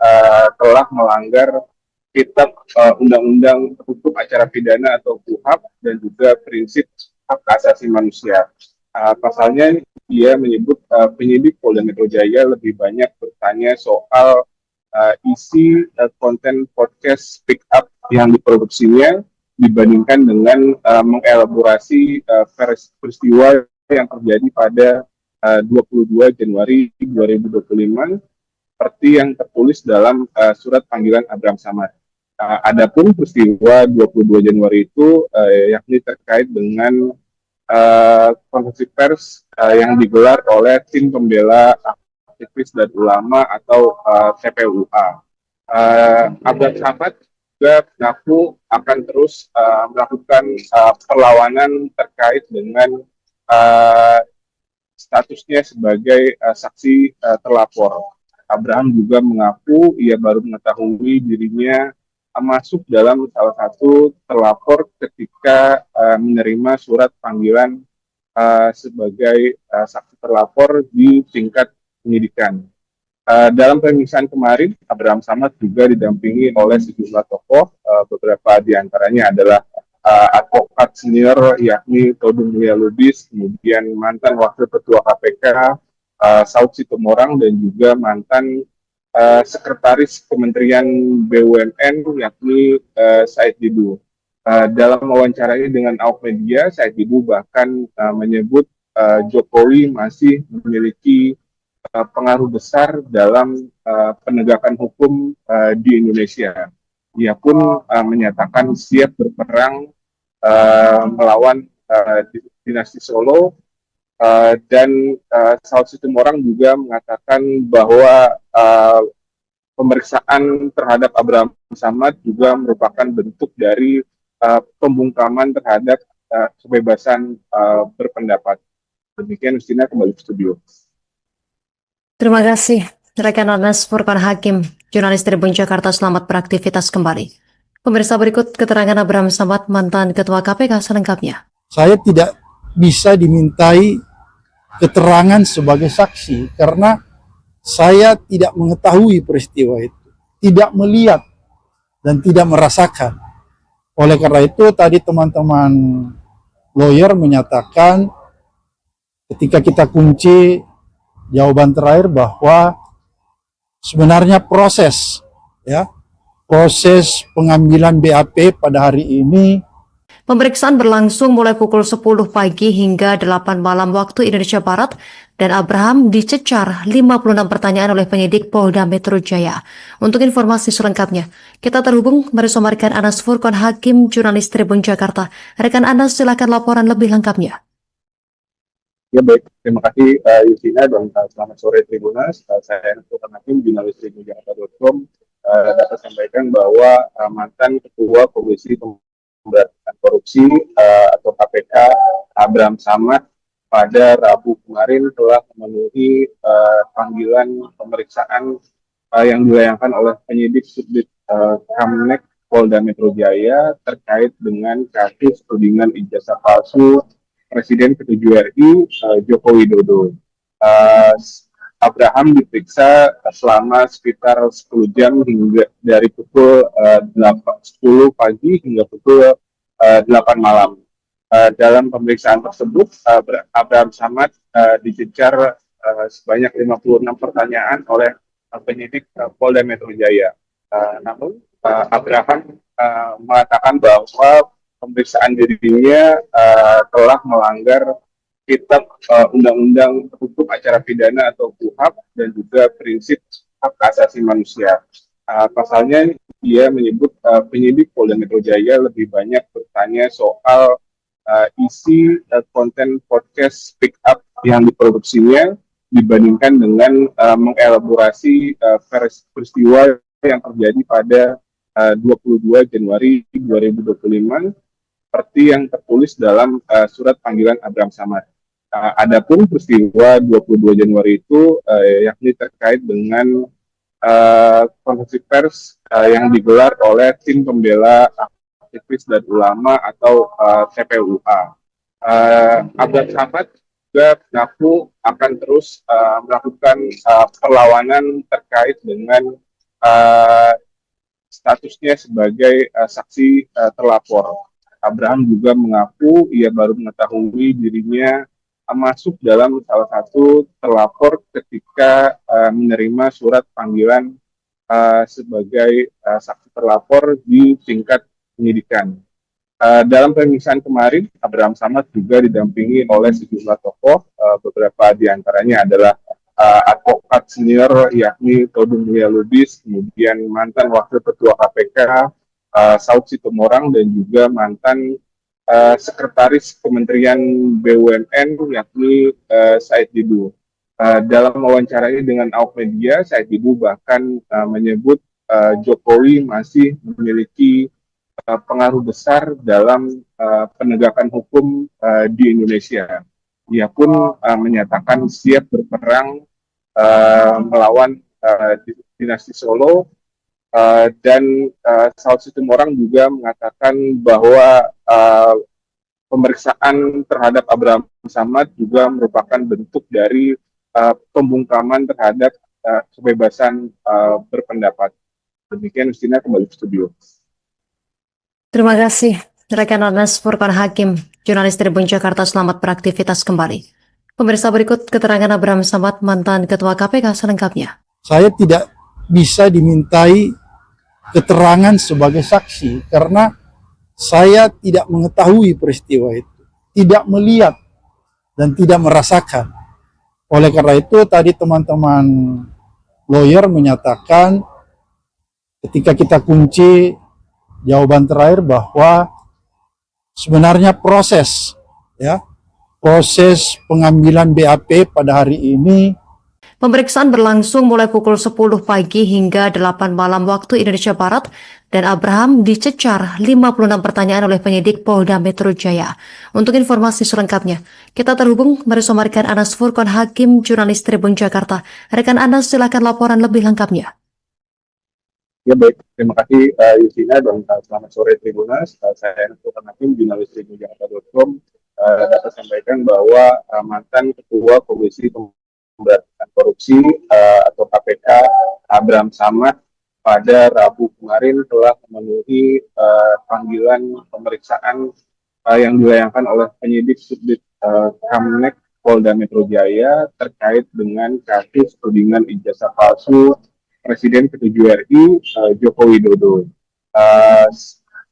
Speaker 2: telah melanggar Kitab Undang-Undang Hukum Acara Pidana atau KUHP dan juga prinsip hak asasi manusia. Pasalnya dia menyebut penyidik Polda Metro Jaya lebih banyak bertanya soal isi konten podcast Speak Up yang diproduksinya dibandingkan dengan mengelaborasi peristiwa yang terjadi pada 22 Januari 2025 seperti yang tertulis dalam surat panggilan Abraham Samad. Adapun peristiwa 22 Januari itu yakni terkait dengan konferensi pers yang digelar oleh tim pembela aktivis dan ulama atau TPUA. Abraham Samad juga mengaku akan terus melakukan perlawanan terkait dengan statusnya sebagai saksi terlapor. Abraham juga mengaku ia baru mengetahui dirinya masuk dalam salah satu terlapor ketika menerima surat panggilan sebagai saksi terlapor di tingkat penyidikan. Dalam pemeriksaan kemarin, Abraham Samad juga didampingi oleh sejumlah tokoh, beberapa diantaranya adalah advokat senior yakni Todung Mulia Lubis, kemudian mantan Wakil Ketua KPK Saud Situmorang, dan juga mantan Sekretaris Kementerian BUMN yakni Said Didu. Dalam wawancaranya dengan awak media, Said Didu bahkan menyebut Jokowi masih memiliki pengaruh besar dalam penegakan hukum di Indonesia. Ia pun menyatakan siap berperang melawan dinasti Solo, dan Saud Situmorang juga mengatakan bahwa pemeriksaan terhadap Abraham Samad juga merupakan bentuk dari pembungkaman terhadap kebebasan berpendapat. Demikian, Justina, kembali ke studio.
Speaker 1: Terima kasih, rekan Anas Furqan Hakim, jurnalis Tribun Jakarta. Selamat beraktivitas kembali. Pemirsa, berikut keterangan Abraham Samad, mantan Ketua KPK selengkapnya.
Speaker 3: Saya tidak bisa dimintai keterangan sebagai saksi karena saya tidak mengetahui peristiwa itu, tidak melihat dan tidak merasakan. Oleh karena itu tadi teman-teman lawyer menyatakan ketika kita kunci jawaban terakhir bahwa sebenarnya proses pengambilan BAP pada hari ini.
Speaker 1: Pemeriksaan berlangsung mulai pukul 10 pagi hingga 8 malam waktu Indonesia Barat, dan Abraham dicecar 56 pertanyaan oleh penyidik Polda Metro Jaya. Untuk informasi selengkapnya, kita terhubung bersama rekan Anas Furqan Hakim, jurnalis Tribun Jakarta. Rekan Anas, silakan laporan lebih lengkapnya.
Speaker 2: Ya, baik, terima kasih Justina, dan selamat sore Tribunas. Saya Anas Furqan Hakim, jurnalis tribunjakarta.com, dapat sampaikan bahwa mantan Ketua Komisi Pemberantasan Korupsi atau KPK Abraham Samad pada Rabu kemarin telah memenuhi panggilan pemeriksaan yang dilayangkan oleh penyidik Subdit Kamnek Polda Metro Jaya terkait dengan kasus tudingan ijazah palsu Presiden ke-7 RI Joko Widodo. Abraham diperiksa selama sekitar 10 jam hingga dari pukul 10 pagi hingga pukul 8 malam. Dalam pemeriksaan tersebut, Abraham Samad dicecar sebanyak 56 pertanyaan oleh penyidik Polda Metro Jaya. Namun, Abraham mengatakan bahwa pemeriksaan dirinya telah melanggar Kitab Undang-Undang Hukum Acara Pidana atau KUHP dan juga prinsip hak asasi manusia. Pasalnya, dia menyebut penyidik Polda Metro Jaya lebih banyak bertanya soal isi konten podcast Speak Up yang diproduksinya dibandingkan dengan mengelaborasi peristiwa yang terjadi pada 22 Januari 2025 seperti yang tertulis dalam surat panggilan Abraham Samad. Adapun peristiwa 22 Januari itu yakni terkait dengan konferensi pers yang digelar oleh tim pembela aktivis dan ulama atau TPUA. Abraham Samad juga mengaku akan terus melakukan perlawanan terkait dengan statusnya sebagai saksi terlapor. Abraham juga mengaku ia baru mengetahui dirinya masuk dalam salah satu terlapor ketika menerima surat panggilan sebagai saksi terlapor di tingkat penyidikan. Dalam pemeriksaan kemarin, Abraham Samad juga didampingi oleh sejumlah tokoh, beberapa diantaranya adalah advokat senior yakni Todung Mulia Lubis, kemudian mantan Wakil Ketua KPK Saud Situmorang, dan juga mantan Sekretaris Kementerian BUMN yakni Said Didu. Dalam wawancaranya dengan awak media, Said Didu bahkan menyebut Jokowi masih memiliki pengaruh besar dalam penegakan hukum di Indonesia. Ia pun menyatakan siap berperang melawan dinasti Solo, dan Saud Situmorang juga mengatakan bahwa pemeriksaan terhadap Abraham Samad juga merupakan bentuk dari pembungkaman terhadap kebebasan berpendapat. Demikian, Justina, kembali ke studio.
Speaker 1: Terima kasih rekan Anas Furqan Hakim, jurnalis Tribun Jakarta. Selamat beraktivitas kembali. Pemirsa, berikut keterangan Abraham Samad, mantan Ketua KPK selengkapnya.
Speaker 3: Saya tidak bisa dimintai keterangan sebagai saksi karena saya tidak mengetahui peristiwa itu, tidak melihat dan tidak merasakan. Oleh karena itu tadi teman-teman lawyer menyatakan ketika kita kunci jawaban terakhir bahwa sebenarnya proses pengambilan BAP pada hari ini.
Speaker 1: Pemeriksaan berlangsung mulai pukul 10 pagi hingga 8 malam waktu Indonesia Barat, dan Abraham dicecar 56 pertanyaan oleh penyidik Polda Metro Jaya. Untuk informasi selengkapnya, kita terhubung bersama rekan Anas Furqan Hakim, jurnalis Tribun Jakarta. Rekan Anas, silakan laporan lebih lengkapnya.
Speaker 2: Ya baik, terima kasih Justina, dan selamat sore Tribunas. Saya Anas Furqan Hakim, jurnalis tribunjakarta.com, dapat sampaikan bahwa mantan Ketua Komisi Pemberantasan Korupsi atau KPK Abraham Samad pada Rabu kemarin telah memenuhi panggilan pemeriksaan yang dilayangkan oleh penyidik Subdit Kamnek Polda Metro Jaya terkait dengan kasus tudingan ijazah palsu Presiden ke-7 RI Joko Widodo.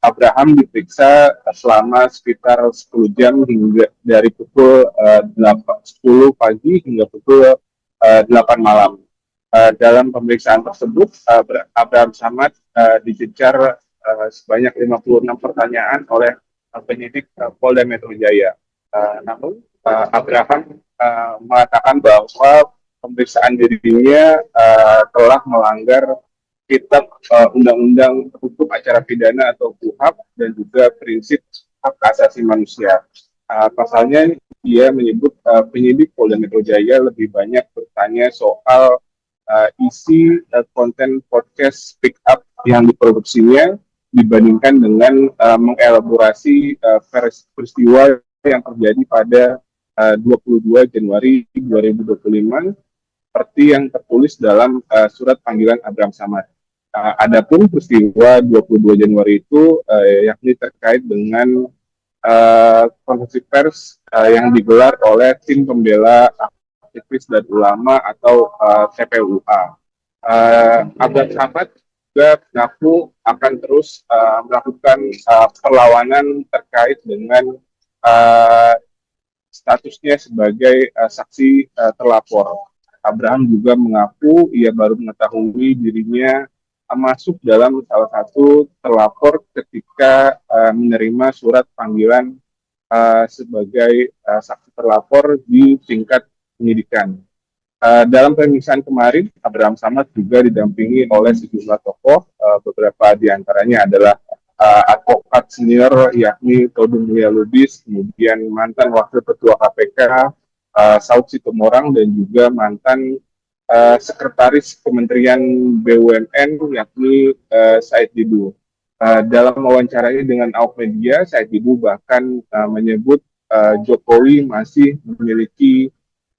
Speaker 2: Abraham diperiksa selama sekitar 10 jam hingga dari pukul 10 pagi hingga pukul 8 malam. Dalam pemeriksaan tersebut, Abraham Samad dicecar sebanyak 56 pertanyaan oleh penyidik Polda Metro Jaya. Namun, Abraham mengatakan bahwa pemeriksaan dirinya telah melanggar Kitab Undang-Undang Hukum Acara Pidana atau KUHAP dan juga prinsip hak asasi manusia. Pasalnya dia menyebut penyidik Polda Metro Jaya lebih banyak bertanya soal isi konten podcast Speak Up yang diproduksinya dibandingkan dengan mengelaborasi peristiwa yang terjadi pada 22 Januari 2025 seperti yang tertulis dalam surat panggilan Abraham Samad. Adapun peristiwa 22 Januari itu yakni terkait dengan konferensi pers yang digelar oleh tim pembela aktivis dan ulama atau TPUA. Abraham Samad juga mengaku akan terus melakukan perlawanan terkait dengan statusnya sebagai saksi terlapor. Abraham juga mengaku ia baru mengetahui dirinya masuk dalam salah satu terlapor ketika menerima surat panggilan sebagai saksi terlapor di tingkat penyidikan. Dalam pemeriksaan kemarin, Abraham Samad juga didampingi oleh sejumlah tokoh, beberapa diantaranya adalah advokat senior yakni Todung Mulia Lubis, kemudian mantan Wakil Ketua KPK Saud Situmorang, dan juga mantan Sekretaris Kementerian BUMN yakni Said Didu. Dalam wawancaranya dengan awak media, Said Didu bahkan menyebut Jokowi masih memiliki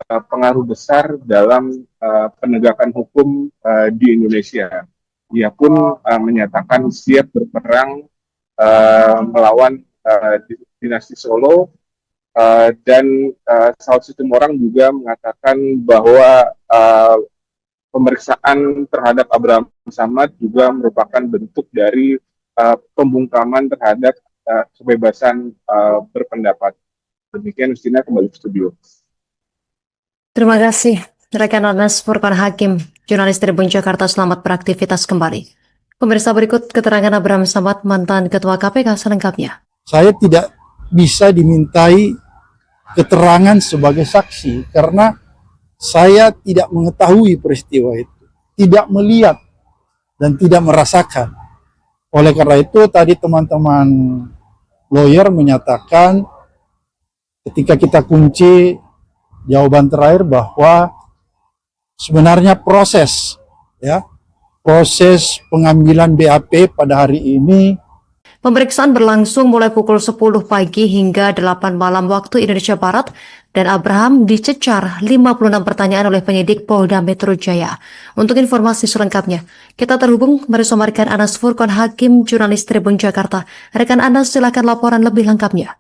Speaker 2: pengaruh besar dalam penegakan hukum di Indonesia. Ia pun menyatakan siap berperang melawan dinasti Solo, dan Saud Situmorang juga mengatakan bahwa pemeriksaan terhadap Abraham Samad juga merupakan bentuk dari pembungkaman terhadap kebebasan berpendapat. Demikian, Justina, kembali ke studio.
Speaker 1: Terima kasih Rekan Anas Furqan Hakim, jurnalis Tribun Jakarta, selamat beraktivitas kembali. Pemirsa, berikut keterangan Abraham Samad, mantan Ketua KPK selengkapnya.
Speaker 3: Saya tidak bisa dimintai keterangan sebagai saksi karena saya tidak mengetahui peristiwa itu, tidak melihat dan tidak merasakan. Oleh karena itu tadi teman-teman lawyer menyatakan ketika kita kunci jawaban terakhir bahwa sebenarnya proses pengambilan BAP pada hari ini.
Speaker 1: Pemeriksaan berlangsung mulai pukul 10 pagi hingga 8 malam waktu Indonesia Barat, dan Abraham dicecar 56 pertanyaan oleh penyidik Polda Metro Jaya. Untuk informasi selengkapnya, kita terhubung bersama rekan Anas Furqan Hakim, jurnalis Tribun Jakarta. Rekan Anas, silakan laporan lebih lengkapnya.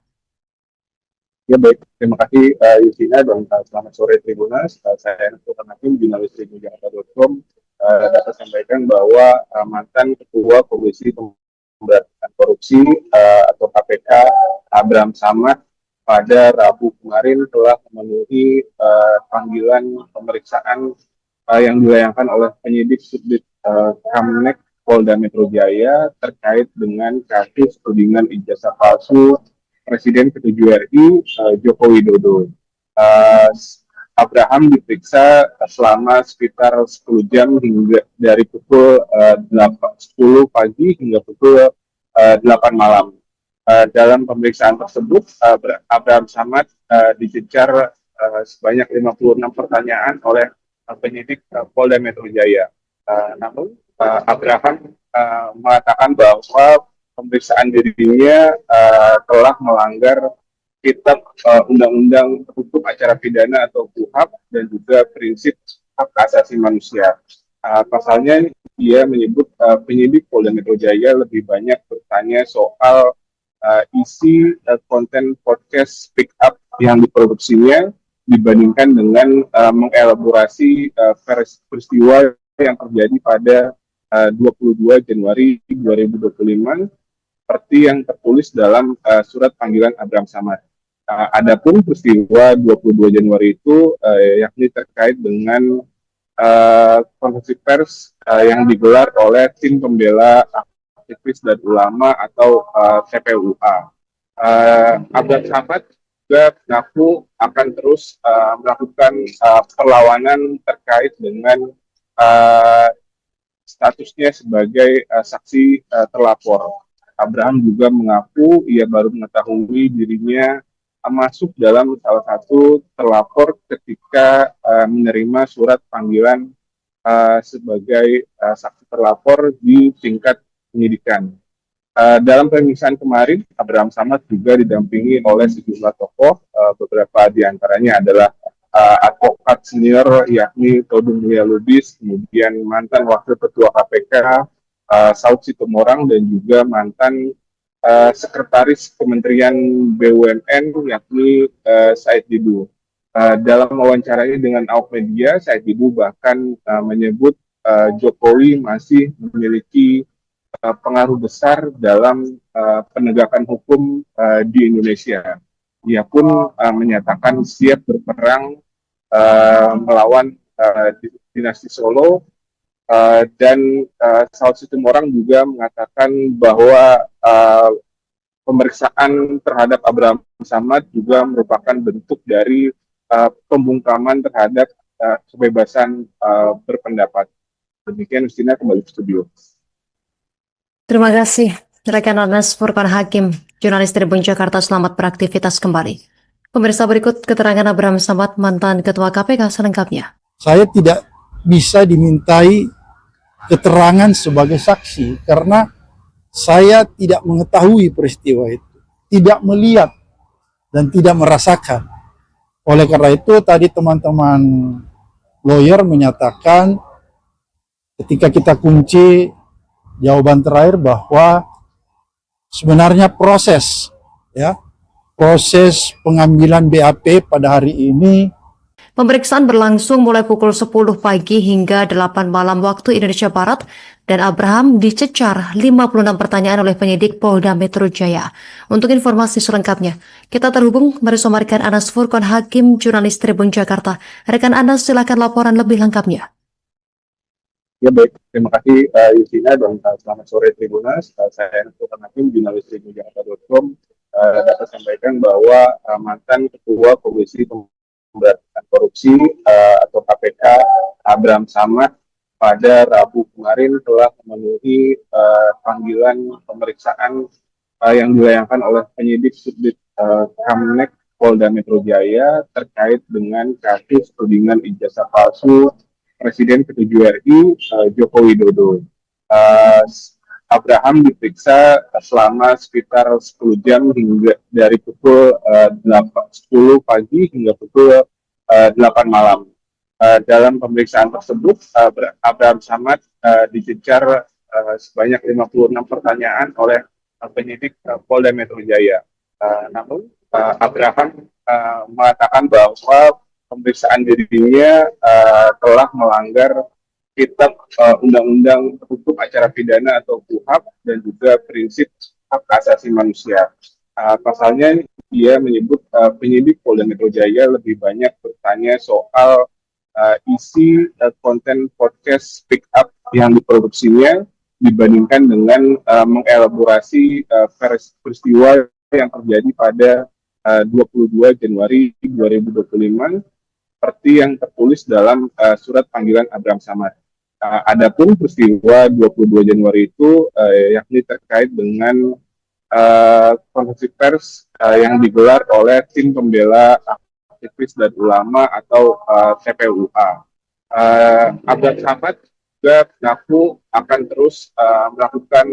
Speaker 2: Ya baik, terima kasih Yusina dan selamat sore Tribunas. Saya Anas Furqan Hakim, jurnalis tribunjakarta.com, dapat sampaikan bahwa mantan Ketua Komisi Pemberantasan Korupsi atau KPK Abraham Samad pada Rabu kemarin telah memenuhi panggilan pemeriksaan yang dilayangkan oleh penyidik Subdit Kamnek Polda Metro Jaya terkait dengan kasus tudingan ijazah palsu Presiden ke-7 RI Joko Widodo. Abraham diperiksa selama sekitar 10 jam hingga dari pukul 10 pagi hingga pukul 8 malam. Dalam pemeriksaan tersebut, Abraham Samad dicecar sebanyak 56 pertanyaan oleh penyidik Polda Metro Jaya. Namun, Abraham mengatakan bahwa pemeriksaan dirinya telah melanggar Kitab Undang-Undang Hukum Acara Pidana atau KUHAP dan juga prinsip hak asasi manusia. Pasalnya dia menyebut penyidik Polda Metro Jaya lebih banyak bertanya soal isi konten podcast Speak Up yang diproduksinya dibandingkan dengan mengelaborasi peristiwa yang terjadi pada 22 Januari 2025 seperti yang tertulis dalam surat panggilan Abraham Samad. Adapun peristiwa 22 Januari itu yakni terkait dengan konferensi pers yang digelar oleh tim pembela aktivis dan ulama atau TPUA. Abraham Samad juga mengaku akan terus melakukan perlawanan terkait dengan statusnya sebagai saksi terlapor. Abraham juga mengaku ia baru mengetahui dirinya masuk dalam salah satu terlapor ketika menerima surat panggilan sebagai saksi terlapor di tingkat penyidikan. Dalam pemeriksaan kemarin, Abraham Samad juga didampingi oleh sejumlah tokoh, beberapa diantaranya adalah advokat senior yakni Todung Mulia Lubis, kemudian mantan Wakil Ketua KPK Saud Situmorang, dan juga mantan Sekretaris Kementerian BUMN yakni Said Didu. Dalam wawancaranya dengan awak media, Said Didu bahkan menyebut Jokowi masih memiliki pengaruh besar dalam penegakan hukum di Indonesia. Ia pun menyatakan siap berperang melawan dinasti Solo, dan Saud Situmorang juga mengatakan bahwa pemeriksaan terhadap Abraham Samad juga merupakan bentuk dari pembungkaman terhadap kebebasan berpendapat. Demikian, Justina, kembali ke studio.
Speaker 1: Terima kasih, rekan Anas Furqan Hakim, jurnalis Tribun Jakarta, selamat beraktivitas kembali. Pemirsa, berikut keterangan Abraham Samad, mantan Ketua KPK selengkapnya.
Speaker 3: Saya tidak bisa dimintai keterangan sebagai saksi karena saya tidak mengetahui peristiwa itu, tidak melihat dan tidak merasakan. Oleh karena itu tadi teman-teman lawyer menyatakan ketika kita kunci jawaban terakhir bahwa sebenarnya proses pengambilan BAP pada hari ini.
Speaker 1: Pemeriksaan berlangsung mulai pukul 10 pagi hingga 8 malam waktu Indonesia Barat dan Abraham dicecar 56 pertanyaan oleh penyidik Polda Metro Jaya. Untuk informasi selengkapnya, kita terhubung bersama rekan Anas Furqon Hakim, jurnalis Tribun Jakarta. Rekan Anas, silakan laporan lebih lengkapnya.
Speaker 2: Ya baik, terima kasih Yusina dan selamat sore Tribunas. Saya Anas Furqon Hakim, jurnalis Tribun Jakarta.com, dapat sampaikan bahwa mantan Ketua Komisi Pemberantasan Korupsi atau KPK Abraham Samad pada Rabu kemarin telah memenuhi panggilan pemeriksaan yang dilayangkan oleh penyidik Subdit Kamnek Polda Metro Jaya terkait dengan kasus tudingan ijazah palsu Presiden ke-7 RI Joko Widodo. Abraham diperiksa selama sekitar 10 jam hingga dari pukul 10 pagi hingga pukul 8 malam. Dalam pemeriksaan tersebut, Abraham Samad dicecar sebanyak 56 pertanyaan oleh penyidik Polda Metro Jaya. Namun, Abraham mengatakan bahwa pemeriksaan dirinya telah melanggar Kitab Undang-Undang Hukum Acara Pidana atau KUHAP dan juga prinsip hak asasi manusia. Pasalnya dia menyebut penyidik Polda Metro Jaya lebih banyak bertanya soal isi konten podcast Speak Up yang diproduksinya dibandingkan dengan mengelaborasi peristiwa yang terjadi pada 22 Januari 2025 seperti yang tertulis dalam surat panggilan Abraham Samad. Adapun peristiwa 22 Januari itu yakni terkait dengan konferensi pers yang digelar oleh tim pembela aktivis dan ulama atau TPUA. Abraham Samad juga mengaku akan terus melakukan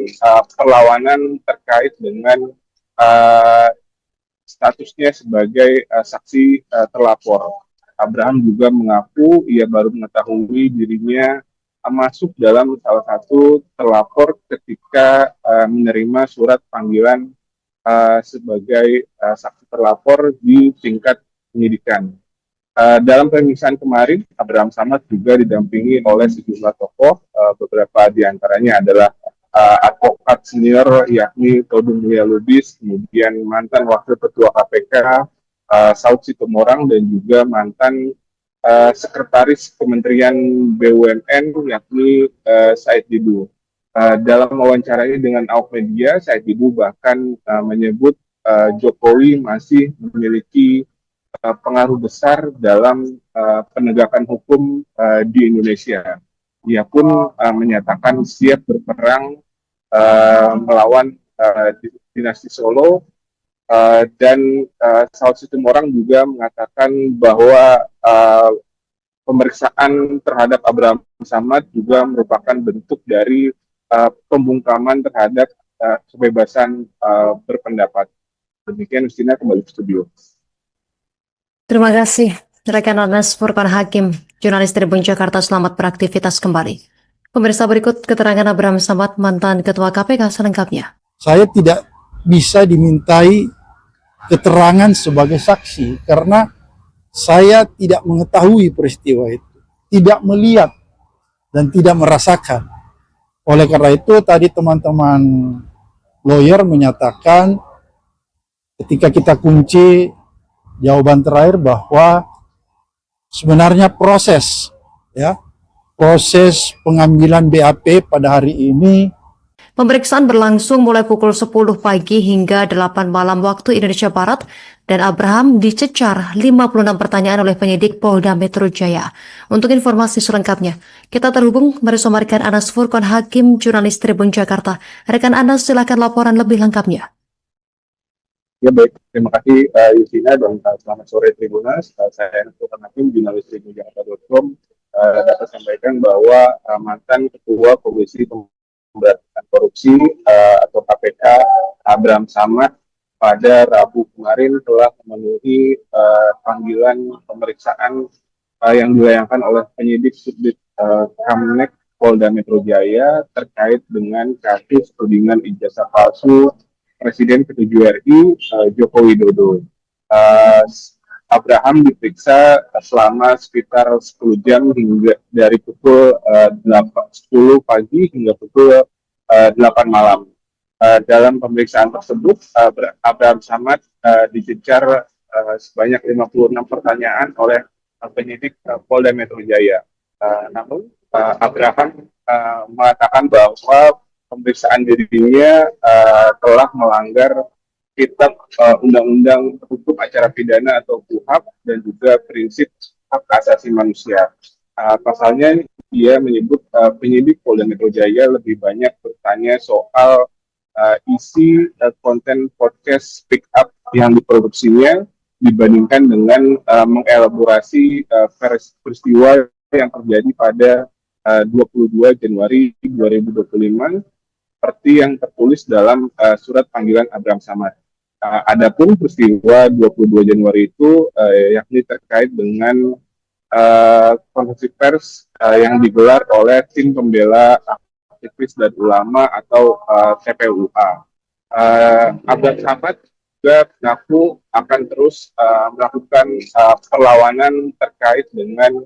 Speaker 2: perlawanan terkait dengan statusnya sebagai saksi terlapor. Abraham juga mengaku ia baru mengetahui dirinya masuk dalam salah satu terlapor ketika menerima surat panggilan sebagai saksi terlapor di tingkat penyidikan. Dalam pemeriksaan kemarin, Abraham Samad juga didampingi oleh sejumlah tokoh, beberapa diantaranya adalah advokat senior yakni Todung Mulia Lubis, kemudian mantan Wakil Ketua KPK Saud Sitomorang dan juga mantan Sekretaris Kementerian BUMN yakni Said Didu. Dalam wawancaranya dengan awak media, Said Didu bahkan menyebut Jokowi masih memiliki pengaruh besar dalam penegakan hukum di Indonesia. Ia pun menyatakan siap berperang melawan dinasti Solo. Dan Saud Sitomorang juga mengatakan bahwa pemeriksaan terhadap Abraham Samad juga merupakan bentuk dari pembungkaman terhadap kebebasan berpendapat. Demikian, Justina, kembali ke studio.
Speaker 1: Terima kasih, rekan Anas Furqon Hakim, jurnalis Tribun Jakarta. Selamat beraktivitas kembali. Pemirsa, berikut keterangan Abraham Samad, mantan Ketua KPK selengkapnya.
Speaker 3: Saya tidak bisa dimintai keterangan sebagai saksi karena saya tidak mengetahui peristiwa itu, tidak melihat dan tidak merasakan. Oleh karena itu tadi teman-teman lawyer menyatakan ketika kita kunci jawaban terakhir bahwa sebenarnya proses pengambilan BAP pada hari ini.
Speaker 1: Pemeriksaan berlangsung mulai pukul 10 pagi hingga 8 malam waktu Indonesia Barat dan Abraham dicecar 56 pertanyaan oleh penyidik Polda Metro Jaya. Untuk informasi selengkapnya, kita terhubung bersama rekan Anas Furqon Hakim, jurnalis Tribun Jakarta. Rekan Anas, silakan laporan lebih lengkapnya.
Speaker 2: Ya baik, terima kasih Yusina dan selamat sore Tribunas. Saya Anas Furqon Hakim, jurnalis Tribun Jakarta.com, dapat sampaikan bahwa mantan Ketua Komisi Pemberantasan Korupsi atau KPK Abraham Samad pada Rabu kemarin telah memenuhi panggilan pemeriksaan yang dilayangkan oleh penyidik Subdit Kamnek Polda Metro Jaya terkait dengan kasus tudingan ijazah palsu Presiden ke-7 RI Joko Widodo. Abraham diperiksa selama sekitar 10 jam hingga dari pukul 10 pagi hingga pukul 8 malam. Dalam pemeriksaan tersebut, Abraham Samad dicecar sebanyak 56 pertanyaan oleh penyidik Polda Metro Jaya. Namun Abraham mengatakan bahwa pemeriksaan dirinya telah melanggar Kitab Undang-Undang Hukum Acara Pidana atau KUHP dan juga prinsip hak asasi manusia. Pasalnya dia menyebut penyidik Polda Metro Jaya lebih banyak bertanya soal isi konten podcast Speak Up yang diproduksinya dibandingkan dengan mengelaborasi peristiwa yang terjadi pada 22 Januari 2025 seperti yang tertulis dalam surat panggilan Abraham Samad. Adapun peristiwa 22 Januari itu yakni terkait dengan konferensi pers yang digelar oleh tim pembela aktivis dan ulama atau TPUA. Abraham Samad juga mengaku akan terus melakukan perlawanan terkait dengan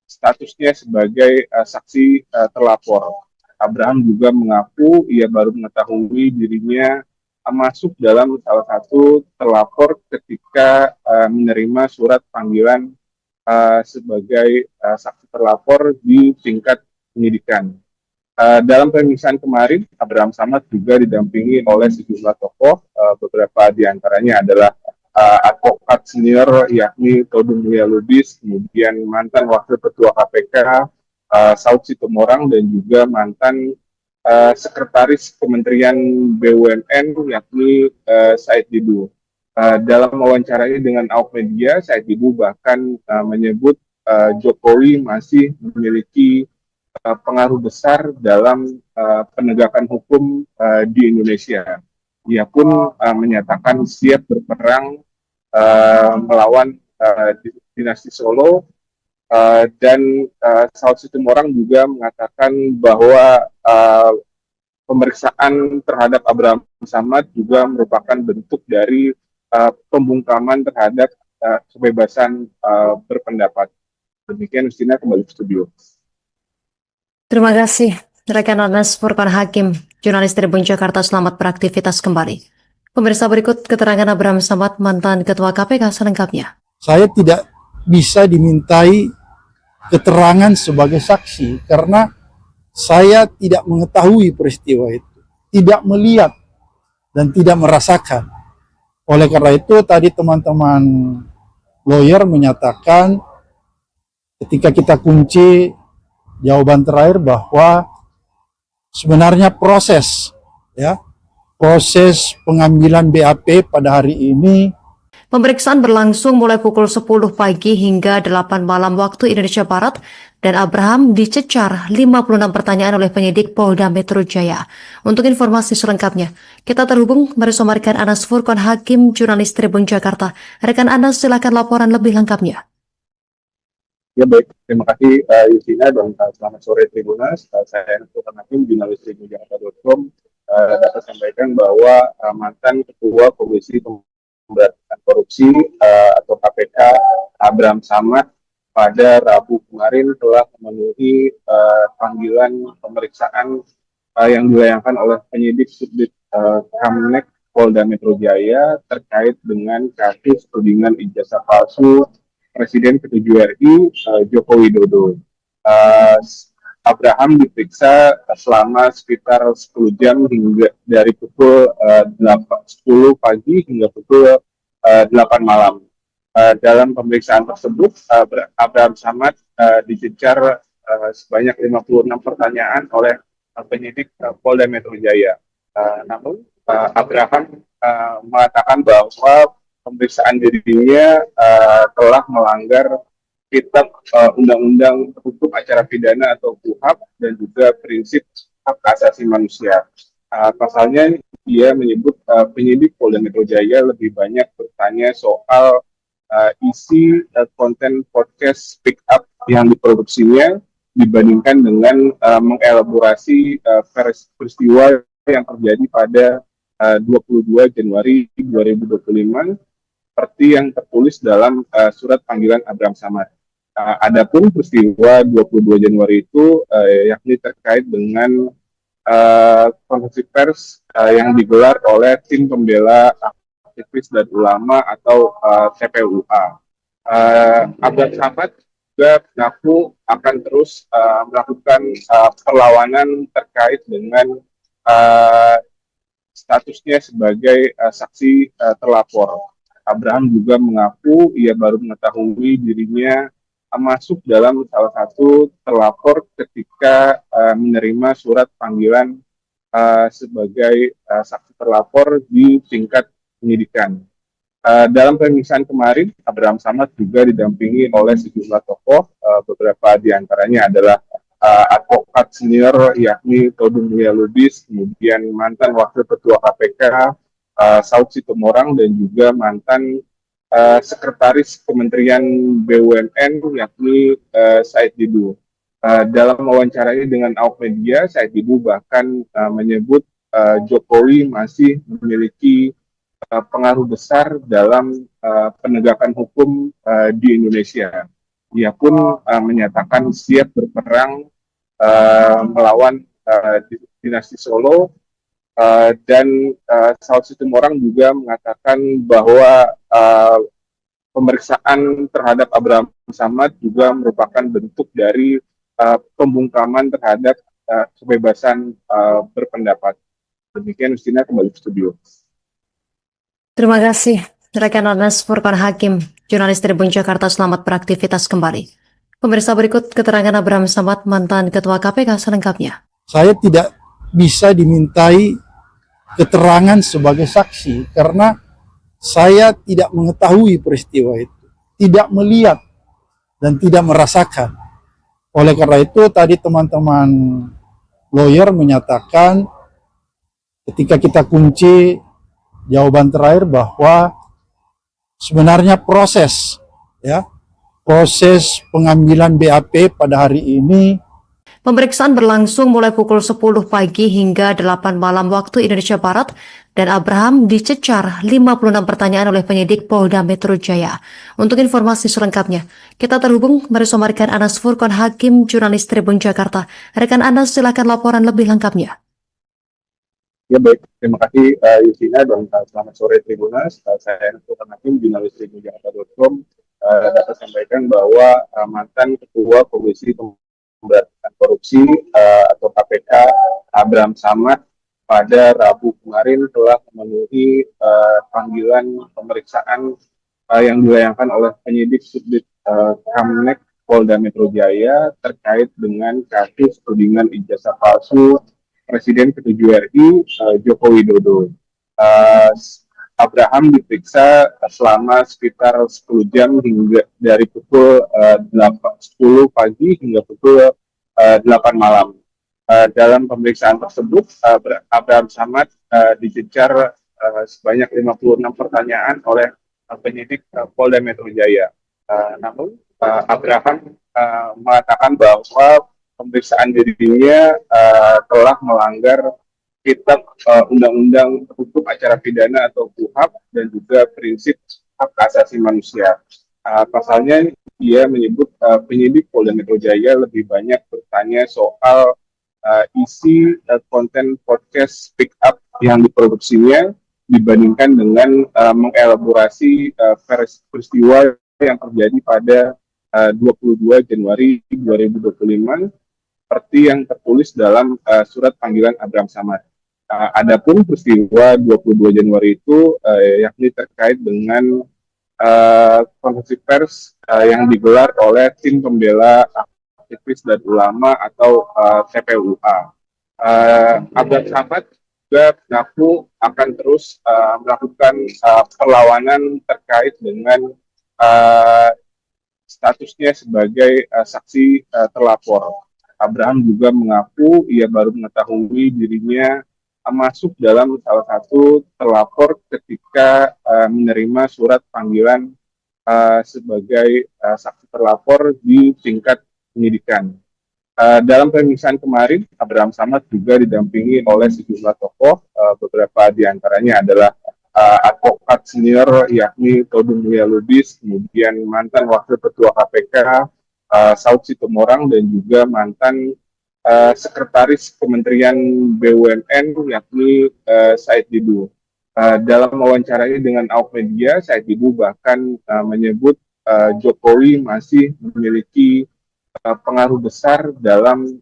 Speaker 2: statusnya sebagai saksi terlapor. Abraham juga mengaku ia baru mengetahui dirinya masuk dalam salah satu terlapor ketika menerima surat panggilan sebagai saksi terlapor di tingkat penyidikan. Dalam pemeriksaan kemarin, Abraham Samad juga didampingi oleh sejumlah tokoh, beberapa diantaranya adalah advokat senior yakni Todung Mulia Lubis, kemudian mantan Wakil Ketua KPK Saud Situmorang dan juga mantan Sekretaris Kementerian BUMN yakni Said Didu. Dalam wawancaranya dengan awak media, Said Didu bahkan menyebut Jokowi masih memiliki pengaruh besar dalam penegakan hukum di Indonesia. Ia pun menyatakan siap berperang melawan dinasti Solo. Dan Saud Situmorang juga mengatakan bahwa pemeriksaan terhadap Abraham Samad juga merupakan bentuk dari pembungkaman terhadap kebebasan berpendapat. Demikian, Justina, kembali ke studio.
Speaker 1: Terima kasih rekan Anas Furqan Hakim, jurnalis Tribun Jakarta. Selamat beraktivitas kembali. Pemirsa, berikut keterangan Abraham Samad, mantan Ketua KPK selengkapnya.
Speaker 3: Saya tidak bisa dimintai keterangan sebagai saksi karena saya tidak mengetahui peristiwa itu, tidak melihat dan tidak merasakan. Oleh karena itu tadi teman-teman lawyer menyatakan ketika kita kunci jawaban terakhir bahwa sebenarnya proses pengambilan BAP pada hari ini.
Speaker 1: Pemeriksaan berlangsung mulai pukul 10 pagi hingga 8 malam waktu Indonesia Barat dan Abraham dicecar 56 pertanyaan oleh penyidik Polda Metro Jaya. Untuk informasi selengkapnya, kita terhubung bersama rekan Anas Furqan Hakim, jurnalis Tribun Jakarta. Rekan Anas, silakan laporan lebih lengkapnya.
Speaker 2: Ya baik, terima kasih Justina dan selamat sore Tribunas. Saya Anas Furqan Hakim, jurnalis tribunjakarta.com, dapat sampaikan bahwa mantan Ketua Komisi Pemberantasan Korupsi atau KPK Abraham Samad pada Rabu kemarin telah memenuhi panggilan pemeriksaan yang dilayangkan oleh penyidik Subdit Kamnek Polda Metro Jaya terkait dengan kasus tudingan ijazah palsu Presiden ke-7 RI Joko Widodo. Abraham diperiksa selama sekitar 10 jam hingga dari pukul 10 pagi hingga pukul 8 malam. Dalam pemeriksaan tersebut, Abraham Samad dicecar sebanyak 56 pertanyaan oleh penyidik Polda Metro Jaya. Namun, Abraham mengatakan bahwa pemeriksaan dirinya telah melanggar Kitab Undang-Undang Hukum Acara Pidana atau KUHP dan juga prinsip hak asasi manusia. Pasalnya dia menyebut penyidik Polda Metro Jaya lebih banyak bertanya soal isi konten podcast Speak Up yang diproduksinya dibandingkan dengan mengelaborasi peristiwa yang terjadi pada 22 Januari 2025 seperti yang tertulis dalam surat panggilan Abraham Samad. Adapun peristiwa 22 Januari itu yakni terkait dengan konferensi pers yang digelar oleh tim pembela aktivis dan ulama atau TPUA. Abraham Samad juga mengaku akan terus melakukan perlawanan terkait dengan statusnya sebagai saksi terlapor. Abraham juga mengaku ia baru mengetahui dirinya masuk dalam salah satu terlapor ketika menerima surat panggilan sebagai saksi terlapor di tingkat penyidikan. Dalam pemeriksaan kemarin, Abraham Samad juga didampingi oleh sejumlah tokoh, beberapa diantaranya adalah advokat senior yakni Todung Mulia Lubis, kemudian mantan Wakil Ketua KPK Saud Situmorang, dan juga mantan Sekretaris Kementerian BUMN yakni Said Didu. Dalam wawancaranya dengan awak media, Said Didu bahkan menyebut Jokowi masih memiliki pengaruh besar dalam penegakan hukum di Indonesia. Ia pun menyatakan siap berperang melawan dinasti Solo, dan Saud Situmorang juga mengatakan bahwa pemeriksaan terhadap Abraham Samad juga merupakan bentuk dari pembungkaman terhadap kebebasan berpendapat. Demikian, Justina, kembali ke studio.
Speaker 1: Terima kasih rekan Anas Furqan Hakim, jurnalis Tribun Jakarta. Selamat beraktivitas kembali. Pemirsa, berikut keterangan Abraham Samad, mantan Ketua KPK selengkapnya.
Speaker 3: Saya tidak bisa dimintai keterangan sebagai saksi karena saya tidak mengetahui peristiwa itu, tidak melihat dan tidak merasakan. Oleh karena itu tadi teman-teman lawyer menyatakan ketika kita kunci jawaban terakhir bahwa sebenarnya proses pengambilan BAP pada hari ini.
Speaker 1: Pemeriksaan berlangsung mulai pukul 10 pagi hingga 8 malam waktu Indonesia Barat, dan Abraham dicecar 56 pertanyaan oleh penyidik Polda Metro Jaya. Untuk informasi selengkapnya, kita terhubung bersama rekan Anas Furqan Hakim, jurnalis Tribun Jakarta. Rekan Anas, silakan laporan lebih lengkapnya.
Speaker 2: Ya baik, terima kasih Justina, dan selamat sore Tribunas. Saya Anas Furqan Hakim, jurnalis tribunjakarta.com, dapat sampaikan bahwa mantan Ketua Komisi Pemberantasan Korupsi atau KPK Abraham Samad pada Rabu kemarin telah memenuhi panggilan pemeriksaan yang dilayangkan oleh penyidik Subdit Kamnek Polda Metro Jaya terkait dengan kasus tudingan ijazah palsu Presiden ke-7 RI Joko Widodo. Abraham diperiksa selama sekitar 10 jam hingga dari pukul 10 pagi hingga pukul 8 malam. Dalam pemeriksaan tersebut, Abraham Samad dicecar sebanyak 56 pertanyaan oleh penyidik Polda Metro Jaya. Namun, Abraham mengatakan bahwa pemeriksaan dirinya telah melanggar Kitab Undang-Undang Hukum Acara Pidana atau KUHAP dan juga prinsip hak asasi manusia. Pasalnya, dia menyebut penyidik Polda Metro Jaya lebih banyak bertanya soal isi konten podcast Speak Up yang diproduksinya dibandingkan dengan mengelaborasi peristiwa yang terjadi pada 22 Januari 2025 seperti yang tertulis dalam surat panggilan Abraham Samad. Adapun peristiwa 22 Januari itu yakni terkait dengan konferensi pers yang digelar oleh tim pembela aktivis dan ulama atau TPUA. Abraham Samad juga mengaku akan terus melakukan perlawanan terkait dengan statusnya sebagai saksi terlapor. Abraham juga mengaku ia baru mengetahui dirinya masuk dalam salah satu terlapor ketika menerima surat panggilan sebagai saksi terlapor di tingkat penyidikan. Dalam pemeriksaan kemarin, Abraham Samad juga didampingi oleh sejumlah tokoh, beberapa diantaranya adalah advokat senior yakni Todung Mulya Lubis, kemudian mantan Wakil Ketua KPK Saud Situmorang, dan juga mantan Sekretaris Kementerian BUMN yakni Said Didu. Dalam wawancaranya dengan awak media, Said Didu bahkan menyebut Jokowi masih memiliki pengaruh besar dalam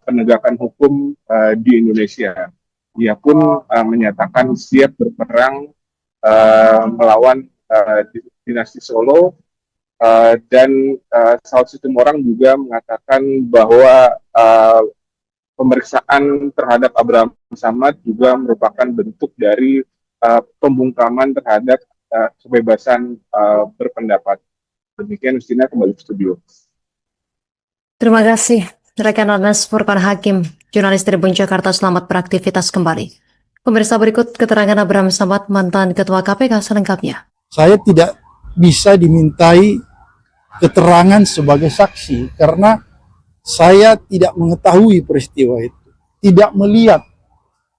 Speaker 2: penegakan hukum di Indonesia. Ia pun menyatakan siap berperang melawan dinasti Solo, dan Saud Situmorang juga mengatakan bahwa pemeriksaan terhadap Abraham Samad juga merupakan bentuk dari pembungkaman terhadap kebebasan berpendapat. Demikian, Justina, kembali ke studio.
Speaker 1: Terima kasih rekan Anas Furqan Hakim, jurnalis Tribun Jakarta. Selamat beraktivitas kembali. Pemirsa, berikut keterangan Abraham Samad, mantan Ketua KPK selengkapnya.
Speaker 3: saya tidak bisa dimintai keterangan sebagai saksi karena saya tidak mengetahui peristiwa itu, tidak melihat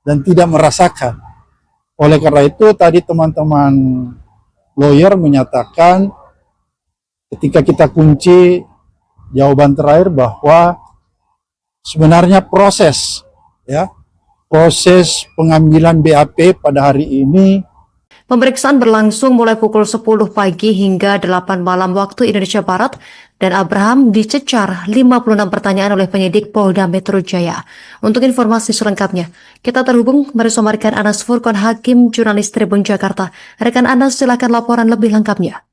Speaker 3: dan tidak merasakan. Oleh karena itu tadi teman-teman lawyer menyatakan ketika kita kunci jawaban terakhir bahwa sebenarnya proses pengambilan BAP pada hari ini.
Speaker 1: Pemeriksaan berlangsung mulai pukul 10 pagi hingga 8 malam waktu Indonesia Barat, dan Abraham dicecar 56 pertanyaan oleh penyidik Polda Metro Jaya. Untuk informasi selengkapnya, kita terhubung bersama rekan Anas Furqan Hakim, jurnalis Tribun Jakarta. Rekan Anas, silakan laporan lebih lengkapnya.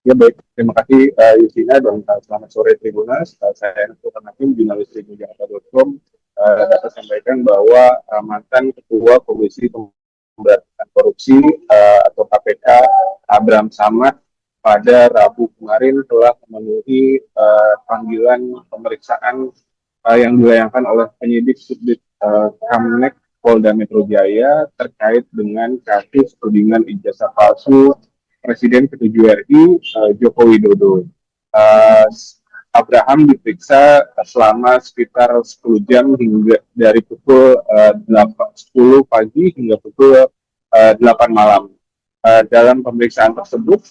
Speaker 2: Ya baik, terima kasih Justina, dan selamat sore Tribunas. Saya Anas Furqan Hakim, jurnalis tribunjakarta.com, dapat sampaikan bahwa mantan Ketua Komisi Pemberantasan Korupsi atau KPK Abraham Samad pada Rabu kemarin telah memenuhi panggilan pemeriksaan yang dilayangkan oleh penyidik Subdit Kamnek Polda Metro Jaya terkait dengan kasus tudingan ijazah palsu Presiden ke-7 RI Joko Widodo. Abraham diperiksa selama sekitar 10 jam hingga dari pukul 10 pagi hingga pukul 8 malam. Dalam pemeriksaan tersebut,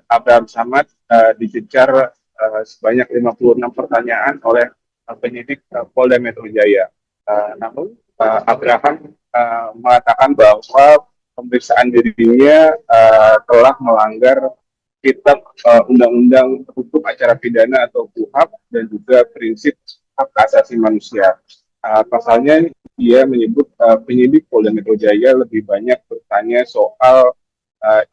Speaker 2: Abraham Samad dicecar sebanyak 56 pertanyaan oleh penyidik Polda Metro Jaya. Namun, Abraham mengatakan bahwa pemeriksaan dirinya telah melanggar Kitab Undang-Undang Hukum Acara Pidana atau KUHAP dan juga prinsip hak asasi manusia. Pasalnya, dia menyebut penyidik Polda Metro Jaya lebih banyak bertanya soal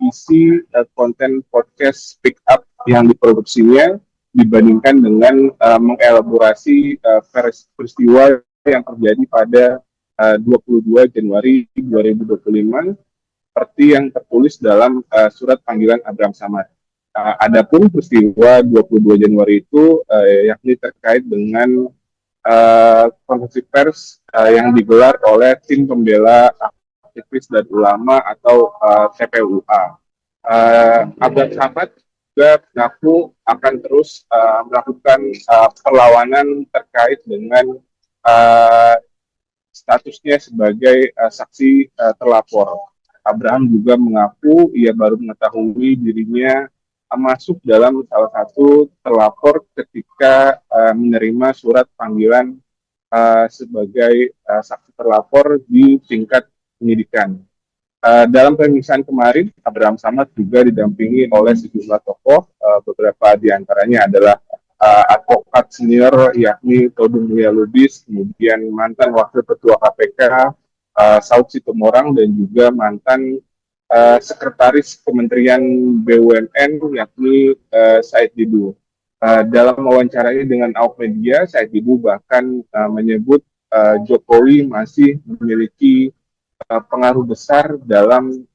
Speaker 2: isi konten podcast Speak Up yang diproduksinya dibandingkan dengan mengelaborasi peristiwa yang terjadi pada 22 Januari 2025 seperti yang tertulis dalam surat panggilan Abraham Samad. Adapun peristiwa 22 Januari itu yakni terkait dengan konferensi pers yang digelar oleh tim pembela aktivis dan ulama atau TPUA. Abraham Samad juga mengaku akan terus melakukan perlawanan terkait dengan statusnya sebagai saksi terlapor. Abraham juga mengaku ia baru mengetahui dirinya masuk dalam salah satu terlapor ketika menerima surat panggilan sebagai saksi terlapor di tingkat penyidikan. Dalam pemeriksaan kemarin, Abraham Samad juga didampingi oleh sejumlah tokoh, beberapa diantaranya adalah advokat senior yakni Todung Mulya Lubis, kemudian mantan Wakil Ketua KPK Saud Situmorang, dan juga mantan Sekretaris Kementerian BUMN yakni Said Didu. Dalam wawancaranya dengan awak media, Said Didu bahkan menyebut Jokowi masih memiliki pengaruh besar dalam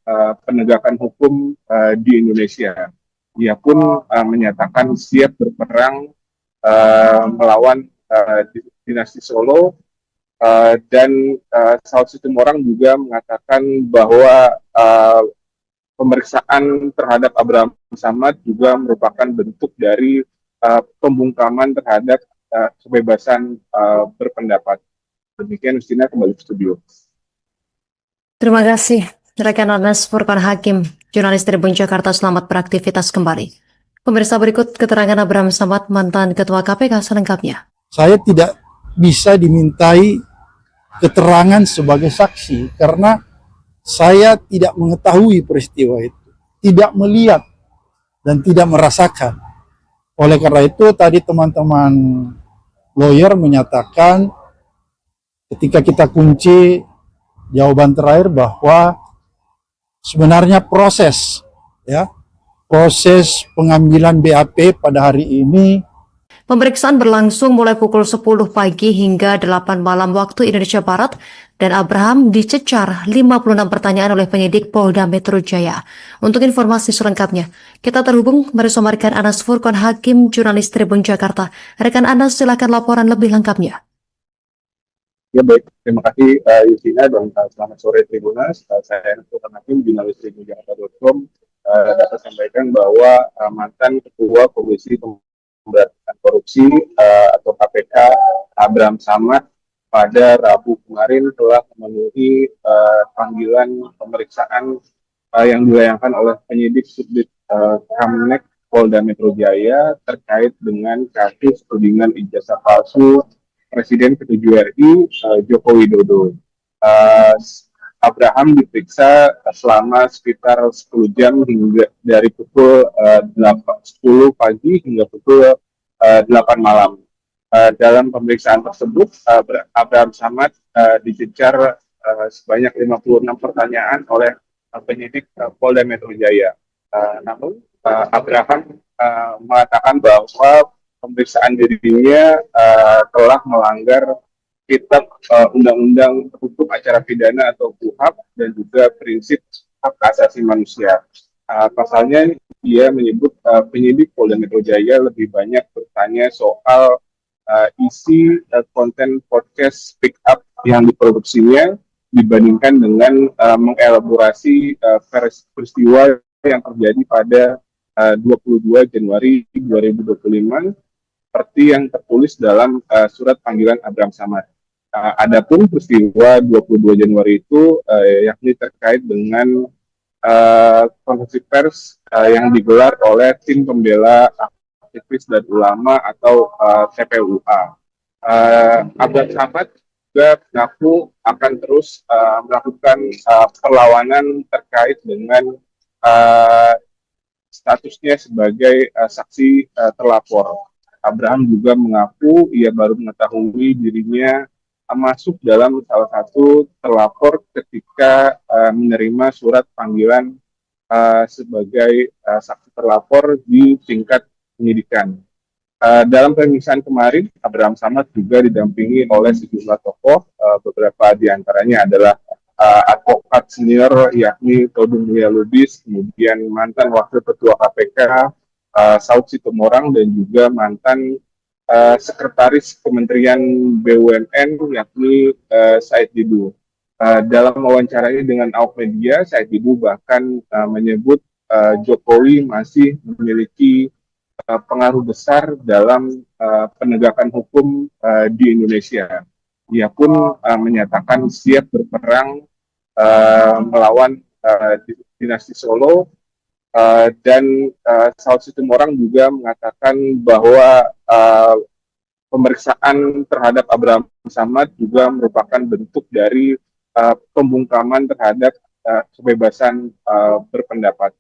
Speaker 2: penegakan hukum di Indonesia. Ia pun menyatakan siap berperang melawan dinasti Solo, dan Saud Situmorang juga mengatakan bahwa pemeriksaan terhadap Abraham Samad juga merupakan bentuk dari pembungkaman terhadap kebebasan berpendapat. Demikian, Justina, kembali ke studio.
Speaker 1: Terima kasih rekan Anas Furqan Hakim, jurnalis Tribun Jakarta, selamat beraktivitas kembali. Pemirsa, berikut keterangan Abraham Samad, mantan Ketua KPK selengkapnya.
Speaker 3: Saya tidak bisa dimintai keterangan sebagai saksi karena saya tidak mengetahui peristiwa itu, tidak melihat dan tidak merasakan. Oleh karena itu tadi teman-teman lawyer menyatakan ketika kita kunci jawaban terakhir bahwa sebenarnya proses pengambilan BAP pada hari ini.
Speaker 1: Pemeriksaan berlangsung mulai pukul 10 pagi hingga 8 malam waktu Indonesia Barat, dan Abraham dicecar 56 pertanyaan oleh penyidik Polda Metro Jaya. Untuk informasi selengkapnya, kita terhubung bersama rekan Anas Furqan Hakim, jurnalis Tribun Jakarta. Rekan Anas, silakan laporan lebih lengkapnya.
Speaker 2: Ya baik, terima kasih Yusina dan selamat sore Tribunas. Saya Anas Furqan Hakim, jurnalis tribunjakarta.com, dapat sampaikan bahwa mantan Ketua Komisi Pemberantasan Korupsi atau KPK Abraham Samad pada Rabu kemarin telah memenuhi panggilan pemeriksaan yang dilayangkan oleh penyidik Subdit Kamnek Polda Metro Jaya terkait dengan kasus tudingan ijazah palsu Presiden ke-7 RI Joko Widodo. Abraham diperiksa selama sekitar 10 jam hingga dari pukul 10 pagi hingga pukul 8 malam. Dalam pemeriksaan tersebut, Abraham Samad dicecar sebanyak 56 pertanyaan oleh penyidik Polda Metro Jaya. Namun, Abraham mengatakan bahwa pemeriksaan dirinya telah melanggar Kitab Undang-Undang Hukum Acara Pidana atau KUHP dan juga prinsip hak asasi manusia. Pasalnya dia menyebut penyidik Polda Metro Jaya lebih banyak bertanya soal isi konten podcast Speak Up yang diproduksinya dibandingkan dengan mengelaborasi peristiwa yang terjadi pada 22 Januari 2025 seperti yang tertulis dalam surat panggilan Abraham Samad. Adapun peristiwa 22 Januari itu yakni terkait dengan konferensi pers yang digelar oleh tim pembela aktivis dan ulama atau TPUA. Abraham Samad juga mengaku akan terus melakukan perlawanan terkait dengan statusnya sebagai saksi terlapor. Abraham juga mengaku ia baru mengetahui dirinya masuk dalam salah satu terlapor ketika menerima surat panggilan sebagai saksi terlapor di tingkat penyidikan. Dalam pemeriksaan kemarin, Abraham Samad juga didampingi oleh sejumlah tokoh, beberapa diantaranya adalah advokat senior yakni Todung Mulia Lubis, kemudian mantan Wakil Ketua KPK Saud Situmorang, dan juga mantan Sekretaris Kementerian BUMN yakni Said Didu. Dalam wawancaranya dengan awak media, Said Didu bahkan menyebut Jokowi masih memiliki pengaruh besar dalam penegakan hukum di Indonesia. Ia pun menyatakan siap berperang melawan dinasti Solo. Dan Saud Situmorang juga mengatakan bahwa pemeriksaan terhadap Abraham Samad juga merupakan bentuk dari pembungkaman terhadap kebebasan berpendapat.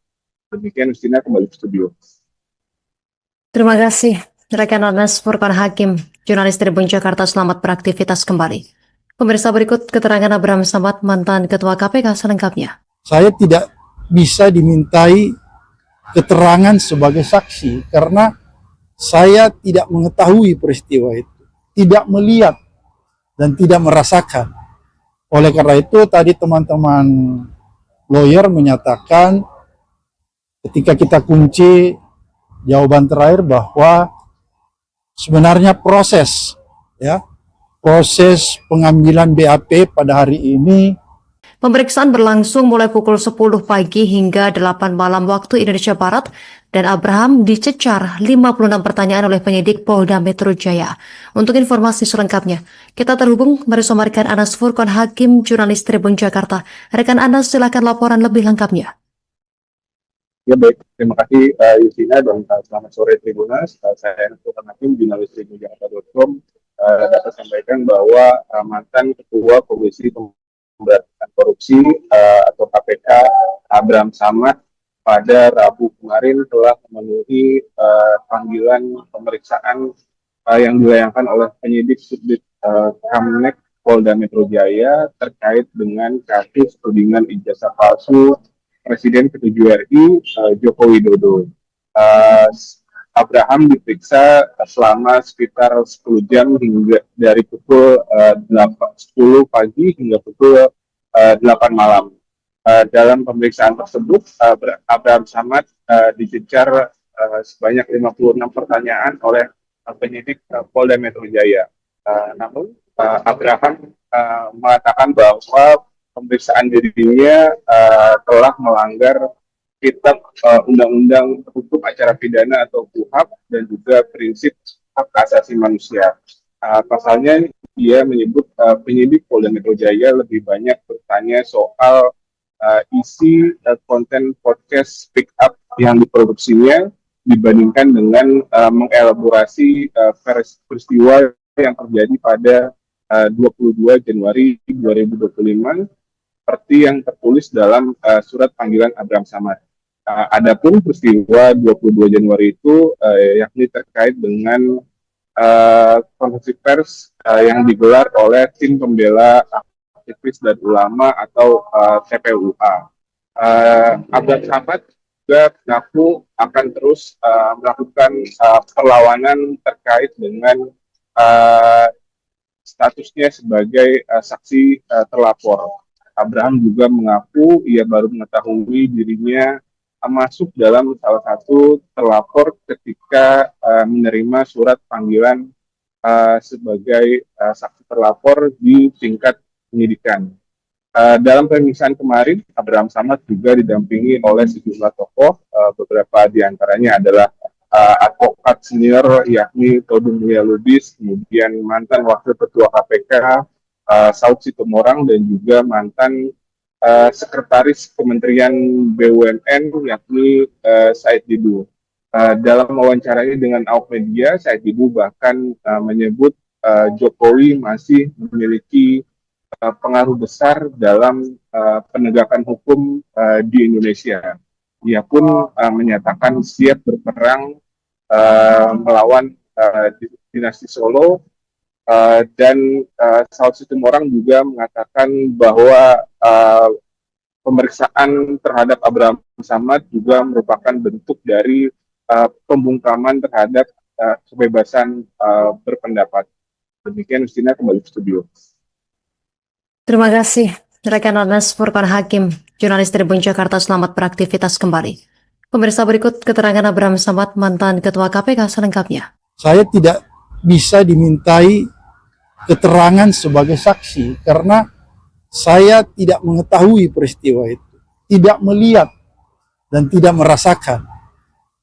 Speaker 2: Demikian, Justina, kembali ke studio.
Speaker 1: Terima kasih, rekan Anas Furqan Hakim, jurnalis Tribun Jakarta, selamat beraktivitas kembali. Pemirsa, berikut keterangan Abraham Samad, mantan Ketua KPK selengkapnya.
Speaker 3: Saya tidak bisa dimintai keterangan sebagai saksi karena saya tidak mengetahui peristiwa itu, tidak melihat dan tidak merasakan. Oleh karena itu tadi teman-teman lawyer menyatakan ketika kita kunci jawaban terakhir bahwa sebenarnya proses pengambilan BAP pada hari ini.
Speaker 1: Pemeriksaan berlangsung mulai pukul 10 pagi hingga 8 malam waktu Indonesia Barat dan Abraham dicecar 56 pertanyaan oleh penyidik Polda Metro Jaya. Untuk informasi selengkapnya, kita terhubung bersama rekan Anas Furqon Hakim, jurnalis Tribun Jakarta. Rekan Anas, silakan laporan lebih lengkapnya.
Speaker 2: Ya baik, terima kasih Yusina dan selamat sore Tribunas. Saya Anas Furqon Hakim, jurnalis Tribun Jakarta.com. Dapat sampaikan bahwa mantan Ketua Komisi Pemberantasan Korupsi atau KPK Abraham Samad pada Rabu kemarin telah memenuhi panggilan pemeriksaan yang dilayangkan oleh penyidik Subdit Kamnek Polda Metro Jaya terkait dengan kasus tudingan ijazah palsu Presiden ke-7 RI Joko Widodo. Abraham diperiksa selama sekitar 10 jam hingga dari pukul 10 pagi hingga pukul 8 malam. Dalam pemeriksaan tersebut, Abraham Samad dicecar sebanyak 56 pertanyaan oleh penyidik Polda Metro Jaya. Namun, Abraham mengatakan bahwa pemeriksaan dirinya telah melanggar Kitab Undang-Undang Hukum Acara Pidana atau KUHAP dan juga prinsip hak asasi manusia. Pasalnya dia menyebut penyidik Polda Metro Jaya lebih banyak bertanya soal isi konten podcast Speak Up yang diproduksinya dibandingkan dengan mengelaborasi peristiwa yang terjadi pada 22 Januari 2025 seperti yang tertulis dalam surat panggilan Abraham Samad. Adapun peristiwa 22 Januari itu yakni terkait dengan konferensi pers yang digelar oleh tim pembela aktivis dan ulama atau TPUA. Abraham Samad juga mengaku akan terus melakukan perlawanan terkait dengan statusnya sebagai saksi terlapor. Abraham juga mengaku ia baru mengetahui dirinya masuk dalam salah satu terlapor ketika menerima surat panggilan sebagai saksi terlapor di tingkat penyidikan. Dalam pemeriksaan kemarin, Abraham Samad juga didampingi oleh sejumlah tokoh, beberapa diantaranya adalah advokat senior yakni Todung Mulya Lubis, kemudian mantan Wakil Ketua KPK Saud Situmorang dan juga mantan Sekretaris Kementerian BUMN yakni Said Didu. Dalam wawancaranya dengan awak media, Said Didu bahkan menyebut Jokowi masih memiliki pengaruh besar dalam penegakan hukum di Indonesia. Ia pun menyatakan siap berperang melawan dinasti Solo. Dan Saud Situmorang juga mengatakan bahwa pemeriksaan terhadap Abraham Samad juga merupakan bentuk dari pembungkaman terhadap kebebasan berpendapat. Demikian, Justina, kembali ke studio.
Speaker 1: Terima kasih, rekan Anas Furqon Hakim, jurnalis Tribun Jakarta. Selamat beraktivitas kembali. Pemirsa, berikut keterangan Abraham Samad, mantan Ketua KPK selengkapnya.
Speaker 3: Saya tidak bisa dimintai keterangan sebagai saksi karena saya tidak mengetahui peristiwa itu, tidak melihat dan tidak merasakan.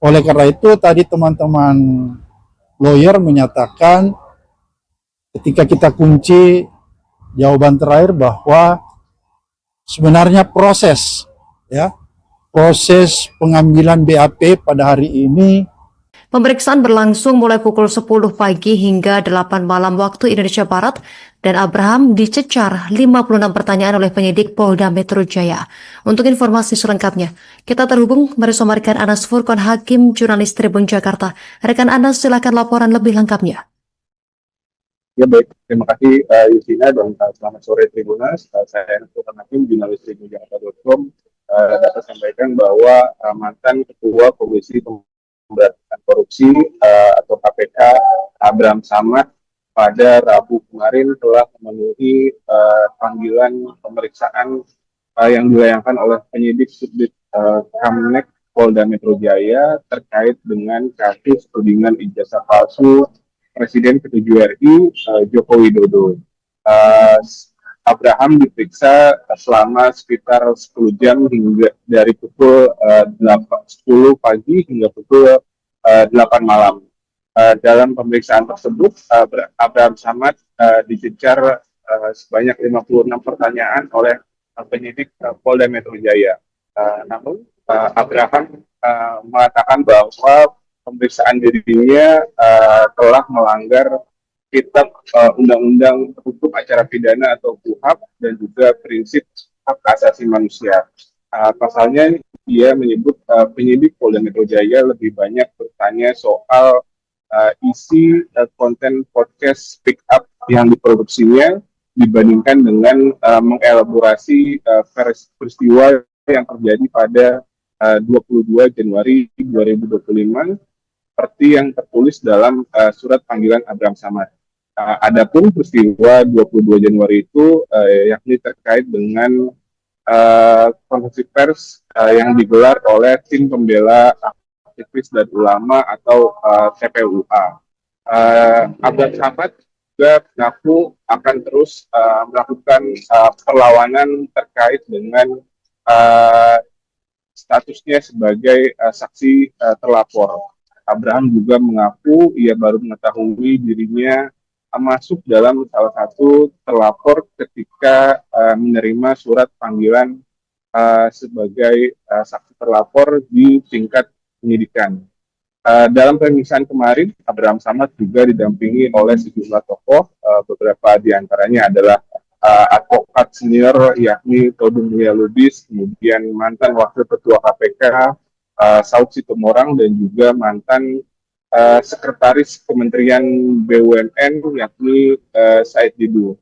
Speaker 3: Oleh karena itu tadi teman-teman lawyer menyatakan ketika kita kunci jawaban terakhir bahwa sebenarnya proses pengambilan BAP pada hari ini.
Speaker 1: Pemeriksaan berlangsung mulai pukul 10 pagi hingga 8 malam waktu Indonesia Barat dan Abraham dicecar 56 pertanyaan oleh penyidik Polda Metro Jaya. Untuk informasi selengkapnya, kita terhubung bersama rekan Anas Furqon Hakim, jurnalis Tribun Jakarta. Rekan Anas, silakan laporan lebih lengkapnya.
Speaker 2: Ya baik, terima kasih Yusina dan selamat sore Tribunas. Saya Anas Furqon Hakim, jurnalis Tribun Jakarta.com. Dapat sampaikan bahwa mantan Ketua Komisi Pemberantasan Korupsi atau KPK Abraham Samad pada Rabu kemarin telah memenuhi panggilan pemeriksaan yang dilayangkan oleh penyidik Subdit Kamnek Polda Metro Jaya terkait dengan kasus tudingan ijazah palsu Presiden ke-7 RI Joko Widodo. Abraham diperiksa selama sekitar 10 jam hingga dari pukul 10 pagi hingga pukul 8 malam. Dalam pemeriksaan tersebut, Abraham Samad dicecar sebanyak 56 pertanyaan oleh penyidik Polda Metro Jaya. Namun Abraham mengatakan bahwa pemeriksaan dirinya telah melanggar Kitab Undang-Undang Hukum Acara Pidana atau KUHAP dan juga prinsip hak asasi manusia. Pasalnya dia menyebut penyidik Polda Metro Jaya lebih banyak bertanya soal isi konten podcast Speak Up yang diproduksinya dibandingkan dengan mengelaborasi peristiwa yang terjadi pada 22 Januari 2025 seperti yang tertulis dalam surat panggilan Abraham Samad. Adapun peristiwa 22 Januari itu yakni terkait dengan konferensi pers yang digelar oleh tim pembela aktivis dan ulama atau TPUA. Abraham Samad juga mengaku akan terus melakukan perlawanan terkait dengan statusnya sebagai saksi terlapor. Abraham juga mengaku ia baru mengetahui dirinya masuk dalam salah satu terlapor ketika menerima surat panggilan sebagai saksi terlapor di tingkat penyidikan. Dalam pemeriksaan kemarin, Abraham Samad juga didampingi oleh sejumlah tokoh, beberapa diantaranya adalah advokat senior yakni Todung Mulia Lubis, kemudian mantan Wakil Ketua KPK Saud Situmorang dan juga mantan Sekretaris Kementerian BUMN yakni Said Didu.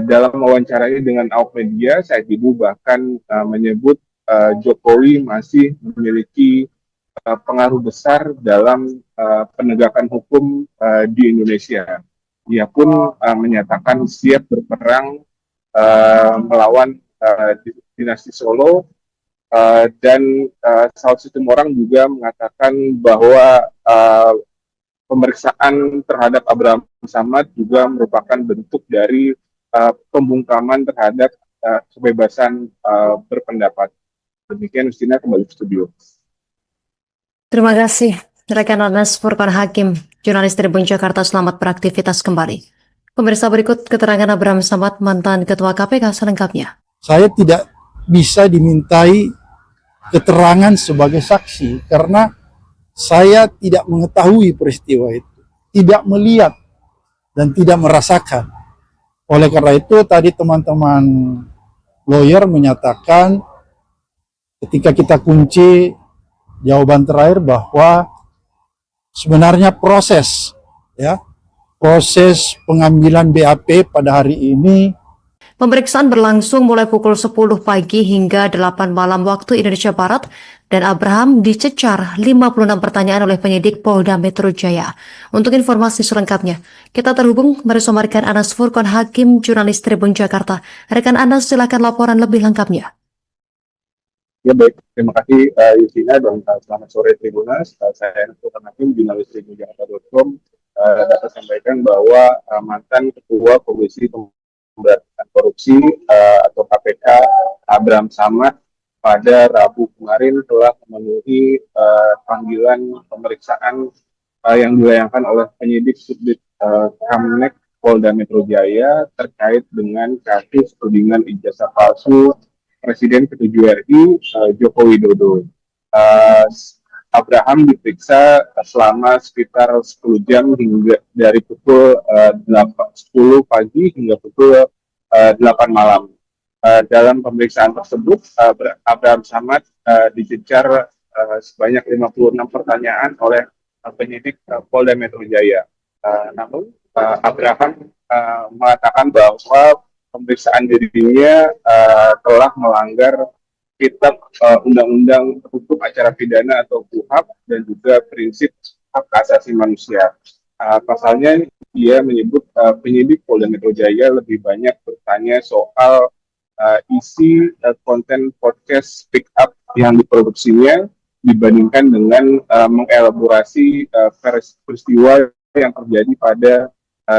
Speaker 2: Dalam wawancaranya dengan awak media, Said Didu bahkan menyebut Jokowi masih memiliki pengaruh besar dalam penegakan hukum di Indonesia. Ia pun menyatakan siap berperang melawan dinasti Solo. Dan Saud Situmorang juga mengatakan bahwa pemeriksaan terhadap Abraham Samad juga merupakan bentuk dari pembungkaman terhadap kebebasan berpendapat. Demikian, Justina, kembali ke studio.
Speaker 1: Terima kasih, rekan Anas Furqan Hakim, jurnalis Tribun Jakarta. Selamat beraktivitas kembali. Pemirsa, berikut keterangan Abraham Samad, mantan Ketua KPK selengkapnya.
Speaker 3: Saya tidak bisa dimintai keterangan sebagai saksi karena saya tidak mengetahui peristiwa itu, tidak melihat dan tidak merasakan. Oleh karena itu tadi teman-teman lawyer menyatakan ketika kita kunci jawaban terakhir bahwa sebenarnya proses pengambilan BAP pada hari ini.
Speaker 1: Pemeriksaan berlangsung mulai pukul 10 pagi hingga 8 malam waktu Indonesia Barat dan Abraham dicecar 56 pertanyaan oleh penyidik Polda Metro Jaya. Untuk informasi selengkapnya, kita terhubung bersama rekan Anas Furqan Hakim, jurnalis Tribun Jakarta. Rekan Anas, silakan laporan lebih lengkapnya.
Speaker 2: Ya baik, terima kasih Justina dan selamat sore Tribunas. Saya Anas Furqan Hakim, jurnalis tribunjakarta.com, dapat sampaikan bahwa mantan Ketua Komisi Pemberantasan Korupsi atau KPK Abraham Samad pada Rabu kemarin telah memenuhi panggilan pemeriksaan yang dilayangkan oleh penyidik Subdit Kamnek Polda Metro Jaya terkait dengan kasus tudingan ijazah palsu Presiden ke-7 RI Joko Widodo. Abraham diperiksa selama sekitar 10 jam hingga dari pukul 10 pagi hingga pukul 8 malam. Dalam pemeriksaan tersebut, Abraham Samad dicecar sebanyak 56 pertanyaan oleh penyidik Polda Metro Jaya. Namun, Abraham mengatakan bahwa pemeriksaan dirinya telah melanggar Kitab Undang-Undang Hukum Acara Pidana atau KUHAP dan juga prinsip hak asasi manusia. Pasalnya dia menyebut penyidik Polda Metro Jaya lebih banyak bertanya soal isi konten podcast Speak Up yang diproduksinya dibandingkan dengan mengelaborasi peristiwa yang terjadi pada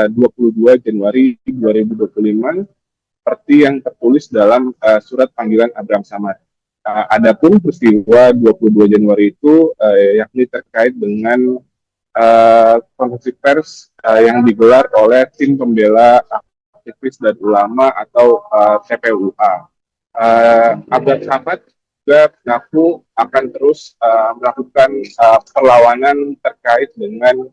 Speaker 2: 22 Januari 2025 seperti yang tertulis dalam surat panggilan Abraham Samad. Adapun peristiwa 22 Januari itu yakni terkait dengan konferensi pers yang digelar oleh tim pembela aktivis dan ulama atau TPUA. Abraham Samad juga mengaku akan terus melakukan perlawanan terkait dengan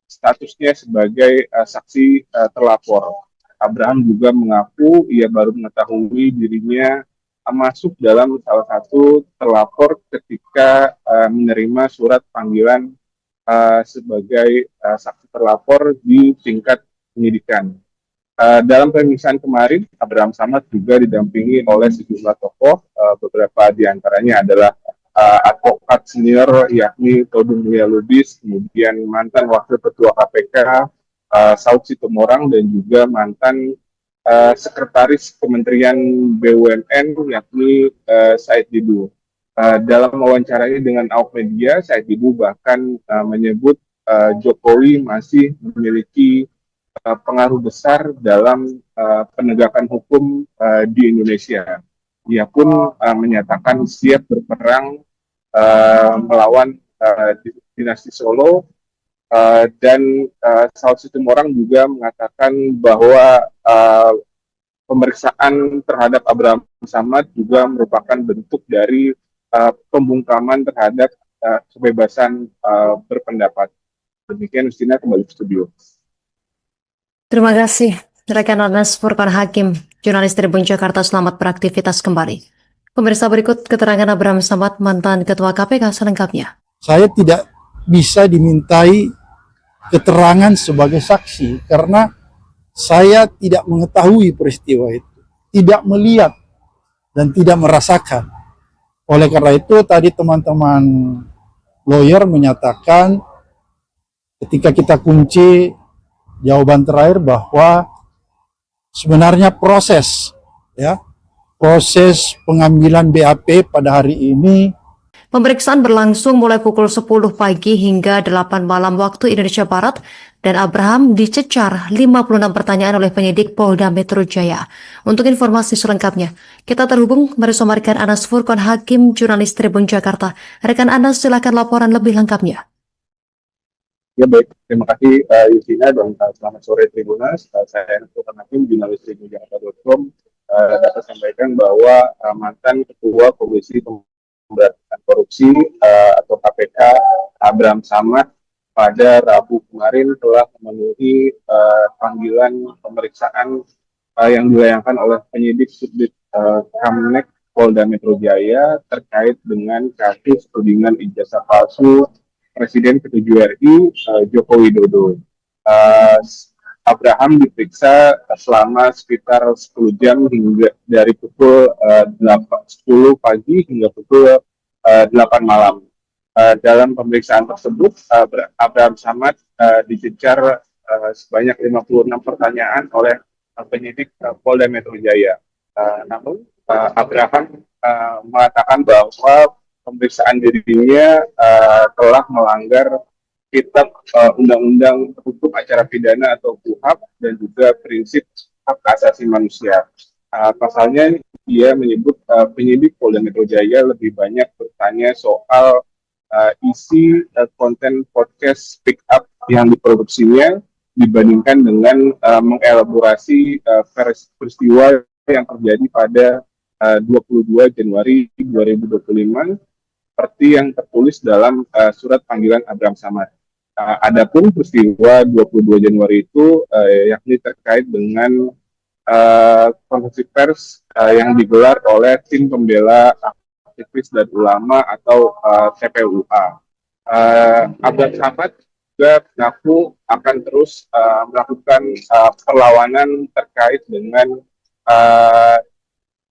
Speaker 2: statusnya sebagai saksi terlapor. Abraham juga mengaku ia baru mengetahui dirinya masuk dalam salah satu terlapor ketika menerima surat panggilan sebagai saksi terlapor di tingkat penyidikan. Dalam pemeriksaan kemarin, Abraham Samad juga didampingi oleh sejumlah tokoh, beberapa diantaranya adalah advokat senior yakni Todung Mulia Lubis, kemudian mantan Wakil Ketua KPK Saud Situmorang, dan juga mantan Sekretaris Kementerian BUMN yakni Said Didu. Dalam wawancaranya dengan awak media, Said Didu bahkan menyebut Jokowi masih memiliki pengaruh besar dalam penegakan hukum di Indonesia. Ia pun menyatakan siap berperang melawan dinasti Solo, dan Saud Situmorang juga mengatakan bahwa pemeriksaan terhadap Abraham Samad juga merupakan bentuk dari pembungkaman terhadap kebebasan berpendapat. Demikian, Justina, kembali ke studio.
Speaker 1: Terima kasih, rekan Anas Furqan Hakim, jurnalis Tribun Jakarta. Selamat beraktivitas kembali. Pemirsa, berikut keterangan Abraham Samad, mantan Ketua KPK selengkapnya.
Speaker 3: Saya tidak bisa dimintai keterangan sebagai saksi karena saya tidak mengetahui peristiwa itu, tidak melihat dan tidak merasakan. Oleh karena itu tadi teman-teman lawyer menyatakan ketika kita kunci jawaban terakhir bahwa sebenarnya proses pengambilan BAP pada hari ini.
Speaker 1: Pemeriksaan berlangsung mulai pukul 10 pagi hingga 8 malam waktu Indonesia Barat, dan Abraham dicecar 56 pertanyaan oleh penyidik Polda Metro Jaya. Untuk informasi selengkapnya, kita terhubung bersama rekan Anas Furqan Hakim, jurnalis Tribun Jakarta. Rekan Anas, silakan laporan lebih lengkapnya.
Speaker 2: Ya baik, terima kasih Justina, dan selamat sore Tribunas. Saya Anas Furqan Hakim, jurnalis tribunjakarta.com, dapat sampaikan bahwa mantan Ketua Komisi Pemberantasan Korupsi atau KPK Abraham Samad pada Rabu kemarin telah memenuhi panggilan pemeriksaan yang dilayangkan oleh penyidik Subdit Kamnek Polda Metro Jaya terkait dengan kasus tudingan ijazah palsu Presiden ke-7 RI Joko Widodo. Abraham diperiksa selama sekitar 10 jam hingga dari pukul 10 pagi hingga pukul 8 malam. Dalam pemeriksaan tersebut, Abraham Samad dicecar sebanyak 56 pertanyaan oleh penyidik Polda Metro Jaya. Namun, Abraham mengatakan bahwa pemeriksaan dirinya telah melanggar Kitab Undang-Undang Hukum Acara Pidana atau KUHAP dan juga prinsip hak asasi manusia. Pasalnya, dia menyebut penyidik Polda Metro Jaya lebih banyak bertanya soal isi konten podcast Speak Up yang diproduksinya dibandingkan dengan mengelaborasi peristiwa yang terjadi pada 22 Januari 2025 seperti yang tertulis dalam surat panggilan Abraham Samad. Adapun peristiwa 22 Januari itu yakni terkait dengan konferensi pers yang digelar oleh tim pembela aktivis dan ulama atau TPUA. Abraham Samad juga mengaku akan terus melakukan perlawanan terkait dengan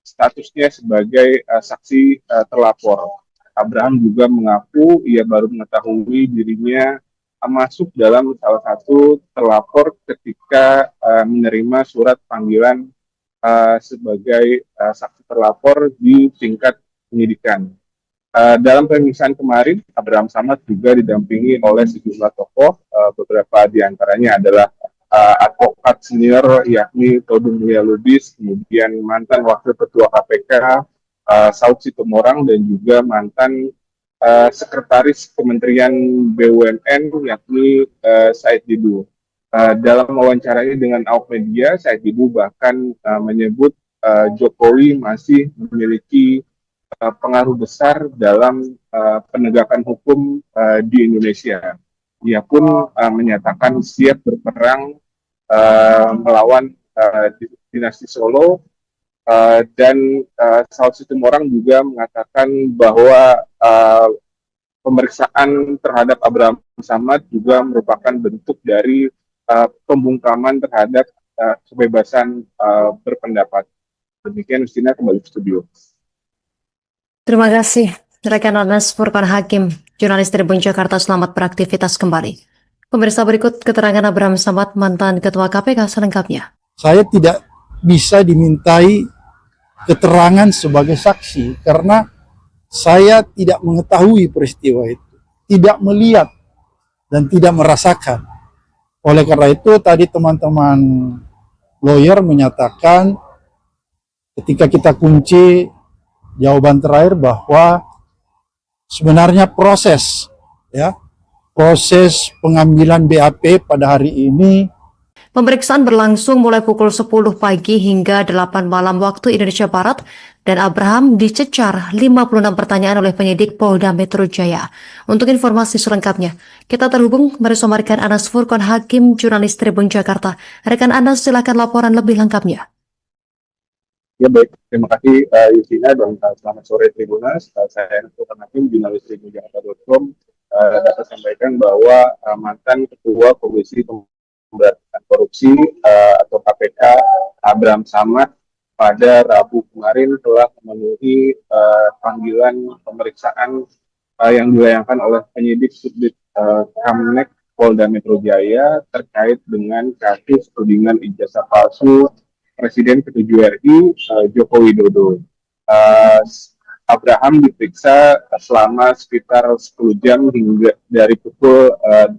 Speaker 2: statusnya sebagai saksi terlapor. Abraham juga mengaku ia baru mengetahui dirinya masuk dalam salah satu terlapor ketika menerima surat panggilan sebagai saksi terlapor di tingkat penyidikan. Dalam pemeriksaan kemarin, Abraham Samad juga didampingi oleh sejumlah tokoh, beberapa diantaranya adalah advokat senior yakni Todung Mulya Lubis, kemudian mantan Wakil Ketua KPK Saud Situmorang, dan juga mantan Sekretaris Kementerian BUMN yakni Said Didu. Dalam wawancaranya dengan awak media, Said Didu bahkan menyebut Jokowi masih memiliki pengaruh besar dalam penegakan hukum di Indonesia. Ia pun menyatakan siap berperang melawan dinasti Solo, dan Saud Situmorang juga mengatakan bahwa pemeriksaan terhadap Abraham Samad juga merupakan bentuk dari pembungkaman terhadap kebebasan berpendapat. Demikian, Justina, kembali ke studio.
Speaker 1: Terima kasih, rekan Anas Furqan Hakim, jurnalis Tribun Jakarta. Selamat beraktivitas kembali. Pemirsa, berikut keterangan Abraham Samad, mantan Ketua KPK selengkapnya.
Speaker 3: Saya tidak bisa dimintai keterangan sebagai saksi karena saya tidak mengetahui peristiwa itu, tidak melihat dan tidak merasakan. Oleh karena itu tadi teman-teman lawyer menyatakan ketika kita kunci jawaban terakhir bahwa sebenarnya proses pengambilan BAP pada hari ini.
Speaker 1: Pemeriksaan berlangsung mulai pukul 10 pagi hingga 8 malam waktu Indonesia Barat, dan Abraham dicecar 56 pertanyaan oleh penyidik Polda Metro Jaya. Untuk informasi selengkapnya, kita terhubung bersama rekan Anas Furqan Hakim, jurnalis Tribun Jakarta. Rekan Anas, silakan laporan lebih lengkapnya.
Speaker 2: Ya, baik, terima kasih Justina, dan selamat sore Tribunas. Saya Anas Furqan Hakim, jurnalis tribunjakarta.com, dapat sampaikan bahwa mantan Ketua Komisi Pemberantasan Korupsi atau KPK Abraham Samad pada Rabu kemarin telah memenuhi panggilan pemeriksaan yang dilayangkan oleh penyidik Subdit Kamnek Polda Metro Jaya terkait dengan kasus tudingan ijazah palsu Presiden ke-7 RI Joko Widodo. Abraham diperiksa selama sekitar 10 jam hingga dari pukul 10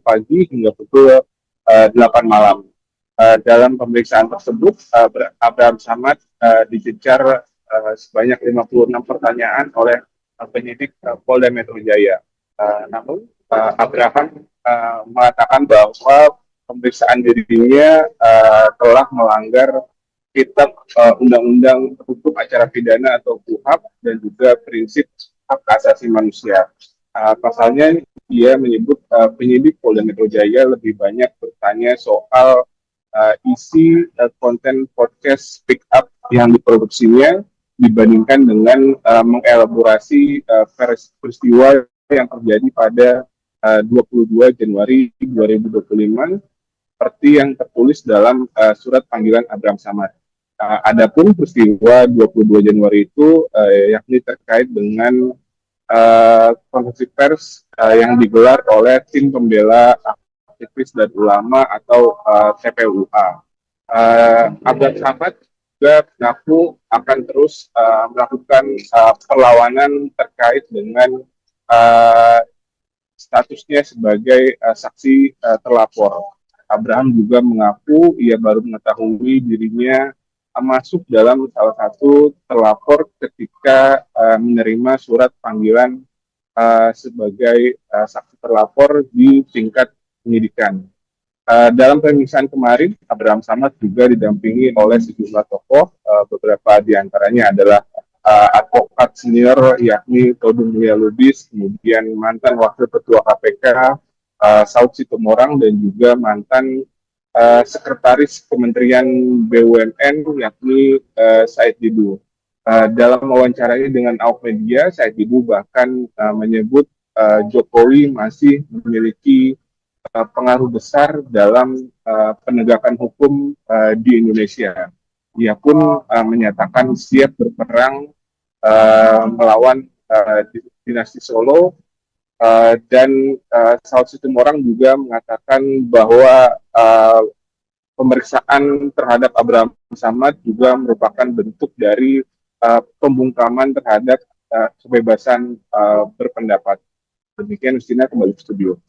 Speaker 2: pagi hingga pukul 8 malam. Dalam pemeriksaan tersebut, Abraham Samad dicecar sebanyak 56 pertanyaan oleh penyidik Polda Metro Jaya. Namun, Abraham mengatakan bahwa pemeriksaan dirinya telah melanggar Kitab Undang-Undang Hukum Acara Pidana atau KUHP dan juga prinsip hak asasi manusia. Pasalnya, dia menyebut penyidik Polda Metro Jaya lebih banyak bertanya soal isi konten podcast Speak Up yang diproduksinya dibandingkan dengan mengelaborasi peristiwa yang terjadi pada 22 Januari 2025 seperti yang tertulis dalam surat panggilan Abraham Samad. Adapun peristiwa 22 Januari itu yakni terkait dengan konferensi pers yang digelar oleh tim pembela aktivis dan ulama atau TPUA. Abraham Samad juga mengaku akan terus melakukan perlawanan terkait dengan statusnya sebagai saksi terlapor. Abraham juga mengaku ia baru mengetahui dirinya masuk dalam salah satu terlapor ketika menerima surat panggilan sebagai saksi terlapor di tingkat penyidikan. Dalam pemeriksaan kemarin, Abraham Samad juga didampingi oleh sejumlah tokoh, beberapa diantaranya adalah advokat senior yakni Todung Mulya Lubis, kemudian mantan Wakil Ketua KPK Saud Situmorang, dan juga mantan Sekretaris Kementerian BUMN yakni Said Didu. Dalam wawancaranya dengan awak media, Said Didu bahkan menyebut Jokowi masih memiliki pengaruh besar dalam penegakan hukum di Indonesia. Ia pun menyatakan siap berperang melawan dinasti Solo, dan Saud Situmorang juga mengatakan bahwa pemeriksaan terhadap Abraham Samad juga merupakan bentuk dari pembungkaman terhadap kebebasan berpendapat. Demikian, Justina, kembali ke studio.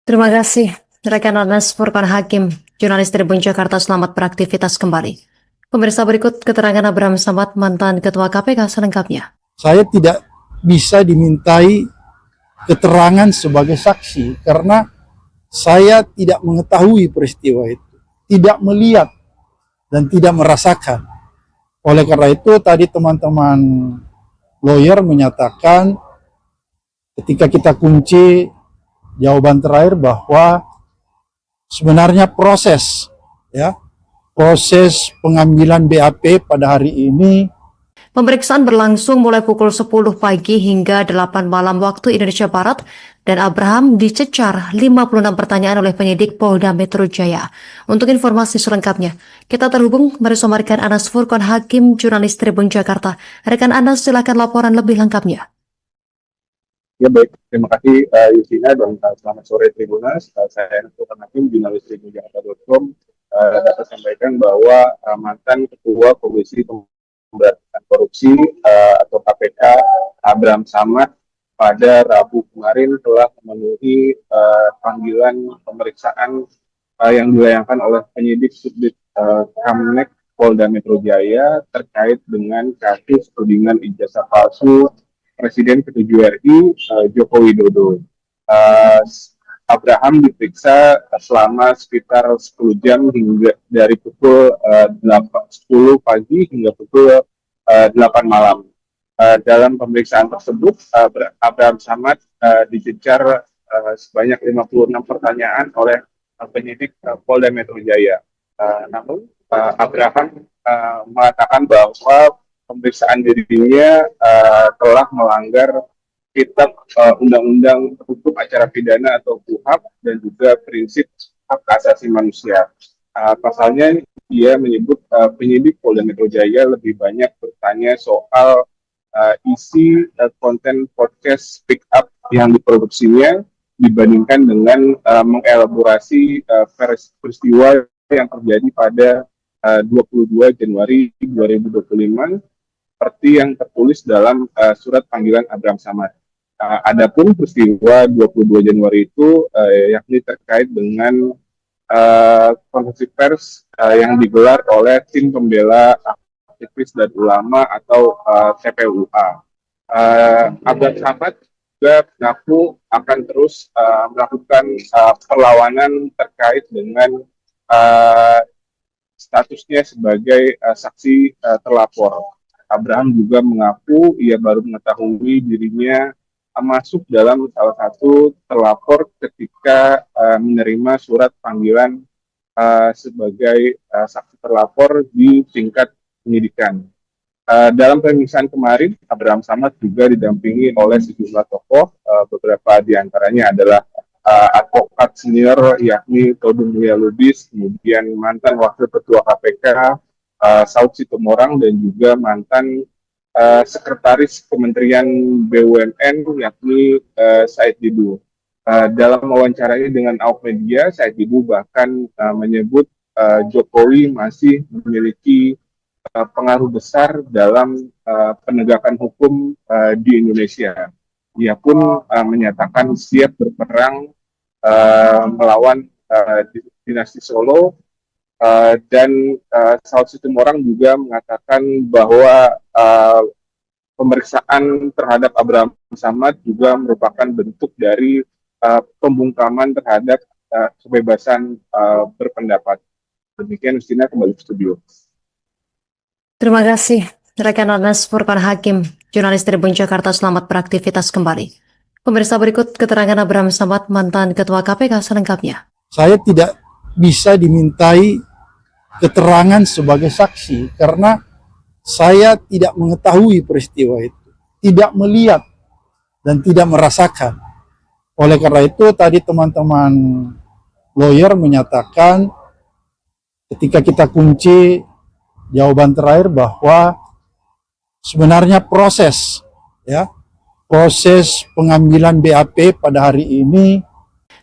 Speaker 1: Terima kasih, rekan Anas Furqan Hakim, jurnalis Tribun Jakarta, selamat beraktivitas kembali. Pemirsa, berikut keterangan Abraham Samad, mantan Ketua KPK selengkapnya.
Speaker 3: Saya tidak bisa dimintai keterangan sebagai saksi karena saya tidak mengetahui peristiwa itu, tidak melihat dan tidak merasakan. Oleh karena itu tadi teman-teman lawyer menyatakan ketika kita kunci jawaban terakhir bahwa sebenarnya proses pengambilan BAP pada hari ini.
Speaker 1: Pemeriksaan berlangsung mulai pukul 10 pagi hingga 8 malam waktu Indonesia Barat, dan Abraham dicecar 56 pertanyaan oleh penyidik Polda Metro Jaya. Untuk informasi selengkapnya, kita terhubung bersama rekan Anas Furqan Hakim, jurnalis Tribun Jakarta. Rekan Anas, silakan laporan lebih lengkapnya.
Speaker 2: Ya baik, terima kasih Yusina dan selamat sore Tribunas. Saya Anas Furqan Hakim, jurnalis tribunjakarta.com, dapat sampaikan bahwa mantan Ketua Komisi Pemberantasan Korupsi atau KPK Abraham Samad pada Rabu kemarin telah memenuhi panggilan pemeriksaan yang dilayangkan oleh penyidik Subdit Kamnek Polda Metro Jaya terkait dengan kasus tudingan ijazah palsu Presiden ke-7 RI Joko Widodo. Abraham diperiksa selama sekitar 10 jam hingga dari pukul 10 pagi hingga pukul 8 malam. Dalam pemeriksaan tersebut, Abraham Samad dicecar sebanyak 56 pertanyaan oleh penyidik Polda Metro Jaya. Namun, Abraham mengatakan bahwa pemeriksaan dirinya telah melanggar Kitab Undang-Undang Hukum Acara Pidana atau KUHAP dan juga prinsip hak asasi manusia. Pasalnya dia menyebut penyidik Polda Metro Jaya lebih banyak bertanya soal isi konten podcast Speak Up yang diproduksinya dibandingkan dengan mengelaborasi peristiwa yang terjadi pada 22 Januari 2025 seperti yang tertulis dalam surat panggilan Abraham Samad. Adapun peristiwa 22 Januari itu yakni terkait dengan konferensi pers yang digelar oleh tim pembela aktivis dan ulama atau TPUA. Abraham Samad juga mengaku akan terus melakukan perlawanan terkait dengan statusnya sebagai saksi terlapor. Abraham juga mengaku ia baru mengetahui dirinya masuk dalam salah satu terlapor ketika menerima surat panggilan sebagai saksi terlapor di tingkat penyidikan. Dalam pemeriksaan kemarin, Abraham Samad juga didampingi oleh sejumlah tokoh, beberapa diantaranya adalah advokat senior yakni Todung Mulya Lubis, kemudian mantan Wakil Ketua KPK Saud Situmorang, dan juga mantan Sekretaris Kementerian BUMN yakni Said Didu. Dalam wawancaranya dengan awak media, Said Didu bahkan menyebut Jokowi masih memiliki pengaruh besar dalam penegakan hukum di Indonesia. Ia pun menyatakan siap berperang melawan dinasti Solo, dan Saud Situmorang juga mengatakan bahwa pemeriksaan terhadap Abraham Samad juga merupakan bentuk dari pembungkaman terhadap kebebasan berpendapat. Demikian, Justina, kembali ke studio.
Speaker 1: Terima kasih, rekan Anas Furqan Hakim, jurnalis Tribun Jakarta, selamat beraktivitas kembali. Pemirsa, berikut keterangan Abraham Samad, mantan Ketua KPK selengkapnya.
Speaker 3: Saya tidak bisa dimintai keterangan sebagai saksi karena saya tidak mengetahui peristiwa itu, tidak melihat dan tidak merasakan. Oleh karena itu tadi teman-teman lawyer menyatakan ketika kita kunci jawaban terakhir bahwa sebenarnya proses pengambilan BAP pada hari ini.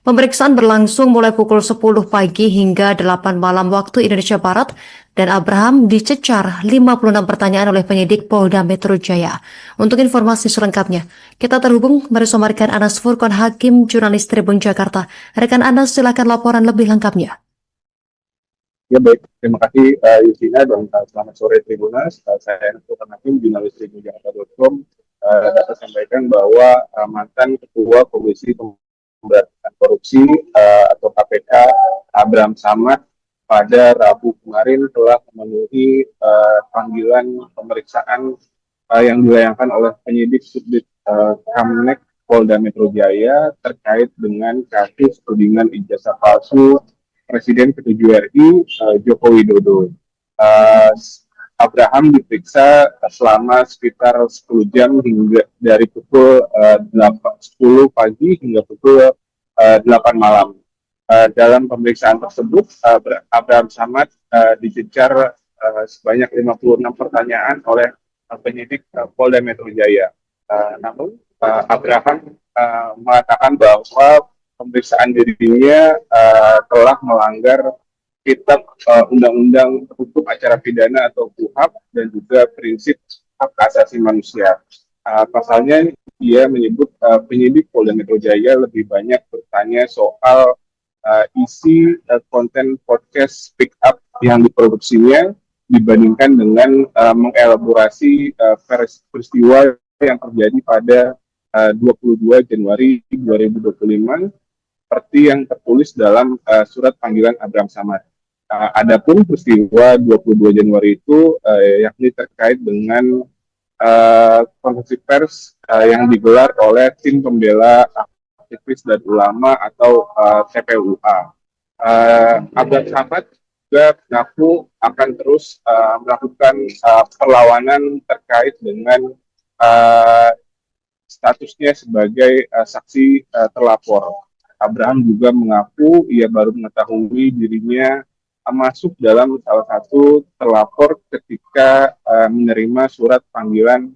Speaker 1: Pemeriksaan berlangsung mulai pukul 10 pagi hingga 8 malam waktu Indonesia Barat dan Abraham dicecar 56 pertanyaan oleh penyidik Polda Metro Jaya. Untuk informasi selengkapnya, kita terhubung bersama rekan Anas Furqon Hakim, jurnalis Tribun Jakarta. Rekan Anas, silakan laporan lebih lengkapnya.
Speaker 2: Ya baik, terima kasih Yusina dan selamat sore Tribunas. Saya Anas Furqon Hakim, jurnalis Tribun Jakarta.com. Dapat sampaikan bahwa mantan Ketua Komisi Pemberantasan Korupsi atau KPK Abraham Samad pada Rabu kemarin telah memenuhi panggilan pemeriksaan yang dilayangkan oleh penyidik Subdit Kamnek Polda Metro Jaya terkait dengan kasus tudingan ijazah palsu Presiden ke-7 RI Joko Widodo. Abraham diperiksa selama sekitar 10 jam hingga dari pukul 10 pagi hingga pukul 8 malam. Dalam pemeriksaan tersebut, Abraham Samad dicecar sebanyak 56 pertanyaan oleh penyidik Polda Metro Jaya. Namun, Abraham mengatakan bahwa pemeriksaan dirinya telah melanggar Kitab Undang-Undang Hukum Acara Pidana atau KUHP dan juga prinsip hak asasi manusia. Pasalnya dia menyebut penyidik Polda Metro Jaya lebih banyak bertanya soal isi konten podcast Speak Up yang diproduksinya dibandingkan dengan mengelaborasi peristiwa yang terjadi pada 22 Januari 2025 seperti yang tertulis dalam surat panggilan Abraham Samad. Adapun peristiwa 22 Januari itu yakni terkait dengan konferensi pers yang digelar oleh tim pembela aktivis dan ulama atau TPUA. Abraham Samad juga mengaku akan terus melakukan perlawanan terkait dengan statusnya sebagai saksi terlapor. Abraham juga mengaku ia baru mengetahui dirinya masuk dalam salah satu terlapor ketika menerima surat panggilan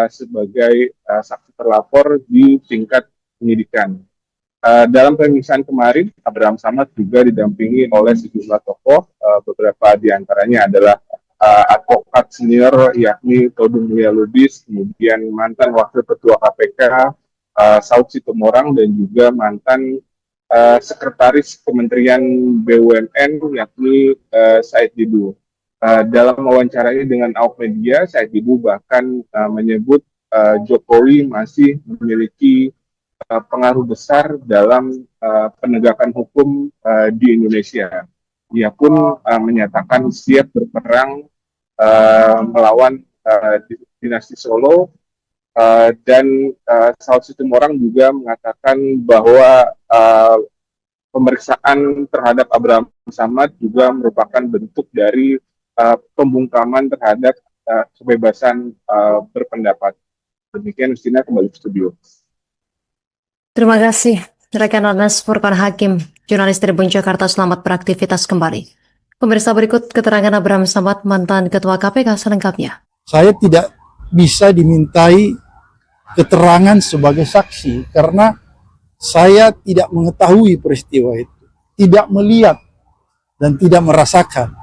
Speaker 2: sebagai saksi terlapor di tingkat penyidikan. Dalam pemeriksaan kemarin, Abraham Samad juga didampingi oleh sejumlah tokoh, beberapa diantaranya adalah advokat senior yakni Todung Mulia Lubis, kemudian mantan Wakil Ketua KPK Saud Situmorang dan juga mantan Sekretaris Kementerian BUMN yakni Said Didu. Dalam wawancaranya dengan awak media, Said Didu bahkan menyebut Jokowi masih memiliki pengaruh besar dalam penegakan hukum di Indonesia. Ia pun menyatakan siap berperang melawan dinasti Solo. Dan Saud Situmorang juga mengatakan bahwa pemeriksaan terhadap Abraham Samad juga merupakan bentuk dari pembungkaman terhadap kebebasan berpendapat. Demikian, Justina, kembali ke studio.
Speaker 1: Terima kasih, rekan Anas Furqon Hakim, jurnalis Tribun Jakarta. Selamat beraktivitas kembali. Pemirsa, berikut keterangan Abraham Samad, mantan Ketua KPK selengkapnya.
Speaker 3: Saya tidak bisa dimintai keterangan sebagai saksi karena saya tidak mengetahui peristiwa itu, tidak melihat dan tidak merasakan.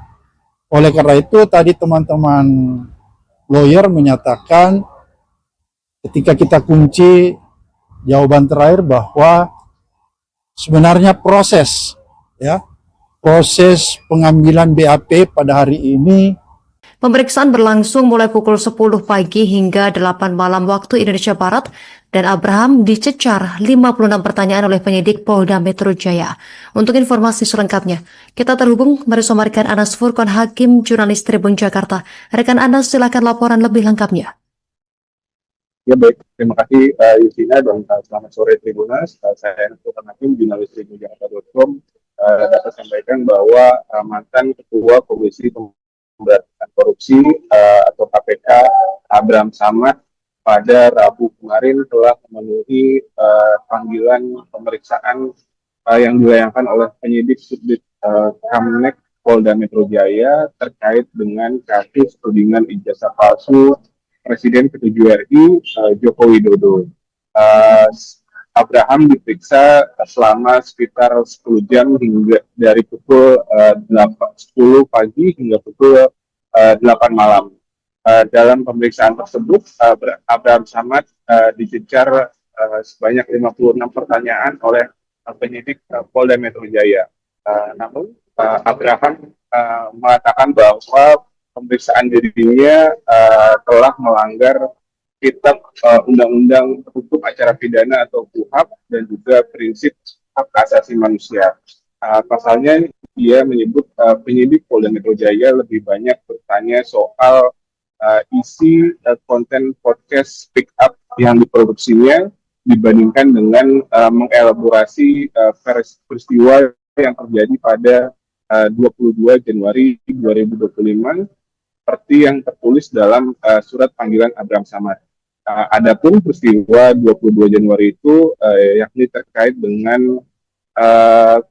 Speaker 3: Oleh karena itu tadi teman-teman lawyer menyatakan ketika kita kunci jawaban terakhir bahwa sebenarnya proses pengambilan BAP pada hari ini.
Speaker 1: Pemeriksaan berlangsung mulai pukul 10 pagi hingga 8 malam waktu Indonesia Barat dan Abraham dicecar 56 pertanyaan oleh penyidik Polda Metro Jaya. Untuk informasi selengkapnya, kita terhubung bersama rekan Anas Furqon Hakim, jurnalis Tribun Jakarta. Rekan Anas, silakan laporan lebih lengkapnya.
Speaker 2: Ya baik, terima kasih Yusina dan selamat sore Tribunas. Saya Anas Furqon Hakim, jurnalis Tribun Jakarta.com. Dapat sampaikan bahwa mantan Ketua Komisi Pemberantasan Korupsi atau KPK Abraham Samad pada Rabu kemarin telah memenuhi panggilan pemeriksaan yang dilayangkan oleh penyidik Subdit Kamnek Polda Metro Jaya terkait dengan kasus tudingan ijazah palsu Presiden ke-7 RI Joko Widodo. Abraham diperiksa selama sekitar 10 jam hingga dari pukul 10 pagi hingga pukul 8 malam. Dalam pemeriksaan tersebut, Abraham Samad dicecar sebanyak 56 pertanyaan oleh penyidik Polda Metro Jaya. Namun Abraham mengatakan bahwa pemeriksaan dirinya telah melanggar Kitab Undang-Undang Hukum Acara Pidana atau KUHP dan juga prinsip hak asasi manusia. Pasalnya dia menyebut penyidik Polda Metro Jaya lebih banyak bertanya soal isi konten podcast Speak Up yang diproduksinya dibandingkan dengan mengelaborasi peristiwa yang terjadi pada 22 Januari 2025 seperti yang tertulis dalam surat panggilan Abraham Samad. Adapun peristiwa 22 Januari itu yakni terkait dengan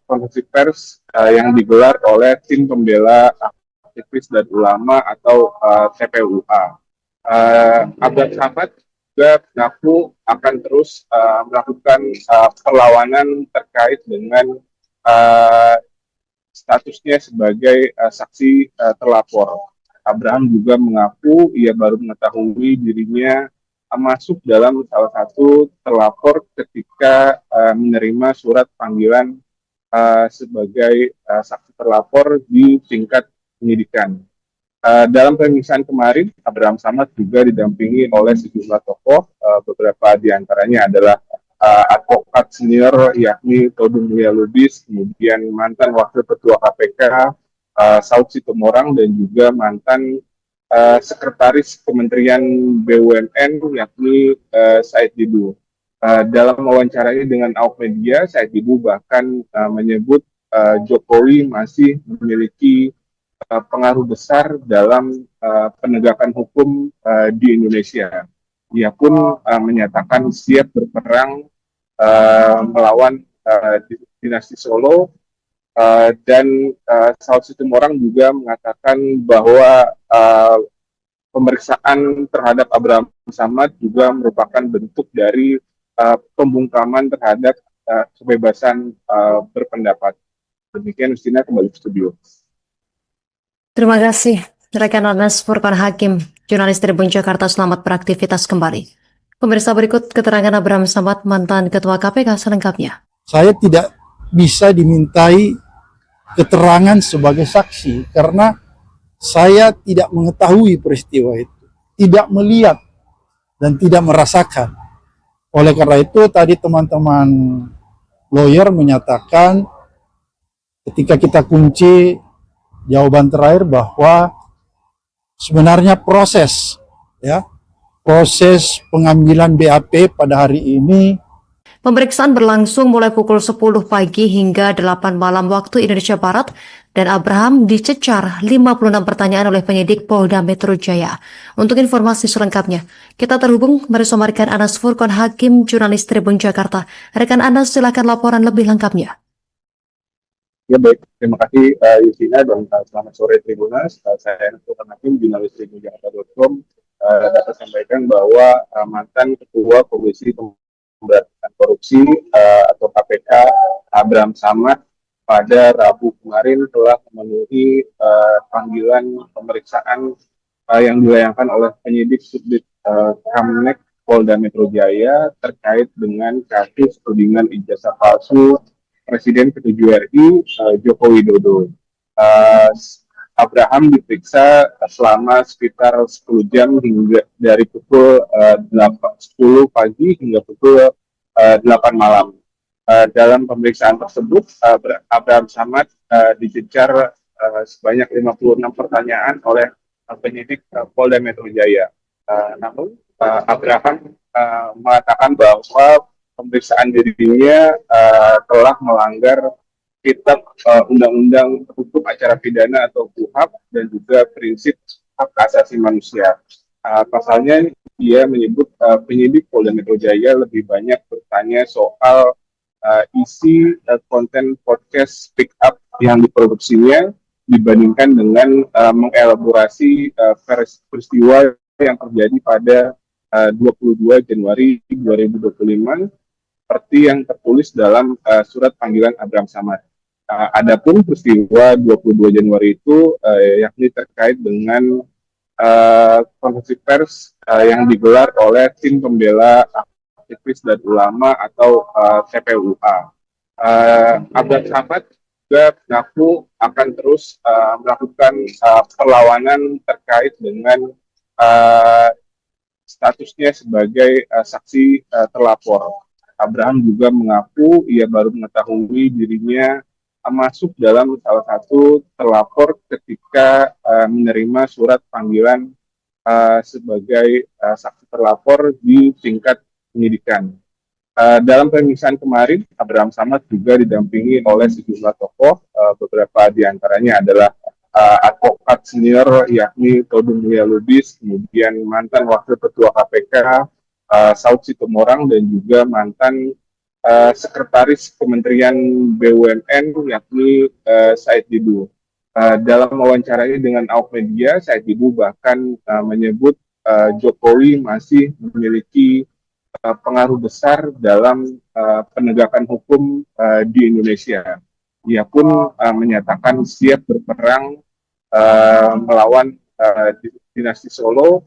Speaker 2: konferensi pers yang digelar oleh tim pembela aktivis dan ulama atau TPUA. Abraham Samad juga mengaku akan terus melakukan perlawanan terkait dengan statusnya sebagai saksi terlapor. Abraham juga mengaku ia baru mengetahui dirinya masuk dalam salah satu terlapor ketika menerima surat panggilan sebagai saksi terlapor di tingkat penyidikan. Dalam pemeriksaan kemarin, Abraham Samad juga didampingi oleh sejumlah tokoh, beberapa diantaranya adalah advokat senior yakni Todung Mulia Lubis, kemudian mantan Wakil Ketua KPK Saud Sitomorang dan juga mantan Sekretaris Kementerian BUMN yakni Said Didu. Dalam wawancaranya dengan awak media, Said Didu bahkan menyebut Jokowi masih memiliki pengaruh besar dalam penegakan hukum di Indonesia. Ia pun menyatakan siap berperang melawan dinasti Solo dan Saud Sitomorang juga mengatakan bahwa pemeriksaan terhadap Abraham Samad juga merupakan bentuk dari pembungkaman terhadap kebebasan berpendapat. Demikian Justina, kembali ke studio.
Speaker 1: Terima kasih, rekan Anas Furqan Hakim, jurnalis Tribun Jakarta. Selamat beraktivitas kembali. Pemirsa, berikut keterangan Abraham Samad, mantan Ketua KPK selengkapnya.
Speaker 3: Saya tidak bisa dimintai keterangan sebagai saksi karena saya tidak mengetahui peristiwa itu, tidak melihat dan tidak merasakan. Oleh karena itu tadi teman-teman lawyer menyatakan ketika kita kunci jawaban terakhir bahwa sebenarnya proses pengambilan BAP pada hari ini.
Speaker 1: Pemeriksaan berlangsung mulai pukul 10 pagi hingga 8 malam waktu Indonesia Barat dan Abraham dicecar 56 pertanyaan oleh penyidik Polda Metro Jaya. Untuk informasi selengkapnya, kita terhubung bersama rekan Anas Furqan Hakim, jurnalis Tribun Jakarta. Rekan Anas, silakan laporan lebih lengkapnya.
Speaker 2: Ya baik, terima kasih Justina dan selamat sore Tribunas. Saya Anas Furqan Hakim, jurnalis tribunjakarta.com, dapat sampaikan bahwa mantan Ketua Komisi Pemberantasan Korupsi atau KPK Abraham Samad pada Rabu kemarin telah memenuhi panggilan pemeriksaan yang dilayangkan oleh penyidik Subdit Kamnek Polda Metro Jaya terkait dengan kasus tudingan ijazah palsu Presiden ke-7 RI Joko Widodo. Abraham diperiksa selama sekitar 10 jam hingga dari pukul 10 pagi hingga pukul 8 malam. Dalam pemeriksaan tersebut, Abraham Samad dicecar sebanyak 56 pertanyaan oleh penyidik Polda Metro Jaya. Namun, Abraham mengatakan bahwa pemeriksaan dirinya telah melanggar Kitab Undang-Undang Hukum Acara Pidana atau KUHP dan juga prinsip hak asasi manusia. Pasalnya dia menyebut penyidik Polda Metro Jaya lebih banyak bertanya soal isi konten podcast Speak Up yang diproduksinya dibandingkan dengan mengelaborasi peristiwa yang terjadi pada 22 Januari 2025 seperti yang tertulis dalam surat panggilan Abraham Samad. Adapun peristiwa 22 Januari itu yakni terkait dengan konferensi pers yang digelar oleh tim pembela aktivis dan ulama atau TPUA. Abraham Samad juga mengaku akan terus melakukan perlawanan terkait dengan statusnya sebagai saksi terlapor. Abraham juga mengaku ia baru mengetahui dirinya masuk dalam salah satu terlapor ketika menerima surat panggilan sebagai saksi terlapor di tingkat penyidikan. Dalam pemeriksaan kemarin, Abraham Samad juga didampingi oleh sejumlah tokoh, beberapa diantaranya adalah advokat senior yakni Todung Mulia Lubis, kemudian mantan Wakil Ketua KPK Saud Situmorang, dan juga mantan Sekretaris Kementerian BUMN yakni Said Didu. Dalam wawancaranya dengan awak media, Said Didu bahkan menyebut Jokowi masih memiliki pengaruh besar dalam penegakan hukum di Indonesia. Ia pun menyatakan siap berperang melawan dinasti Solo,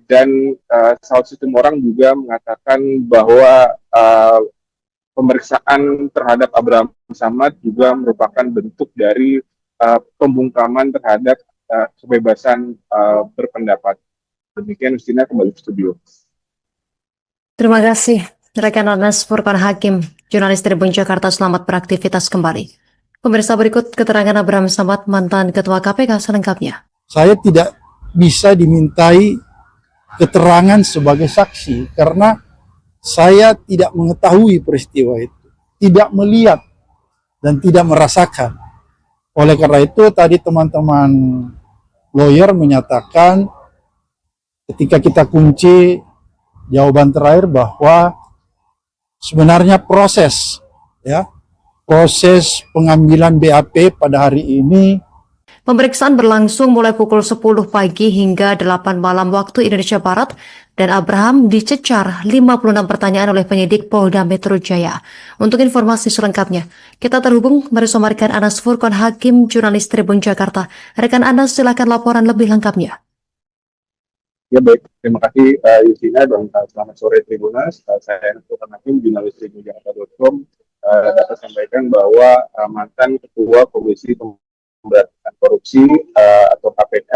Speaker 2: dan Saud Situmorang juga mengatakan bahwa pemeriksaan terhadap Abraham Samad juga merupakan bentuk dari pembungkaman terhadap kebebasan berpendapat. Demikian, Justina, kembali ke studio.
Speaker 1: Terima kasih rekan Anas Furqan Hakim, jurnalis Tribun Jakarta. Selamat beraktivitas kembali. Pemirsa, berikut keterangan Abraham Samad, mantan Ketua KPK selengkapnya.
Speaker 3: saya tidak bisa dimintai keterangan sebagai saksi karena saya tidak mengetahui peristiwa itu, tidak melihat dan tidak merasakan. Oleh karena itu tadi teman-teman lawyer menyatakan ketika kita kunci jawaban terakhir bahwa sebenarnya proses pengambilan BAP pada hari ini.
Speaker 1: Pemeriksaan berlangsung mulai pukul 10 pagi hingga 8 malam waktu Indonesia Barat, dan Abraham dicecar 56 pertanyaan oleh penyidik Polda Metro Jaya. Untuk informasi selengkapnya, kita terhubung bersama rekan Anas Furqan Hakim, jurnalis Tribun Jakarta. Rekan Anas, silakan laporan lebih lengkapnya.
Speaker 2: Ya, baik, terima kasih Justina, dan selamat sore Tribunas. Saya Anas Furqan Hakim, jurnalis tribunjakarta.com, dapat sampaikan bahwa mantan Ketua Komisi Pemberantasan Korupsi atau KPK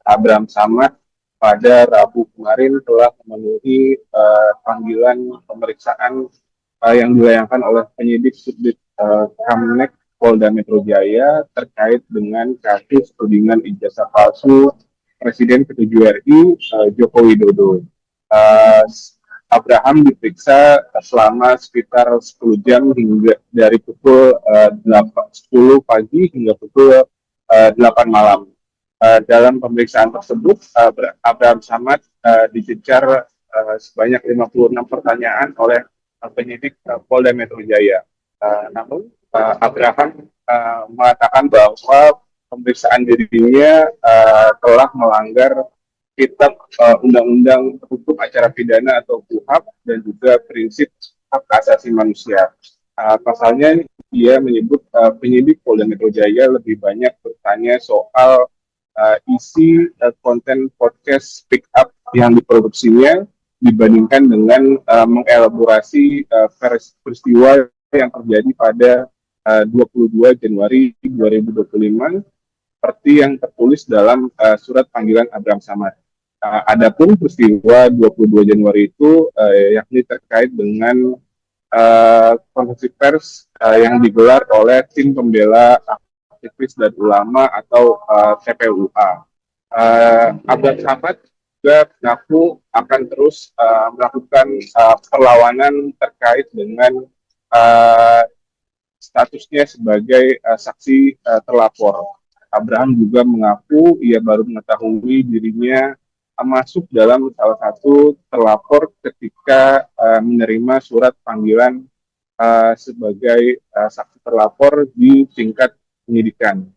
Speaker 2: Abraham Samad pada Rabu kemarin telah memenuhi panggilan pemeriksaan yang dilayangkan oleh penyidik Subdit Kamnek Polda Metro Jaya terkait dengan kasus tudingan ijazah palsu Presiden ke-7 RI Joko Widodo. Abraham diperiksa selama sekitar 10 jam hingga dari pukul 10 pagi hingga pukul 8 malam. Dalam pemeriksaan tersebut, Abraham Samad dicecar sebanyak 56 pertanyaan oleh penyidik Polda Metro Jaya. Namun, Abraham mengatakan bahwa pemeriksaan dirinya telah melanggar Kitab Undang-Undang Hukum Acara Pidana atau KUHAP dan juga prinsip hak asasi manusia. Pasalnya, dia menyebut penyidik Polda Metro Jaya lebih banyak bertanya soal isi konten podcast Speak Up yang diproduksinya dibandingkan dengan mengelaborasi peristiwa yang terjadi pada 22 Januari 2025 seperti yang tertulis dalam surat panggilan Abraham Samad. Adapun peristiwa 22 Januari itu yakni terkait dengan konferensi pers yang digelar oleh tim pembela aktivis dan ulama atau TPUA. Abraham Samad juga mengaku akan terus melakukan perlawanan terkait dengan statusnya sebagai saksi terlapor. Abraham juga mengaku ia baru mengetahui dirinya masuk dalam salah satu terlapor ketika menerima surat panggilan sebagai saksi terlapor di tingkat penyidikan.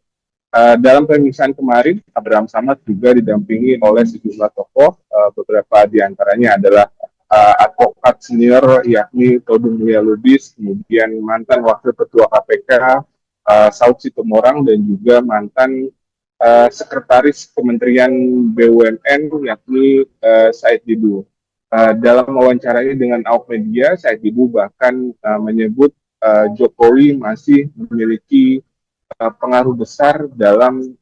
Speaker 2: Dalam pemeriksaan kemarin, Abraham Samad juga didampingi oleh sejumlah tokoh, beberapa diantaranya adalah advokat senior yakni Todung Mulia Lubis, kemudian mantan Wakil Ketua KPK Saud Situmorang, dan juga mantan Sekretaris Kementerian BUMN yakni Said Didu. Dalam wawancaranya dengan awak media, Said Didu bahkan menyebut Jokowi masih memiliki pengaruh besar dalam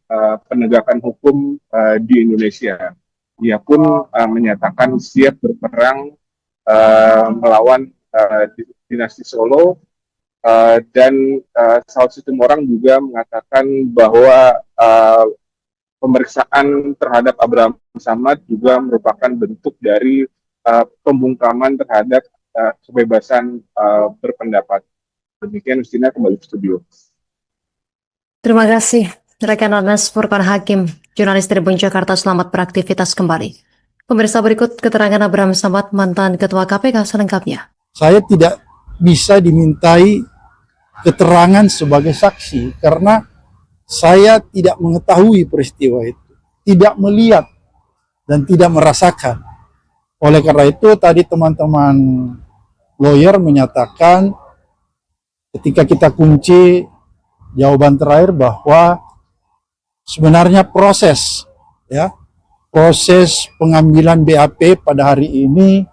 Speaker 2: penegakan hukum di Indonesia. Ia pun menyatakan siap berperang melawan dinasti Solo, dan Saud Situmorang juga mengatakan bahwa pemeriksaan terhadap Abraham Samad juga merupakan bentuk dari pembungkaman terhadap kebebasan berpendapat. Demikian, Justina, kembali ke studio.
Speaker 1: Terima kasih, rekan Anas Furqan Hakim, jurnalis Tribun Jakarta. Selamat beraktivitas kembali. Pemirsa, berikut keterangan Abraham Samad, mantan Ketua KPK selengkapnya.
Speaker 3: Saya tidak bisa dimintai keterangan sebagai saksi karena saya tidak mengetahui peristiwa itu, tidak melihat dan tidak merasakan. Oleh karena itu tadi teman-teman lawyer menyatakan ketika kita kunci jawaban terakhir bahwa sebenarnya proses pengambilan BAP pada hari ini.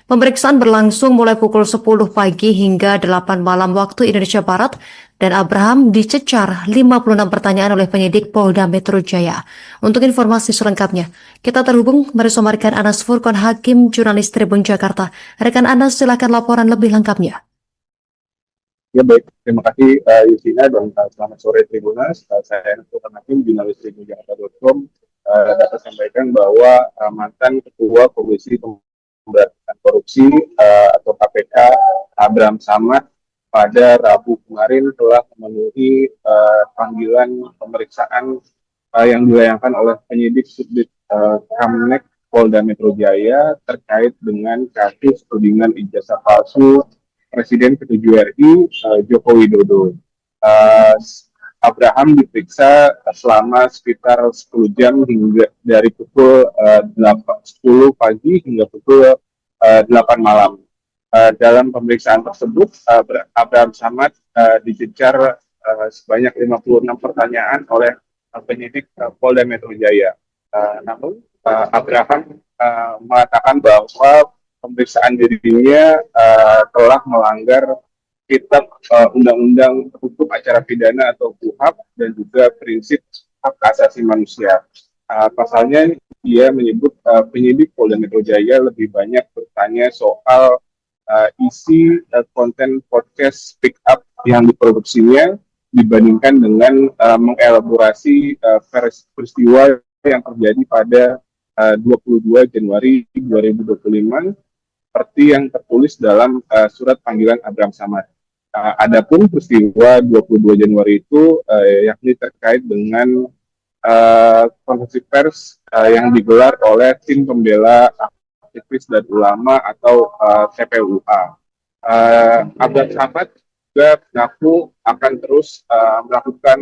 Speaker 1: Pemeriksaan berlangsung mulai pukul 10 pagi hingga 8 malam waktu Indonesia Barat, dan Abraham dicecar 56 pertanyaan oleh penyidik Polda Metro Jaya. Untuk informasi selengkapnya, kita terhubung bersama rekan Anas Furqan Hakim, jurnalis Tribun Jakarta. Rekan Anas, silakan laporan lebih lengkapnya.
Speaker 2: Ya baik, terima kasih Justina, dan selamat sore Tribunas. Saya Anas Furqan Hakim, jurnalis tribunjakarta.com, dapat sampaikan bahwa mantan Ketua Komisi Pemberantasan Korupsi atau KPK Abraham Samad pada Rabu kemarin telah memenuhi panggilan pemeriksaan yang dilayangkan oleh penyidik Subdit Kamnek Polda Metro Jaya terkait dengan kasus tudingan ijazah palsu Presiden ke-7 RI Joko Widodo. Abraham diperiksa selama sekitar 10 jam hingga dari pukul 10 pagi hingga pukul 8 malam. Dalam pemeriksaan tersebut, Abraham Samad dicecar sebanyak 56 pertanyaan oleh penyidik Polda Metro Jaya. Namun, Abraham mengatakan bahwa pemeriksaan dirinya telah melanggar Kitab Undang-Undang Hukum Acara Pidana atau KUHAP dan juga prinsip hak asasi manusia. Pasalnya, dia menyebut penyidik Polda Metro Jaya lebih banyak bertanya soal isi konten podcast Speak Up yang diproduksinya dibandingkan dengan mengelaborasi peristiwa yang terjadi pada 22 Januari 2025 seperti yang tertulis dalam surat panggilan Abraham Samad. Adapun peristiwa 22 Januari itu yakni terkait dengan konferensi pers yang digelar oleh tim pembela aktivis dan ulama atau TPUA. Abraham Samad juga mengaku akan terus melakukan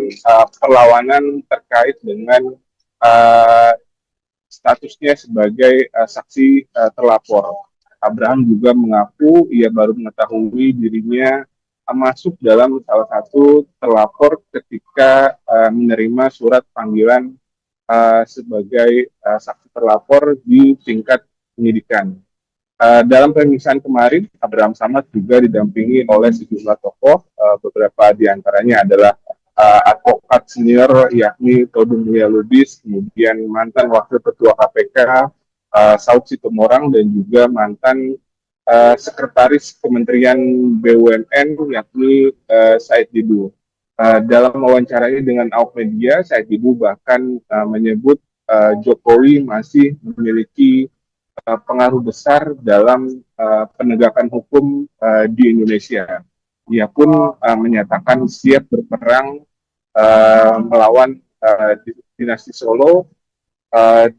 Speaker 2: perlawanan terkait dengan statusnya sebagai saksi terlapor. Abraham juga mengaku ia baru mengetahui dirinya masuk dalam salah satu terlapor ketika menerima surat panggilan sebagai saksi terlapor di tingkat penyidikan. Dalam pemeriksaan kemarin, Abraham Samad juga didampingi oleh sejumlah tokoh, beberapa diantaranya adalah advokat senior yakni Todung Mulia Lubis, kemudian mantan Wakil Ketua KPK Saud Situmorang, dan juga mantan Sekretaris Kementerian BUMN yakni Said Didu. Dalam wawancaranya dengan awak media, Said Didu bahkan menyebut Jokowi masih memiliki pengaruh besar dalam penegakan hukum di Indonesia. Ia pun menyatakan siap berperang melawan dinasti Solo,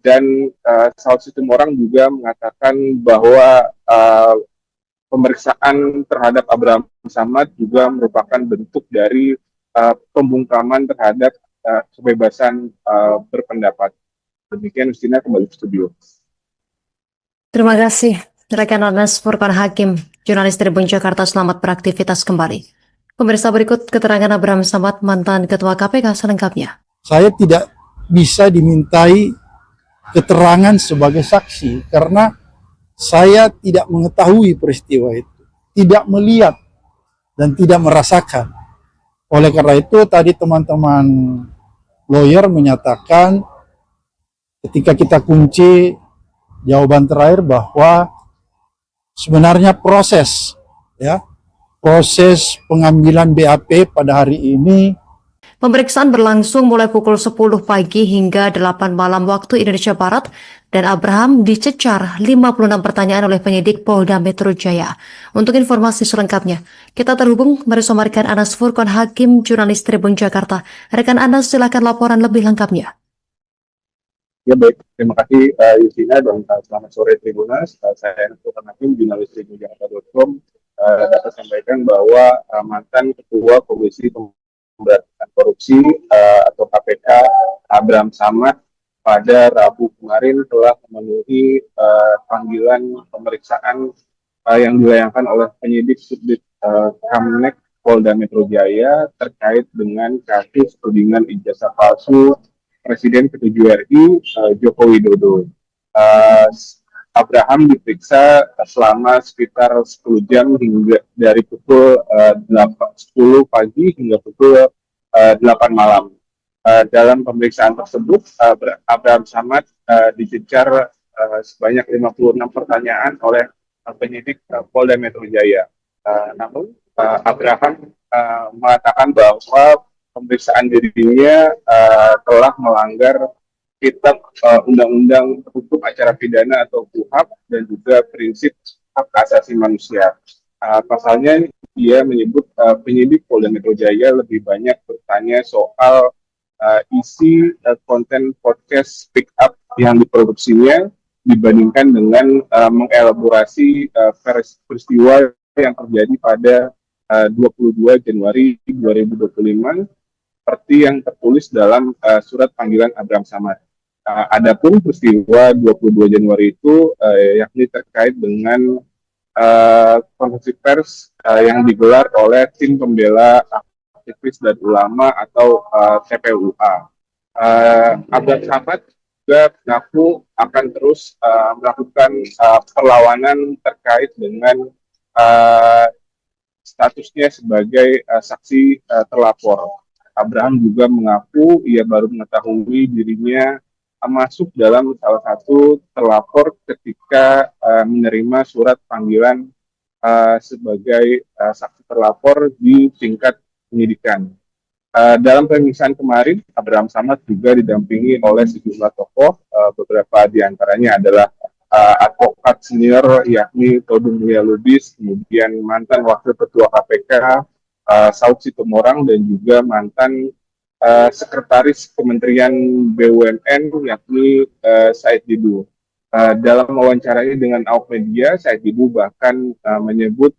Speaker 2: dan Saud Situmorang juga mengatakan bahwa pemeriksaan terhadap Abraham Samad juga merupakan bentuk dari pembungkaman terhadap kebebasan berpendapat. Demikian, Justina, kembali ke studio.
Speaker 1: Terima kasih, rekan Anas Furqan Hakim, jurnalis Tribun Jakarta, selamat beraktivitas kembali. Pemirsa, berikut keterangan Abraham Samad, mantan Ketua KPK selengkapnya.
Speaker 3: Saya tidak bisa dimintai keterangan sebagai saksi karena saya tidak mengetahui peristiwa itu, tidak melihat dan tidak merasakan. Oleh karena itu tadi teman-teman lawyer menyatakan ketika kita kunci jawaban terakhir bahwa sebenarnya proses pengambilan BAP pada hari ini.
Speaker 1: Pemeriksaan berlangsung mulai pukul 10 pagi hingga 8 malam waktu Indonesia Barat, dan Abraham dicecar 56 pertanyaan oleh penyidik Polda Metro Jaya. Untuk informasi selengkapnya, kita terhubung bersama rekan Anas Furqan Hakim, jurnalis Tribun Jakarta. Rekan Anas, silakan laporan lebih lengkapnya.
Speaker 2: Ya baik, terima kasih Yusina dan selamat sore Tribunas. Saya Anas Furqan Hakim, jurnalis tribunjakarta.com, dapat sampaikan bahwa mantan Ketua Komisi Pemberantasan Korupsi atau KPK Abraham Samad pada Rabu kemarin telah memenuhi panggilan pemeriksaan yang dilayangkan oleh penyidik Subdit Kamnek Polda Metro Jaya terkait dengan kasus tudingan ijazah palsu Presiden ke-7 RI Joko Widodo. Abraham diperiksa selama sekitar 10 jam hingga dari pukul 10 pagi hingga pukul 8 malam. Dalam pemeriksaan tersebut, Abraham Samad dicecar sebanyak 56 pertanyaan oleh penyidik Polda Metro Jaya. Namun, Abraham mengatakan bahwa pemeriksaan dirinya telah melanggar Kitab Undang-Undang Hukum Acara Pidana atau KUHAP dan juga prinsip hak asasi manusia. Pasalnya dia menyebut penyidik Polda Metro Jaya lebih banyak bertanya soal isi konten podcast Speak Up yang diproduksinya dibandingkan dengan mengelaborasi peristiwa yang terjadi pada 22 Januari 2025 seperti yang tertulis dalam surat panggilan Abraham Samad. Adapun peristiwa 22 Januari itu yakni terkait dengan konferensi pers yang digelar oleh tim pembela aktivis dan ulama atau TPUA. Abraham Samad juga mengaku akan terus melakukan perlawanan terkait dengan statusnya sebagai saksi terlapor. Abraham juga mengaku ia baru mengetahui dirinya masuk dalam salah satu terlapor ketika menerima surat panggilan sebagai saksi terlapor di tingkat penyidikan. Dalam pemeriksaan kemarin, Abraham Samad juga didampingi oleh sejumlah tokoh, beberapa diantaranya adalah advokat senior yakni Todung Mulia Lubis, kemudian mantan Wakil Ketua KPK Saud Situmorang, dan juga mantan Sekretaris Kementerian BUMN yakni Said Didu. Dalam wawancaranya dengan awak media, Said Didu bahkan menyebut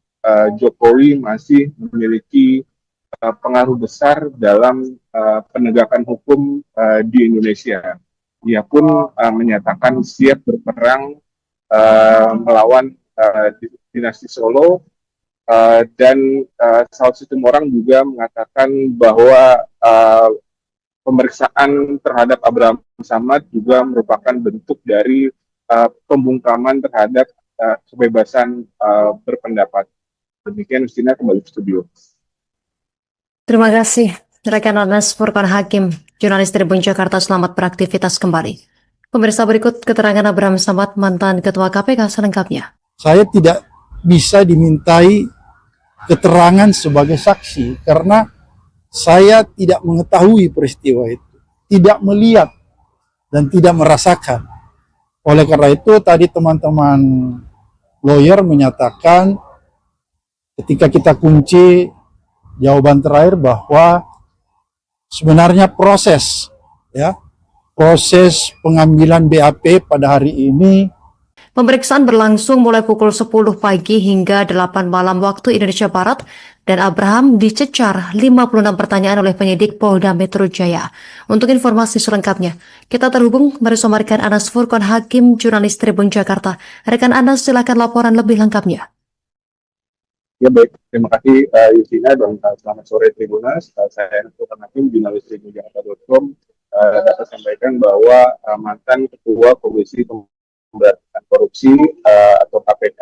Speaker 2: Jokowi masih memiliki pengaruh besar dalam penegakan hukum di Indonesia. Ia pun menyatakan siap berperang melawan dinasti Solo, dan Saud Situmorang juga mengatakan bahwa pemeriksaan terhadap Abraham Samad juga merupakan bentuk dari pembungkaman terhadap kebebasan berpendapat. Demikian, Justina, kembali ke studio.
Speaker 1: Terima kasih, rekan Anas Furqan Hakim, jurnalis Tribun Jakarta, selamat beraktivitas kembali. Pemirsa, berikut keterangan Abraham Samad, mantan Ketua KPK selengkapnya.
Speaker 3: Saya tidak bisa dimintai keterangan sebagai saksi karena saya tidak mengetahui peristiwa itu, tidak melihat dan tidak merasakan. Oleh karena itu tadi teman-teman lawyer menyatakan ketika kita kunci jawaban terakhir bahwa sebenarnya proses pengambilan BAP pada hari ini.
Speaker 1: Pemeriksaan berlangsung mulai pukul 10 pagi hingga 8 malam waktu Indonesia Barat dan Abraham dicecar 56 pertanyaan oleh penyidik Polda Metro Jaya. Untuk informasi selengkapnya, kita terhubung bersama rekan Anas Furqon Hakim, jurnalis Tribun Jakarta. Rekan Anas, silakan laporan lebih lengkapnya.
Speaker 2: Ya baik, terima kasih Yusina dan selamat sore Tribunas. Saya Anas Furqon Hakim, jurnalis Tribun Jakarta.com. Dapat sampaikan bahwa mantan Ketua Komisi Pemberantasan Korupsi atau KPK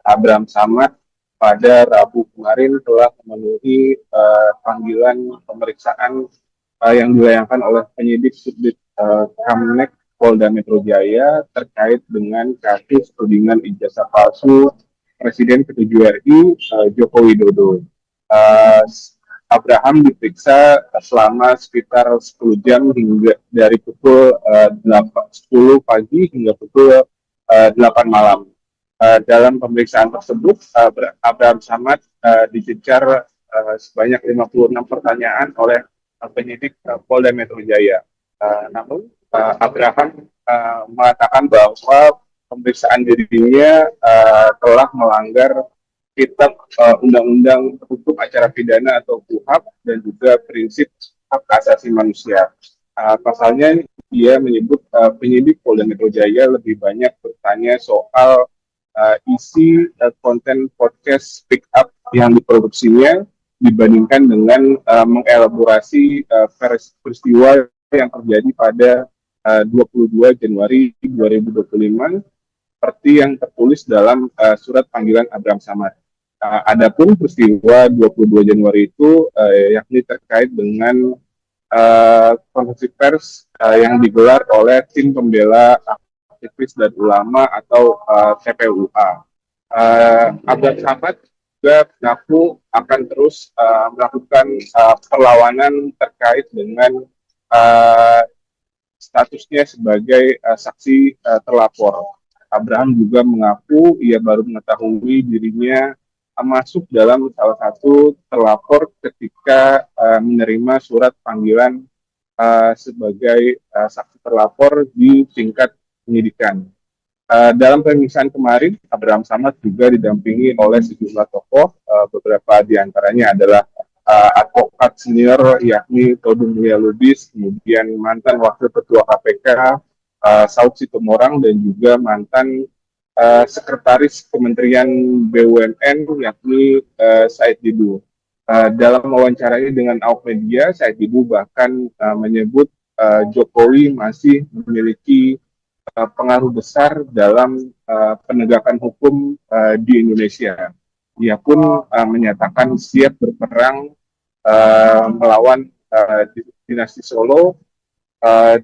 Speaker 2: Abraham Samad pada Rabu kemarin telah memenuhi panggilan pemeriksaan yang dilayangkan oleh penyidik Subdit Kamnek Polda Metro Jaya terkait dengan kasus tudingan ijazah palsu Presiden ke-7 RI Joko Widodo. Abraham diperiksa selama sekitar 10 jam hingga dari pukul 10 pagi hingga pukul 8 malam. Dalam pemeriksaan tersebut, Abraham Samad dicecar sebanyak 56 pertanyaan oleh penyidik Polda Metro Jaya. Namun, Abraham mengatakan bahwa pemeriksaan dirinya telah melanggar Kitab Undang-Undang Hukum Acara Pidana atau KUHP dan juga prinsip hak asasi manusia. Pasalnya dia menyebut penyidik Polda Metro Jaya lebih banyak bertanya soal isi konten podcast Speak Up yang diproduksinya dibandingkan dengan mengelaborasi peristiwa yang terjadi pada 22 Januari 2025 seperti yang tertulis dalam surat panggilan Abraham Samad. Adapun peristiwa 22 Januari itu yakni terkait dengan konferensi pers yang digelar oleh tim pembela aktivis dan ulama atau TPUA. Abraham Samad juga mengaku akan terus melakukan perlawanan terkait dengan statusnya sebagai saksi terlapor. Abraham juga mengaku ia baru mengetahui dirinya masuk dalam salah satu terlapor ketika menerima surat panggilan sebagai saksi terlapor di tingkat penyidikan. Dalam pemeriksaan kemarin, Abraham Samad juga didampingi oleh sejumlah tokoh, beberapa diantaranya adalah advokat senior yakni Todung Mulia Lubis, kemudian mantan Wakil Ketua KPK Saud Situmorang dan juga mantan Sekretaris Kementerian BUMN yakni Said Didu. Dalam wawancaranya dengan awak media, Said Didu bahkan menyebut Jokowi masih memiliki pengaruh besar dalam penegakan hukum di Indonesia. Ia pun menyatakan siap berperang melawan dinasti Solo.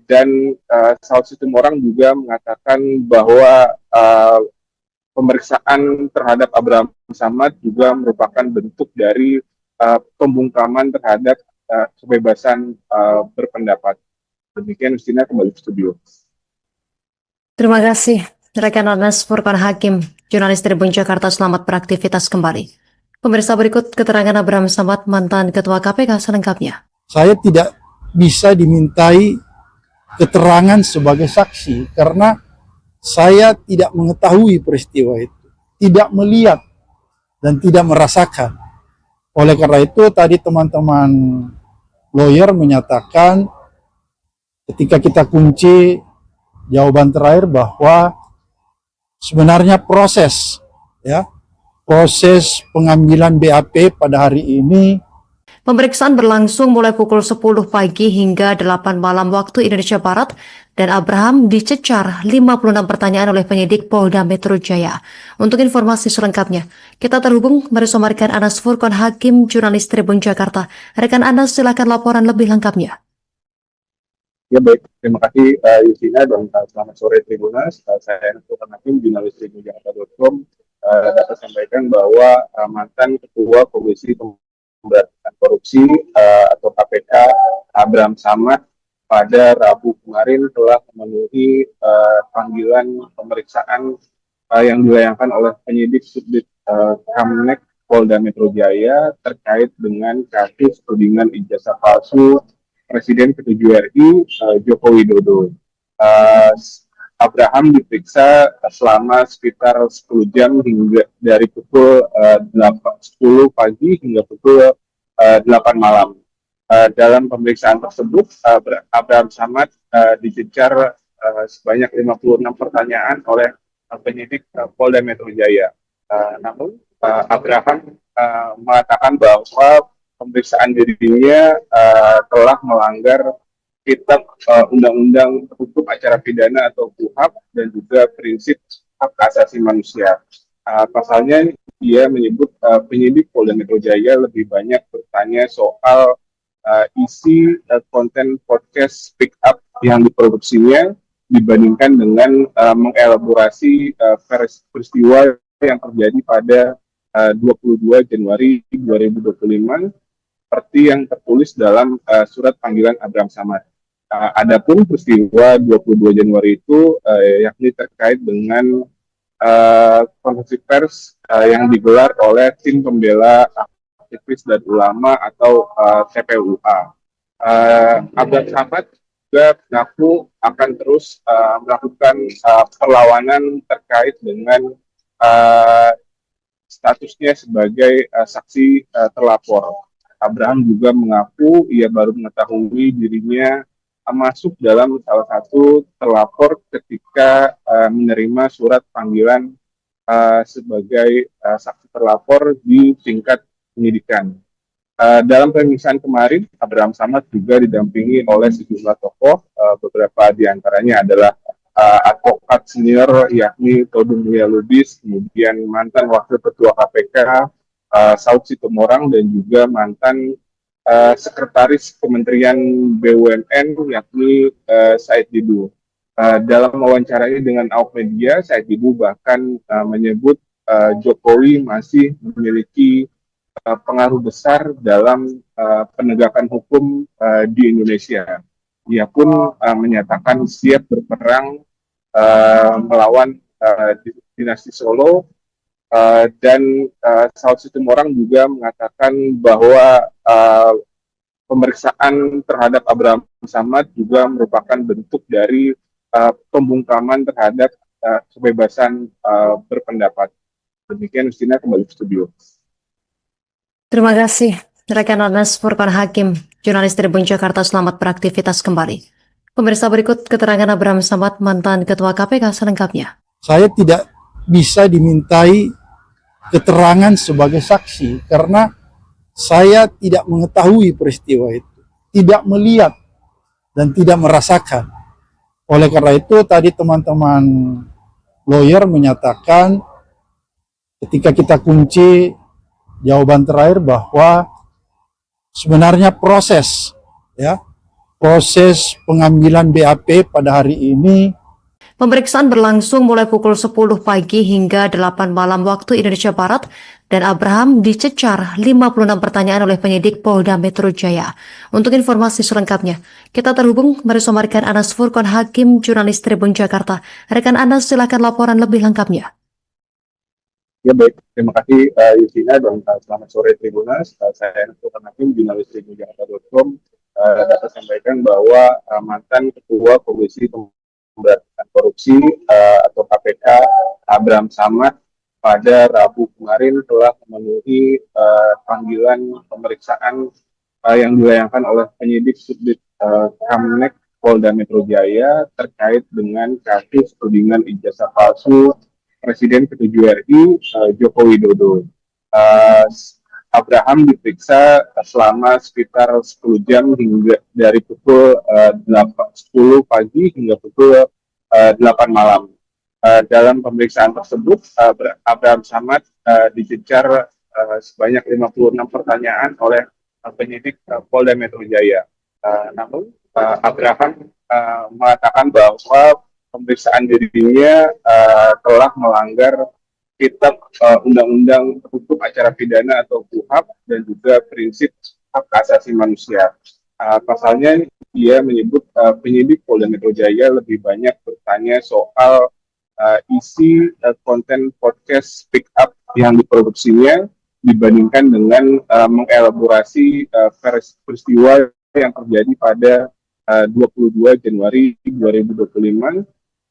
Speaker 2: Dan Saud Situmorang juga mengatakan bahwa pemeriksaan terhadap Abraham Samad juga merupakan bentuk dari pembungkaman terhadap kebebasan berpendapat. Demikian, Justina, kembali ke studio.
Speaker 1: Terima kasih, rekan Anas Furqon Hakim, jurnalis Tribun Jakarta. Selamat beraktivitas kembali. Pemirsa, berikut keterangan Abraham Samad, mantan Ketua KPK selengkapnya.
Speaker 3: Saya tidak bisa dimintai keterangan sebagai saksi karena saya tidak mengetahui peristiwa itu, tidak melihat dan tidak merasakan. Oleh karena itu tadi teman-teman lawyer menyatakan ketika kita kunci jawaban terakhir bahwa sebenarnya proses pengambilan BAP pada hari ini.
Speaker 1: Pemeriksaan berlangsung mulai pukul 10 pagi hingga 8 malam waktu Indonesia Barat dan Abraham dicecar 56 pertanyaan oleh penyidik Polda Metro Jaya. Untuk informasi selengkapnya, kita terhubung bersama rekan Anas Furqon Hakim, jurnalis Tribun Jakarta. Rekan Anas, silakan laporan lebih lengkapnya.
Speaker 2: Ya baik, terima kasih Yusina dan selamat sore Tribunas. Saya Anas Furqon Hakim, jurnalis Tribun Jakarta.com. Dapat sampaikan bahwa mantan Ketua Komisi Pemberantasan Korupsi atau KPK Abraham Samad pada Rabu kemarin telah memenuhi panggilan pemeriksaan yang dilayangkan oleh penyidik Subdit Kamnek Polda Metro Jaya terkait dengan kasus tudingan ijazah palsu Presiden ke-7 RI Joko Widodo. Abraham diperiksa selama sekitar 10 jam hingga dari pukul 10 pagi hingga pukul 8 malam. Dalam pemeriksaan tersebut, Abraham Samad dicecar sebanyak 56 pertanyaan oleh penyidik Polda Metro Jaya. Namun Abraham mengatakan bahwa pemeriksaan dirinya telah melanggar Kitab Undang-Undang Hukum Acara Pidana atau KUHP dan juga prinsip hak asasi manusia. Pasalnya dia menyebut penyidik Polda Metro Jaya lebih banyak bertanya soal isi konten podcast Speak Up yang diproduksinya dibandingkan dengan mengelaborasi peristiwa yang terjadi pada 22 Januari 2025 seperti yang tertulis dalam surat panggilan Abraham Samad. Adapun peristiwa 22 Januari itu yakni terkait dengan konferensi pers yang digelar oleh tim pembela aktivis dan ulama atau TPUA. Abraham Samad juga mengaku akan terus melakukan perlawanan terkait dengan statusnya sebagai saksi terlapor. Abraham juga mengaku ia baru mengetahui dirinya masuk dalam salah satu terlapor ketika menerima surat panggilan sebagai saksi terlapor di tingkat penyidikan. Dalam pemeriksaan kemarin, Abraham Samad juga didampingi oleh sejumlah tokoh, beberapa diantaranya adalah advokat senior yakni Todung Mulya Lubis, kemudian mantan Wakil Ketua KPK Saud Situmorang dan juga mantan Sekretaris Kementerian BUMN yakni Said Didu. Dalam wawancaranya dengan awak media, Said Didu bahkan menyebut Jokowi masih memiliki pengaruh besar dalam penegakan hukum di Indonesia. Ia pun menyatakan siap berperang melawan dinasti Solo. Dan Saud Situmorang juga mengatakan bahwa pemeriksaan terhadap Abraham Samad juga merupakan bentuk dari pembungkaman terhadap kebebasan berpendapat. Demikian, Justina, kembali ke studio.
Speaker 1: Terima kasih, rekan Anas Furqan Hakim, jurnalis Tribun Jakarta. Selamat beraktivitas kembali. Pemirsa, berikut keterangan Abraham Samad, mantan Ketua KPK selengkapnya.
Speaker 3: Saya tidak bisa dimintai keterangan sebagai saksi karena saya tidak mengetahui peristiwa itu, tidak melihat dan tidak merasakan. Oleh karena itu tadi teman-teman lawyer menyatakan ketika kita kunci jawaban terakhir bahwa sebenarnya proses pengambilan BAP pada hari ini.
Speaker 1: Pemeriksaan berlangsung mulai pukul 10 pagi hingga 8 malam waktu Indonesia Barat, dan Abraham dicecar 56 pertanyaan oleh penyidik Polda Metro Jaya. Untuk informasi selengkapnya, kita terhubung bersama rekan Anas Furqan Hakim, jurnalis Tribun Jakarta. Rekan Anas, silakan laporan lebih lengkapnya.
Speaker 2: Ya baik, terima kasih Justina dan selamat sore Tribunas. Saya Anas Furqan Hakim, jurnalis tribunjakarta.com, dapat sampaikan bahwa mantan Ketua Komisi Pemberantasan Korupsi atau KPK Abraham Samad pada Rabu kemarin telah memenuhi panggilan pemeriksaan yang dilayangkan oleh penyidik Subdit Kamnek Polda Metro Jaya terkait dengan kasus tudingan ijazah palsu Presiden ke-7 RI Joko Widodo. Abraham diperiksa selama sekitar 10 jam hingga dari pukul 10 pagi hingga pukul 8 malam. Dalam pemeriksaan tersebut, Abraham Samad dicecar sebanyak 56 pertanyaan oleh penyidik Polda Metro Jaya. Namun, Abraham mengatakan bahwa pemeriksaan dirinya telah melanggar Kitab Undang-Undang Hukum Acara Pidana atau KUHP dan juga prinsip hak asasi manusia. Pasalnya dia menyebut penyidik Polda Metro Jaya lebih banyak bertanya soal isi konten podcast Speak Up yang diproduksinya dibandingkan dengan mengelaborasi peristiwa yang terjadi pada 22 Januari 2025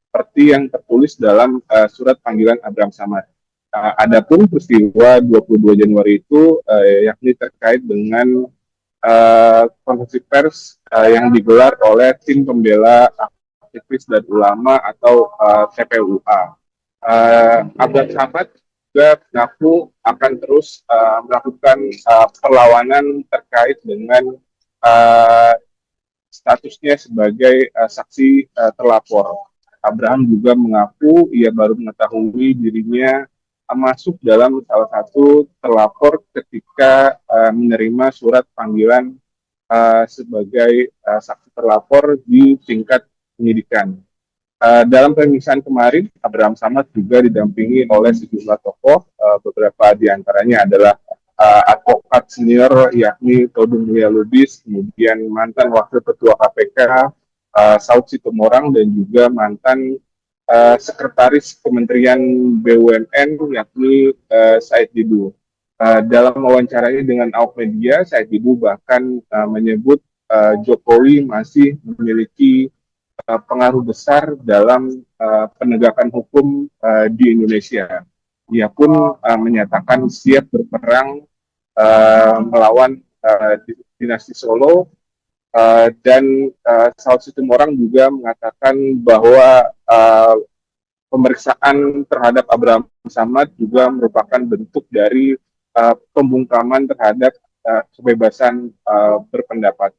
Speaker 2: seperti yang tertulis dalam surat panggilan Abraham Samad. Adapun peristiwa 22 Januari itu yakni terkait dengan konferensi pers yang digelar oleh tim pembela aktivis dan ulama atau TPUA. Abraham Samad juga mengaku akan terus melakukan perlawanan terkait dengan statusnya sebagai saksi terlapor. Abraham juga mengaku ia baru mengetahui dirinya masuk dalam salah satu terlapor ketika menerima surat panggilan sebagai saksi terlapor di tingkat penyidikan. Dalam pemeriksaan kemarin, Abraham Samad juga didampingi oleh sejumlah tokoh, beberapa diantaranya adalah advokat senior yakni Todung Mulia Lubis, kemudian mantan Wakil Ketua KPK Saud Situmorang, dan juga mantan Sekretaris Kementerian BUMN yakni Said Didu. Dalam wawancaranya dengan awak media, Said Didu bahkan menyebut Jokowi masih memiliki pengaruh besar dalam penegakan hukum di Indonesia. Ia pun menyatakan siap berperang melawan dinasti Solo, dan Saud Situmorang juga mengatakan bahwa pemeriksaan terhadap Abraham Samad juga merupakan bentuk dari pembungkaman terhadap kebebasan berpendapat.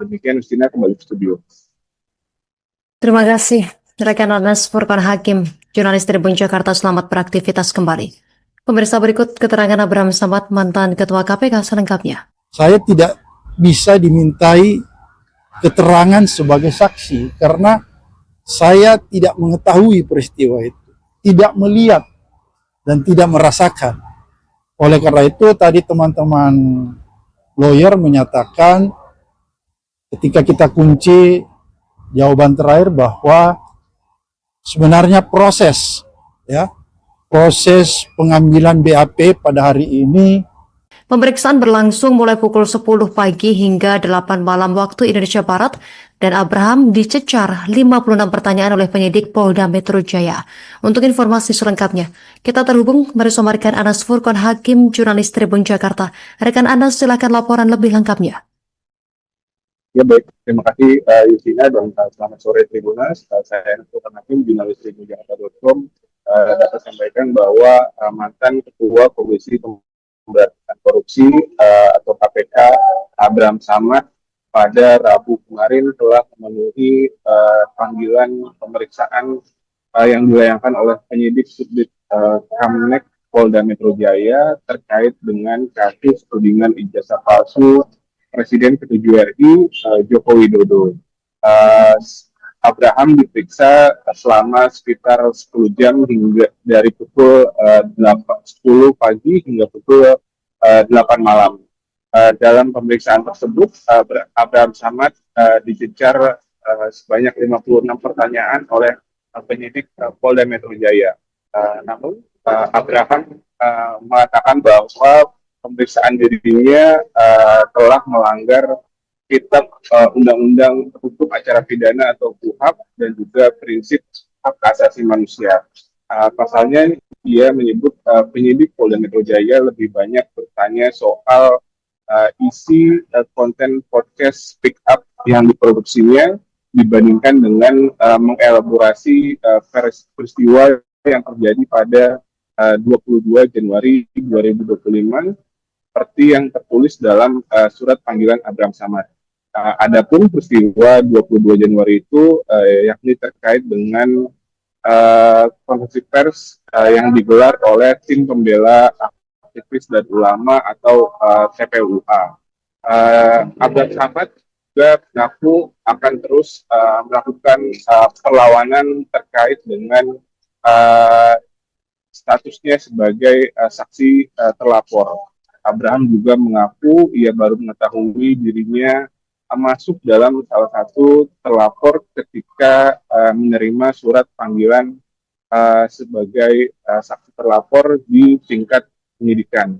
Speaker 2: Demikian, Justina, kembali ke studio.
Speaker 1: Terima kasih, rekan Anas Furqan Hakim, jurnalis Tribun Jakarta. Selamat beraktivitas kembali. Pemirsa, berikut keterangan Abraham Samad, mantan Ketua KPK selengkapnya.
Speaker 3: Saya tidak bisa dimintai keterangan sebagai saksi karena saya tidak mengetahui peristiwa itu, tidak melihat dan tidak merasakan. Oleh karena itu tadi teman-teman lawyer menyatakan ketika kita kunci jawaban terakhir bahwa sebenarnya proses pengambilan BAP pada hari ini.
Speaker 1: Pemeriksaan berlangsung mulai pukul 10 pagi hingga 8 malam waktu Indonesia Barat, dan Abraham dicecar 56 pertanyaan oleh penyidik Polda Metro Jaya. Untuk informasi selengkapnya, kita terhubung bersama rekan Anas Furqan Hakim, jurnalis Tribun Jakarta. Rekan Anas, silakan laporan lebih lengkapnya.
Speaker 2: Ya, baik, terima kasih Justina, dan selamat sore Tribunas. Saya Anas Furqan Hakim, jurnalis tribunjakarta.com, dapat sampaikan bahwa mantan Ketua Komisi Pemberantasan Korupsi atau KPK Abraham Samad pada Rabu kemarin telah memenuhi panggilan pemeriksaan yang dilayangkan oleh penyidik Subdit Kamnek Polda Metro Jaya terkait dengan kasus tudingan ijazah palsu Presiden ke-7 RI Joko Widodo. Abraham diperiksa selama sekitar 10 jam hingga dari pukul 10 pagi hingga pukul 8 malam. Dalam pemeriksaan tersebut, Abraham Samad dicecar sebanyak 56 pertanyaan oleh penyidik Polda Metro Jaya. Namun, Abraham mengatakan bahwa pemeriksaan dirinya telah melanggar Kitab Undang-Undang Hukum Acara Pidana atau KUHAP dan juga prinsip hak asasi manusia. Pasalnya, dia menyebut penyidik Polda Metro Jaya lebih banyak bertanya soal isi konten podcast Speak Up yang diproduksinya dibandingkan dengan mengelaborasi peristiwa yang terjadi pada 22 Januari 2025 seperti yang tertulis dalam surat panggilan Abraham Samad. Adapun peristiwa 22 Januari itu yakni terkait dengan konferensi pers yang digelar oleh tim pembela aktivis dan ulama atau TPUA. Abraham Samad juga mengaku akan terus melakukan perlawanan terkait dengan statusnya sebagai saksi terlapor. Abraham juga mengaku ia baru mengetahui dirinya masuk dalam salah satu terlapor ketika menerima surat panggilan sebagai saksi terlapor di tingkat penyidikan.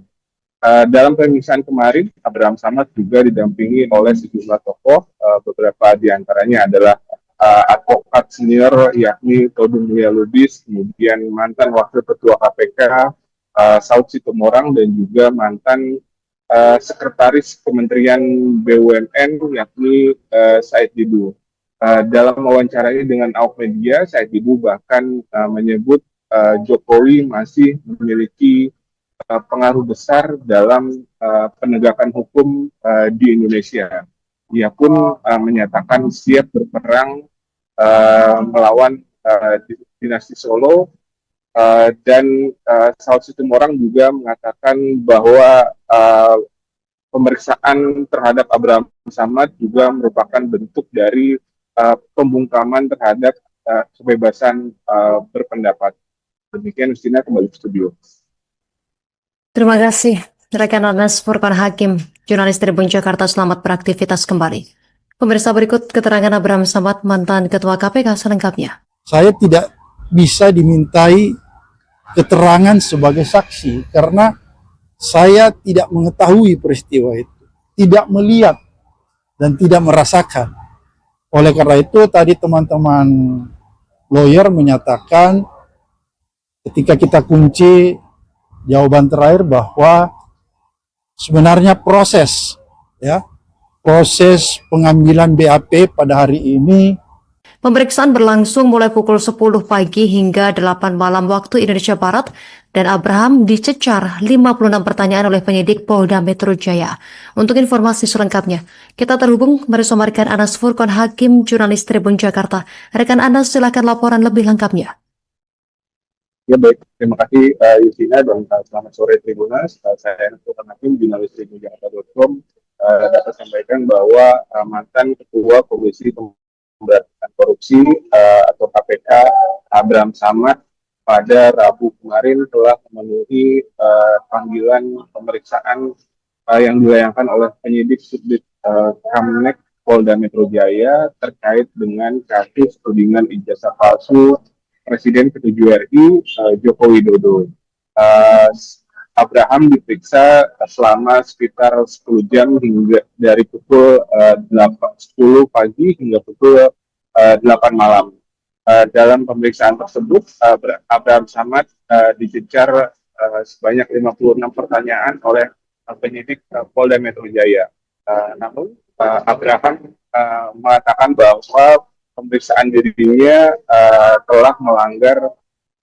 Speaker 2: Dalam pemeriksaan kemarin, Abraham Samad juga didampingi oleh sejumlah tokoh, beberapa diantaranya adalah advokat senior yakni Todung Mulia Lubis, kemudian mantan Wakil Ketua KPK Saud Situmorang, dan juga mantan Sekretaris Kementerian BUMN yakni Said Didu. Dalam wawancaranya dengan awak media, Said Didu bahkan menyebut Jokowi masih memiliki pengaruh besar dalam penegakan hukum di Indonesia. Ia pun menyatakan siap berperang melawan dinasti Solo, dan Saud Situmorang juga mengatakan bahwa pemeriksaan terhadap Abraham Samad juga merupakan bentuk dari pembungkaman terhadap kebebasan berpendapat. Demikian, Justina, kembali ke studio.
Speaker 1: Terima kasih, rekan Anas Furqan Hakim, jurnalis Tribun Jakarta. Selamat beraktivitas kembali. Pemirsa, berikut keterangan Abraham Samad, mantan Ketua KPK selengkapnya.
Speaker 3: Saya tidak bisa dimintai keterangan sebagai saksi karena saya tidak mengetahui peristiwa itu, tidak melihat dan tidak merasakan. Oleh karena itu tadi teman-teman lawyer menyatakan ketika kita kunci jawaban terakhir bahwa sebenarnya proses pengambilan BAP pada hari ini.
Speaker 1: Pemeriksaan berlangsung mulai pukul 10 pagi hingga 8 malam waktu Indonesia Barat, dan Abraham dicecar 56 pertanyaan oleh penyidik Polda Metro Jaya. Untuk informasi selengkapnya, kita terhubung bersama rekan Anas Furqan Hakim, jurnalis Tribun Jakarta. Rekan Anas, silakan laporan lebih lengkapnya.
Speaker 2: Ya baik, terima kasih Justina, dan selamat sore Tribunas. Saya Anas Furqan Hakim, jurnalis tribunjakarta.com, dapat sampaikan bahwa mantan Ketua Komisi Pemberantasan Korupsi atau KPK Abraham Samad pada Rabu kemarin telah memenuhi panggilan pemeriksaan yang dilayangkan oleh penyidik Subdit Kamnek Polda Metro Jaya terkait dengan kasus tudingan ijazah palsu Presiden ke-7 RI Joko Widodo. Abraham diperiksa selama sekitar 10 jam hingga dari pukul 10 pagi hingga pukul 8 malam. Dalam pemeriksaan tersebut, Abraham Samad dicecar sebanyak 56 pertanyaan oleh penyidik Polda Metro Jaya. Namun, Abraham mengatakan bahwa pemeriksaan dirinya telah melanggar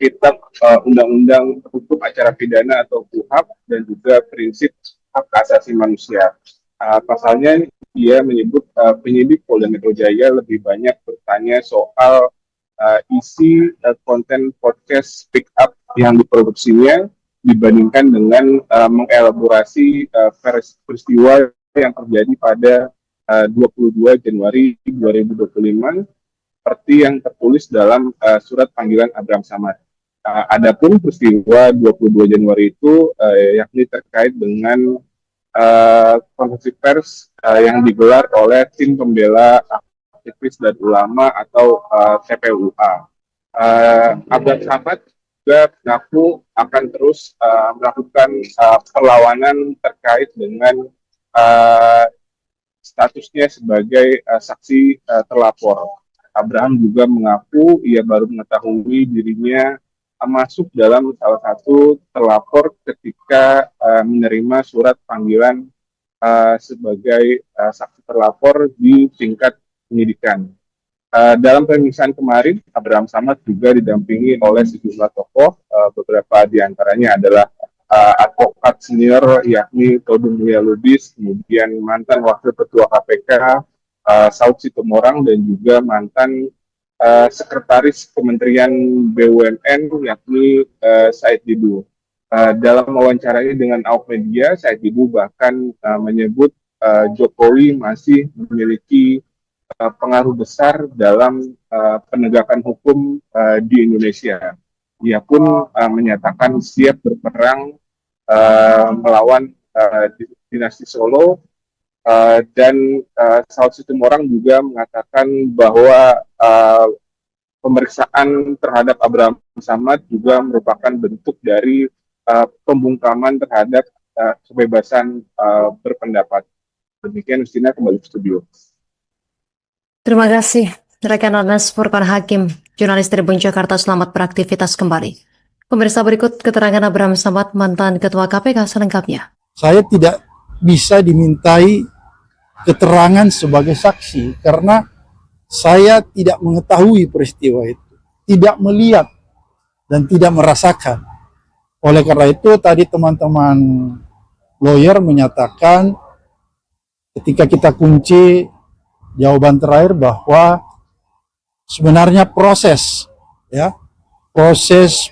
Speaker 2: Kitab Undang-Undang Hukum Acara Pidana atau KUHAP dan juga prinsip hak asasi manusia. Pasalnya, dia menyebut penyidik Polda Metro Jaya lebih banyak bertanya soal isi konten podcast Speak Up yang diproduksinya dibandingkan dengan mengelaborasi peristiwa yang terjadi pada 22 Januari 2025 seperti yang tertulis dalam surat panggilan Abraham Samad. Adapun peristiwa 22 Januari itu yakni terkait dengan konferensi pers yang digelar oleh tim pembela aktivis dan ulama atau TPUA. Abraham Samad juga mengaku akan terus melakukan perlawanan terkait dengan statusnya sebagai saksi terlapor. Abraham juga mengaku ia baru mengetahui dirinya masuk dalam salah satu terlapor ketika menerima surat panggilan sebagai saksi terlapor di tingkat penyidikan. Dalam pemeriksaan kemarin, Abraham Samad juga didampingi oleh sejumlah tokoh, beberapa diantaranya adalah advokat senior yakni Todung Mulia Lubis, kemudian mantan Wakil Ketua KPK Saud Situmorang, dan juga mantan Sekretaris Kementerian BUMN yakni Said Didu. Dalam wawancaranya dengan awak media, Said Didu bahkan menyebut Jokowi masih memiliki pengaruh besar dalam penegakan hukum di Indonesia. Ia pun menyatakan siap berperang melawan dinasti Solo, dan Saud Situmorang juga mengatakan bahwa pemeriksaan terhadap Abraham Samad juga merupakan bentuk dari pembungkaman terhadap kebebasan berpendapat. Demikian, Justina, kembali ke studio.
Speaker 1: Terima kasih, Rekan Anas Furqan Hakim, jurnalis Tribun Jakarta, selamat beraktivitas kembali. Pemirsa, berikut keterangan Abraham Samad, mantan Ketua KPK selengkapnya.
Speaker 3: Saya tidak bisa dimintai keterangan sebagai saksi karena saya tidak mengetahui peristiwa itu, tidak melihat dan tidak merasakan. Oleh karena itu tadi teman-teman lawyer menyatakan ketika kita kunci jawaban terakhir bahwa sebenarnya proses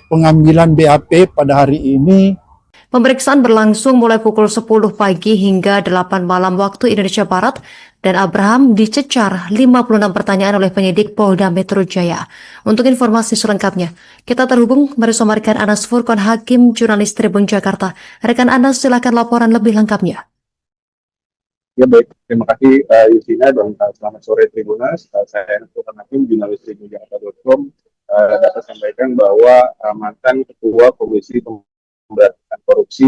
Speaker 3: pengambilan BAP pada hari ini.
Speaker 1: Pemeriksaan berlangsung mulai pukul 10 pagi hingga 8 malam waktu Indonesia Barat, dan Abraham dicecar 56 pertanyaan oleh penyidik Polda Metro Jaya. Untuk informasi selengkapnya, kita terhubung bersama rekan Anas Furqan Hakim, jurnalis Tribun Jakarta. Rekan Anas, silakan laporan lebih lengkapnya.
Speaker 2: Ya baik, terima kasih Yusina dan selamat sore Tribunas. Saya Anas Furqan Hakim, jurnalis tribunjakarta.com, dapat sampaikan bahwa mantan Ketua Komisi Pemberantasan Korupsi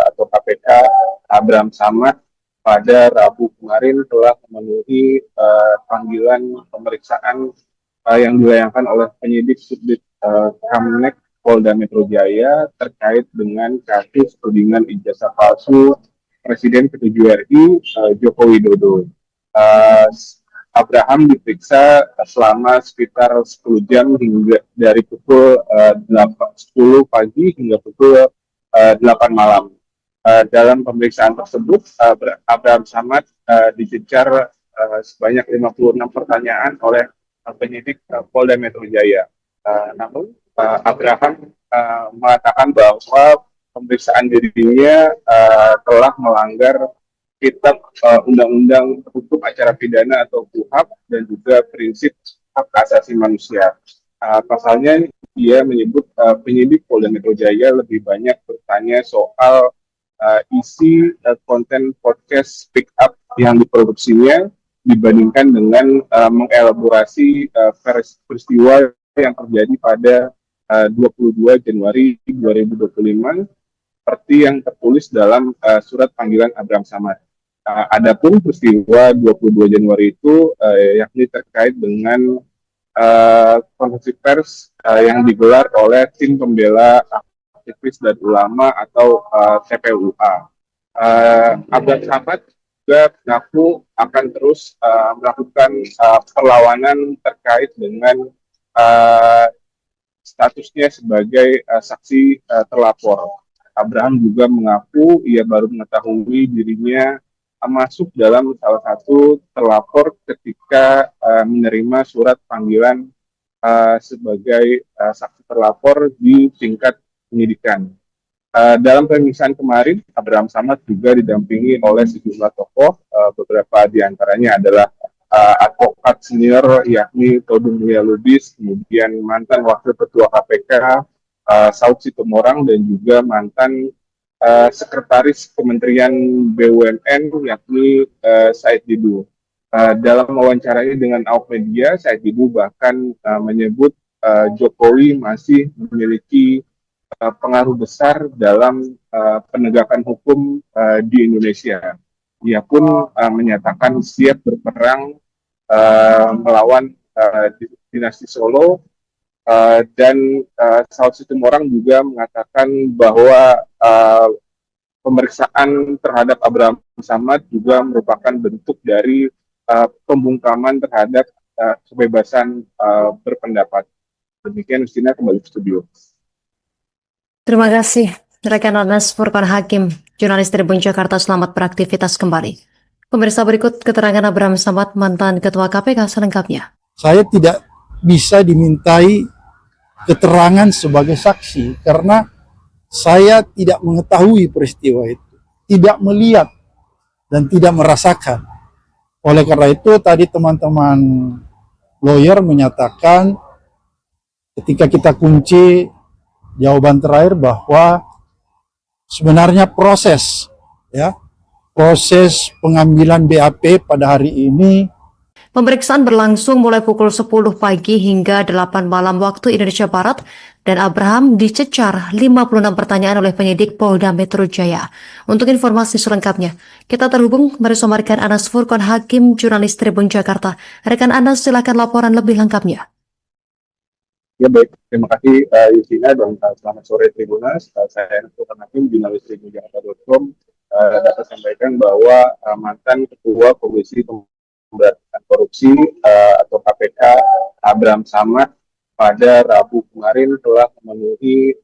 Speaker 2: atau KPK Abraham Samad pada Rabu kemarin telah memenuhi panggilan pemeriksaan yang dilayangkan oleh penyidik Subdit Kamnek Polda Metro Jaya terkait dengan kasus tudingan ijazah palsu Presiden ke-7 RI Joko Widodo. Abraham diperiksa selama sekitar 10 jam hingga dari pukul 10 pagi hingga pukul 8 malam. Dalam pemeriksaan tersebut, Abraham Samad dicecar sebanyak 56 pertanyaan oleh penyidik Polda Metro Jaya. Namun, Abraham mengatakan bahwa pemeriksaan dirinya telah melanggar Kitab Undang-Undang Hukum Acara Pidana atau KUHAP dan juga prinsip hak asasi manusia. Pasalnya dia menyebut penyidik Polda Metro Jaya lebih banyak bertanya soal isi konten podcast Speak Up yang diproduksinya dibandingkan dengan mengelaborasi peristiwa yang terjadi pada 22 Januari 2025 seperti yang tertulis dalam surat panggilan Abraham Samad. Adapun peristiwa 22 Januari itu yakni terkait dengan konferensi pers yang digelar oleh tim pembela aktivis dan ulama atau TPUA. Abraham Samad juga mengaku akan terus melakukan perlawanan terkait dengan statusnya sebagai saksi terlapor. Abraham juga mengaku ia baru mengetahui dirinya masuk dalam salah satu terlapor ketika menerima surat panggilan sebagai saksi terlapor di tingkat penyidikan. Dalam pemeriksaan kemarin, Abraham Samad juga didampingi oleh sejumlah tokoh, beberapa diantaranya adalah advokat senior yakni Todung Mulia Lubis, kemudian mantan Wakil Ketua KPK Saud Situmorang, dan juga mantan Sekretaris Kementerian BUMN yakni Said Didu. Dalam wawancaranya dengan awak media, Said Didu bahkan menyebut Jokowi masih memiliki pengaruh besar dalam penegakan hukum di Indonesia. Ia pun menyatakan siap berperang melawan dinasti Solo, dan Saud Situmorang juga mengatakan bahwa pemeriksaan terhadap Abraham Samad juga merupakan bentuk dari pembungkaman terhadap kebebasan berpendapat. Demikian, Justina, kembali ke studio.
Speaker 1: Terima kasih, rekan Anas Furqan Hakim, jurnalis Tribun Jakarta, selamat beraktivitas kembali. Pemirsa, berikut keterangan Abraham Samad, mantan Ketua KPK selengkapnya.
Speaker 3: Saya tidak bisa dimintai keterangan sebagai saksi karena saya tidak mengetahui peristiwa itu, tidak melihat dan tidak merasakan. Oleh karena itu tadi teman-teman lawyer menyatakan ketika kita kunci jawaban terakhir bahwa sebenarnya proses pengambilan BAP pada hari ini.
Speaker 1: Pemeriksaan berlangsung mulai pukul 10 pagi hingga 8 malam waktu Indonesia Barat, dan Abraham dicecar 56 pertanyaan oleh penyidik Polda Metro Jaya. Untuk informasi selengkapnya, kita terhubung bersama rekan Anas Furqon Hakim, jurnalis Tribun Jakarta. Rekan Anas, silakan laporan lebih lengkapnya.
Speaker 2: Ya baik, terima kasih Yusina dan selamat sore Tribunas. Saya Anas Furqon Hakim, jurnalis Tribun Jakarta.com, dapat sampaikan bahwa mantan Ketua Komisi Pemberantasan Korupsi atau KPK Abraham Samad pada Rabu kemarin telah memenuhi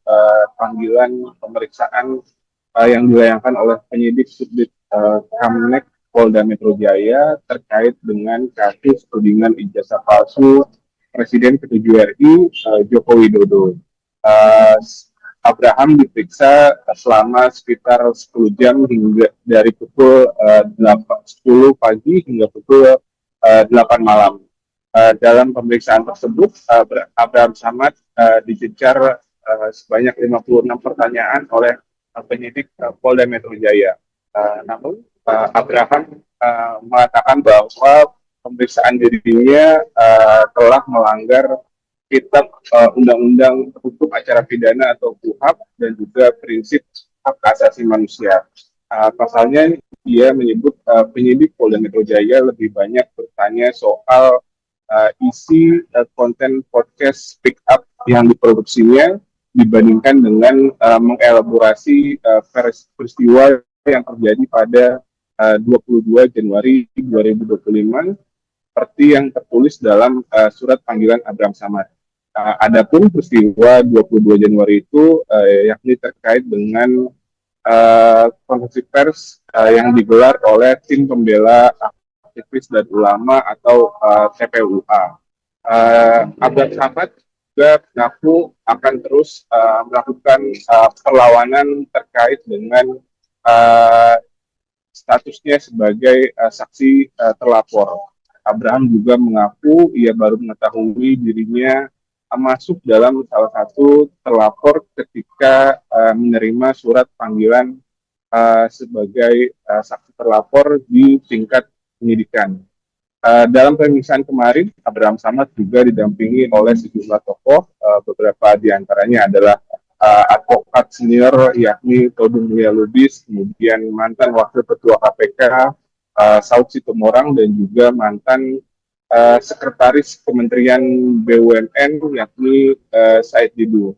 Speaker 2: panggilan pemeriksaan yang dilayangkan oleh penyidik Subdit Kamnek Polda Metro Jaya terkait dengan kasus tudingan ijazah palsu Presiden ke-7 RI Joko Widodo. Abraham diperiksa selama sekitar 10 jam hingga dari pukul 10 pagi hingga pukul 8 malam. Dalam pemeriksaan tersebut, Abraham Samad dicecar sebanyak 56 pertanyaan oleh penyidik Polda Metro Jaya. Namun, Abraham mengatakan bahwa pemeriksaan dirinya telah melanggar kitab Undang-Undang Hukum Acara Pidana atau KUHAP dan juga prinsip hak asasi manusia. Pasalnya dia menyebut penyidik Polda Metro Jaya lebih banyak bertanya soal isi konten podcast Speak Up yang diproduksinya dibandingkan dengan mengelaborasi peristiwa yang terjadi pada 22 Januari 2025 seperti yang tertulis dalam surat panggilan Abraham Samad. Adapun peristiwa 22 Januari itu yakni terkait dengan konferensi pers yang digelar oleh tim pembela aktivis dan ulama atau TPUA. Abraham Samad juga mengaku akan terus melakukan perlawanan terkait dengan statusnya sebagai saksi terlapor. Abraham juga mengaku ia baru mengetahui dirinya masuk dalam salah satu terlapor ketika menerima surat panggilan sebagai saksi terlapor di tingkat penyidikan. Dalam pemeriksaan kemarin, Abraham Samad juga didampingi oleh sejumlah tokoh, beberapa diantaranya adalah advokat senior yakni Todung Mulia Lubis, kemudian mantan Wakil Ketua KPK Saud Situmorang dan juga mantan Sekretaris Kementerian BUMN yakni Said Didu.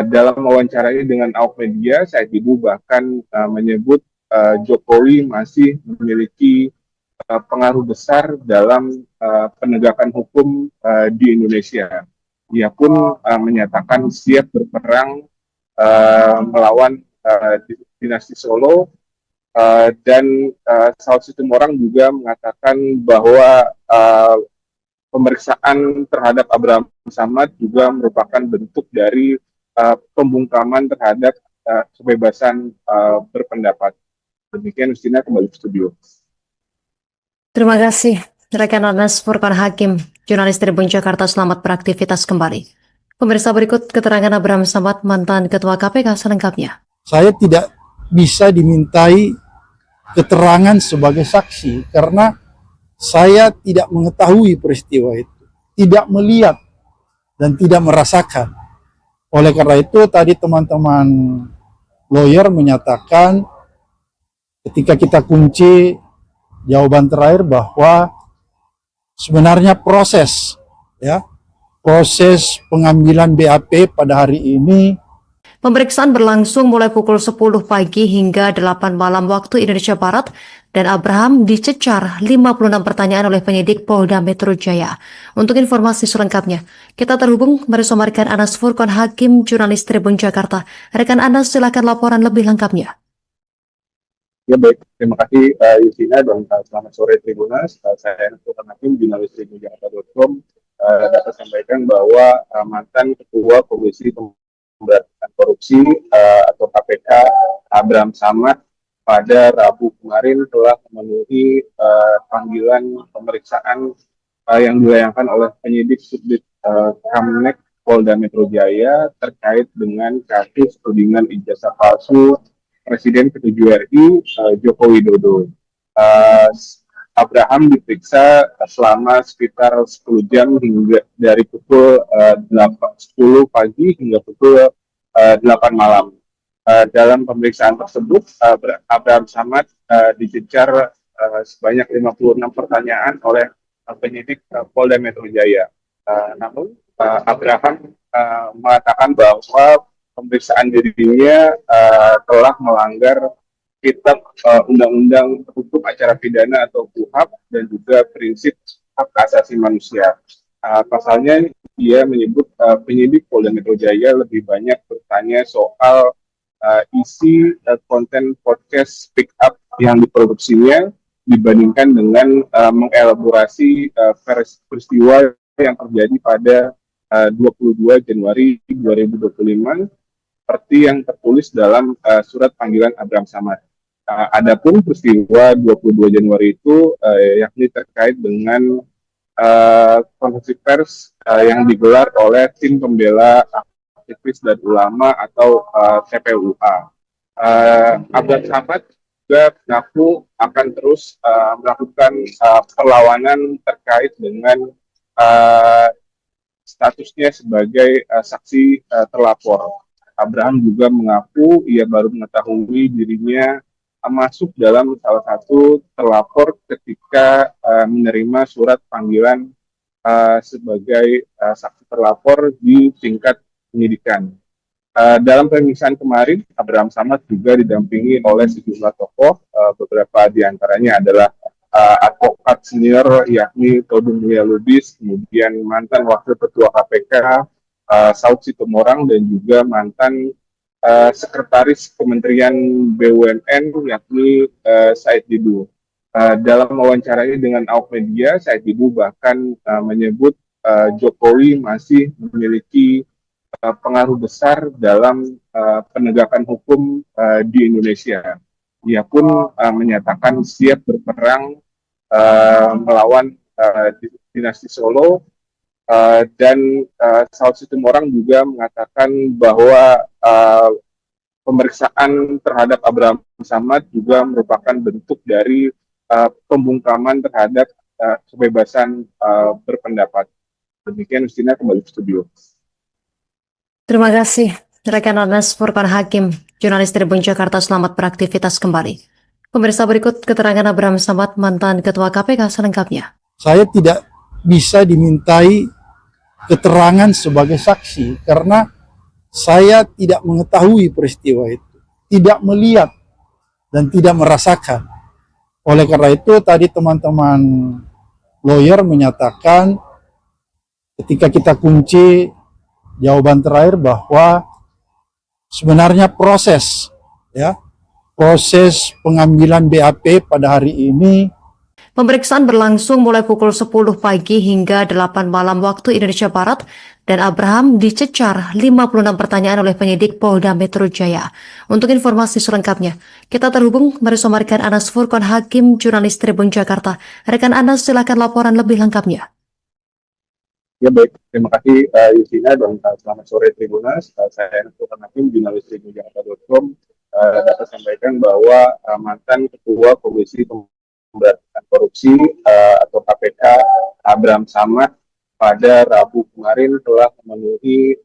Speaker 2: Dalam wawancaranya dengan awak media, Said Didu bahkan menyebut Jokowi masih memiliki pengaruh besar dalam penegakan hukum di Indonesia. Ia pun menyatakan siap berperang melawan dinasti Solo. Dan Saud Situmorang juga mengatakan bahwa pemeriksaan terhadap Abraham Samad juga merupakan bentuk dari pembungkaman terhadap kebebasan berpendapat. Demikian, Justina, kembali ke studio.
Speaker 1: Terima kasih, rekan Anas Furqon Hakim, jurnalis Tribun Jakarta. Selamat beraktivitas kembali. Pemirsa, berikut keterangan Abraham Samad, mantan Ketua KPK selengkapnya.
Speaker 3: Saya tidak bisa dimintai keterangan sebagai saksi karena saya tidak mengetahui peristiwa itu, tidak melihat dan tidak merasakan. Oleh karena itu tadi teman-teman lawyer menyatakan ketika kita kunci jawaban terakhir bahwa sebenarnya proses pengambilan BAP pada hari ini.
Speaker 1: Pemeriksaan berlangsung mulai pukul 10 pagi hingga 8 malam waktu Indonesia Barat, dan Abraham dicecar 56 pertanyaan oleh penyidik Polda Metro Jaya. Untuk informasi selengkapnya, kita terhubung bersama rekan Anas Furqon Hakim, jurnalis Tribun Jakarta. Rekan Anas, silakan laporan lebih lengkapnya.
Speaker 2: Ya baik, terima kasih Yusina dan selamat sore Tribunas. Saya Anas Furqon Hakim, jurnalis Tribun Jakarta.com, dapat sampaikan bahwa mantan Ketua Komisi Pemberantasan Korupsi atau KPK Abraham Samad pada Rabu kemarin telah memenuhi panggilan pemeriksaan yang dilayangkan oleh penyidik Subdit Kamnek Polda Metro Jaya terkait dengan kasus tudingan ijazah palsu Presiden ke-7 RI Joko Widodo. Abraham diperiksa selama sekitar 10 jam hingga dari pukul 10 pagi hingga pukul 8 malam. Dalam pemeriksaan tersebut, Abraham Samad dicecar sebanyak 56 pertanyaan oleh penyidik Polda Metro Jaya. Namun Abraham mengatakan bahwa pemeriksaan dirinya telah melanggar kitab Undang-Undang Hukum Acara Pidana atau KUHP dan juga prinsip hak asasi manusia. Pasalnya dia menyebut penyidik Polda Metro Jaya lebih banyak bertanya soal isi konten podcast Speak Up yang diproduksinya dibandingkan dengan mengelaborasi peristiwa yang terjadi pada 22 Januari 2025 seperti yang tertulis dalam surat panggilan Abraham Samad. Adapun peristiwa 22 Januari itu yakni terkait dengan konferensi pers yang digelar oleh tim pembela aktivis dan ulama atau TPUA. Abraham Samad juga mengaku akan terus melakukan perlawanan terkait dengan statusnya sebagai saksi terlapor. Abraham juga mengaku ia baru mengetahui dirinya masuk dalam salah satu terlapor ketika menerima surat panggilan sebagai saksi terlapor di tingkat penyidikan. Dalam pemeriksaan kemarin, Abraham Samad juga didampingi oleh sejumlah tokoh, beberapa diantaranya adalah advokat senior yakni Todung Mulia Lubis, kemudian mantan Wakil Ketua KPK Saud Situmorang dan juga mantan Sekretaris Kementerian BUMN yakni Said Didu. Dalam wawancaranya dengan awak media, Said Didu bahkan menyebut Jokowi masih memiliki pengaruh besar dalam penegakan hukum di Indonesia. Ia pun menyatakan siap berperang melawan dinasti Solo dan Saud Situmorang juga mengatakan bahwa pemeriksaan terhadap Abraham Samad juga merupakan bentuk dari pembungkaman terhadap kebebasan berpendapat. Demikian Justina, kembali ke studio.
Speaker 1: Terima kasih rekan Anas Furqan Hakim, jurnalis Tribun Jakarta. Selamat beraktivitas kembali. Pemirsa, berikut keterangan Abraham Samad, mantan Ketua KPK selengkapnya.
Speaker 3: Saya tidak bisa dimintai keterangan sebagai saksi karena saya tidak mengetahui peristiwa itu, tidak melihat dan tidak merasakan. Oleh karena itu tadi teman-teman lawyer menyatakan ketika kita kunci jawaban terakhir bahwa sebenarnya proses pengambilan BAP pada hari ini.
Speaker 1: Pemeriksaan berlangsung mulai pukul 10 pagi hingga 8 malam waktu Indonesia Barat dan Abraham dicecar 56 pertanyaan oleh penyidik Polda Metro Jaya. Untuk informasi selengkapnya, kita terhubung bersama rekan Anas Furqan Hakim, jurnalis Tribun Jakarta. Rekan Anas, silakan laporan lebih lengkapnya.
Speaker 2: Ya baik, terima kasih Justina dan selamat sore Tribunas. Saya Anas Furqan Hakim, jurnalis tribunjakarta.com. Dapat sampaikan bahwa mantan Ketua Komisi Pemberantasan Korupsi atau KPK Abraham Samad pada Rabu kemarin telah memenuhi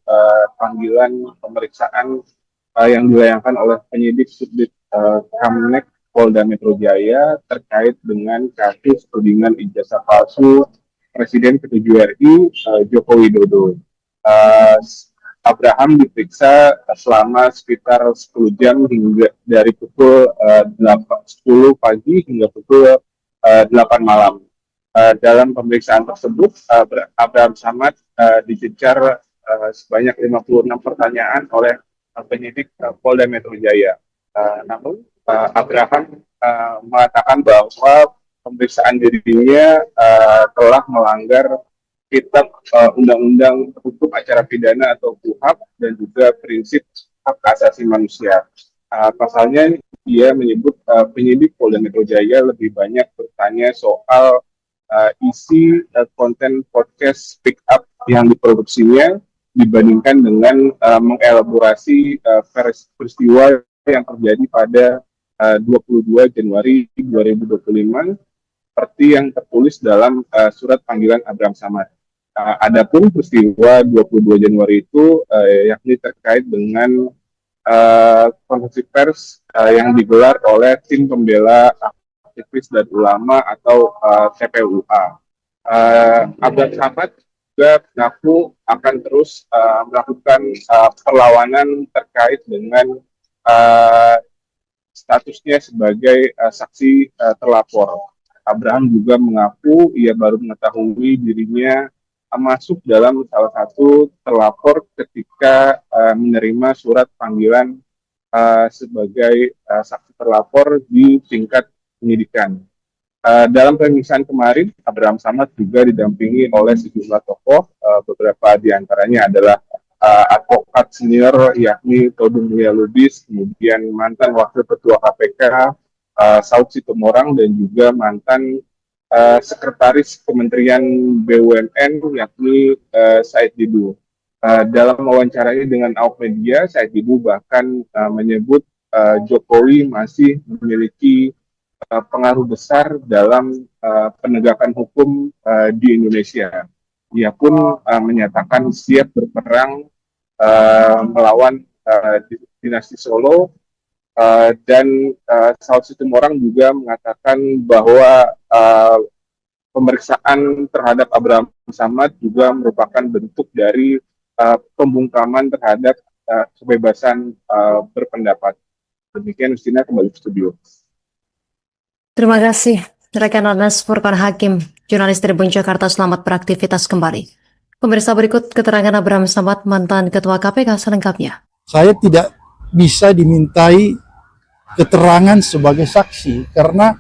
Speaker 2: panggilan pemeriksaan yang dilayangkan oleh penyidik Subdit Kamnek Polda Metro Jaya terkait dengan kasus tudingan ijazah palsu Presiden ke-7 RI Joko Widodo. Abraham diperiksa selama sekitar 10 jam hingga dari pukul 10 pagi hingga pukul 8 malam. Dalam pemeriksaan tersebut, Abraham Samad dicecar sebanyak 56 pertanyaan oleh penyidik Polda Metro Jaya. Namun, Abraham mengatakan bahwa pemeriksaan dirinya telah melanggar kitab Undang-Undang Hukum Acara Pidana atau KUHP dan juga prinsip hak asasi manusia. Pasalnya dia menyebut penyidik Polda Metro Jaya lebih banyak bertanya soal isi konten podcast Speak Up yang diproduksinya dibandingkan dengan mengelaborasi peristiwa yang terjadi pada 22 Januari 2025 seperti yang tertulis dalam surat panggilan Abraham Samad. Adapun peristiwa 22 Januari itu yakni terkait dengan konferensi pers yang digelar oleh tim pembela aktivis dan ulama atau TPUA. Abraham Samad juga mengaku akan terus melakukan perlawanan terkait dengan statusnya sebagai saksi terlapor. Abraham juga mengaku ia baru mengetahui dirinya masuk dalam salah satu terlapor ketika menerima surat panggilan sebagai saksi terlapor di tingkat penyidikan. Dalam pemeriksaan kemarin, Abraham Samad juga didampingi oleh sejumlah tokoh, beberapa diantaranya adalah advokat senior yakni Todung Mulia Lubis, kemudian mantan Wakil Ketua KPK Saud Situmorang, dan juga mantan Sekretaris Kementerian BUMN yakni Said Didu. Dalam wawancaranya dengan awak media, Said Didu bahkan menyebut Jokowi masih memiliki pengaruh besar dalam penegakan hukum di Indonesia. Ia pun menyatakan siap berperang melawan dinasti Solo, dan Saud Situmorang juga mengatakan bahwa pemeriksaan terhadap Abraham Samad juga merupakan bentuk dari pembungkaman terhadap kebebasan berpendapat. Demikian, Justina, kembali ke studio.
Speaker 1: Terima kasih, rekan Anas Furqan Hakim, jurnalis Tribun Jakarta. Selamat beraktivitas kembali. Pemirsa, berikut keterangan Abraham Samad, mantan Ketua KPK selengkapnya.
Speaker 3: Saya tidak bisa dimintai keterangan sebagai saksi karena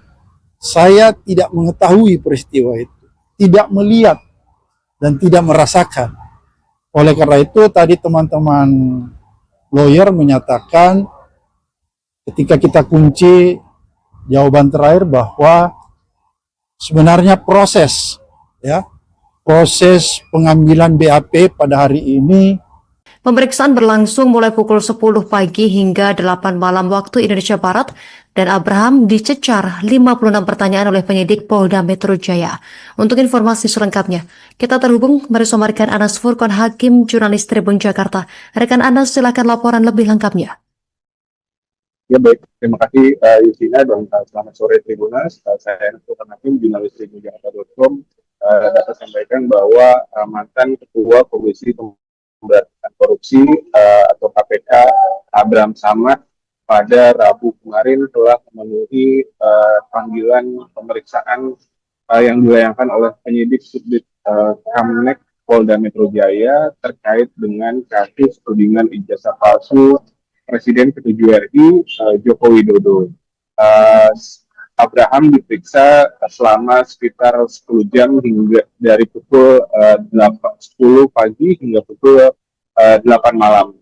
Speaker 3: saya tidak mengetahui peristiwa itu, tidak melihat dan tidak merasakan. Oleh karena itu tadi teman-teman lawyer menyatakan ketika kita kunci jawaban terakhir bahwa sebenarnya proses pengambilan BAP pada hari ini.
Speaker 1: Pemeriksaan berlangsung mulai pukul 10 pagi hingga 8 malam waktu Indonesia Barat, dan Abraham dicecar 56 pertanyaan oleh penyidik Polda Metro Jaya. Untuk informasi selengkapnya, kita terhubung bersama rekan Anas Furqan Hakim, jurnalis Tribun Jakarta. Rekan Anas, silakan laporan lebih lengkapnya.
Speaker 2: Ya, baik, terima kasih Justina, dan selamat sore Tribunas. Saya Anas Furqan Hakim, jurnalis tribunjakarta.com, dapat sampaikan bahwa mantan Ketua Komisi Pemberantasan Korupsi atau KPK Abraham Samad pada Rabu kemarin telah memenuhi panggilan pemeriksaan yang dilayangkan oleh penyidik Subdit Kamnek Polda Metro Jaya terkait dengan kasus tudingan ijazah palsu Presiden ke-7 RI Joko Widodo. Abraham diperiksa selama sekitar 10 jam hingga dari pukul 10 pagi hingga pukul 8 malam.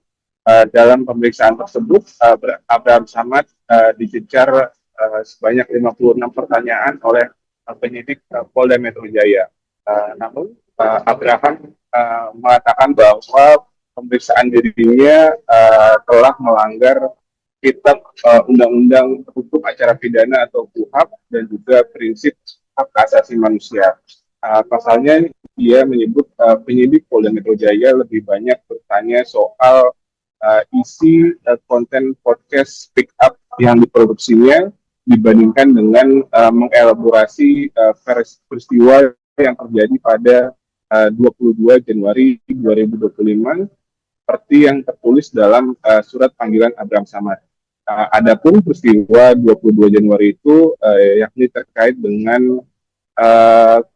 Speaker 2: Dalam pemeriksaan tersebut, Abraham Samad dicecar sebanyak 56 pertanyaan oleh penyidik Polda Metro Jaya. Namun, Abraham mengatakan bahwa pemeriksaan dirinya telah melanggar Kitab Undang-Undang Hukum Acara Pidana atau KUHAP dan juga prinsip hak asasi manusia. Pasalnya, dia menyebut penyidik Polda Metro Jaya lebih banyak bertanya soal isi konten podcast Speak Up yang diproduksinya dibandingkan dengan mengelaborasi peristiwa yang terjadi pada 22 Januari 2025 seperti yang tertulis dalam surat panggilan Abraham Samad. Adapun peristiwa 22 Januari itu yakni terkait dengan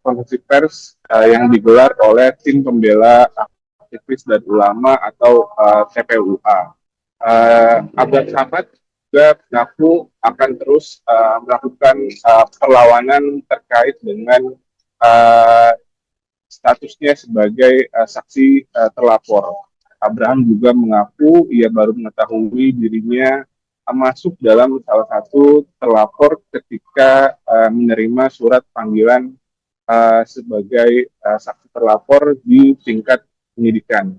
Speaker 2: konferensi pers yang digelar oleh tim pembela aktivis dan ulama atau TPUA. Abraham Samad juga mengaku akan terus melakukan perlawanan terkait dengan statusnya sebagai saksi terlapor. Abraham juga mengaku ia baru mengetahui dirinya masuk dalam salah satu terlapor ketika menerima surat panggilan sebagai saksi terlapor di tingkat penyidikan.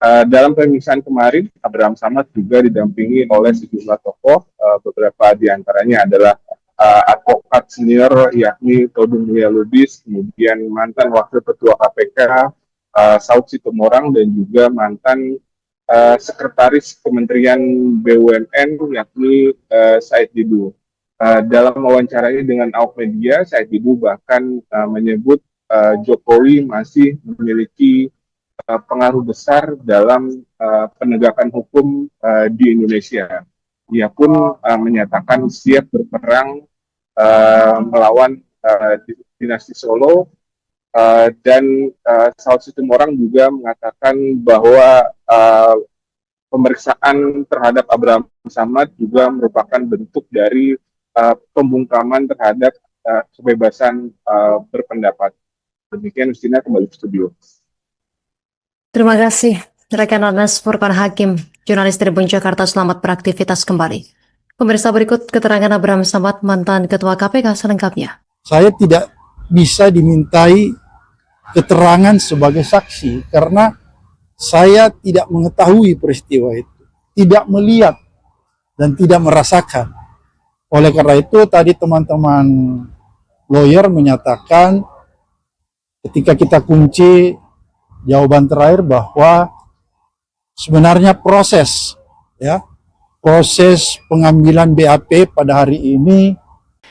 Speaker 2: Dalam pemeriksaan kemarin, Abraham Samad juga didampingi oleh sejumlah tokoh, beberapa diantaranya adalah advokat senior yakni Todung Mulia Lubis, kemudian mantan Wakil Ketua KPK Saud Situmorang, dan juga mantan Sekretaris Kementerian BUMN yakni Said Didu. Dalam wawancaranya dengan awak media, Said Didu bahkan menyebut Jokowi masih memiliki pengaruh besar dalam penegakan hukum di Indonesia. Ia pun menyatakan siap berperang melawan dinasti Solo, dan Saud Situmorang juga mengatakan bahwa pemeriksaan terhadap Abraham Samad juga merupakan bentuk dari pembungkaman terhadap kebebasan berpendapat. Demikian, Justina, kembali ke studio.
Speaker 1: Terima kasih, rekan Anas Furqan Hakim, jurnalis Tribun Jakarta. Selamat beraktivitas kembali. Pemirsa, berikut keterangan Abraham Samad, mantan Ketua KPK selengkapnya.
Speaker 3: Saya tidak bisa dimintai keterangan sebagai saksi karena saya tidak mengetahui peristiwa itu, tidak melihat dan tidak merasakan. Oleh karena itu tadi teman-teman lawyer menyatakan ketika kita kunci jawaban terakhir bahwa sebenarnya proses pengambilan BAP pada hari ini.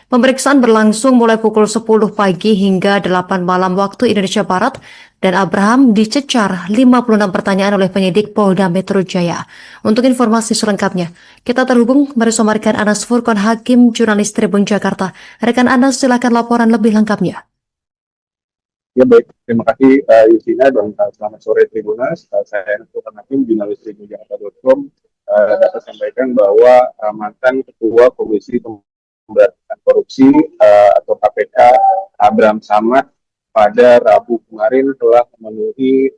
Speaker 1: Pemeriksaan berlangsung mulai pukul 10 pagi hingga 8 malam waktu Indonesia Barat, dan Abraham dicecar 56 pertanyaan oleh penyidik Polda Metro Jaya. Untuk informasi selengkapnya, kita terhubung bersama rekan Anas Furqan Hakim, jurnalis Tribun Jakarta. Rekan Anas, silakan laporan lebih lengkapnya.
Speaker 2: Ya baik, terima kasih Justina, dan selamat sore Tribunas. Saya Anas Furqan Hakim, jurnalis tribunjakarta.com, dapat sampaikan bahwa mantan Ketua Komisi Pemberantasan Korupsi atau KPK Abraham Samad pada Rabu kemarin telah memenuhi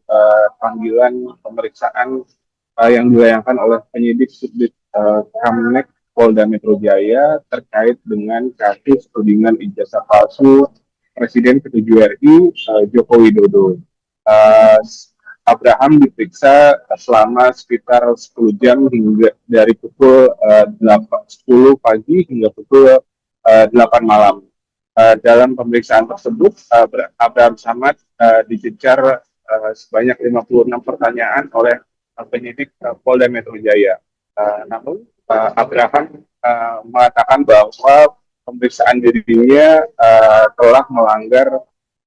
Speaker 2: panggilan pemeriksaan yang dilayangkan oleh penyidik Subdit Kamnek Polda Metro Jaya terkait dengan kasus tudingan ijazah palsu Presiden ke-7 RI Joko Widodo. Abraham diperiksa selama sekitar 10 jam hingga dari pukul 10 pagi hingga pukul 8 malam. Dalam pemeriksaan tersebut, Abraham Samad dicecar sebanyak 56 pertanyaan oleh penyidik Polda Metro Jaya. Namun, Abraham mengatakan bahwa pemeriksaan dirinya telah melanggar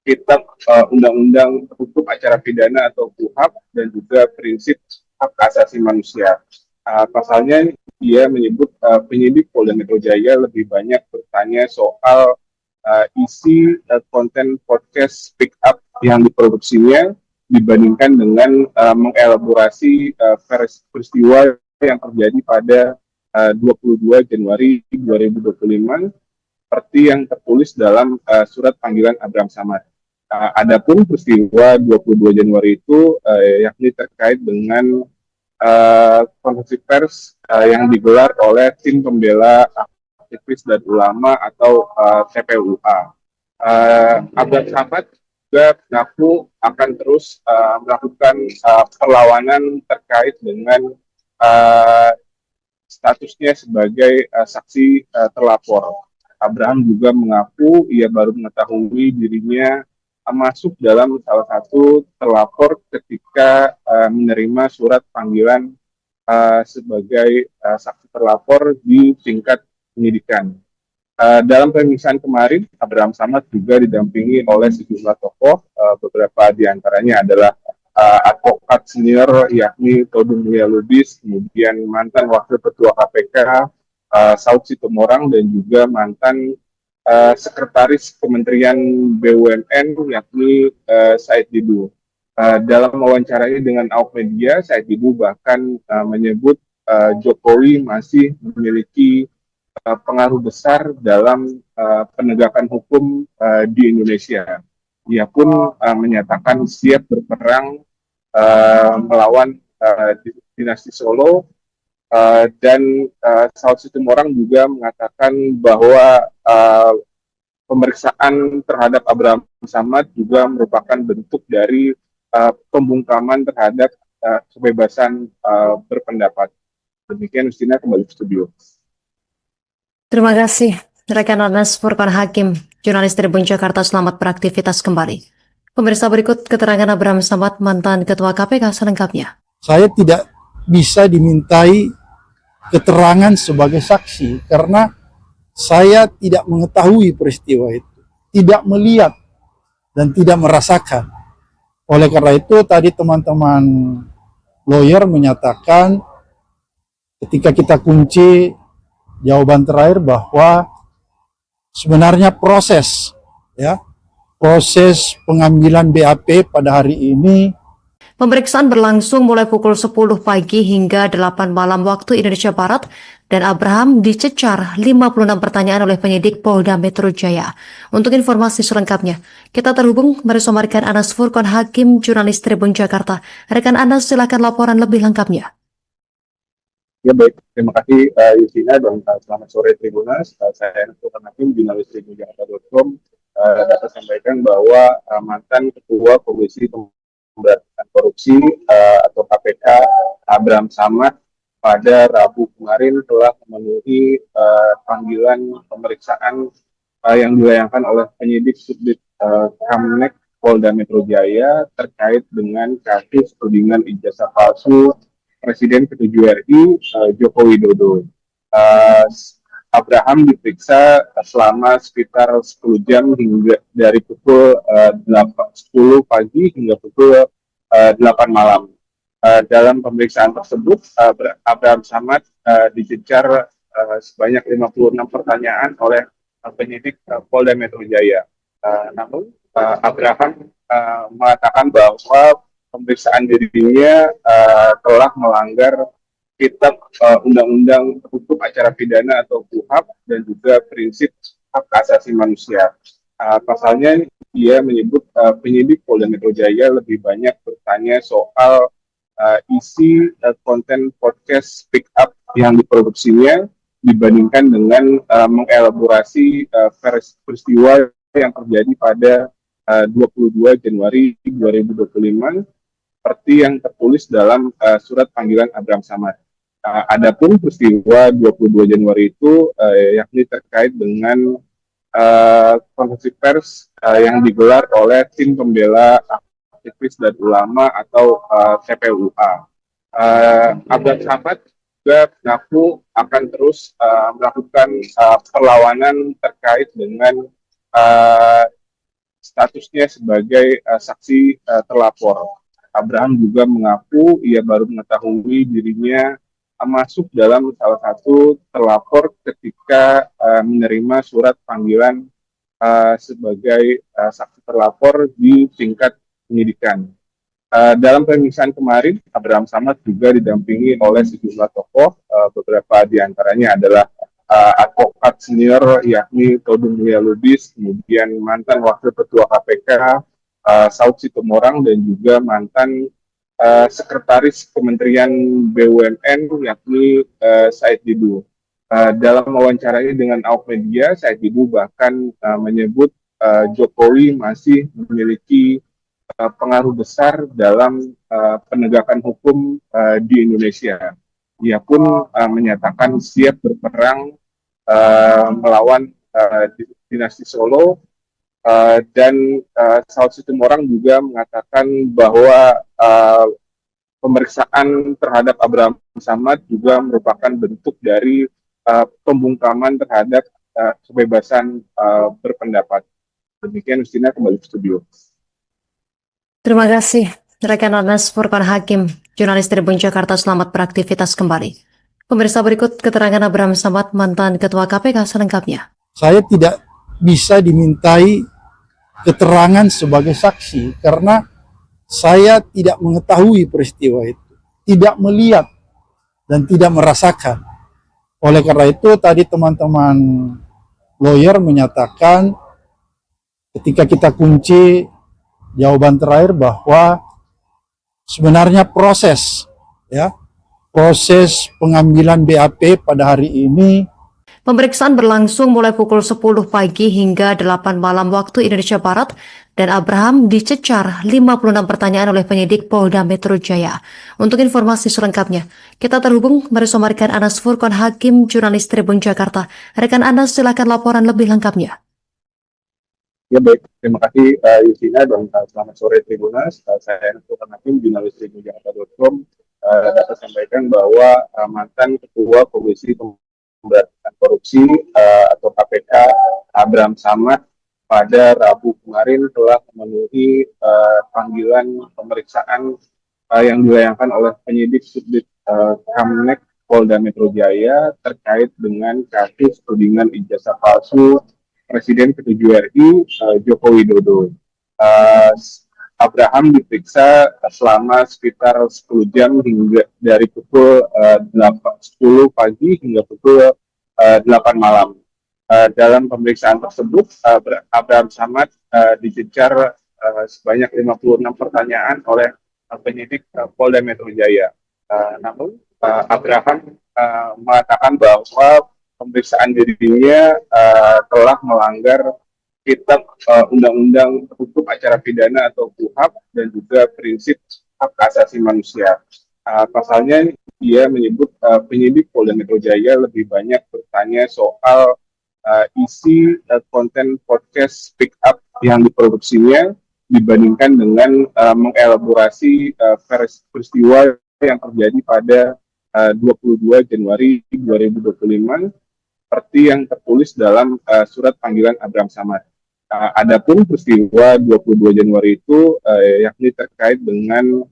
Speaker 2: Kitab Undang-Undang Hukum Acara Pidana atau KUHAP dan juga prinsip hak asasi manusia. Pasalnya, dia menyebut penyidik Polda Metro Jaya lebih banyak bertanya soal isi konten podcast Speak Up yang diproduksinya dibandingkan dengan mengelaborasi peristiwa yang terjadi pada 22 Januari 2025 seperti yang tertulis dalam surat panggilan Abraham Samad. Adapun peristiwa 22 Januari itu yakni terkait dengan konferensi pers yang digelar oleh tim pembela aktivis dan ulama atau TPUA. Abraham Samad juga mengaku akan terus melakukan perlawanan terkait dengan statusnya sebagai saksi terlapor. Abraham juga mengaku ia baru mengetahui dirinya masuk dalam salah satu terlapor ketika menerima surat panggilan sebagai saksi terlapor di tingkat penyidikan. Dalam pemeriksaan kemarin, Abraham Samad juga didampingi oleh sejumlah tokoh, beberapa diantaranya adalah advokat senior yakni Todung Mulia Lubis, kemudian mantan Wakil Ketua KPK Saud Situmorang, dan juga mantan Sekretaris Kementerian BUMN yakni Said Didu. Dalam wawancaranya dengan awak media, Said Didu bahkan menyebut Jokowi masih memiliki pengaruh besar dalam penegakan hukum di Indonesia. Ia pun menyatakan siap berperang melawan dinasti Solo, dan Saud Situmorang juga mengatakan bahwa pemeriksaan terhadap Abraham Samad juga merupakan bentuk dari pembungkaman terhadap kebebasan berpendapat. Demikian, Justina, kembali ke studio.
Speaker 1: Terima kasih, rekan Anas Furqan Hakim, jurnalis Tribun Jakarta, selamat beraktivitas kembali. Pemirsa, berikut keterangan Abraham Samad, mantan Ketua KPK selengkapnya.
Speaker 3: Saya tidak bisa dimintai keterangan sebagai saksi karena saya tidak mengetahui peristiwa itu, tidak melihat dan tidak merasakan. Oleh karena itu tadi teman-teman lawyer menyatakan ketika kita kunci jawaban terakhir bahwa sebenarnya proses pengambilan BAP pada hari ini.
Speaker 1: Pemeriksaan berlangsung mulai pukul 10 pagi hingga 8 malam waktu Indonesia Barat, dan Abraham dicecar 56 pertanyaan oleh penyidik Polda Metro Jaya. Untuk informasi selengkapnya, kita terhubung bersama rekan Anas Furqan Hakim, jurnalis Tribun Jakarta. Rekan Anas, silakan laporan lebih lengkapnya.
Speaker 2: Ya baik, terima kasih Yusina dan selamat sore Tribunas. Saya Anas Furqan Hakim, jurnalis tribunjakarta.com, dapat sampaikan bahwa mantan Ketua Komisi Pemberantasan Korupsi atau KPK Abraham Samad pada Rabu kemarin telah memenuhi panggilan pemeriksaan yang dilayangkan oleh penyidik Subdit Kamnek Polda Metro Jaya terkait dengan kasus tudingan ijazah palsu Presiden ke-7 RI Joko Widodo. Abraham diperiksa selama sekitar 10 jam hingga dari pukul 10 pagi hingga pukul 8 malam. Dalam pemeriksaan tersebut, Abraham Samad dicecar sebanyak 56 pertanyaan oleh penyidik Polda Metro Jaya. Namun, Abraham mengatakan bahwa pemeriksaan dirinya telah melanggar Kitab Undang-Undang Hukum Acara Pidana atau KUHAP dan juga prinsip hak asasi manusia. Pasalnya dia menyebut penyidik Polda Metro Jaya lebih banyak bertanya soal isi konten podcast Speak Up yang diproduksinya dibandingkan dengan mengelaborasi peristiwa yang terjadi pada 22 Januari 2025 seperti yang tertulis dalam surat panggilan Abraham Samad. Adapun peristiwa 22 Januari itu yakni terkait dengan konferensi pers yang digelar oleh tim pembela aktivis dan ulama atau TPUA. Abraham Samad juga mengaku akan terus melakukan perlawanan terkait dengan statusnya sebagai saksi terlapor. Abraham juga mengaku ia baru mengetahui dirinya masuk dalam salah satu terlapor ketika menerima surat panggilan sebagai saksi terlapor di tingkat penyidikan. Dalam pemeriksaan kemarin, Abraham Samad juga didampingi oleh sejumlah tokoh, beberapa diantaranya adalah advokat senior yakni Todung Mulia Lubis, kemudian mantan Wakil Ketua KPK Saud Situmorang, dan juga mantan Sekretaris Kementerian BUMN yakni Said Didu. Dalam wawancaranya dengan awak media, Said Didu bahkan menyebut Jokowi masih memiliki pengaruh besar dalam penegakan hukum di Indonesia. Ia pun menyatakan siap berperang melawan dinasti Solo, dan Saud Situmorang juga mengatakan bahwa pemeriksaan terhadap Abraham Samad juga merupakan bentuk dari pembungkaman terhadap kebebasan berpendapat. Demikian, Justina, kembali ke studio.
Speaker 1: Terima kasih, rekan Anas Furqan Hakim, jurnalis Tribun Jakarta, selamat beraktivitas kembali. Pemirsa, berikut keterangan Abraham Samad, mantan Ketua KPK selengkapnya.
Speaker 3: Saya tidak bisa dimintai keterangan sebagai saksi karena saya tidak mengetahui peristiwa itu, tidak melihat dan tidak merasakan. Oleh karena itu tadi teman-teman lawyer menyatakan ketika kita kunci jawaban terakhir bahwa sebenarnya proses pengambilan BAP pada hari ini.
Speaker 1: Pemeriksaan berlangsung mulai pukul 10 pagi hingga 8 malam waktu Indonesia Barat dan Abraham dicecar 56 pertanyaan oleh penyidik Polda Metro Jaya. Untuk informasi selengkapnya, kita terhubung bersama rekan Anas Furqon Hakim, jurnalis Tribun Jakarta. Rekan Anas, silakan laporan lebih lengkapnya.
Speaker 2: Ya baik, terima kasih Yusina dan selamat sore Tribunas. Saya Anas Furqon Hakim, jurnalis Tribun Jakarta.com. Dapat sampaikan bahwa mantan Ketua Komisi Pemberantasan Korupsi atau KPK Abraham Samad pada Rabu kemarin telah memenuhi panggilan pemeriksaan yang dilayangkan oleh penyidik Subdit Kamnek Polda Metro Jaya terkait dengan kasus tudingan ijazah palsu Presiden ke-7 RI Joko Widodo. Abraham diperiksa selama sekitar 10 jam hingga dari pukul 10 pagi hingga pukul 8 malam. Dalam pemeriksaan tersebut, Abraham Samad dicecar sebanyak 56 pertanyaan oleh penyidik Polda Metro Jaya. Namun, Abraham mengatakan bahwa pemeriksaan dirinya telah melanggar Kitab Undang-Undang Hukum Acara Pidana atau KUHAP dan juga prinsip hak asasi manusia. Pasalnya dia menyebut penyidik Polda Metro Jaya lebih banyak bertanya soal isi konten podcast Speak Up yang diproduksinya dibandingkan dengan mengelaborasi peristiwa yang terjadi pada 22 Januari 2025 seperti yang tertulis dalam surat panggilan Abraham Samad. Adapun peristiwa 22 Januari itu yakni terkait dengan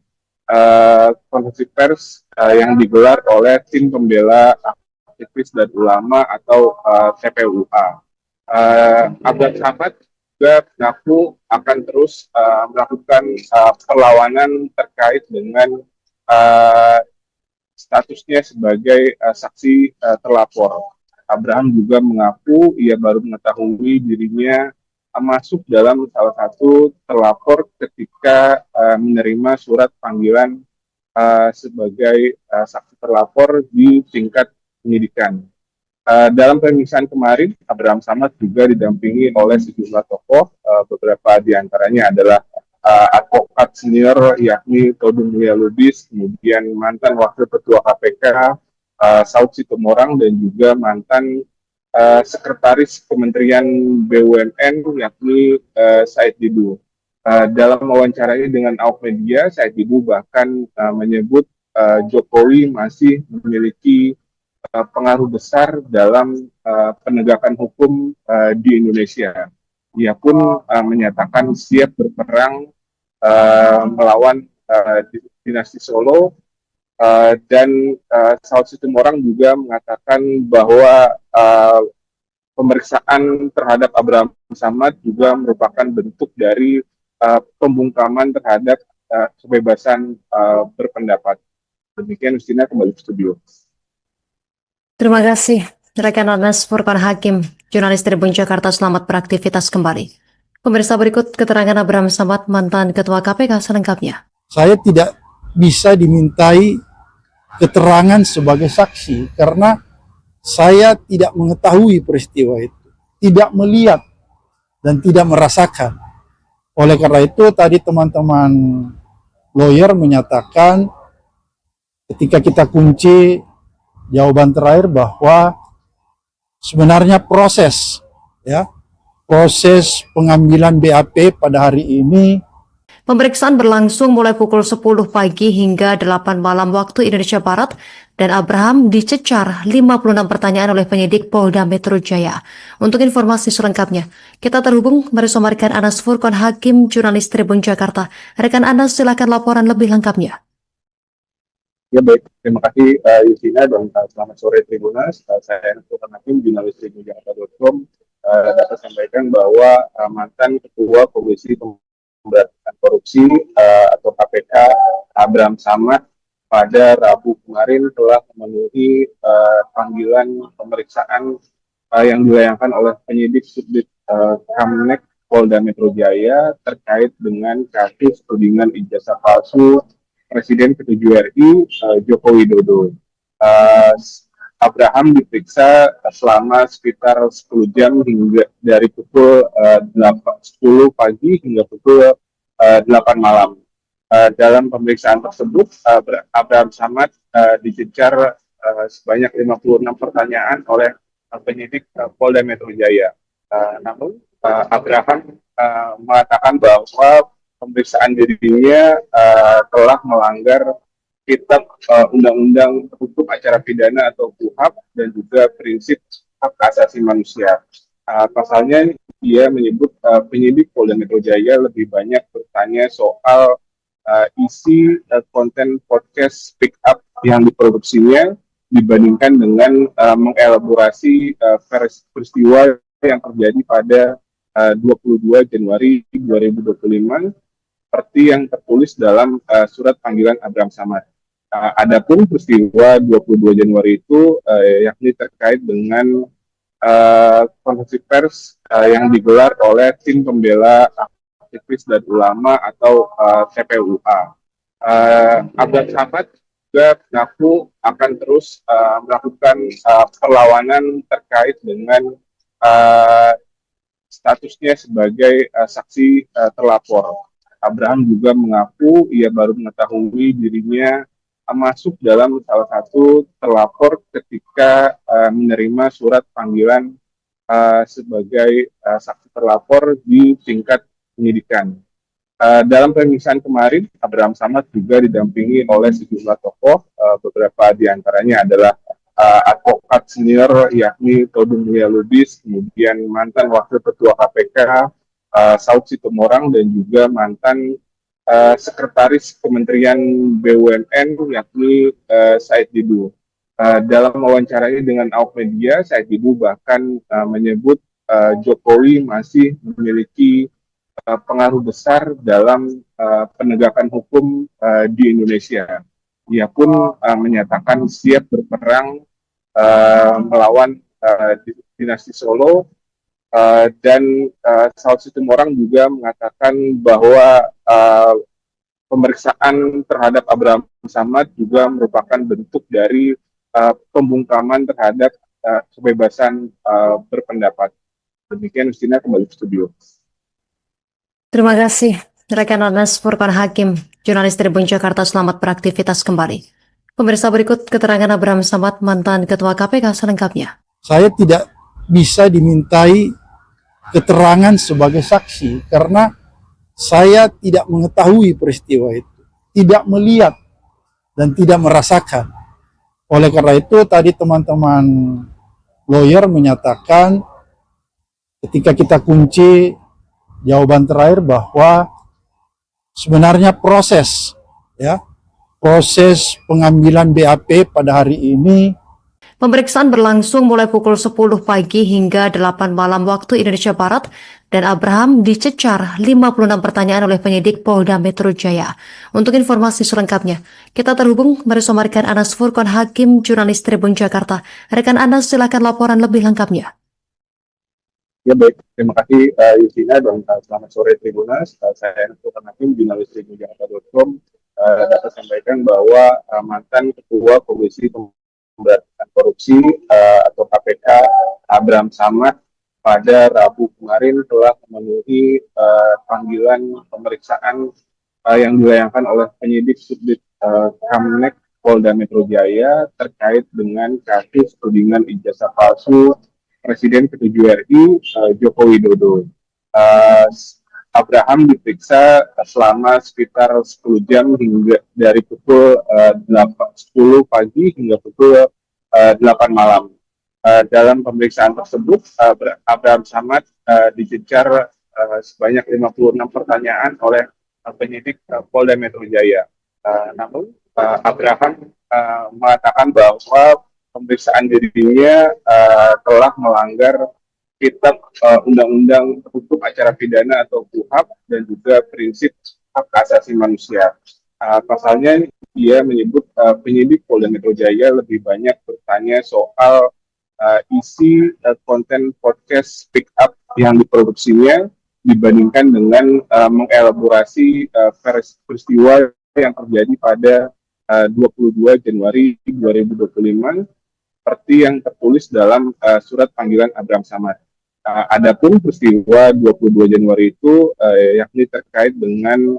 Speaker 2: konferensi pers yang digelar oleh tim pembela aktivis dan ulama atau TPUA. Abraham Samad juga mengaku akan terus melakukan perlawanan terkait dengan statusnya sebagai saksi terlapor. Abraham juga mengaku ia baru mengetahui dirinya masuk dalam salah satu terlapor ketika menerima surat panggilan sebagai saksi terlapor di tingkat penyidikan. Dalam pemeriksaan kemarin, Abraham Samad juga didampingi oleh sejumlah tokoh, beberapa diantaranya adalah advokat senior yakni Todung Mulya Lubis, kemudian mantan Wakil Ketua KPK Saud Situmorang dan juga mantan Sekretaris Kementerian BUMN yakni Said Didu. Dalam wawancaranya dengan awak media, Said Didu bahkan menyebut Jokowi masih memiliki pengaruh besar dalam penegakan hukum di Indonesia. Ia pun menyatakan siap berperang melawan dinasti Solo. Dan Saud Situmorang juga mengatakan bahwa pemeriksaan terhadap Abraham Samad juga merupakan bentuk dari pembungkaman terhadap kebebasan berpendapat. Demikian, Justina, kembali ke studio.
Speaker 1: Terima kasih, rekan Anas Furqon Hakim, jurnalis Tribun Jakarta. Selamat beraktivitas kembali. Pemirsa, berikut keterangan Abraham Samad, mantan Ketua KPK selengkapnya.
Speaker 3: Saya tidak bisa dimintai keterangan sebagai saksi karena saya tidak mengetahui peristiwa itu, tidak melihat dan tidak merasakan. Oleh karena itu tadi teman-teman lawyer menyatakan ketika kita kunci jawaban terakhir bahwa sebenarnya proses pengambilan BAP pada hari ini.
Speaker 1: Pemeriksaan berlangsung mulai pukul 10 pagi hingga 8 malam waktu Indonesia Barat dan Abraham dicecar 56 pertanyaan oleh penyidik Polda Metro Jaya. Untuk informasi selengkapnya, kita terhubung bersama rekan Anas Furqon Hakim, jurnalis Tribun Jakarta. Rekan Anas, silakan laporan lebih lengkapnya.
Speaker 2: Ya baik, terima kasih Yusina dan selamat sore Tribunas. Saya Anas Furqon Hakim, jurnalis Tribun Jakarta.com. Dapat sampaikan bahwa mantan Ketua Komisi Pemberantasan Korupsi atau KPK Abraham Samad pada Rabu kemarin telah memenuhi panggilan pemeriksaan yang dilayangkan oleh penyidik Subdit Kamnek Polda Metro Jaya terkait dengan kasus tudingan ijazah palsu Presiden ke-7 RI Joko Widodo. Abraham diperiksa selama sekitar 10 jam hingga dari pukul 10 pagi hingga pukul 8 malam. Dalam pemeriksaan tersebut, Abraham Samad dicecar sebanyak 56 pertanyaan oleh penyidik Polda Metro Jaya. Namun Abraham mengatakan bahwa pemeriksaan dirinya telah melanggar Kitab Undang-Undang Hukum Acara Pidana atau KUHAP dan juga prinsip hak asasi manusia. Pasalnya dia menyebut penyidik Polda Metro Jaya lebih banyak bertanya soal isi konten podcast Speak Up yang diproduksinya dibandingkan dengan mengelaborasi peristiwa yang terjadi pada 22 Januari 2025 seperti yang tertulis dalam surat panggilan Abraham Samad. Adapun peristiwa 22 Januari itu yakni terkait dengan konferensi pers yang digelar oleh tim pembela aktivis dan ulama atau TPUA. Abraham Samad juga mengaku akan terus melakukan perlawanan terkait dengan statusnya sebagai saksi terlapor. Abraham juga mengaku ia baru mengetahui dirinya masuk dalam salah satu terlapor ketika menerima surat panggilan sebagai saksi terlapor di tingkat penyidikan. Dalam pemeriksaan kemarin, Abraham Samad juga didampingi oleh sejumlah tokoh, beberapa diantaranya adalah advokat senior yakni Todung Mulia Lubis, kemudian mantan Wakil Ketua KPK Saud Situmorang dan juga mantan Sekretaris Kementerian BUMN yakni Said Didu. Dalam wawancaranya dengan awak media, Said Didu bahkan menyebut Jokowi masih memiliki pengaruh besar dalam penegakan hukum di Indonesia. Ia pun menyatakan siap berperang melawan dinasti Solo. Dan Saud Situmorang juga mengatakan bahwa pemeriksaan terhadap Abraham Samad juga merupakan bentuk dari pembungkaman terhadap kebebasan berpendapat. Demikian, Justina, kembali ke studio.
Speaker 1: Terima kasih, rekan Anas Furqan Hakim, jurnalis Tribun Jakarta. Selamat beraktivitas kembali. Pemirsa, berikut keterangan Abraham Samad, mantan Ketua KPK selengkapnya.
Speaker 3: Saya tidak bisa dimintai keterangan sebagai saksi karena saya tidak mengetahui peristiwa itu, tidak melihat dan tidak merasakan. Oleh karena itu tadi teman-teman lawyer menyatakan ketika kita kunci jawaban terakhir bahwa sebenarnya proses pengambilan BAP pada hari ini.
Speaker 1: Pemeriksaan berlangsung mulai pukul 10 pagi hingga 8 malam waktu Indonesia Barat dan Abraham dicecar 56 pertanyaan oleh penyidik Polda Metro Jaya. Untuk informasi selengkapnya, kita terhubung bersama rekan Anas Furqan Hakim, jurnalis Tribun Jakarta. Rekan Anas, silakan laporan lebih lengkapnya.
Speaker 2: Ya baik, terima kasih Justina dan selamat sore Tribunas. Saya Anas Furqan Hakim, jurnalis tribunjakarta.com, dapat sampaikan bahwa mantan Ketua Komisi Pemberantasan Korupsi atau KPK Abraham Samad pada Rabu kemarin telah memenuhi panggilan pemeriksaan yang dilayangkan oleh penyidik Subdit Kamnek Polda Metro Jaya terkait dengan kasus tudingan ijazah palsu Presiden ke-7 RI Joko Widodo. Abraham diperiksa selama sekitar 10 jam hingga dari pukul 10 pagi hingga pukul 8 malam. Dalam pemeriksaan tersebut, Abraham Samad dicecar sebanyak 56 pertanyaan oleh penyidik Polda Metro Jaya. Namun, Abraham mengatakan bahwa pemeriksaan dirinya telah melanggar Kitab Undang-Undang Hukum Acara Pidana atau KUHAP dan juga prinsip hak asasi manusia. Pasalnya dia menyebut penyidik Polda Metro Jaya lebih banyak bertanya soal isi konten podcast Speak Up yang diproduksinya dibandingkan dengan mengelaborasi peristiwa yang terjadi pada 22 Januari 2025 seperti yang tertulis dalam surat panggilan Abraham Samad. Adapun peristiwa 22 Januari itu yakni terkait dengan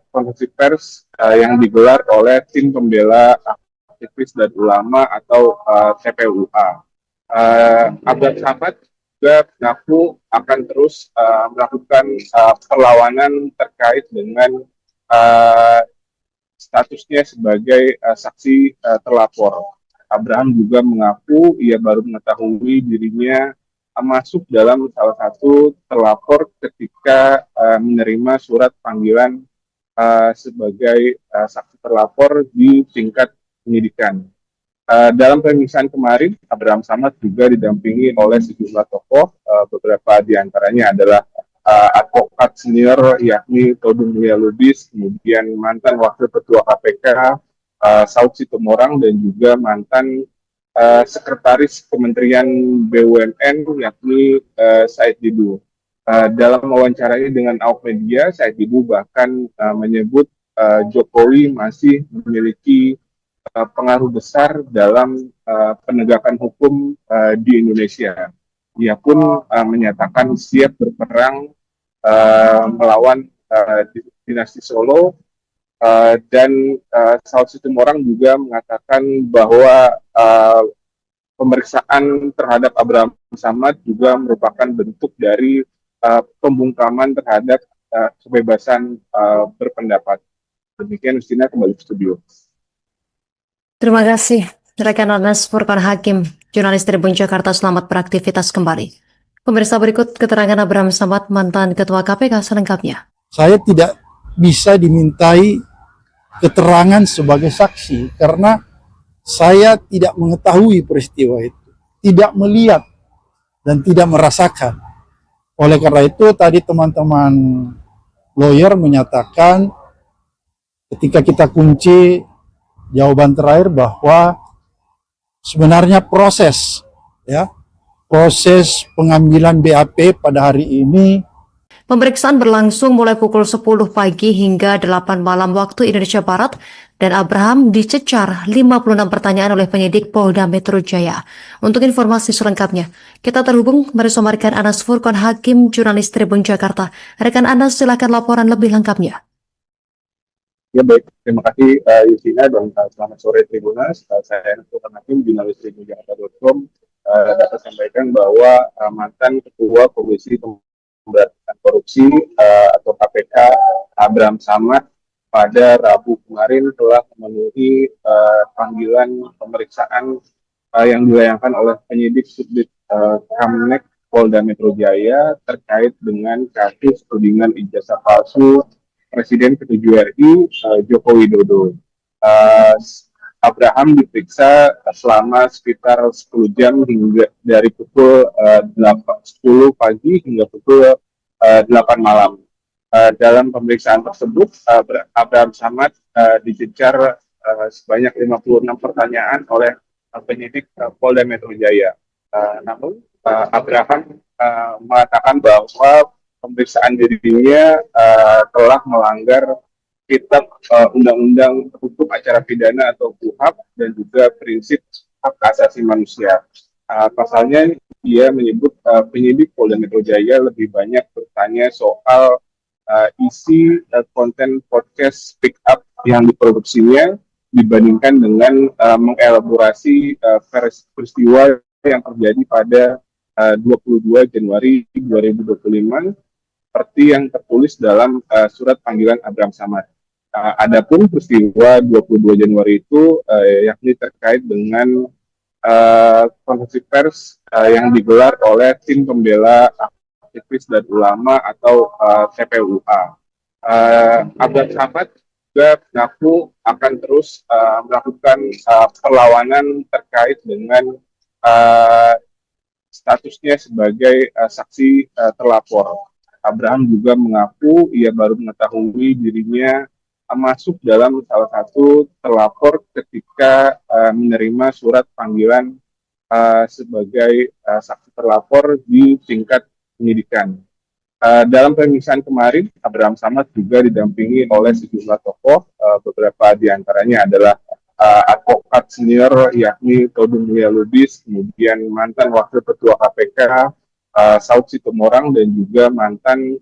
Speaker 2: konferensi pers yang digelar oleh tim pembela aktivis dan ulama atau TPUA. Abraham Samad juga mengaku akan terus melakukan perlawanan terkait dengan statusnya sebagai saksi terlapor. Abraham juga mengaku ia baru mengetahui dirinya masuk dalam salah satu terlapor ketika menerima surat panggilan sebagai saksi terlapor di tingkat penyidikan. Dalam pemeriksaan kemarin, Abraham Samad juga didampingi oleh sejumlah tokoh, beberapa diantaranya adalah advokat senior yakni Todung Mulia Lubis, kemudian mantan Wakil Ketua KPK Saud Situmorang, dan juga mantan Sekretaris Kementerian BUMN yakni Said Didu. Dalam wawancaranya dengan awak media, Said Didu bahkan menyebut Jokowi masih memiliki pengaruh besar dalam penegakan hukum di Indonesia. Ia pun menyatakan siap berperang melawan dinasti Solo, dan Saud Situmorang juga mengatakan bahwa pemeriksaan terhadap Abraham Samad juga merupakan bentuk dari pembungkaman terhadap kebebasan berpendapat. Demikian, Justina, kembali ke studio.
Speaker 1: Terima kasih, rekan Anas Furqan Hakim, jurnalis Tribun Jakarta. Selamat beraktivitas kembali. Pemirsa, berikut keterangan Abraham Samad, mantan Ketua KPK selengkapnya.
Speaker 3: Saya tidak bisa dimintai keterangan sebagai saksi karena saya tidak mengetahui peristiwa itu, tidak melihat dan tidak merasakan. Oleh karena itu tadi teman-teman lawyer menyatakan ketika kita kunci jawaban terakhir bahwa sebenarnya proses pengambilan BAP pada hari ini.
Speaker 1: Pemeriksaan berlangsung mulai pukul 10 pagi hingga 8 malam waktu Indonesia Barat, dan Abraham dicecar 56 pertanyaan oleh penyidik Polda Metro Jaya. Untuk informasi selengkapnya, kita terhubung bersama rekan Anas Furqan Hakim, jurnalis Tribun Jakarta. Rekan Anas, silakan laporan lebih lengkapnya.
Speaker 2: Ya baik, terima kasih Justina, dan selamat sore Tribunas. Saya Anas Furqan Hakim, jurnalis tribunjakarta.com, dapat sampaikan bahwa mantan Ketua Komisi Pemberantasan Korupsi atau KPK Abraham Samad pada Rabu kemarin telah memenuhi panggilan pemeriksaan yang dilayangkan oleh penyidik Subdit Kamnek Polda Metro Jaya terkait dengan kasus tudingan ijazah palsu Presiden ke-7 RI Joko Widodo. Abraham diperiksa selama sekitar 10 jam hingga dari pukul 10 pagi hingga pukul 8 malam. Dalam pemeriksaan tersebut, Abraham Samad dicecar sebanyak 56 pertanyaan oleh penyidik Polda Metro Jaya. Namun, Abraham mengatakan bahwa pemeriksaan dirinya telah melanggar Kitab Undang-Undang Hukum Acara Pidana atau KUHAP dan juga prinsip hak asasi manusia. Pasalnya, dia menyebut penyidik Polda Metro Jaya lebih banyak bertanya soal isi konten podcast Speak Up yang diproduksinya dibandingkan dengan mengelaborasi peristiwa yang terjadi pada 22 Januari 2025 seperti yang tertulis dalam surat panggilan Abraham Samad. Adapun peristiwa 22 Januari itu yakni terkait dengan konferensi pers yang digelar oleh tim pembela aktivis dan ulama atau TPUA. Abraham Samad juga mengaku akan terus melakukan perlawanan terkait dengan statusnya sebagai saksi terlapor. Abraham juga mengaku ia baru mengetahui dirinya masuk dalam salah satu terlapor ketika menerima surat panggilan sebagai saksi terlapor di tingkat penyidikan. Dalam pemeriksaan kemarin, Abraham Samad juga didampingi oleh sejumlah tokoh, beberapa diantaranya adalah advokat senior yakni Todung Mulya Lubis, kemudian mantan Wakil Ketua KPK Saud Situmorang, dan juga mantan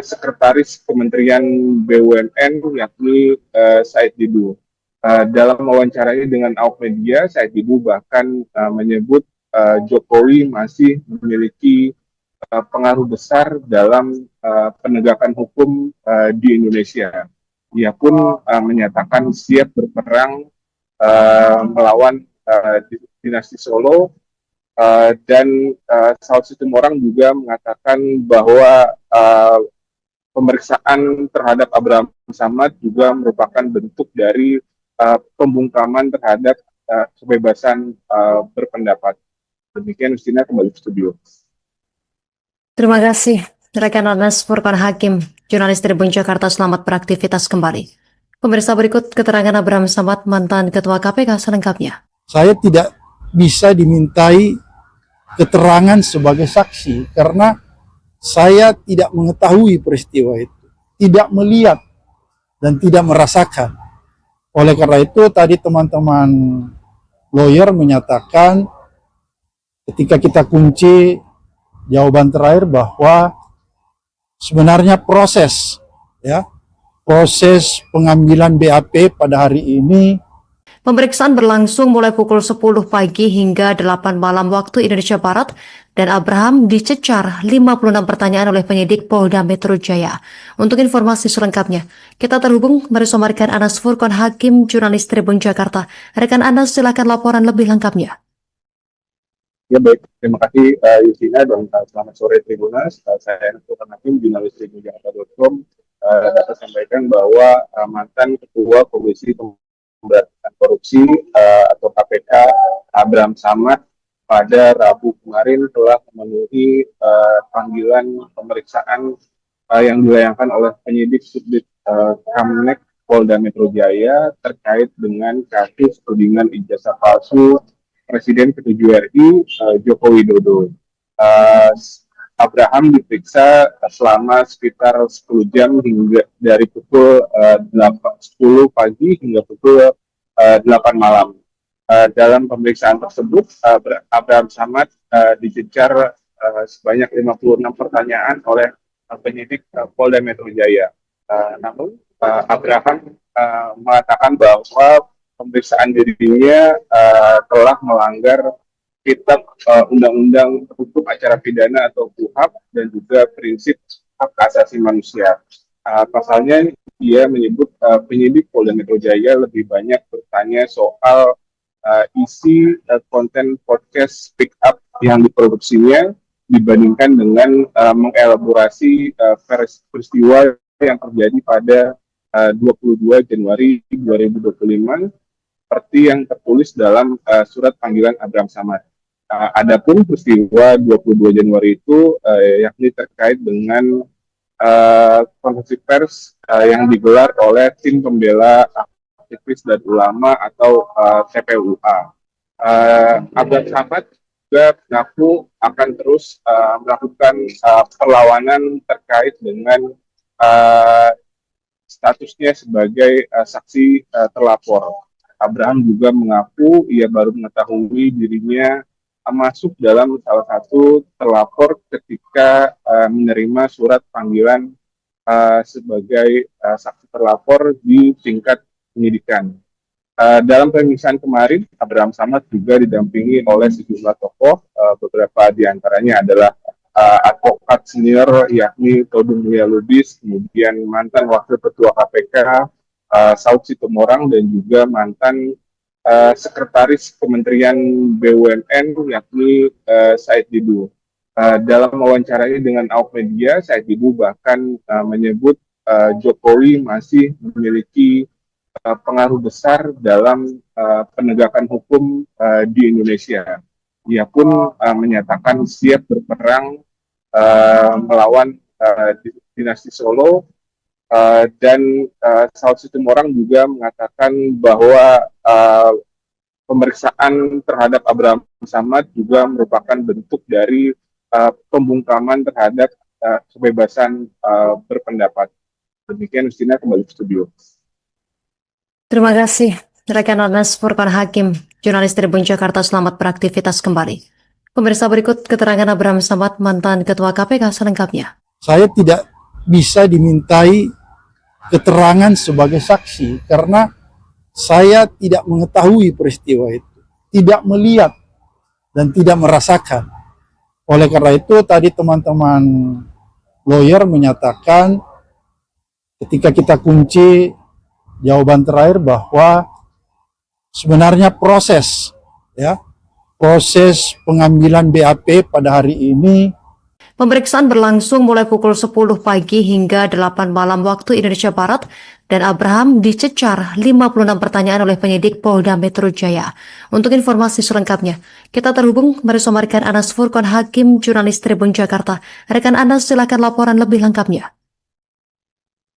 Speaker 2: Sekretaris Kementerian BUMN yakni Said Didu. Dalam wawancaranya dengan awak media, Said Didu bahkan menyebut Jokowi masih memiliki pengaruh besar dalam penegakan hukum di Indonesia. Ia pun menyatakan siap berperang melawan dinasti Solo, dan Saud Situmorang juga mengatakan bahwa pemeriksaan terhadap Abraham Samad juga merupakan bentuk dari pembungkaman terhadap kebebasan berpendapat. Demikian, Justina, kembali ke studio.
Speaker 1: Terima kasih rekan Anas Furqan Hakim, jurnalis Tribun Jakarta. Selamat beraktivitas kembali. Pemirsa, berikut keterangan Abraham Samad, mantan Ketua KPK selengkapnya.
Speaker 3: saya tidak bisa dimintai keterangan sebagai saksi karena saya tidak mengetahui peristiwa itu, tidak melihat dan tidak merasakan. Oleh karena itu tadi teman-teman lawyer menyatakan ketika kita kunci jawaban terakhir bahwa sebenarnya proses pengambilan BAP pada hari ini.
Speaker 1: Pemeriksaan berlangsung mulai pukul 10 pagi hingga 8 malam waktu Indonesia Barat, dan Abraham dicecar 56 pertanyaan oleh penyidik Polda Metro Jaya. Untuk informasi selengkapnya, kita terhubung bersama rekan Anas Furqan Hakim, jurnalis Tribun Jakarta. Rekan Anas, silakan laporan lebih lengkapnya.
Speaker 2: Ya baik, terima kasih Justina, dan selamat sore Tribunas. Saya Anas Furqan Hakim, jurnalis tribunjakarta.com, dapat sampaikan bahwa mantan Ketua Komisi Pemberantasan Korupsi atau KPK Abraham Samad pada Rabu kemarin telah memenuhi panggilan pemeriksaan yang dilayangkan oleh penyidik Subdit Kamnek Polda Metro Jaya terkait dengan kasus tudingan ijazah palsu Presiden ke-7 RI Joko Widodo. Abraham diperiksa selama sekitar 10 jam hingga dari pukul 10 pagi hingga pukul 8 malam. Dalam pemeriksaan tersebut, Abraham Samad dicecar sebanyak 56 pertanyaan oleh penyidik Polda Metro Jaya. Namun, Abraham mengatakan bahwa pemeriksaan dirinya telah melanggar Kitab Undang-Undang Hukum Acara Pidana atau KUHAP dan juga prinsip hak asasi manusia. Pasalnya dia menyebut penyidik Polda Metro Jaya lebih banyak bertanya soal isi konten podcast Speak Up yang diproduksinya dibandingkan dengan mengelaborasi peristiwa yang terjadi pada 22 Januari 2025 seperti yang tertulis dalam surat panggilan Abraham Samad. Adapun peristiwa 22 Januari itu yakni terkait dengan konferensi pers yang digelar oleh tim pembela aktivis dan ulama atau TPUA. Abraham Samad juga mengaku akan terus melakukan perlawanan terkait dengan statusnya sebagai saksi terlapor. Abraham juga mengaku ia baru mengetahui dirinya masuk dalam salah satu terlapor ketika menerima surat panggilan sebagai saksi terlapor di tingkat penyidikan. Dalam pemeriksaan kemarin, Abraham Samad juga didampingi oleh sejumlah tokoh, beberapa diantaranya adalah advokat senior yakni Todung Mulya Lubis, kemudian mantan Wakil Ketua KPK Saud Situmorang, dan juga mantan Sekretaris Kementerian BUMN yakni Said Didu. Dalam wawancaranya dengan awak media, Said Didu bahkan menyebut Jokowi masih memiliki pengaruh besar dalam penegakan hukum di Indonesia. Ia pun menyatakan siap berperang melawan dinasti Solo, dan Saud Situmorang juga mengatakan bahwa pemeriksaan terhadap Abraham Samad juga merupakan bentuk dari pembungkaman terhadap kebebasan berpendapat. Demikian, Justina, kembali ke studio.
Speaker 1: Terima kasih rekan Anas Furqan Hakim, jurnalis Tribun Jakarta, selamat beraktivitas kembali. Pemirsa, berikut keterangan Abraham Samad, mantan Ketua KPK selengkapnya.
Speaker 3: Saya tidak bisa dimintai keterangan sebagai saksi karena saya tidak mengetahui peristiwa itu, tidak melihat dan tidak merasakan. Oleh karena itu tadi teman-teman lawyer menyatakan ketika kita kunci jawaban terakhir bahwa sebenarnya proses pengambilan BAP pada hari ini.
Speaker 1: Pemeriksaan berlangsung mulai pukul 10 pagi hingga 8 malam waktu Indonesia Barat, dan Abraham dicecar 56 pertanyaan oleh penyidik Polda Metro Jaya. Untuk informasi selengkapnya, kita terhubung bersama rekan Anas Furqan Hakim, jurnalis Tribun Jakarta. Rekan Anas, silakan laporan lebih lengkapnya.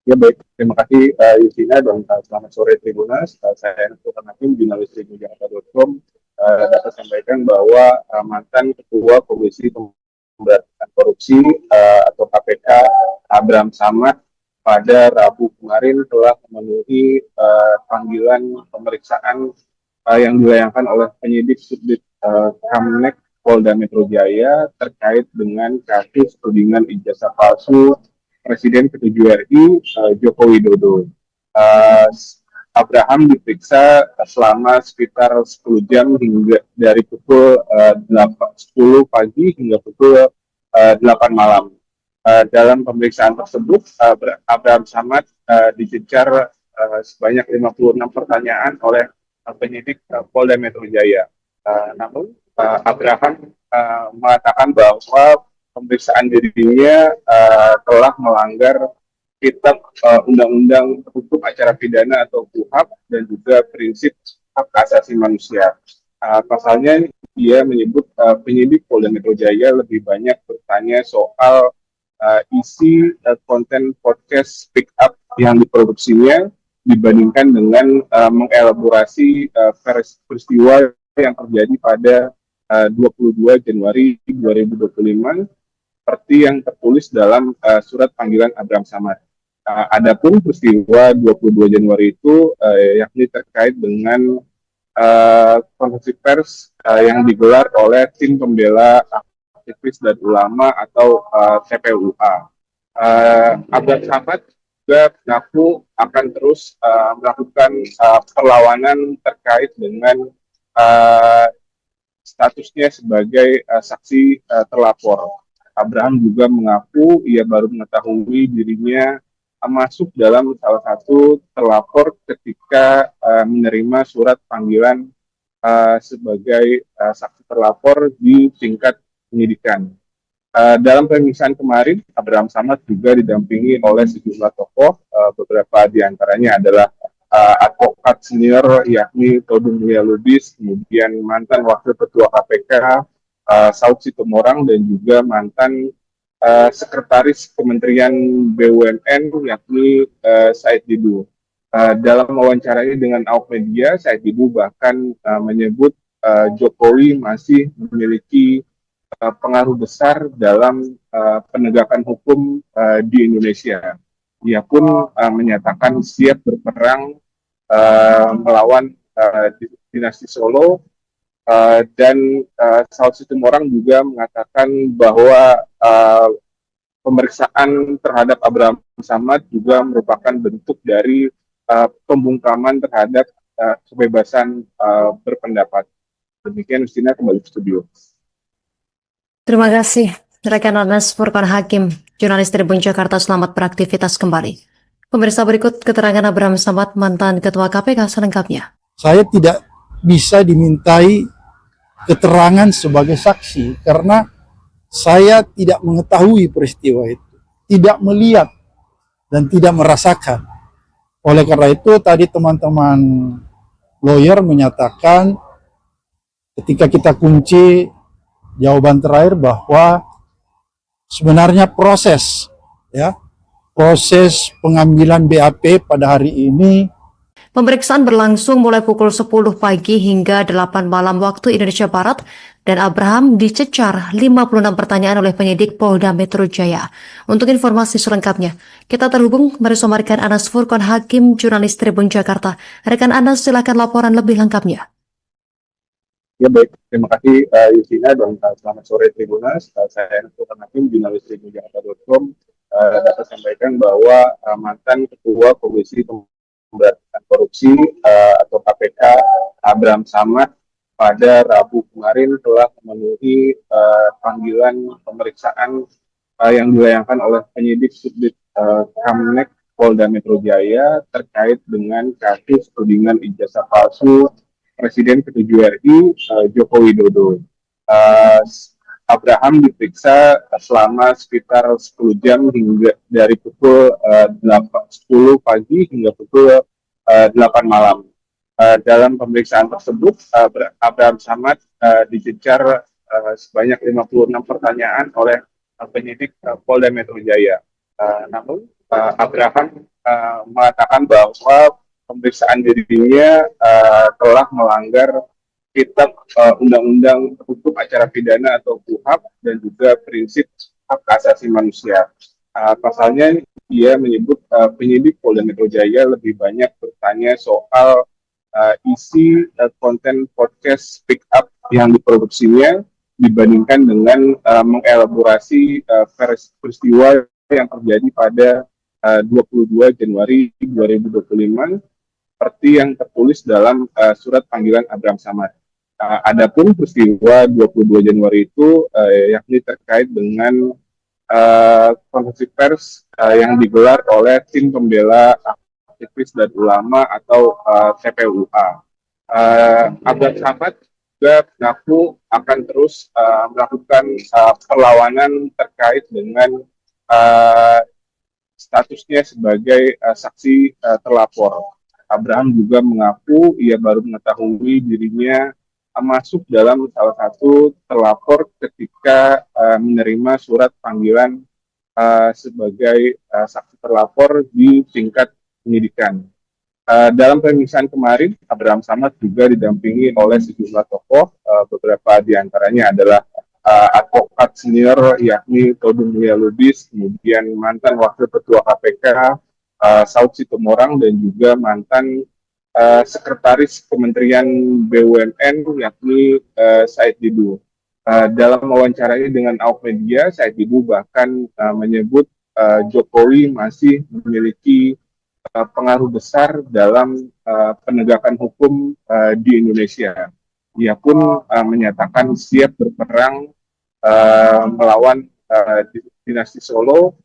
Speaker 2: Ya baik, terima kasih Yusina dan selamat sore Tribunas. Saya Anas Furqan Hakim, jurnalis tribunjakarta.com, dapat sampaikan bahwa mantan Ketua Komisi Pemberantasan Korupsi atau KPK Abraham Samad pada Rabu kemarin telah memenuhi panggilan pemeriksaan yang dilayangkan oleh penyidik Subdit Kamnek Polda Metro Jaya terkait dengan kasus tudingan ijazah palsu Presiden ke-7 RI Joko Widodo. Abraham diperiksa selama sekitar 10 jam hingga dari pukul 10 pagi hingga pukul 8 malam. Dalam pemeriksaan tersebut, Abraham Samad dicecar sebanyak 56 pertanyaan oleh penyidik Polda Metro Jaya. Namun, Abraham mengatakan bahwa pemeriksaan dirinya telah melanggar Kitab Undang-Undang Hukum Acara Pidana atau KUHP dan juga prinsip hak asasi manusia. Pasalnya dia menyebut penyidik Polda Metro Jaya lebih banyak bertanya soal isi konten podcast Speak Up yang diproduksinya dibandingkan dengan mengelaborasi peristiwa yang terjadi pada 22 Januari 2025 seperti yang tertulis dalam surat panggilan Abraham Samad. Adapun peristiwa 22 Januari itu yakni terkait dengan konferensi pers yang digelar oleh tim pembela aktivis dan ulama atau TPUA. Abraham Samad juga mengaku akan terus melakukan perlawanan terkait dengan statusnya sebagai saksi terlapor. Abraham juga mengaku ia baru mengetahui dirinya masuk dalam salah satu terlapor ketika menerima surat panggilan sebagai saksi terlapor di tingkat penyidikan. Dalam pemeriksaan kemarin, Abraham Samad juga didampingi oleh sejumlah tokoh, beberapa diantaranya adalah advokat senior yakni Todung Mulia Lubis, kemudian mantan Wakil Ketua KPK Saud Sitomorang, dan juga mantan Sekretaris Kementerian BUMN yakni Said Didu. Dalam wawancaranya dengan awak media, Said Didu bahkan menyebut Jokowi masih memiliki pengaruh besar dalam penegakan hukum di Indonesia. Ia pun menyatakan siap berperang melawan dinasti Solo. Dan Saud Sitomorang juga mengatakan bahwa pemeriksaan terhadap Abraham Samad juga merupakan bentuk dari pembungkaman terhadap kebebasan berpendapat. Demikian, Justina, kembali ke studio.
Speaker 1: Terima kasih, rekan Anas Furqan Hakim, jurnalis Tribun Jakarta, selamat beraktivitas kembali. Pemirsa, berikut keterangan Abraham Samad, mantan Ketua KPK selengkapnya.
Speaker 3: Saya tidak bisa dimintai keterangan sebagai saksi karena saya tidak mengetahui peristiwa itu, tidak melihat dan tidak merasakan. Oleh karena itu tadi teman-teman lawyer menyatakan ketika kita kunci jawaban terakhir bahwa sebenarnya proses pengambilan BAP pada hari ini.
Speaker 1: Pemeriksaan berlangsung mulai pukul 10 pagi hingga 8 malam waktu Indonesia Barat, dan Abraham dicecar 56 pertanyaan oleh penyidik Polda Metro Jaya. Untuk informasi selengkapnya, kita terhubung bersama rekan Anas Furqon Hakim, jurnalis Tribun Jakarta. Rekan Anas, silakan laporan lebih lengkapnya.
Speaker 2: Ya baik, terima kasih Yusina dan selamat sore Tribunas. Saya Furqon Hakim, jurnalis Tribun Jakarta.com, dapat sampaikan bahwa mantan Ketua Komisi Pemberantasan Korupsi atau KPK Abraham Samad pada Rabu kemarin telah memenuhi panggilan pemeriksaan yang dilayangkan oleh penyidik Subdit Kamnek Polda Metro Jaya terkait dengan kasus tudingan ijazah palsu Presiden ke-7 RI Joko Widodo. Abraham diperiksa selama sekitar 10 jam hingga dari pukul 10 pagi hingga pukul 8 malam. Dalam pemeriksaan tersebut, Abraham Samad dicecar sebanyak 56 pertanyaan oleh penyidik Polda Metro Jaya. Namun, Abraham mengatakan bahwa pemeriksaan dirinya telah melanggar Kitab Undang-Undang Hukum Acara Pidana atau KUHAP dan juga prinsip hak asasi manusia. Pasalnya, dia menyebut penyidik Polda Metro Jaya lebih banyak bertanya soal isi konten podcast Speak Up yang diproduksinya dibandingkan dengan mengelaborasi peristiwa yang terjadi pada 22 Januari 2025 seperti yang tertulis dalam surat panggilan Abraham Samad. Adapun peristiwa 22 Januari itu yakni terkait dengan konferensi pers yang digelar oleh tim pembela aktivis dan ulama atau TPUA. Abraham Samad juga mengaku akan terus melakukan perlawanan terkait dengan statusnya sebagai saksi terlapor. Abraham juga mengaku ia baru mengetahui dirinya masuk dalam salah satu terlapor ketika menerima surat panggilan sebagai saksi terlapor di tingkat penyidikan. Dalam pemeriksaan kemarin, Abraham Samad juga didampingi oleh sejumlah tokoh, beberapa diantaranya adalah advokat senior yakni Todung Mulya Lubis, kemudian mantan Wakil Ketua KPK Saud Situmorang dan juga mantan Sekretaris Kementerian BUMN yakni Said Didu. Dalam wawancaranya dengan awak media, Said Didu bahkan menyebut Jokowi masih memiliki pengaruh besar dalam penegakan hukum di Indonesia. Ia pun menyatakan siap berperang melawan dinasti Solo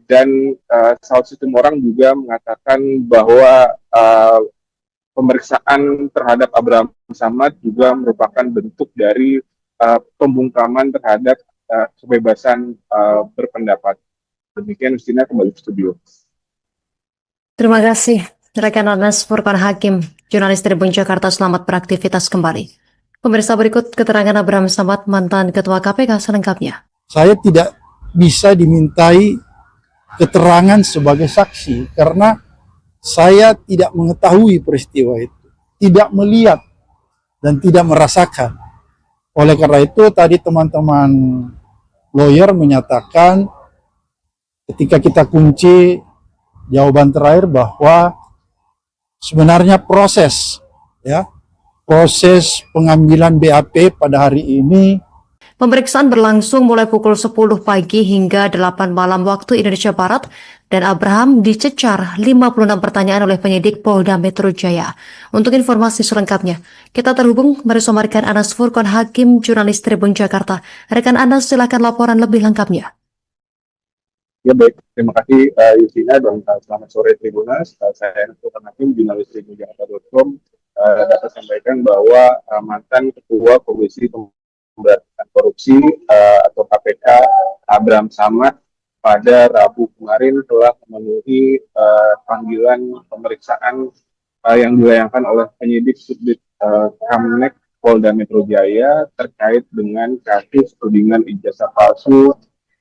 Speaker 2: dan Saud Situmorang juga mengatakan bahwa pemeriksaan terhadap Abraham Samad juga merupakan bentuk dari pembungkaman terhadap kebebasan berpendapat. Demikian, Justina, kembali ke studio.
Speaker 1: Terima kasih, rekan Anas Furqon Hakim, jurnalis Tribun Jakarta. Selamat beraktivitas kembali. Pemirsa, berikut keterangan Abraham Samad, mantan Ketua KPK selengkapnya.
Speaker 3: Saya tidak bisa dimintai keterangan sebagai saksi karena saya tidak mengetahui peristiwa itu, tidak melihat dan tidak merasakan. Oleh karena itu tadi teman-teman lawyer menyatakan ketika kita kunci jawaban terakhir bahwa sebenarnya proses pengambilan BAP pada hari ini.
Speaker 1: Pemeriksaan berlangsung mulai pukul 10 pagi hingga 8 malam waktu Indonesia Barat dan Abraham dicecar 56 pertanyaan oleh penyidik Polda Metro Jaya. Untuk informasi selengkapnya, kita terhubung bersama rekan Anas Furqon Hakim, jurnalis Tribun Jakarta. Rekan Anas, silakan laporan lebih lengkapnya.
Speaker 2: Ya baik, terima kasih Yusina dan selamat sore Tribunas. Saya Furqon Hakim, jurnalis Tribun Jakarta.com, dapat sampaikan bahwa mantan Ketua Komisi Pemberantasan Korupsi atau KPK Abraham Samad pada Rabu kemarin telah memenuhi panggilan pemeriksaan yang dilayangkan oleh penyidik Subdit Kamnek Polda Metro Jaya terkait dengan kasus tudingan ijazah palsu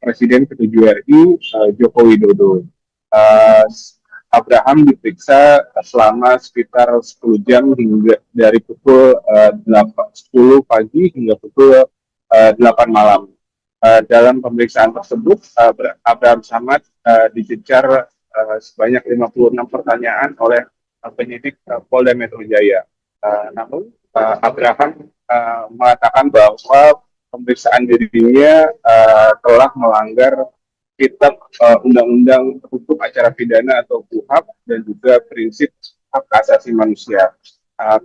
Speaker 2: Presiden ke-7 RI Joko Widodo. Abraham diperiksa selama sekitar 10 jam hingga dari pukul 10 pagi hingga pukul 8 malam. Dalam pemeriksaan tersebut, Abraham Samad dicecar sebanyak 56 pertanyaan oleh penyidik Polda Metro Jaya. Namun Abraham mengatakan bahwa pemeriksaan dirinya telah melanggar Kitab Undang-Undang Hukum Acara Pidana atau KUHP dan juga prinsip hak asasi manusia.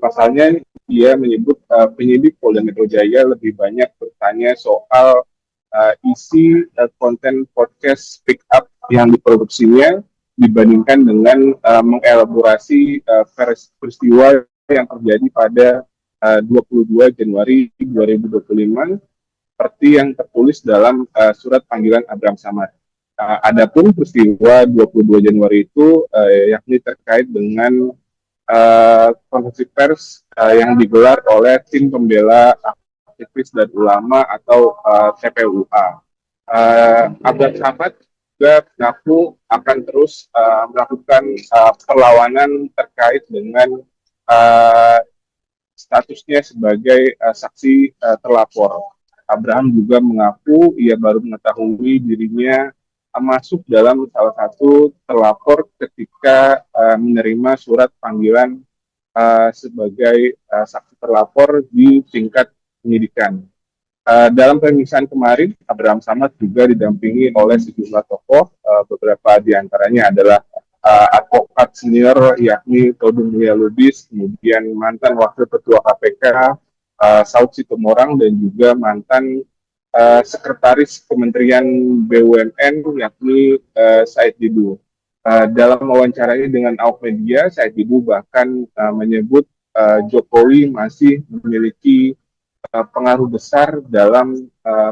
Speaker 2: Pasalnya dia menyebut penyidik Polda Metro Jaya lebih banyak bertanya soal isi konten podcast Speak Up yang diproduksinya dibandingkan dengan mengelaborasi peristiwa yang terjadi pada 22 Januari 2025 seperti yang tertulis dalam surat panggilan Abraham Samad. Adapun peristiwa 22 Januari itu yakni terkait dengan konferensi pers yang digelar oleh tim pembela aktivis dan ulama atau TPUA. Abraham Samad juga mengaku akan terus melakukan perlawanan terkait dengan statusnya sebagai saksi terlapor. Abraham juga mengaku ia baru mengetahui dirinya masuk dalam salah satu terlapor ketika menerima surat panggilan sebagai saksi terlapor di tingkat penyidikan. Dalam pemeriksaan kemarin, Abraham Samad juga didampingi oleh sejumlah tokoh, beberapa diantaranya adalah advokat senior yakni Todung Mulia Lubis, kemudian mantan Wakil Ketua KPK Saud Sitomorang dan juga mantan Sekretaris Kementerian BUMN yakni Said Didu. Dalam wawancaranya dengan awak media, Said Didu bahkan menyebut Jokowi masih memiliki pengaruh besar dalam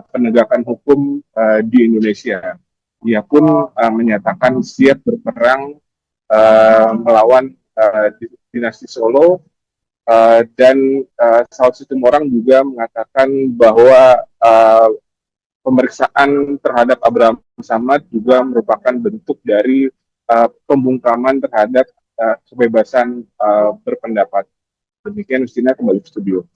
Speaker 2: penegakan hukum di Indonesia. Ia pun menyatakan siap berperang melawan dinasti Solo. Dan Saud Sitomorang juga mengatakan bahwa pemeriksaan terhadap Abraham Samad juga merupakan bentuk dari pembungkaman terhadap kebebasan berpendapat. Demikian Justina, kembali ke studio.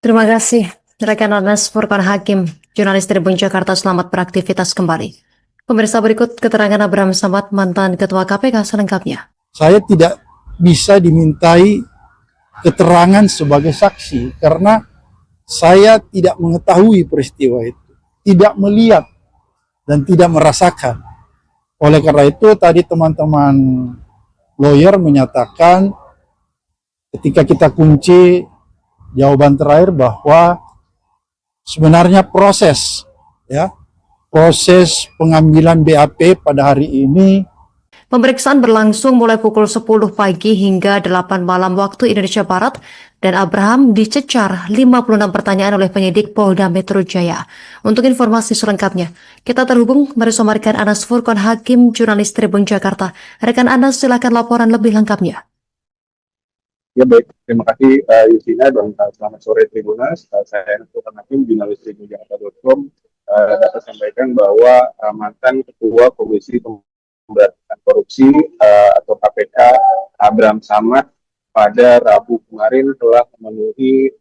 Speaker 1: Terima kasih rekan Anas Furqan Hakim, jurnalis Tribun Jakarta. Selamat beraktivitas kembali. Pemirsa, berikut keterangan Abraham Samad, mantan Ketua KPK selengkapnya.
Speaker 3: Saya tidak bisa dimintai keterangan sebagai saksi karena saya tidak mengetahui peristiwa itu, tidak melihat dan tidak merasakan. Oleh karena itu tadi teman-teman lawyer menyatakan ketika kita kunci jawaban terakhir bahwa sebenarnya proses pengambilan BAP pada hari ini.
Speaker 1: Pemeriksaan berlangsung mulai pukul 10 pagi hingga 8 malam waktu Indonesia Barat dan Abraham dicecar 56 pertanyaan oleh penyidik Polda Metro Jaya. Untuk informasi selengkapnya, kita terhubung bersama rekan Anas Furqan Hakim, jurnalis Tribun Jakarta. Rekan Anas, silakan laporan lebih lengkapnya.
Speaker 2: Ya baik, terima kasih Justina dan selamat sore Tribunas. Saya Anas Furqan Hakim, jurnalis tribunjakarta.com. Dapat sampaikan bahwa mantan Ketua Komisi Pemberantasan Korupsi atau KPK Abraham Samad pada Rabu kemarin telah memenuhi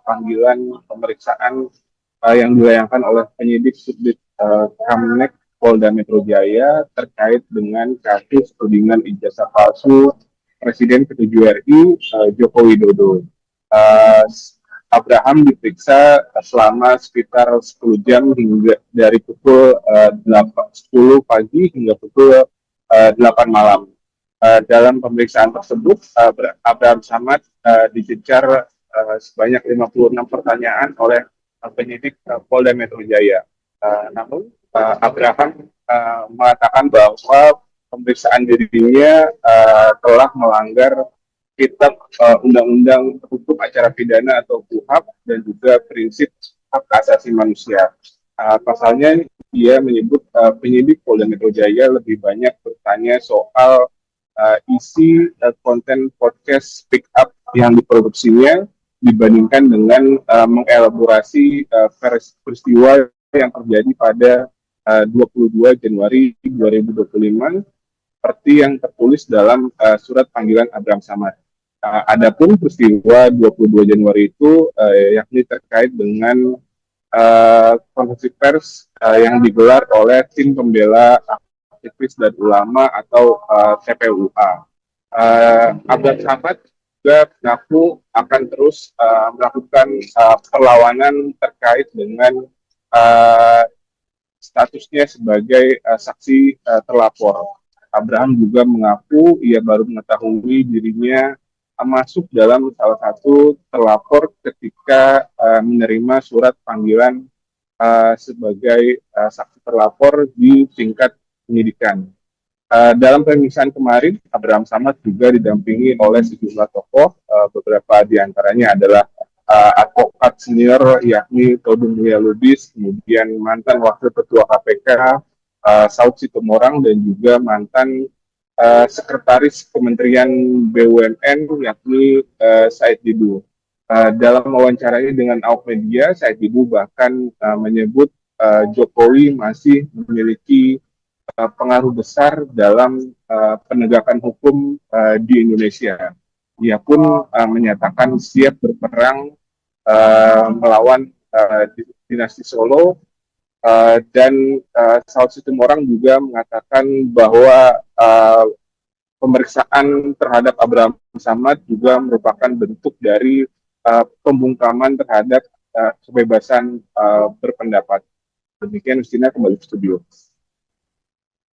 Speaker 2: panggilan pemeriksaan yang dilayangkan oleh penyidik Subdit Kamnek Polda Metro Jaya terkait dengan kasus tudingan ijazah palsu Presiden ke-7 RI Joko Widodo. Abraham diperiksa selama sekitar 10 jam hingga dari pukul 10 pagi hingga pukul 8 malam. Dalam pemeriksaan tersebut, Abraham Samad dicecar sebanyak 56 pertanyaan oleh penyidik Polda Metro Jaya. Namun, Abraham mengatakan bahwa pemeriksaan dirinya telah melanggar Kitab Undang-Undang Hukum Acara Pidana atau KUHP dan juga prinsip hak asasi manusia. Pasalnya dia menyebut penyidik Polda Metro Jaya lebih banyak bertanya soal isi konten podcast Speak Up yang diproduksinya dibandingkan dengan mengelaborasi peristiwa yang terjadi pada 22 Januari 2025 seperti yang tertulis dalam surat panggilan Abraham Samad. Adapun peristiwa 22 Januari itu yakni terkait dengan konferensi pers yang digelar oleh tim pembela aktivis dan ulama atau TPUA. Abraham Samad juga mengaku akan terus melakukan perlawanan terkait dengan statusnya sebagai saksi terlapor. Abraham juga mengaku ia baru mengetahui dirinya masuk dalam salah satu terlapor ketika menerima surat panggilan sebagai saksi terlapor di tingkat penyidikan. Dalam pemeriksaan kemarin, Abraham Samad juga didampingi oleh sejumlah tokoh, beberapa diantaranya adalah advokat senior yakni Todung Mulya Lubis, kemudian mantan Wakil Ketua KPK Saud Situmorang, dan juga mantan Sekretaris Kementerian BUMN yakni Said Didu. Dalam wawancaranya dengan awak media, Said Didu bahkan menyebut Jokowi masih memiliki pengaruh besar dalam penegakan hukum di Indonesia. Ia pun menyatakan siap berperang melawan dinasti Solo, dan Saud Situmorang juga mengatakan bahwa pemeriksaan terhadap Abraham Samad juga merupakan bentuk dari pembungkaman terhadap kebebasan berpendapat. Demikian, Justina, kembali ke studio.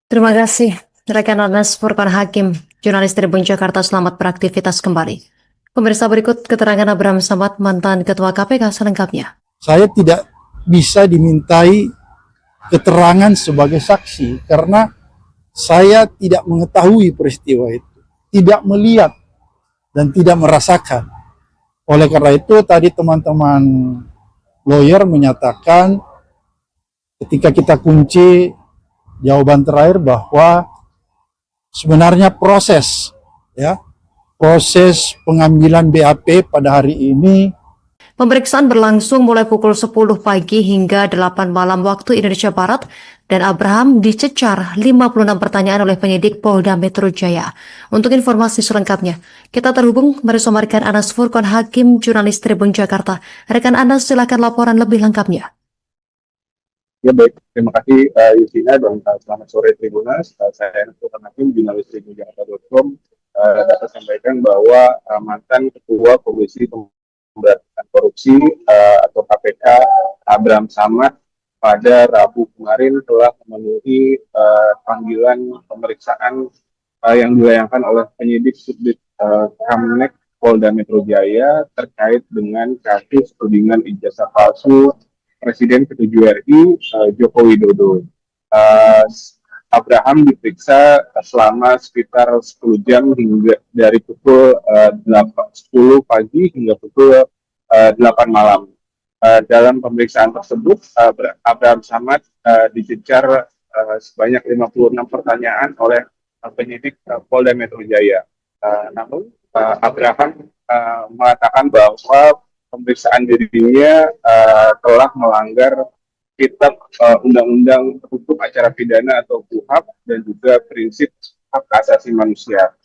Speaker 1: Terima kasih rekan Anas Furqan Hakim, jurnalis Tribun Jakarta. Selamat beraktivitas kembali. Pemirsa, berikut keterangan Abraham Samad, mantan Ketua KPK selengkapnya.
Speaker 3: saya tidak bisa dimintai keterangan sebagai saksi karena saya tidak mengetahui peristiwa itu, tidak melihat dan tidak merasakan. Oleh karena itu tadi teman-teman lawyer menyatakan ketika kita kunci jawaban terakhir bahwa sebenarnya proses pengambilan BAP pada hari ini.
Speaker 1: Pemeriksaan berlangsung mulai pukul 10 pagi hingga 8 malam waktu Indonesia Barat, dan Abraham dicecar 56 pertanyaan oleh penyidik Polda Metro Jaya. Untuk informasi selengkapnya, kita terhubung bersama rekan Anas Furqan Hakim, jurnalis Tribun Jakarta. Rekan Anas, silakan laporan lebih lengkapnya.
Speaker 2: Ya baik, terima kasih Justina, dan selamat sore Tribunas. Saya Anas Furqan Hakim, jurnalis tribunjakarta.com, dapat sampaikan bahwa mantan Ketua Komisi Pemberantasan Korupsi atau KPK Abraham Samad pada Rabu kemarin telah memenuhi panggilan pemeriksaan yang dilayangkan oleh penyidik Subdit Kamnek Polda Metro Jaya terkait dengan kasus tudingan ijazah palsu Presiden ke-7 RI Joko Widodo. Abraham diperiksa selama sekitar 10 jam hingga dari pukul 10 pagi hingga pukul 8 malam. Dalam pemeriksaan tersebut, Abraham Samad dicecar sebanyak 56 pertanyaan oleh penyidik Polda Metro Jaya. Namun, Abraham mengatakan bahwa pemeriksaan dirinya telah melanggar Kitab Undang-Undang Hukum Acara Pidana atau KUHAP dan juga prinsip hak asasi manusia.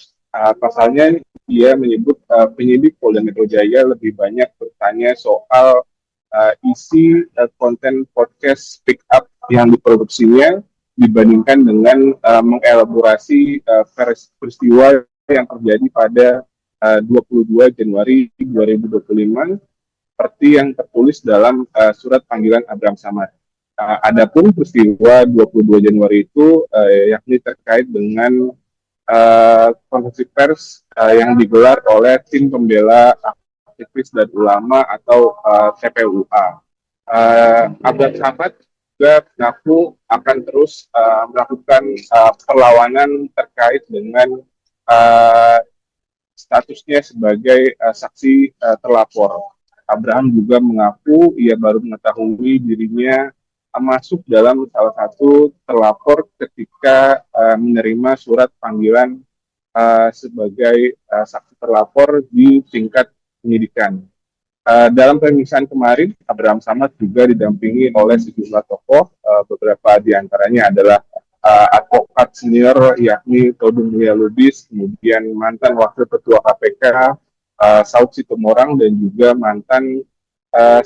Speaker 2: Pasalnya, dia menyebut penyidik Polda Metro Jaya lebih banyak bertanya soal isi konten podcast Speak Up yang diproduksinya dibandingkan dengan mengelaborasi peristiwa yang terjadi pada 22 Januari 2025 seperti yang tertulis dalam surat panggilan Abraham Samad. Adapun peristiwa 22 Januari itu yakni terkait dengan konferensi pers yang digelar oleh tim pembela aktivis dan ulama atau TPUA. Abraham Samad juga mengaku akan terus melakukan perlawanan terkait dengan statusnya sebagai saksi terlapor. Abraham juga mengaku ia baru mengetahui dirinya masuk dalam salah satu terlapor ketika menerima surat panggilan sebagai saksi terlapor di tingkat penyidikan. Dalam pemeriksaan kemarin, Abraham Samad juga didampingi oleh sejumlah tokoh, beberapa diantaranya adalah advokat senior yakni Todung Mulia Lubis, kemudian mantan Wakil Ketua KPK Saud Situmorang, dan juga mantan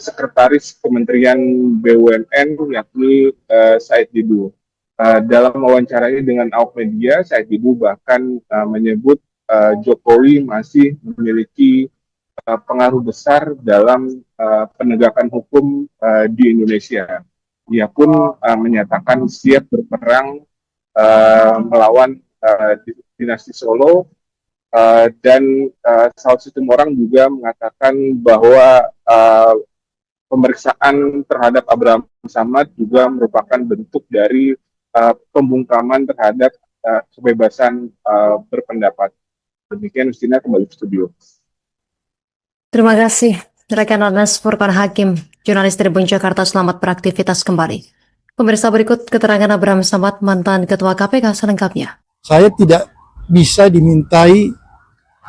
Speaker 2: Sekretaris Kementerian BUMN yakni Said Didu. Dalam wawancaranya dengan awak media, Said Didu bahkan menyebut Jokowi masih memiliki pengaruh besar dalam penegakan hukum di Indonesia. Ia pun menyatakan siap berperang melawan dinasti Solo, dan Saud Situmorang juga mengatakan bahwa pemeriksaan terhadap Abraham Samad juga merupakan bentuk dari pembungkaman terhadap kebebasan berpendapat. Demikian, Justina, kembali ke studio.
Speaker 1: Terima kasih, rekan Anas Furqan Hakim, jurnalis Tribun Jakarta. Selamat beraktivitas kembali. Pemirsa, berikut keterangan Abraham Samad, mantan Ketua KPK selengkapnya.
Speaker 3: Saya tidak bisa dimintai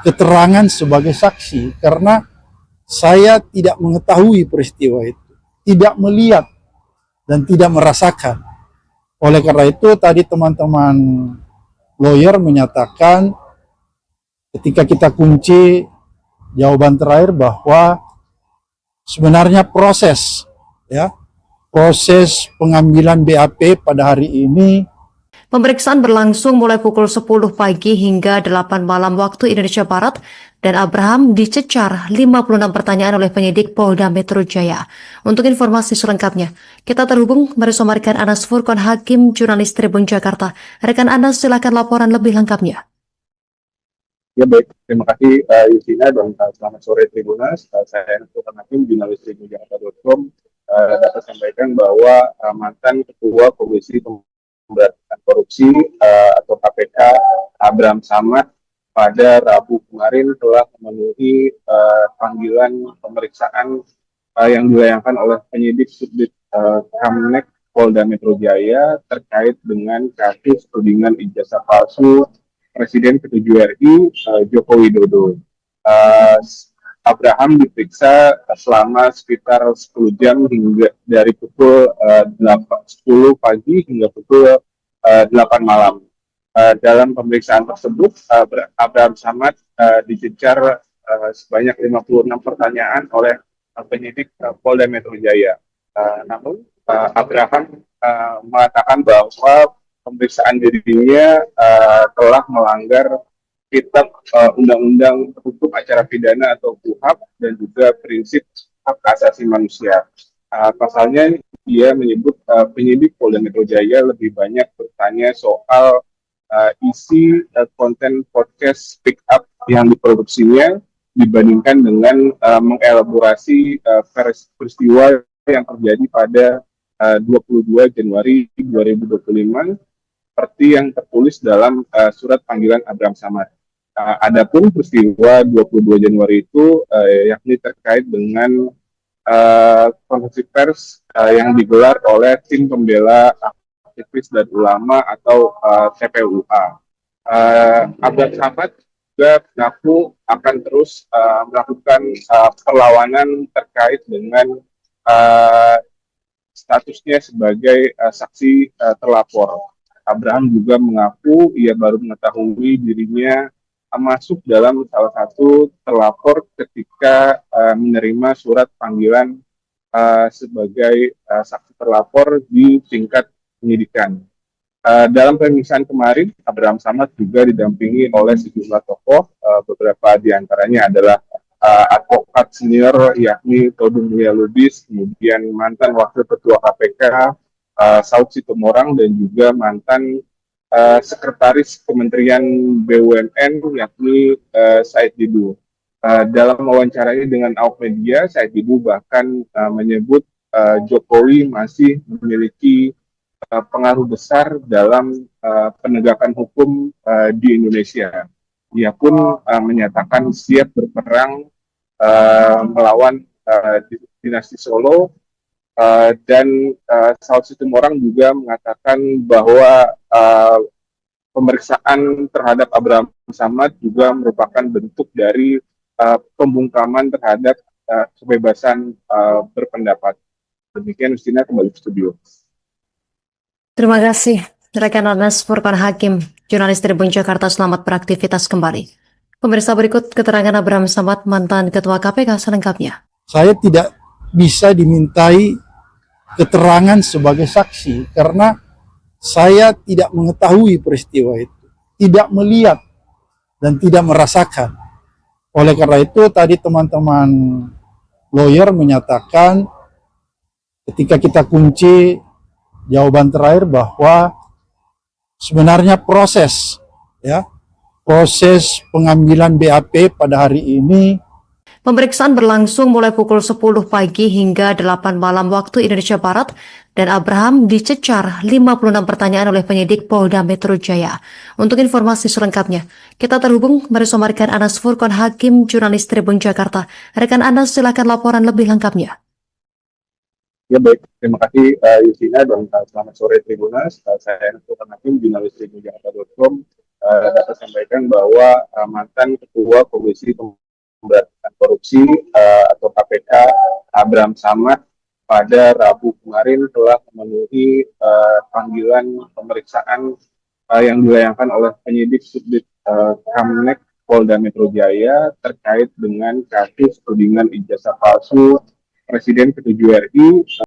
Speaker 3: keterangan sebagai saksi karena saya tidak mengetahui peristiwa itu, tidak melihat dan tidak merasakan. Oleh karena itu tadi teman-teman lawyer menyatakan ketika kita kunci jawaban terakhir bahwa sebenarnya proses pengambilan BAP pada hari ini.
Speaker 1: Pemeriksaan berlangsung mulai pukul 10 pagi hingga 8 malam waktu Indonesia Barat, dan Abraham dicecar 56 pertanyaan oleh penyidik Polda Metro Jaya. Untuk informasi selengkapnya, kita terhubung bersama rekan Anas Furqan Hakim, jurnalis Tribun Jakarta. Rekan Anas, silakan laporan lebih lengkapnya.
Speaker 2: Ya, baik, terima kasih Justina, dan selamat sore Tribunas. Saya Anas Furqan Hakim, jurnalis tribunjakarta.com, dapat sampaikan bahwa mantan Ketua Komisi Pemberantasan Korupsi atau KPK Abraham Samad pada Rabu kemarin telah memenuhi panggilan pemeriksaan yang dilayangkan oleh penyidik Subdit Kamnek Polda Metro Jaya terkait dengan kasus tudingan ijazah palsu Presiden ke-7 RI Joko Widodo. Abraham diperiksa selama sekitar 10 jam hingga dari pukul 10 pagi hingga pukul 8 malam. Dalam pemeriksaan tersebut, Abraham Samad dicecar sebanyak 56 pertanyaan oleh penyidik Polda Metro Jaya. Namun, Abraham mengatakan bahwa pemeriksaan dirinya telah melanggar Kitab Undang-Undang Hukum Acara Pidana atau KUHP dan juga prinsip hak asasi manusia. Pasalnya, dia menyebut penyidik Polda Metro Jaya lebih banyak bertanya soal isi konten podcast Speak Up yang diproduksinya dibandingkan dengan mengelaborasi peristiwa yang terjadi pada 22 Januari 2025 seperti yang tertulis dalam surat panggilan Abraham Samad. Adapun peristiwa 22 Januari itu yakni terkait dengan konferensi pers yang digelar oleh tim pembela aktivis dan ulama atau TPUA. Abraham Samad juga mengaku akan terus melakukan perlawanan terkait dengan statusnya sebagai saksi terlapor. Abraham juga mengaku ia baru mengetahui dirinya masuk dalam salah satu terlapor ketika menerima surat panggilan sebagai saksi terlapor di tingkat penyidikan. Dalam pemeriksaan kemarin, Abraham Samad juga didampingi oleh sejumlah tokoh, beberapa diantaranya adalah advokat senior yakni Todung Mulia Lubis, kemudian mantan Wakil Ketua KPK Saud Situmorang, dan juga mantan Sekretaris Kementerian BUMN yakni Said Didu. Dalam wawancaranya dengan awak media, Said Didu bahkan menyebut Jokowi masih memiliki pengaruh besar dalam penegakan hukum di Indonesia. Ia pun menyatakan siap berperang melawan dinasti Solo, dan Saud Situmorang juga mengatakan bahwa pemeriksaan terhadap Abraham Samad juga merupakan bentuk dari pembungkaman terhadap kebebasan berpendapat. Demikian, Justina, kembali ke studio.
Speaker 1: Terima kasih, Rekan Anas Furqan Hakim, jurnalis Tribun Jakarta, selamat beraktivitas kembali. Pemirsa, berikut keterangan Abraham Samad, mantan Ketua KPK selengkapnya.
Speaker 3: Saya tidak bisa dimintai keterangan sebagai saksi karena saya tidak mengetahui peristiwa itu, tidak melihat dan tidak merasakan. Oleh karena itu tadi teman-teman lawyer menyatakan ketika kita kunci jawaban terakhir bahwa sebenarnya proses pengambilan BAP pada hari ini.
Speaker 1: Pemeriksaan berlangsung mulai pukul 10 pagi hingga 8 malam waktu Indonesia Barat, dan Abraham dicecar 56 pertanyaan oleh penyidik Polda Metro Jaya. Untuk informasi selengkapnya, kita terhubung bersama rekan Anas Furqan Hakim, jurnalis Tribun Jakarta. Rekan Anas, silakan laporan lebih lengkapnya.
Speaker 2: Ya baik, terima kasih Yusina dan selamat sore Tribunas. Saya Anas Furqan Hakim, jurnalis tribunjakarta.com, dapat sampaikan bahwa mantan Ketua Komisi Pemberantasan Korupsi atau KPK Abraham Samad pada Rabu kemarin telah memenuhi panggilan pemeriksaan yang dilayangkan oleh penyidik Subdit Kamnek Polda Metro Jaya terkait dengan kasus tudingan ijazah palsu Presiden ke-7 RI